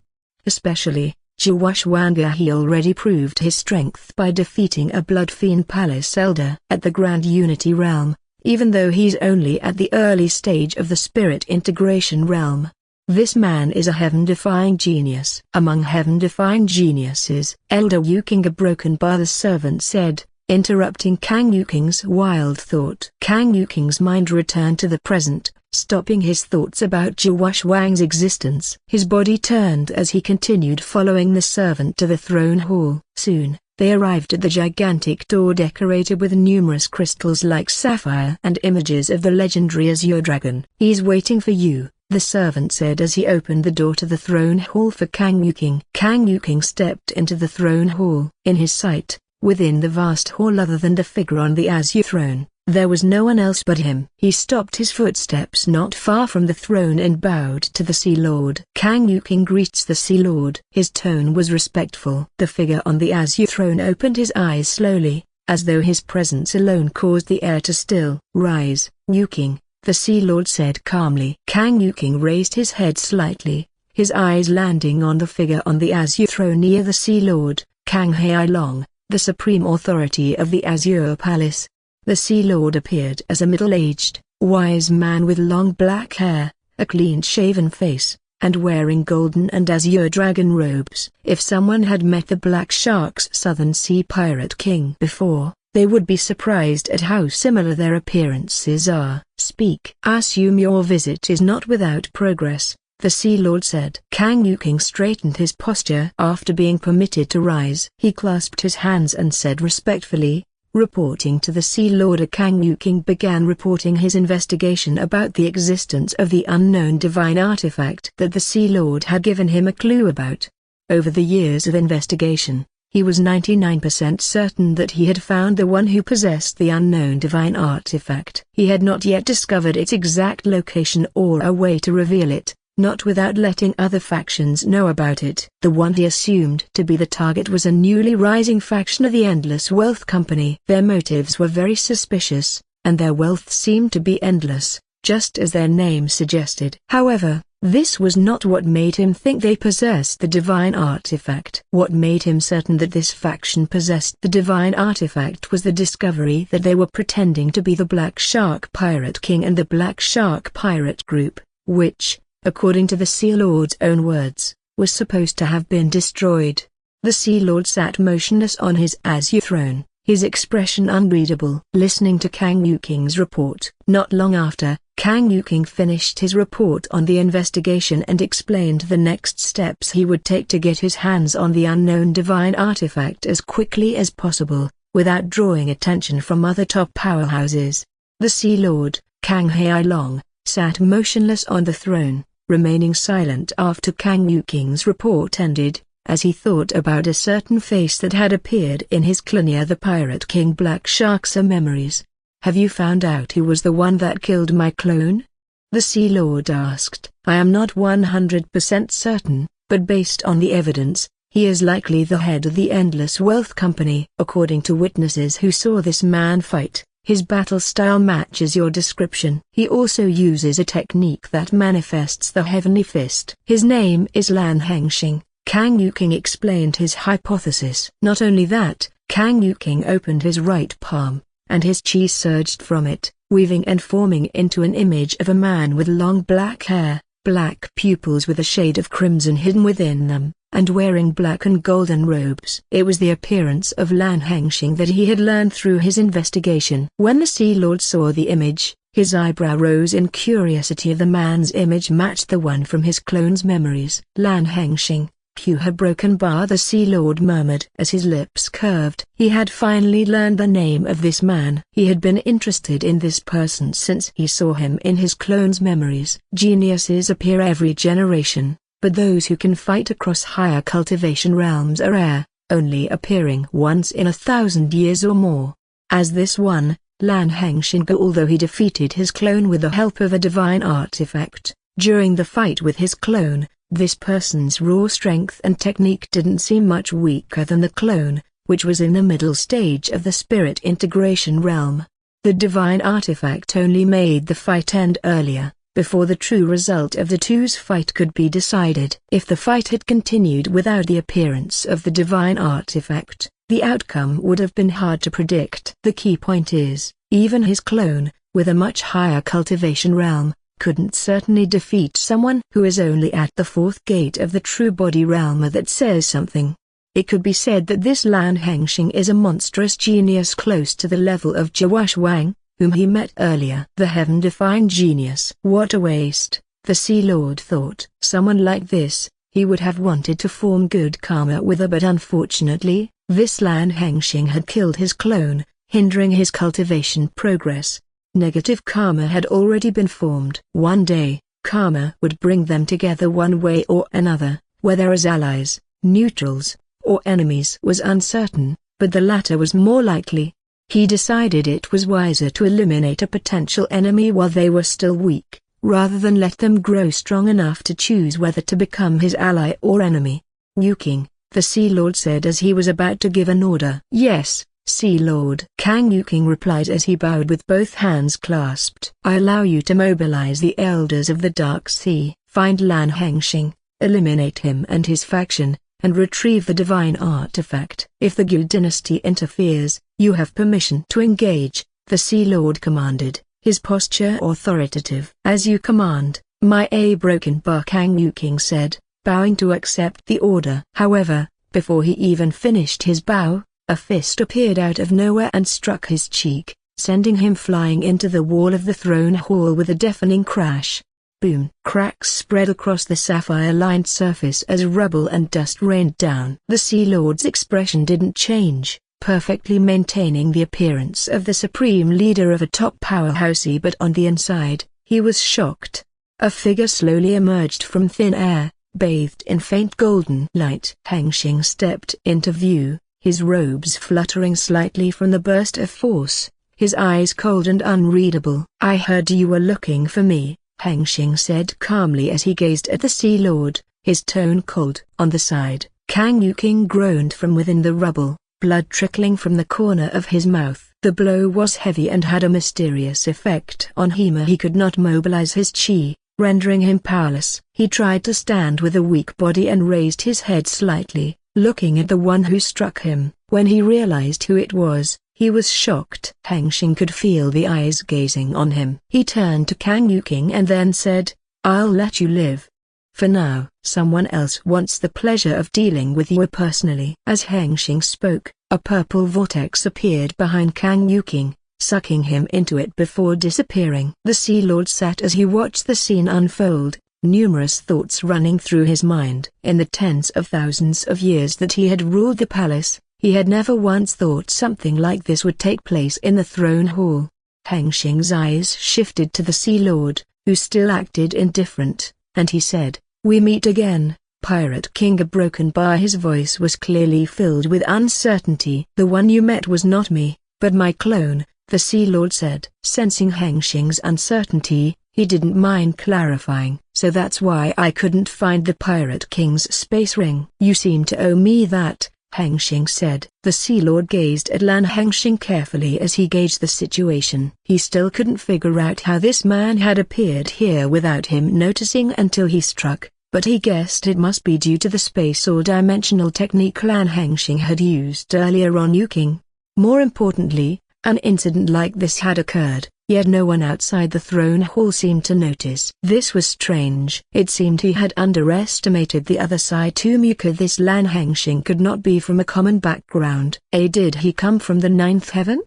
Especially, Jua Shuang. He already proved his strength by defeating a Blood Fiend Palace Elder at the Grand Unity Realm, even though he's only at the early stage of the Spirit Integration Realm. This man is a heaven-defying genius. Among heaven-defying geniuses, Elder Yuking, a broken bar, the servant said, interrupting Kang Yuking's wild thought. Kang Yuking's mind returned to the present, stopping his thoughts about Jua Shuang's existence. His body turned as he continued following the servant to the throne hall. Soon, they arrived at the gigantic door decorated with numerous crystals like sapphire and images of the legendary Azure Dragon. He's waiting for you, the servant said as he opened the door to the throne hall for Kang Yuking. Kang Yuking stepped into the throne hall. In his sight, within the vast hall other than the figure on the Azure throne, there was no one else but him. He stopped his footsteps not far from the throne and bowed to the Sea Lord. Kang Yuking greets the Sea Lord. His tone was respectful. The figure on the Azure throne opened his eyes slowly, as though his presence alone caused the air to still. Rise, Yuking, the Sea Lord said calmly. Kang Yuking raised his head slightly, his eyes landing on the figure on the Azure throne near the Sea Lord, Kang Hailong, the supreme authority of the Azure Palace. The Sea Lord appeared as a middle-aged, wise man with long black hair, a clean-shaven face, and wearing golden and azure dragon robes. If someone had met the Black Shark's Southern Sea Pirate King before, they would be surprised at how similar their appearances are. Speak. Assume your visit is not without progress, the Sea Lord said. Kang Yuking straightened his posture after being permitted to rise. He clasped his hands and said respectfully, reporting to the Sea Lord. Kang Yuking began reporting his investigation about the existence of the unknown divine artifact that the Sea Lord had given him a clue about. Over the years of investigation, he was 99% certain that he had found the one who possessed the unknown divine artifact. He had not yet discovered its exact location or a way to reveal it, not without letting other factions know about it. The one he assumed to be the target was a newly rising faction of the Endless Wealth Company. Their motives were very suspicious, and their wealth seemed to be endless, just as their name suggested. However, this was not what made him think they possessed the divine artifact. What made him certain that this faction possessed the divine artifact was the discovery that they were pretending to be the Black Shark Pirate King and the Black Shark Pirate Group, which, according to the Sea Lord's own words, was supposed to have been destroyed. The Sea Lord sat motionless on his azure throne, his expression unreadable. Listening to Kang Yuking's report. Not long after, Kang Yuking finished his report on the investigation and explained the next steps he would take to get his hands on the unknown divine artifact as quickly as possible, without drawing attention from other top powerhouses. The Sea Lord, Kang Hailong, sat motionless on the throne, remaining silent after Kang Yuking's report ended, as he thought about a certain face that had appeared in his clan near the Pirate King Black Shark's memories. "Have you found out who was the one that killed my clone?" the Sea Lord asked. "I am not 100% certain, but based on the evidence, he is likely the head of the Endless Wealth Company. According to witnesses who saw this man fight, his battle style matches your description. He also uses a technique that manifests the Heavenly Fist. His name is Lan Hengsheng." Kang Yuking explained his hypothesis. Not only that, Kang Yuking opened his right palm, and his chi surged from it, weaving and forming into an image of a man with long black hair, black pupils with a shade of crimson hidden within them, and wearing black and golden robes. It was the appearance of Lan Hengsheng that he had learned through his investigation. When the Sea Lord saw the image, his eyebrow rose in curiosity. The man's image matched the one from his clone's memories. "Lan Hengsheng, you have broken bar," the Sea Lord murmured as his lips curved. He had finally learned the name of this man. He had been interested in this person since he saw him in his clone's memories. Geniuses appear every generation, but those who can fight across higher cultivation realms are rare, only appearing once in 1,000 years or more. As this one, Lan Hengsheng, although he defeated his clone with the help of a divine artifact, during the fight with his clone, this person's raw strength and technique didn't seem much weaker than the clone, which was in the middle stage of the spirit integration realm. The divine artifact only made the fight end earlier, before the true result of the two's fight could be decided. If the fight had continued without the appearance of the divine artifact, the outcome would have been hard to predict. The key point is, even his clone, with a much higher cultivation realm, couldn't certainly defeat someone who is only at the fourth gate of the true body realm. That says something. It could be said that this Lan Hengsheng is a monstrous genius close to the level of Jia Shuang, whom he met earlier. The heaven-defying genius. What a waste, the Sea Lord thought. Someone like this, he would have wanted to form good karma with her, but unfortunately, this Lan Hengsheng had killed his clone, hindering his cultivation progress. Negative karma had already been formed. One day, karma would bring them together one way or another, whether as allies, neutrals, or enemies was uncertain, but the latter was more likely. He decided it was wiser to eliminate a potential enemy while they were still weak, rather than let them grow strong enough to choose whether to become his ally or enemy. "Yuking," the Sea Lord said as he was about to give an order. "Yes, Sea Lord," Kang Yuking replied as he bowed with both hands clasped. "I allow you to mobilize the Elders of the Dark Sea, find Lan Hengsheng, eliminate him and his faction, and retrieve the divine artifact. If the Gu dynasty interferes, you have permission to engage," the Sea Lord commanded, his posture authoritative. "As you command, my broken bar," Kang Yuking said, bowing to accept the order. However, before he even finished his bow, a fist appeared out of nowhere and struck his cheek, sending him flying into the wall of the throne hall with a deafening crash. Boom! Cracks spread across the sapphire-lined surface as rubble and dust rained down. The Sea Lord's expression didn't change, perfectly maintaining the appearance of the supreme leader of a top powerhouse, but on the inside, he was shocked. A figure slowly emerged from thin air, bathed in faint golden light. Hengsheng stepped into view, his robes fluttering slightly from the burst of force, his eyes cold and unreadable. "I heard you were looking for me," Hengsheng said calmly as he gazed at the Sea Lord, his tone cold. On the side, Kang Yuking groaned from within the rubble, blood trickling from the corner of his mouth. The blow was heavy and had a mysterious effect on him. He could not mobilize his chi, rendering him powerless. He tried to stand with a weak body and raised his head slightly, looking at the one who struck him. When he realized who it was, he was shocked. Hengsheng could feel the eyes gazing on him. He turned to Kang Yuking and then said, I'll let you live. For now, someone else wants the pleasure of dealing with you personally." As Hengsheng spoke, a purple vortex appeared behind Kang Yuking, sucking him into it before disappearing. The Sea Lord sat as he watched the scene unfold, numerous thoughts running through his mind. In the tens of thousands of years that he had ruled the palace, he had never once thought something like this would take place in the throne hall. Hengsheng's eyes shifted to the Sea Lord, who still acted indifferent, and he said, "We meet again, Pirate King." A broken bar. His voice was clearly filled with uncertainty. "The one you met was not me, but my clone," the Sea Lord said. Sensing Hengsheng's uncertainty, he didn't mind clarifying. "So that's why I couldn't find the Pirate King's space ring." "You seem to owe me that," Hengsheng said. The Sea Lord gazed at Lan Hengsheng carefully as he gauged the situation. He still couldn't figure out how this man had appeared here without him noticing until he struck, but he guessed it must be due to the space or dimensional technique Lan Hengsheng had used earlier on Yuking. More importantly, an incident like this had occurred, yet no one outside the throne hall seemed to notice. This was strange. It seemed he had underestimated the other side too much. This Lan Hengsheng could not be from a common background. Did he come from the ninth heaven?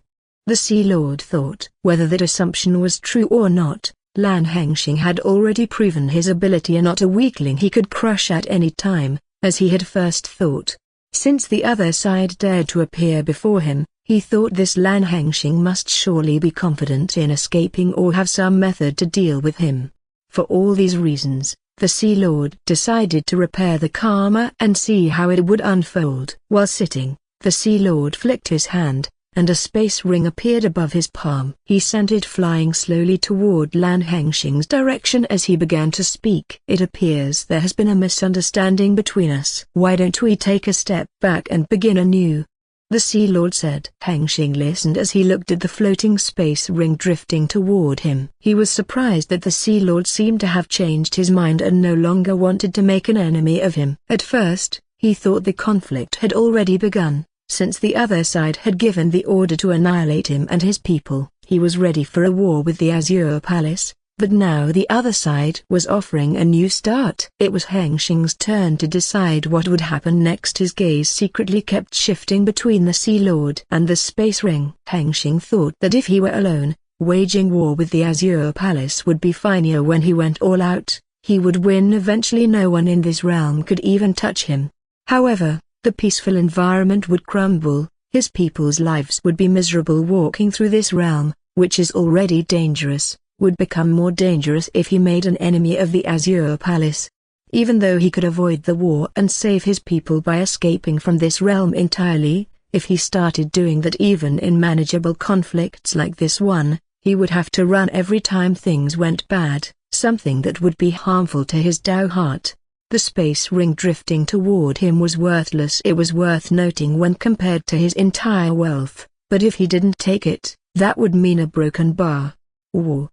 The Sea Lord thought. Whether that assumption was true or not, Lan Hengsheng had already proven his ability, and not a weakling he could crush at any time, as he had first thought. Since the other side dared to appear before him, he thought this Lan Hengsheng must surely be confident in escaping or have some method to deal with him. For all these reasons, the Sea Lord decided to repair the karma and see how it would unfold. While sitting, the Sea Lord flicked his hand, and a space ring appeared above his palm. He sent it flying slowly toward Lan Hengsheng's direction as he began to speak. "It appears there has been a misunderstanding between us. Why don't we take a step back and begin anew?" the Sea Lord said. Hengsheng listened as he looked at the floating space ring drifting toward him. He was surprised that the Sea Lord seemed to have changed his mind and no longer wanted to make an enemy of him. At first, he thought the conflict had already begun, since the other side had given the order to annihilate him and his people. He was ready for a war with the Azure Palace, but now the other side was offering a new start. It was Hengsheng's turn to decide what would happen next. His gaze secretly kept shifting between the Sea Lord and the space ring. Hengsheng thought that if he were alone, waging war with the Azure Palace would be finer. When he went all out, he would win eventually. No one in this realm could even touch him. However, the peaceful environment would crumble, his people's lives would be miserable. Walking through this realm, which is already dangerous, would become more dangerous if he made an enemy of the Azure Palace. Even though he could avoid the war and save his people by escaping from this realm entirely, if he started doing that even in manageable conflicts like this one, he would have to run every time things went bad, something that would be harmful to his Tao heart. The space ring drifting toward him was worthless. It was worth noting when compared to his entire wealth, but if he didn't take it, that would mean a broken bar.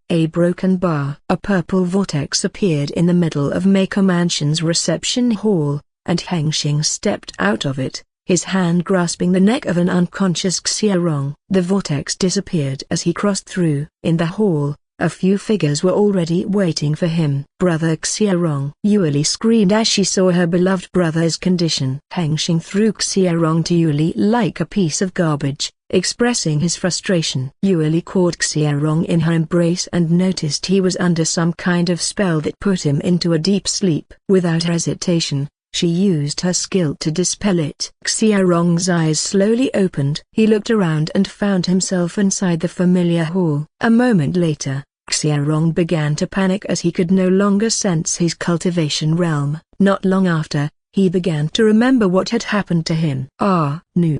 A broken bar. A purple vortex appeared in the middle of Maker Mansion's reception hall, and Hengsheng stepped out of it, his hand grasping the neck of an unconscious Xiaorong. The vortex disappeared as he crossed through. In the hall, a few figures were already waiting for him. "Brother Xiaorong!" Yuli screamed as she saw her beloved brother's condition. Hengsheng threw Xiaorong to Yuli like a piece of garbage, expressing his frustration. Yuli caught Xiaorong in her embrace and noticed he was under some kind of spell that put him into a deep sleep. Without hesitation, she used her skill to dispel it. Xiaorong's eyes slowly opened. He looked around and found himself inside the familiar hall. A moment later, Xiaorong began to panic as he could no longer sense his cultivation realm. Not long after, he began to remember what had happened to him. "Ah, no!"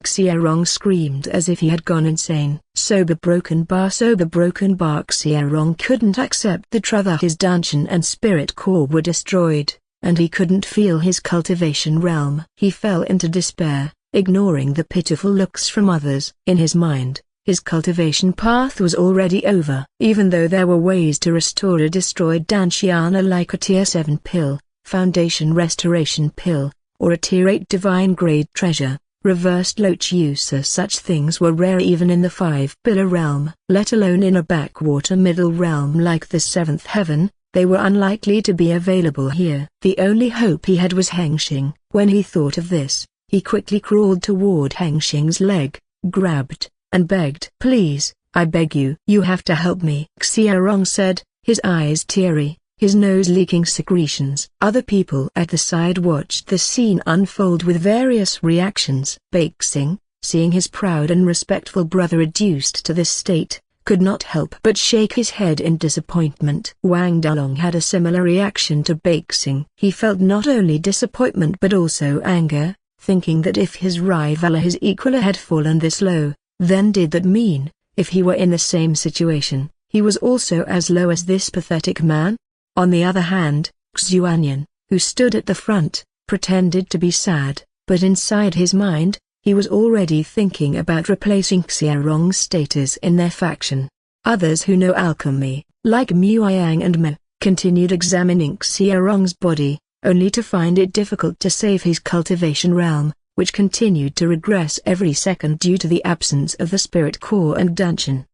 Xiaorong screamed as if he had gone insane. Sober broken bar. Xiaorong couldn't accept the truth that his dungeon and spirit core were destroyed, and he couldn't feel his cultivation realm. He fell into despair, ignoring the pitiful looks from others. In his mind, his cultivation path was already over. Even though there were ways to restore a destroyed Danshiana like a Tier 7 pill, Foundation Restoration Pill, or a Tier 8 Divine Grade Treasure, Reversed Loch User, such things were rare even in the 5-pillar realm, let alone in a backwater middle realm like the 7th Heaven. They were unlikely to be available here. The only hope he had was Hengsheng. When he thought of this, he quickly crawled toward Hengsheng's leg, grabbed, and begged. "Please, I beg you. You have to help me," Xiaorong said, his eyes teary, his nose leaking secretions. Other people at the side watched the scene unfold with various reactions. Beixing, seeing his proud and respectful brother reduced to this state, could not help but shake his head in disappointment. Wang Dalong had a similar reaction to Beixing. He felt not only disappointment but also anger, thinking that if his rival or his equal had fallen this low, then did that mean, if he were in the same situation, he was also as low as this pathetic man? On the other hand, Xuanyan, who stood at the front, pretended to be sad, but inside his mind, he was already thinking about replacing Xiaorong's status in their faction. Others who know alchemy, like Muiyang and Me, continued examining Xiaorong's body, only to find it difficult to save his cultivation realm, which continued to regress every second due to the absence of the spirit core and dungeon.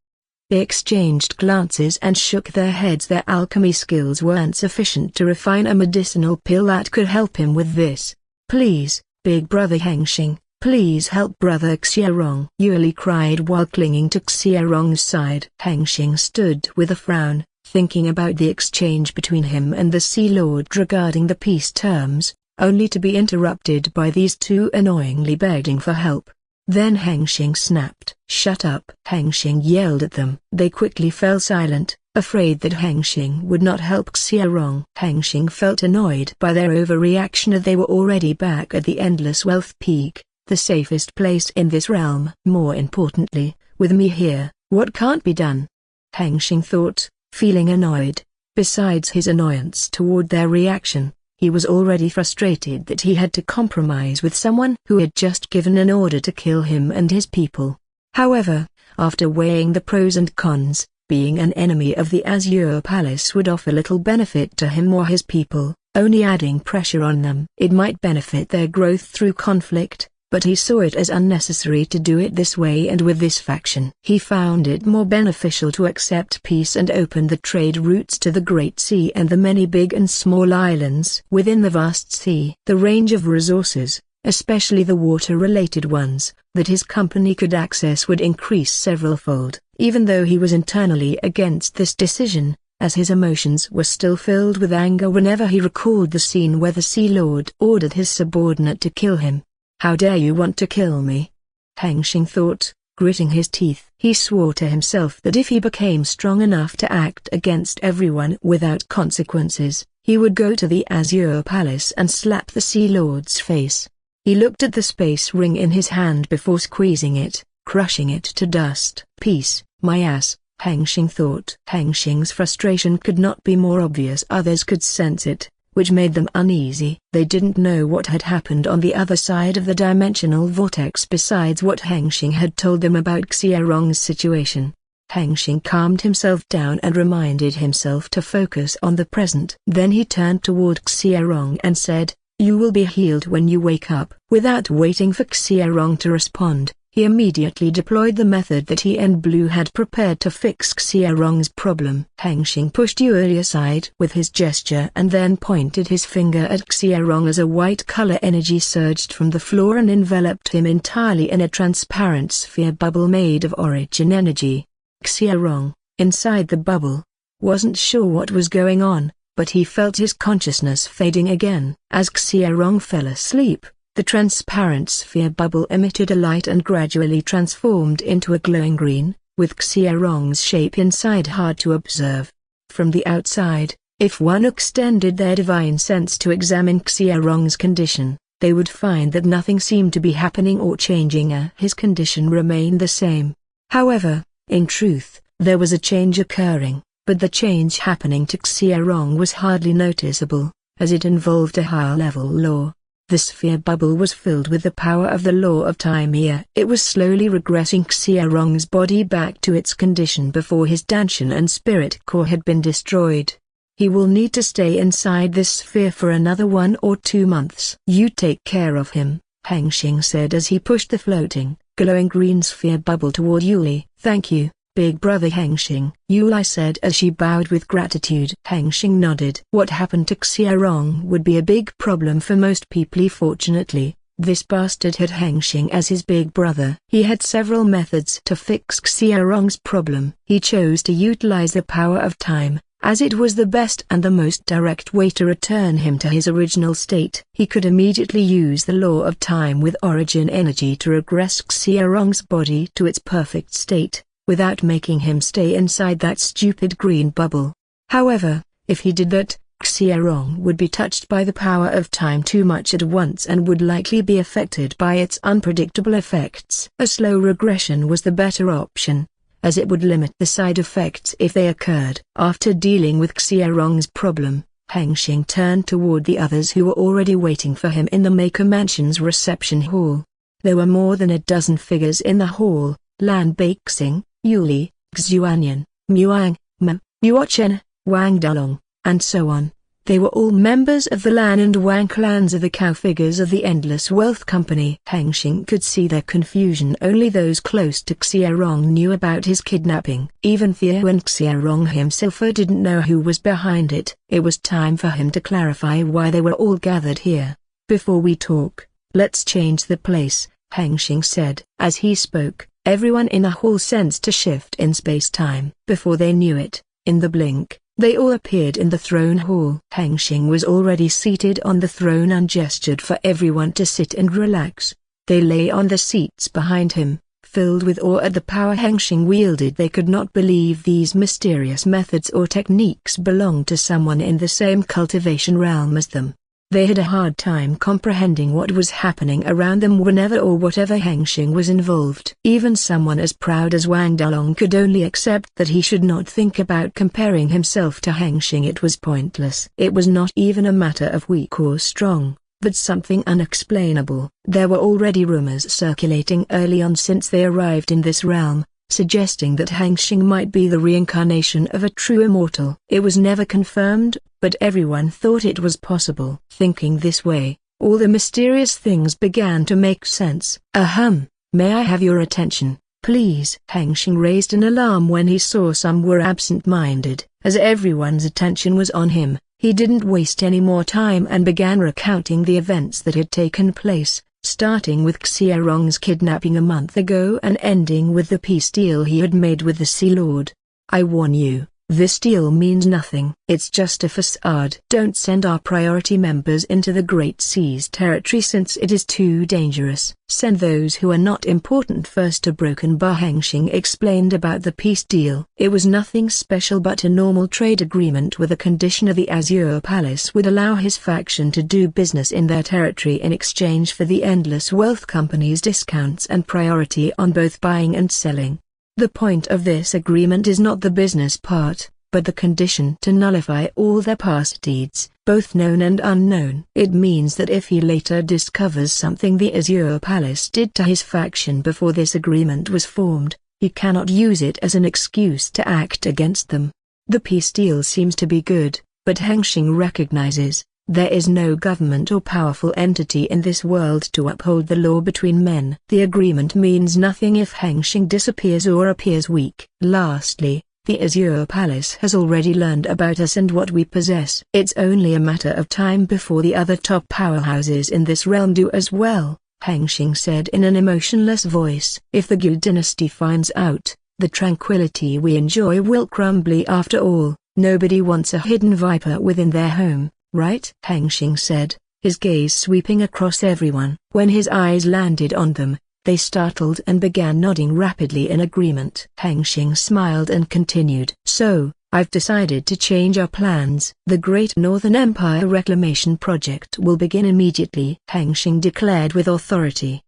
They exchanged glances and shook their heads. Their alchemy skills weren't sufficient to refine a medicinal pill that could help him with this. "Please, big brother Hengsheng, please help brother Xiaorong," Yuli cried while clinging to Xiaorong's side. Hengsheng stood with a frown, thinking about the exchange between him and the Sea Lord regarding the peace terms, only to be interrupted by these two annoyingly begging for help. Then Hengsheng snapped. "Shut up!" Hengsheng yelled at them. They quickly fell silent, afraid that Hengsheng would not help Xiaorong. Hengsheng felt annoyed by their overreaction as they were already back at the Endless Wealth Peak, the safest place in this realm. More importantly, with me here, what can't be done? Hengsheng thought, feeling annoyed. Besides his annoyance toward their reaction, he was already frustrated that he had to compromise with someone who had just given an order to kill him and his people. However, after weighing the pros and cons, being an enemy of the Azure Palace would offer little benefit to him or his people, only adding pressure on them. It might benefit their growth through conflict, but he saw it as unnecessary to do it this way and with this faction. He found it more beneficial to accept peace and open the trade routes to the Great Sea and the many big and small islands within the vast sea. The range of resources, especially the water-related ones, that his company could access would increase several-fold. Even though he was internally against this decision, as his emotions were still filled with anger whenever he recalled the scene where the Sea Lord ordered his subordinate to kill him. "How dare you want to kill me?" Hengsheng thought, gritting his teeth. He swore to himself that if he became strong enough to act against everyone without consequences, he would go to the Azure Palace and slap the Sea Lord's face. He looked at the space ring in his hand before squeezing it, crushing it to dust. "Peace, my ass," Hengsheng thought. Hengsheng's frustration could not be more obvious. Others could sense it, which made them uneasy. They didn't know what had happened on the other side of the dimensional vortex besides what Hengsheng had told them about Xiaorong's situation. Hengsheng calmed himself down and reminded himself to focus on the present. Then he turned toward Xiaorong and said, "You will be healed when you wake up." Without waiting for Xiaorong to respond, he immediately deployed the method that he and Blue had prepared to fix Xiaorong's problem. Hengsheng pushed Yuli aside with his gesture and then pointed his finger at Xiaorong as a white color energy surged from the floor and enveloped him entirely in a transparent sphere bubble made of origin energy. Xiaorong, inside the bubble, wasn't sure what was going on, but he felt his consciousness fading again. As Xiaorong fell asleep, the transparent sphere bubble emitted a light and gradually transformed into a glowing green, with Xiaorong's shape inside hard to observe. From the outside, if one extended their divine sense to examine Xiaorong's condition, they would find that nothing seemed to be happening or changing. His condition remained the same. However, in truth, there was a change occurring, but the change happening to Xiaorong was hardly noticeable, as it involved a higher-level law. The sphere bubble was filled with the power of the law of time. It was slowly regressing Xiaorong's body back to its condition before his Danshan and spirit core had been destroyed. He will need to stay inside this sphere for another 1 or 2 months. "You take care of him," Hengsheng said as he pushed the floating, glowing green sphere bubble toward Yuli. "Thank you, Big Brother Hengsheng, I said as she bowed with gratitude. Hengsheng nodded. What happened to Xiaorong would be a big problem for most people. Fortunately, this bastard had Hengsheng as his big brother. He had several methods to fix Xiaorong's problem. He chose to utilize the power of time, as it was the best and the most direct way to return him to his original state. He could immediately use the law of time with origin energy to regress Xiaorong's body to its perfect state, without making him stay inside that stupid green bubble. However, if he did that, Xiaorong would be touched by the power of time too much at once and would likely be affected by its unpredictable effects. A slow regression was the better option, as it would limit the side effects if they occurred. After dealing with Xiaorong's problem, Hengsheng turned toward the others who were already waiting for him in the Maker Mansion's reception hall. There were more than a dozen figures in the hall: Lan Hengsheng, Yuli, Xuanyan, Muang, Mo, Muochen, Wang Dalong, and so on. They were all members of the Lan and Wang clans of the cow figures of the Endless Wealth Company. Hengsheng could see their confusion. Only those close to Xiaorong knew about his kidnapping. Even Theo and Xiaorong himself didn't know who was behind it. It was time for him to clarify why they were all gathered here. Before we talk, let's change the place, Hengsheng said. As he spoke, everyone in the hall sensed a shift in space-time. Before they knew it, in the blink, they all appeared in the throne hall. Hengsheng was already seated on the throne and gestured for everyone to sit and relax. They lay on the seats behind him, filled with awe at the power Hengsheng wielded. They could not believe these mysterious methods or techniques belonged to someone in the same cultivation realm as them. They had a hard time comprehending what was happening around them whenever or whatever Hengsheng was involved. Even someone as proud as Wang Dalong could only accept that he should not think about comparing himself to Hengsheng. It was pointless. It was not even a matter of weak or strong, but something unexplainable. There were already rumors circulating early on since they arrived in this realm, suggesting that Hengsheng might be the reincarnation of a true immortal. It was never confirmed, but everyone thought it was possible. Thinking this way, all the mysterious things began to make sense. May I have your attention, please? Hengsheng raised an alarm when he saw some were absent-minded. As everyone's attention was on him, he didn't waste any more time and began recounting the events that had taken place, starting with Xiaorong's kidnapping a month ago and ending with the peace deal he had made with the Sea Lord. I warn you, this deal means nothing. It's just a facade. Don't send our priority members into the Great Sea's territory since it is too dangerous. Send those who are not important first to Broken Bar. Hengsheng explained about the peace deal. It was nothing special but a normal trade agreement with a condition of the Azure Palace would allow his faction to do business in their territory in exchange for the Endless Wealth Company's discounts and priority on both buying and selling. The point of this agreement is not the business part, but the condition to nullify all their past deeds, both known and unknown. It means that if he later discovers something the Azure Palace did to his faction before this agreement was formed, he cannot use it as an excuse to act against them. The peace deal seems to be good, but Hengsheng recognizes, there is no government or powerful entity in this world to uphold the law between men. The agreement means nothing if Hengsheng disappears or appears weak. Lastly, the Azure Palace has already learned about us and what we possess. It's only a matter of time before the other top powerhouses in this realm do as well, Hengsheng said in an emotionless voice. If the Gu dynasty finds out, the tranquility we enjoy will crumble. After all, nobody wants a hidden viper within their home, right? Hengsheng said, his gaze sweeping across everyone. When his eyes landed on them, they startled and began nodding rapidly in agreement. Hengsheng smiled and continued. So, I've decided to change our plans. The Great Northern Empire Reclamation Project will begin immediately, Hengsheng declared with authority.